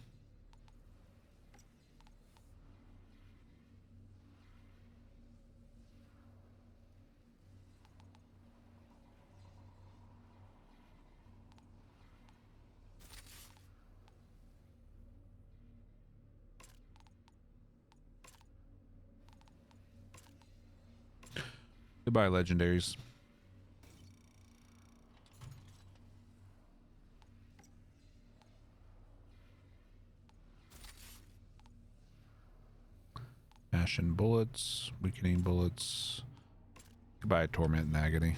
Goodbye, legendaries. Ashen bullets, weakening bullets. Goodbye, torment and agony.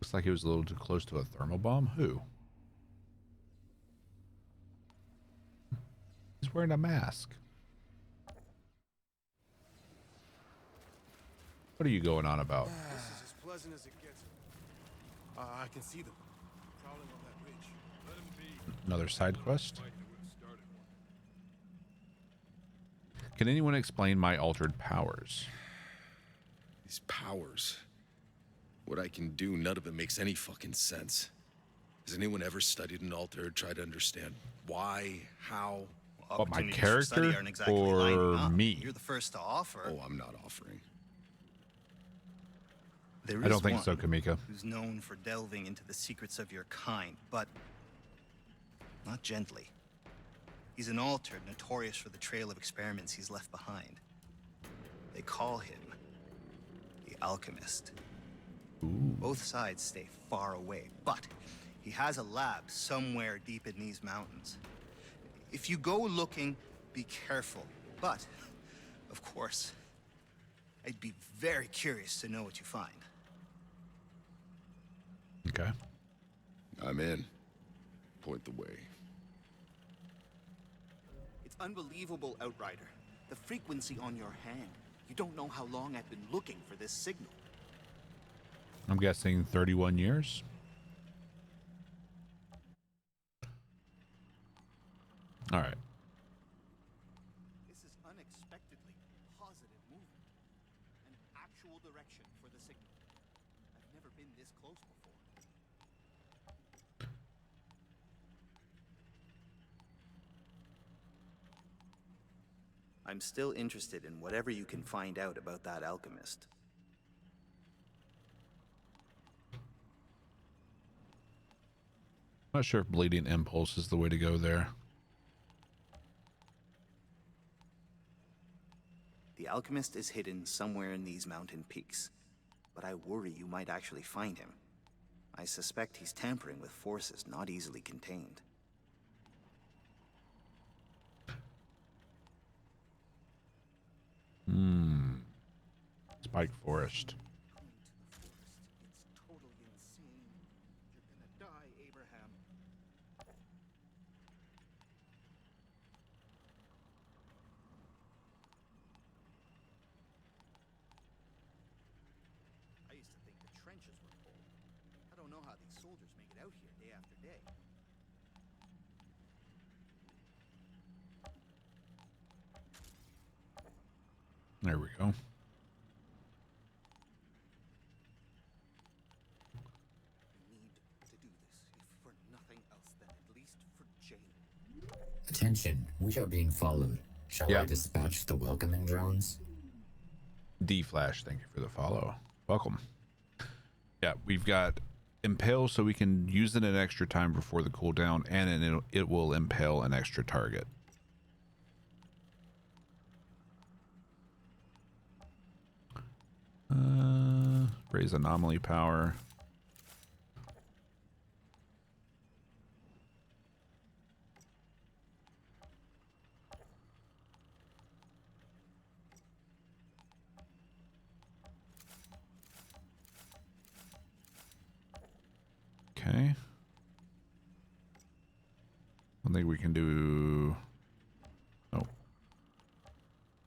Looks like he was a little too close to a thermal bomb. Who? He's wearing a mask. What are you going on about? This is as pleasant as it gets. I can see them prowling on that ridge. Let them be. Another side quest? Can anyone explain my altered powers? These powers. What I can do, none of it makes any fucking sense. Has anyone ever studied an alter or tried to understand why, how? What, my Opportunities for study character aren't exactly or lining up. me? You're the first to offer. Oh, I'm not offering. There I don't is think one so, Kamika. who's known for delving into the secrets of your kind, but not gently. He's an altered, notorious for the trail of experiments he's left behind. They call him the Alchemist. Ooh. Both sides stay far away, but he has a lab somewhere deep in these mountains. If you go looking, be careful. But, of course, I'd be very curious to know what you find. Okay. I'm in. Point the way. It's unbelievable, Outrider. The frequency on your hand. You don't know how long I've been looking for this signal. I'm guessing 31 years. All right. This is unexpectedly positive movement. An actual direction for the signal. I've never been this close before. I'm still interested in whatever you can find out about that alchemist. Not sure if bleeding impulse is the way to go there. The alchemist is hidden somewhere in these mountain peaks, but I worry you might actually find him. I suspect he's tampering with forces not easily contained. Spike Forest. It's totally insane. You're gonna die, Abraham. trenches were full. I don't know how these soldiers make it out here day after day. There we go. We need to do this, if for nothing else, then at least for Jane. Attention, we are being followed. Shall I dispatch the welcoming drones? D-Flash, thank you for the follow. Welcome. Yeah, we've got impale, so we can use it an extra time before the cooldown, and it will impale an extra target. Raise anomaly power. Okay. I think we can do... Oh.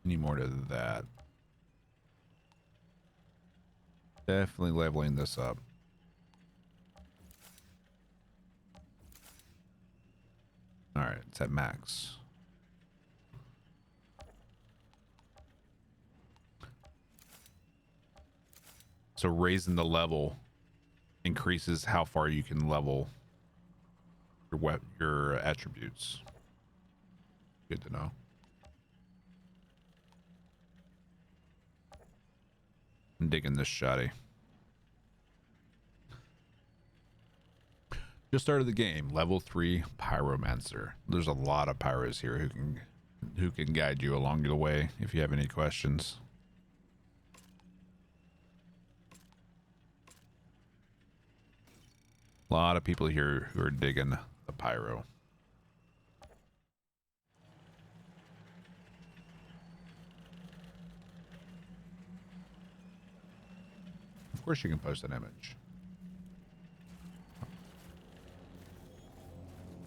Any more to that. Definitely leveling this up. Alright, it's at max. So raising the level increases how far you can level your attributes. Good to know. I'm digging this shoddy. Just started the game, level 3 pyromancer. There's a lot of pyros here who can guide you along the way if you have any questions. A lot of people here who are digging the pyro. Of course you can post an image.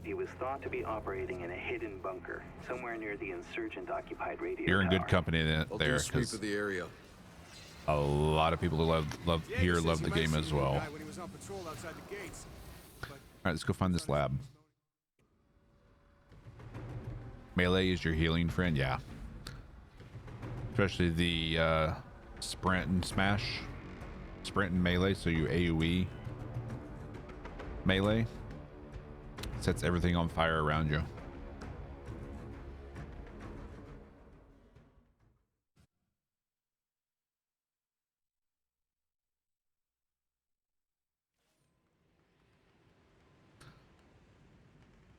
He was thought to be operating in a hidden bunker somewhere near the insurgent-occupied radio You're in tower. good company there, I'll do a sweep of the area. A lot of people who love the game as well. All right, let's go find this lab. Melee is your healing friend, yeah. Especially the sprint and smash, sprint and melee. So you AOE melee sets everything on fire around you.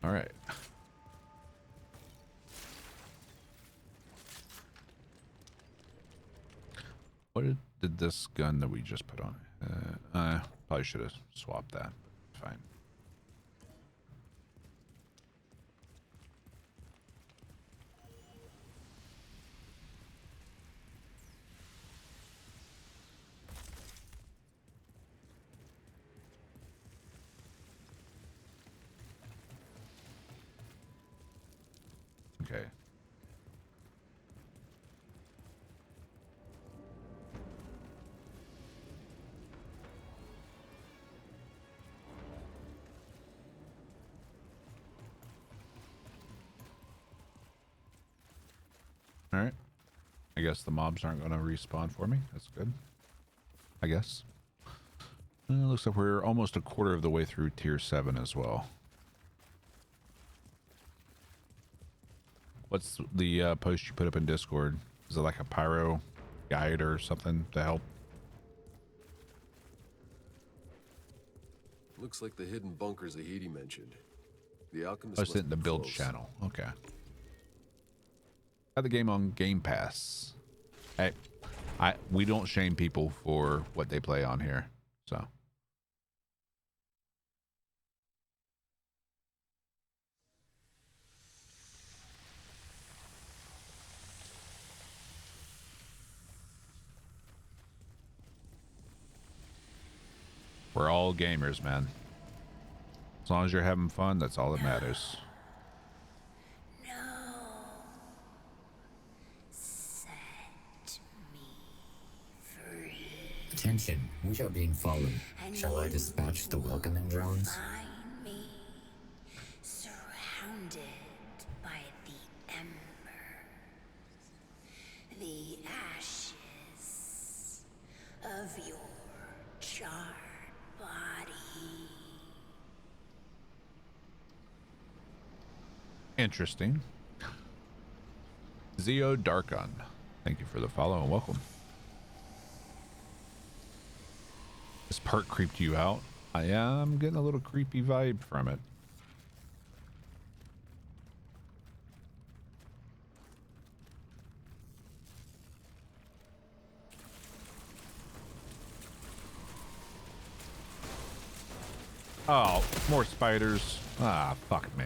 All right. What did this gun that we just put on? Probably should have swapped that. Fine. Okay. All right. I guess the mobs aren't going to respawn for me. That's good. I guess. Looks like we're almost a quarter of the way through tier 7 as well. What's the post you put up in Discord? Is it like a pyro guide or something to help? Looks like the hidden bunkers Zahidi mentioned. The alchemist Post it in the be build close. channel. Okay. Got the game on Game Pass. Hey, we don't shame people for what they play on here. So. We're all gamers, man. As long as you're having fun, that's all that matters. Attention, we are being followed. Shall I dispatch the welcoming drones? Find me surrounded by the embers, the ashes of your charred body. Interesting. Zeo Darkon, thank you for the follow and welcome. This part creeped you out? I am getting a little creepy vibe from it. Oh, more spiders. Ah, fuck me.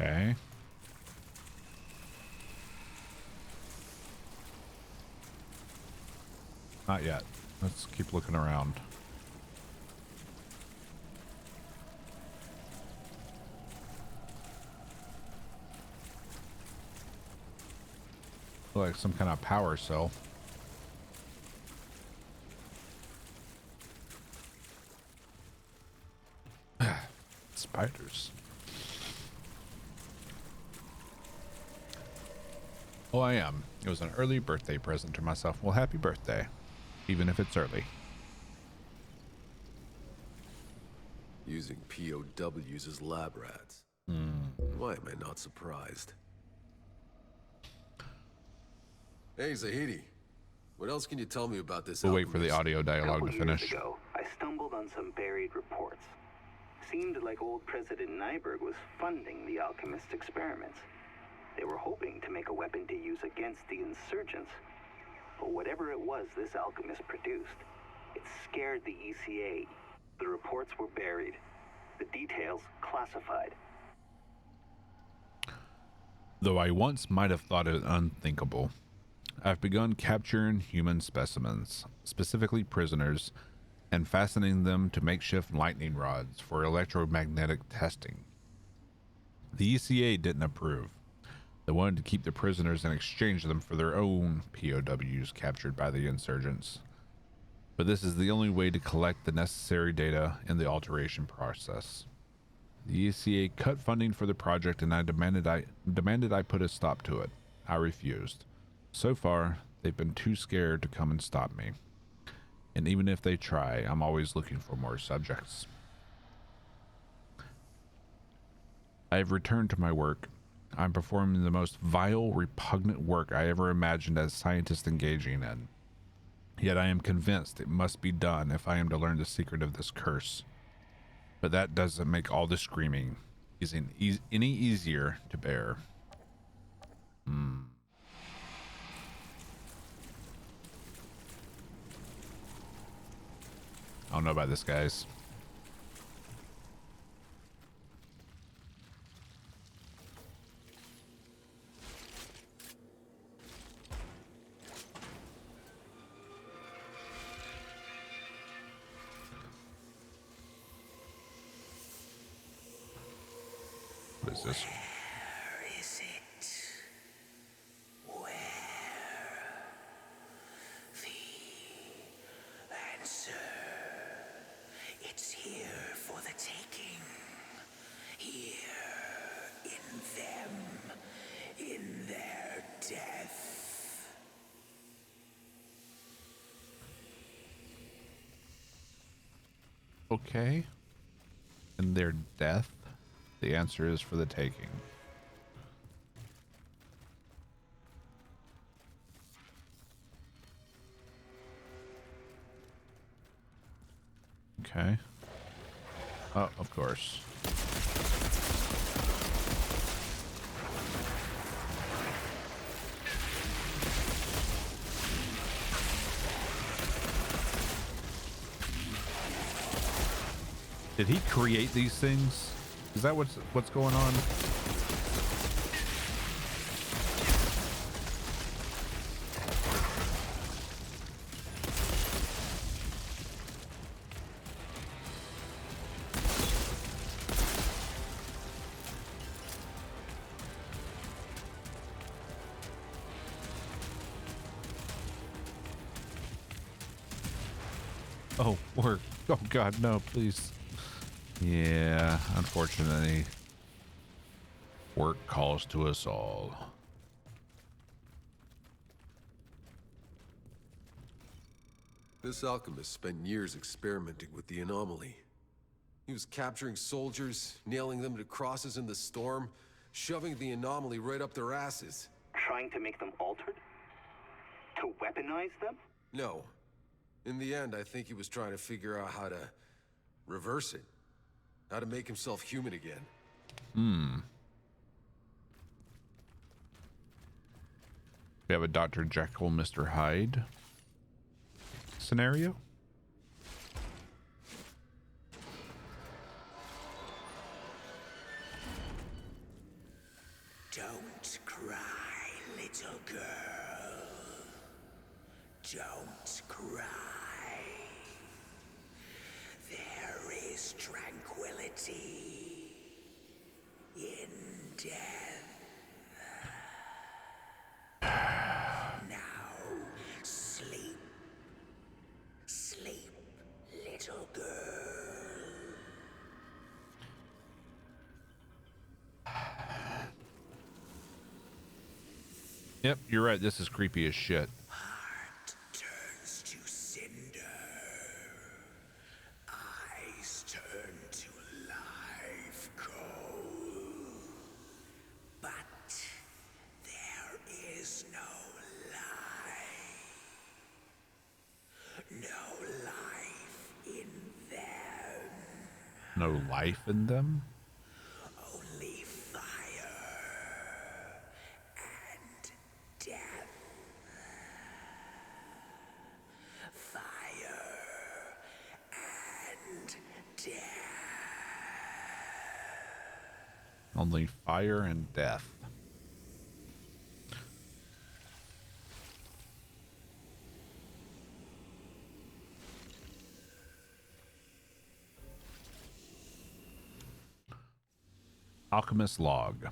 Okay. Not yet. Let's keep looking around. Like some kind of power cell. Spiders. Oh, I am. It was an early birthday present to myself. Well, happy birthday, even if it's early. Using POWs as lab rats. Why am I not surprised? Hey, Zahidi. What else can you tell me about this? We'll wait for the audio A dialogue couple to finish. years ago, I stumbled on some buried reports. Seemed like old President Nyberg was funding the alchemist's experiments. They were hoping to make a weapon to use against the insurgents. But whatever it was this alchemist produced, it scared the ECA. The reports were buried. The details classified. Though I once might have thought it unthinkable, I've begun capturing human specimens, specifically prisoners, and fastening them to makeshift lightning rods for electromagnetic testing. The ECA didn't approve. They wanted to keep the prisoners and exchange them for their own POWs captured by the insurgents. But this is the only way to collect the necessary data in the alteration process. The ECA cut funding for the project and I demanded I put a stop to it. I refused. So far, they've been too scared to come and stop me. And even if they try, I'm always looking for more subjects. I have returned to my work. I'm performing the most vile, repugnant work I ever imagined as a scientist engaging in. Yet I am convinced it must be done if I am to learn the secret of this curse. But that doesn't make all the screaming any easier to bear. I don't know about this, guys. What is this? Where is it? Where? The answer. It's here for the taking. Here. In them. In their death. Okay. And their death? The answer is for the taking. Okay. Oh, of course. Did he create these things? Is that what's going on? Oh, work. Oh God, no, please. Yeah, unfortunately, work calls to us all. This alchemist spent years experimenting with the anomaly. He was capturing soldiers, nailing them to crosses in the storm, shoving the anomaly right up their asses. Trying to make them altered? To weaponize them? No. In the end, I think he was trying to figure out how to reverse it. How to make himself human again. We have a Dr. Jekyll, Mr. Hyde scenario. Don't cry, little girl. Don't cry. There is tranquility in death. Now, sleep. Sleep, little girl. Yep, you're right. This is creepy as shit. Heart turns to cinder. Eyes turn to live coal. But there is no life. No life in them. No life in them? Only fire and death. Fire and death. Only fire and death. Alchemist log.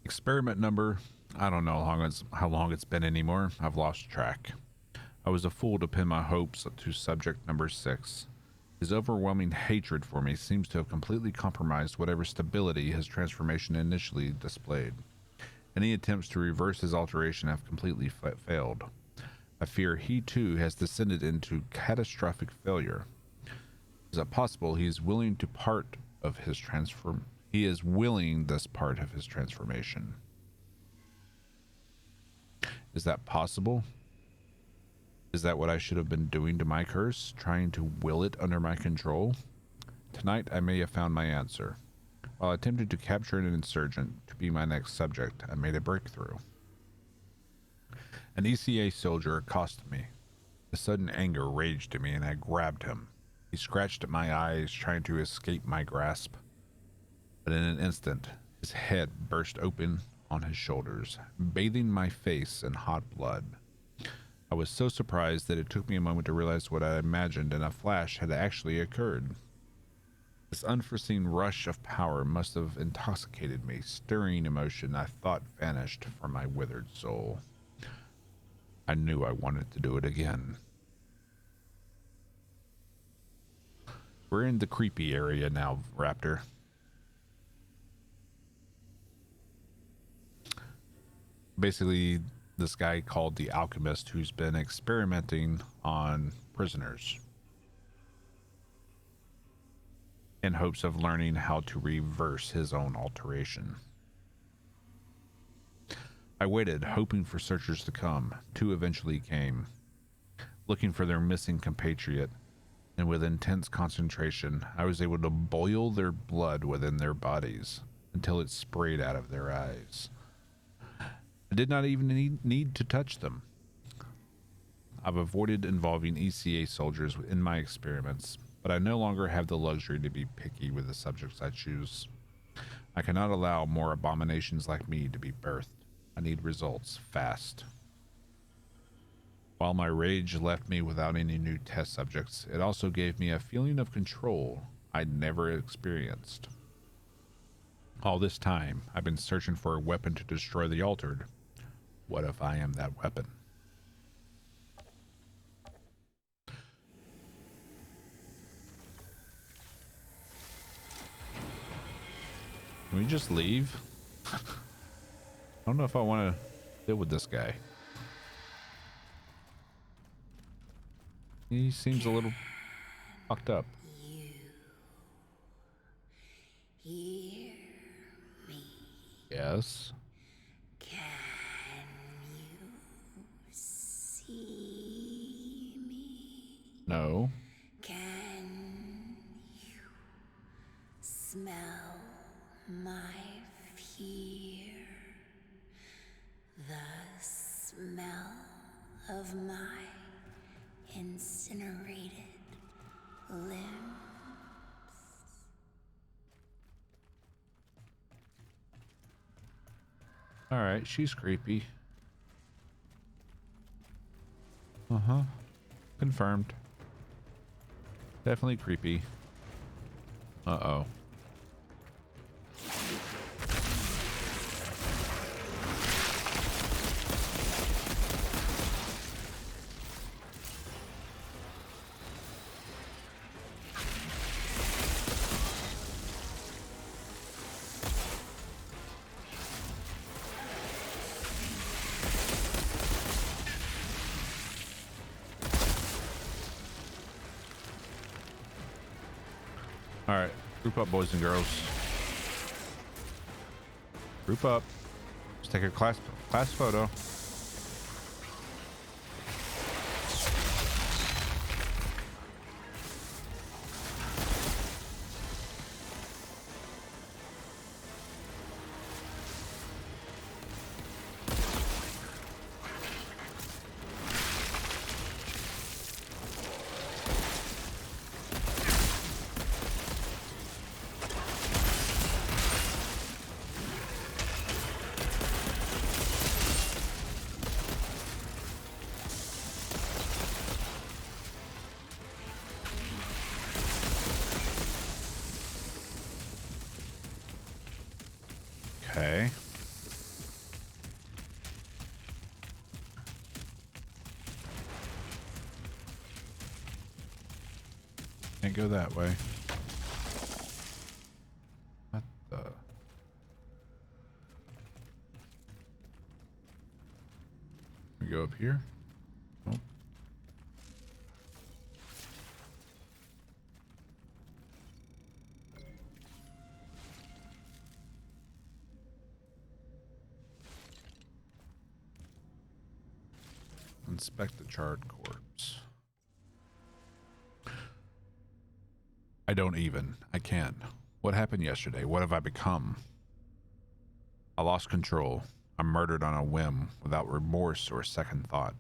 Experiment number, I don't know how long it's been anymore. I've lost track. I was a fool to pin my hopes to subject number 6. His overwhelming hatred for me seems to have completely compromised whatever stability his transformation initially displayed. Any attempts to reverse his alteration have completely failed. I fear he too has descended into catastrophic failure. Is it possible he is willing to part of his he is willing this part of his transformation? Is that possible? Is that what I should have been doing to my curse, trying to will it under my control? Tonight I may have found my answer. While attempting to capture an insurgent to be my next subject, I made a breakthrough. An ECA soldier accosted me. A sudden anger raged in me and I grabbed him. He scratched at my eyes, trying to escape my grasp. But in an instant, his head burst open on his shoulders, bathing my face in hot blood. I was so surprised that it took me a moment to realize what I imagined in a flash had actually occurred. This unforeseen rush of power must have intoxicated me, stirring emotion I thought vanished from my withered soul. I knew I wanted to do it again. We're in the creepy area now, Raptor. Basically, this guy called the Alchemist who's been experimenting on prisoners in hopes of learning how to reverse his own alteration. I waited, hoping for searchers to come. 2 eventually came, looking for their missing compatriot. and with intense concentration, I was able to boil their blood within their bodies until it sprayed out of their eyes. I did not even need to touch them. I've avoided involving ECA soldiers in my experiments, but I no longer have the luxury to be picky with the subjects I choose. I cannot allow more abominations like me to be birthed. I need results fast. While my rage left me without any new test subjects, it also gave me a feeling of control I'd never experienced. All this time, I've been searching for a weapon to destroy the Altered. What if I am that weapon? Can we just leave? I don't know if I want to deal with this guy. He seems a little fucked up. Hear me. Yes. Can you see me? No. Can you smell my fear? The smell of my incinerated limbs. All right, she's creepy. Uh-huh. Confirmed. Definitely creepy. Uh-oh. All right, group up, boys and girls. Group up. Let's take a class photo. Okay. Can't go that way. What the? We go up here? Nope. Inspect the charred corpse. I don't even. I can't. What happened yesterday? What have I become? I lost control. I murdered on a whim, without remorse or second thought.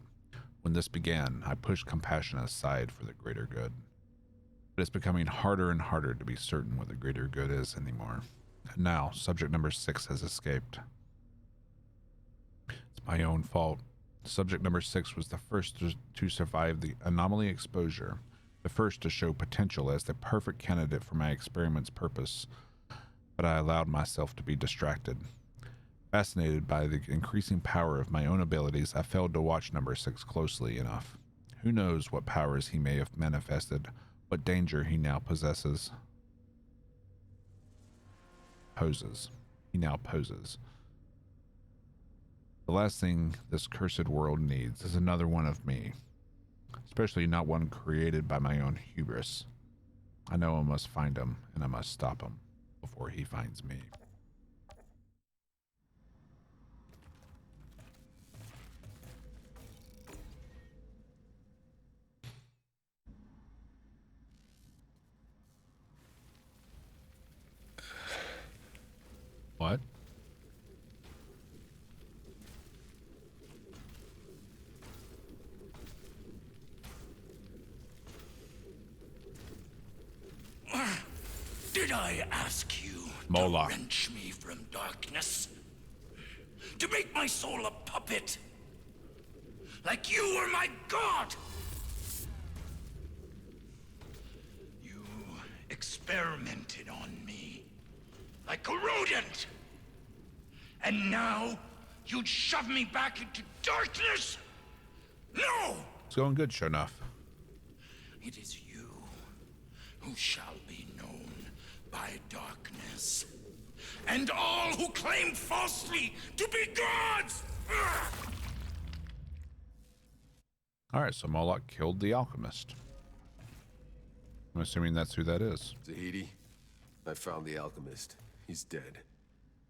When this began, I pushed compassion aside for the greater good. But it's becoming harder and harder to be certain what the greater good is anymore. And now, subject number 6 has escaped. It's my own fault. Subject number 6 was the first to survive the anomaly exposure, the first to show potential as the perfect candidate for my experiment's purpose, but I allowed myself to be distracted. Fascinated by the increasing power of my own abilities, I failed to watch number 6 closely enough. Who knows what powers he may have manifested, what danger he now possesses. He now poses. The last thing this cursed world needs is another one of me, especially not one created by my own hubris. I know I must find him, and I must stop him before he finds me. I ask you Moloch. to wrench me from darkness? To make my soul a puppet? Like you were my god? You experimented on me. Like a rodent. And now you'd shove me back into darkness? No! It's going good, sure enough. It is you who shall be known by darkness. And all who claim falsely to be gods! Alright, so Moloch killed the alchemist. I'm assuming that's who that is. Zahedi, I found the alchemist. He's dead.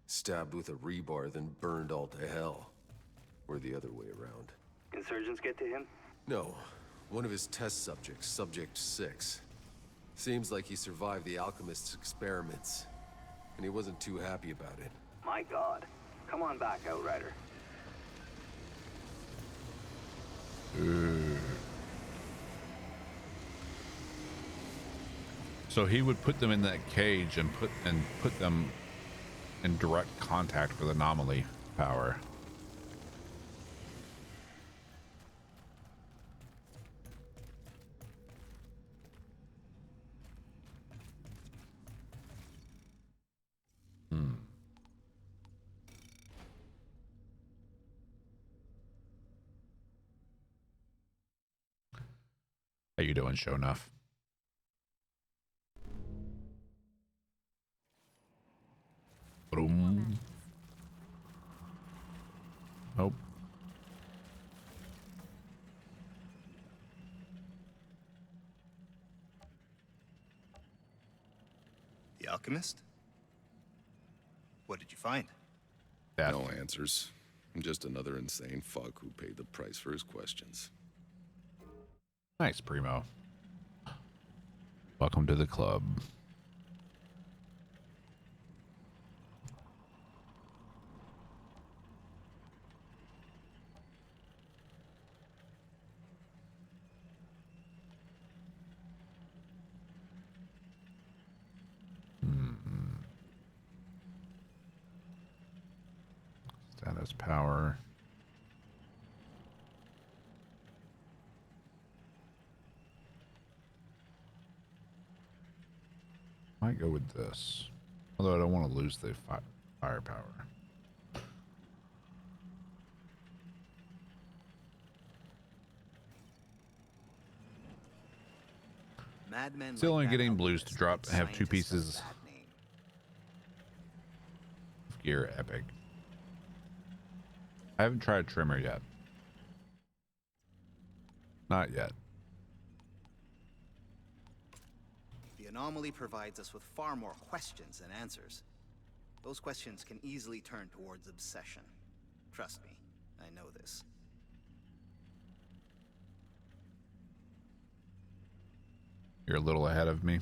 Stabbed with a rebar, then burned all to hell. Or the other way around. Insurgents get to him? No. One of his test subjects, Subject 6. Seems like he survived the alchemist's experiments. And he wasn't too happy about it. My god. Come on back, Outrider. So he would put them in that cage and put them in direct contact with anomaly power. How you doing, Show Enough? Boom. Nope. The alchemist? What did you find? No answers. I'm just another insane fuck who paid the price for his questions. Nice, Primo. Welcome to the club. Status power. Might go with this, although I don't want to lose the firepower. Madmen Still like only that getting blues alchemist to drop. give I have 2 scientists a pieces bad name. of gear. Epic. I haven't tried trimmer yet. Not yet. The anomaly provides us with far more questions than answers. Those questions can easily turn towards obsession. Trust me, I know this. You're a little ahead of me.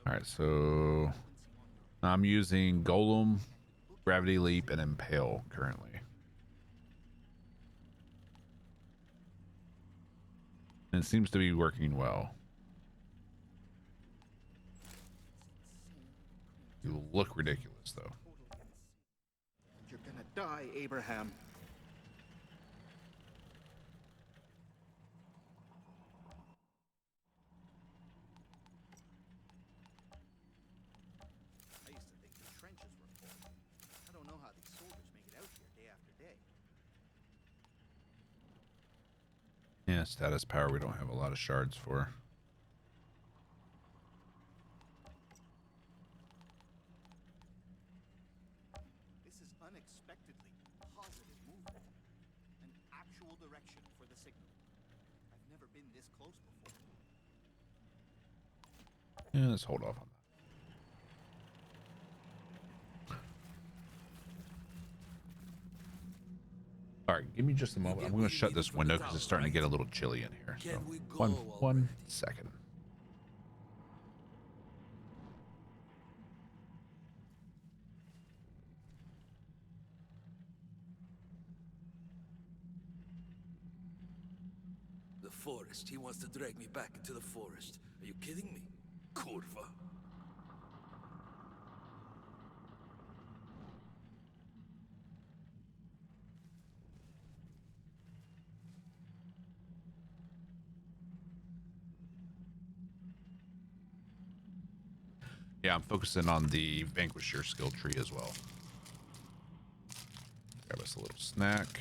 All right, so I'm using Golem, Gravity Leap, and Impale currently. And it seems to be working well. You look ridiculous, though. You're gonna die, Abraham. I used to think the trenches were full. I don't know how these soldiers make it out here day after day. Yeah, status power we don't have a lot of shards for. This is unexpectedly positive movement. An actual direction for the signal. I've never been this close before. Yeah, let's hold off on that. All right, give me just a moment. I'm going to shut this window because it's starting to get a little chilly in here. So one second. The forest. He wants to drag me back into the forest. Are you kidding me? Curva. Yeah, I'm focusing on the Vanquisher skill tree as well. Grab us a little snack.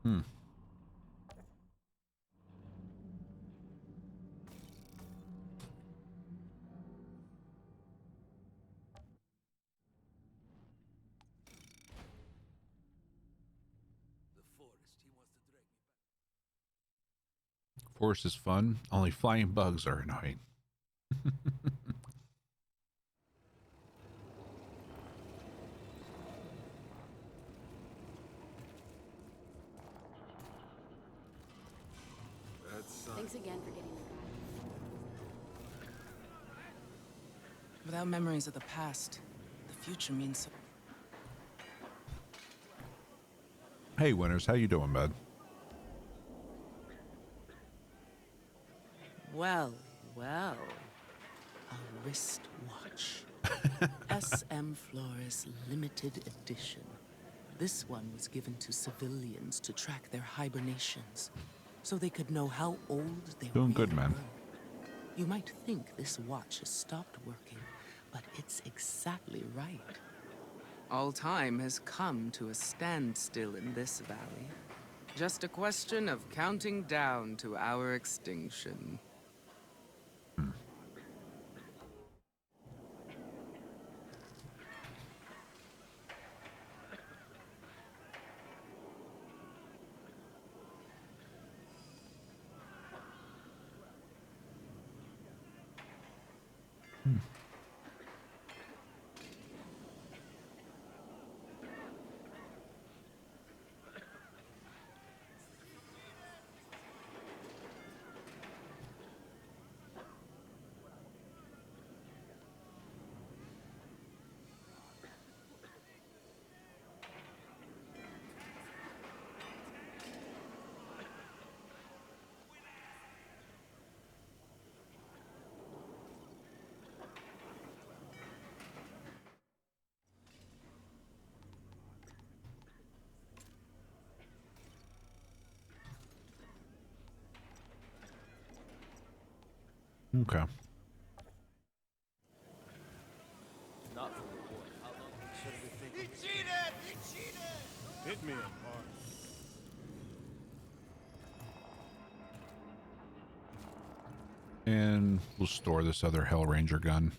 Hmm. Forest is fun, only flying bugs are annoying. Thanks again for getting the guide. Without memories of the past, the future means so. Hey, Winners, how you doing, bud? Well, well. A wristwatch. SM Flores limited edition. This one was given to civilians to track their hibernations, so they could know how old they Doing good, man. You might think this watch has stopped working, but it's exactly right. All time has come to a standstill in this valley. Just a question of counting down to our extinction. Okay. Not for the boy. How long should have been thinking? He cheated! He cheated! Hit me, Mark. And we'll store this other Hell Ranger gun.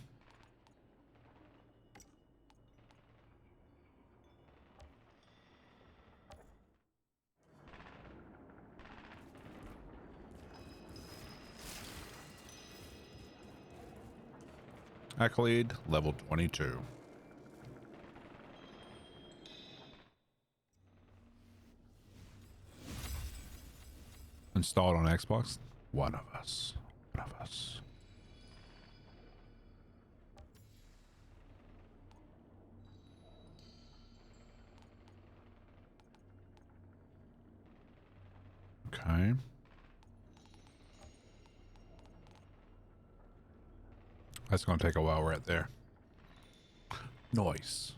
Accolade level 22. Installed on Xbox. One of us. One of us. Okay. That's going to take a while right there. Nice.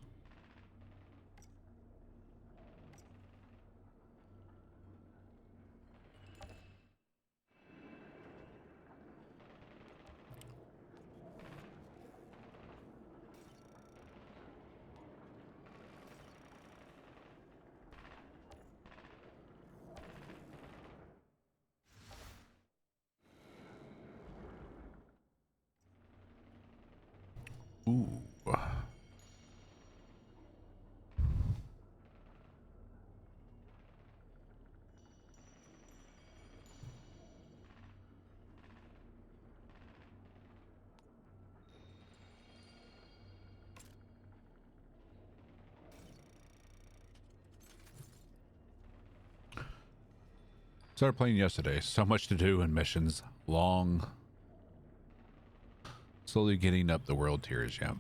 Ooh. Started playing yesterday. So much to do and missions. Long. Slowly getting up the world tiers, yeah.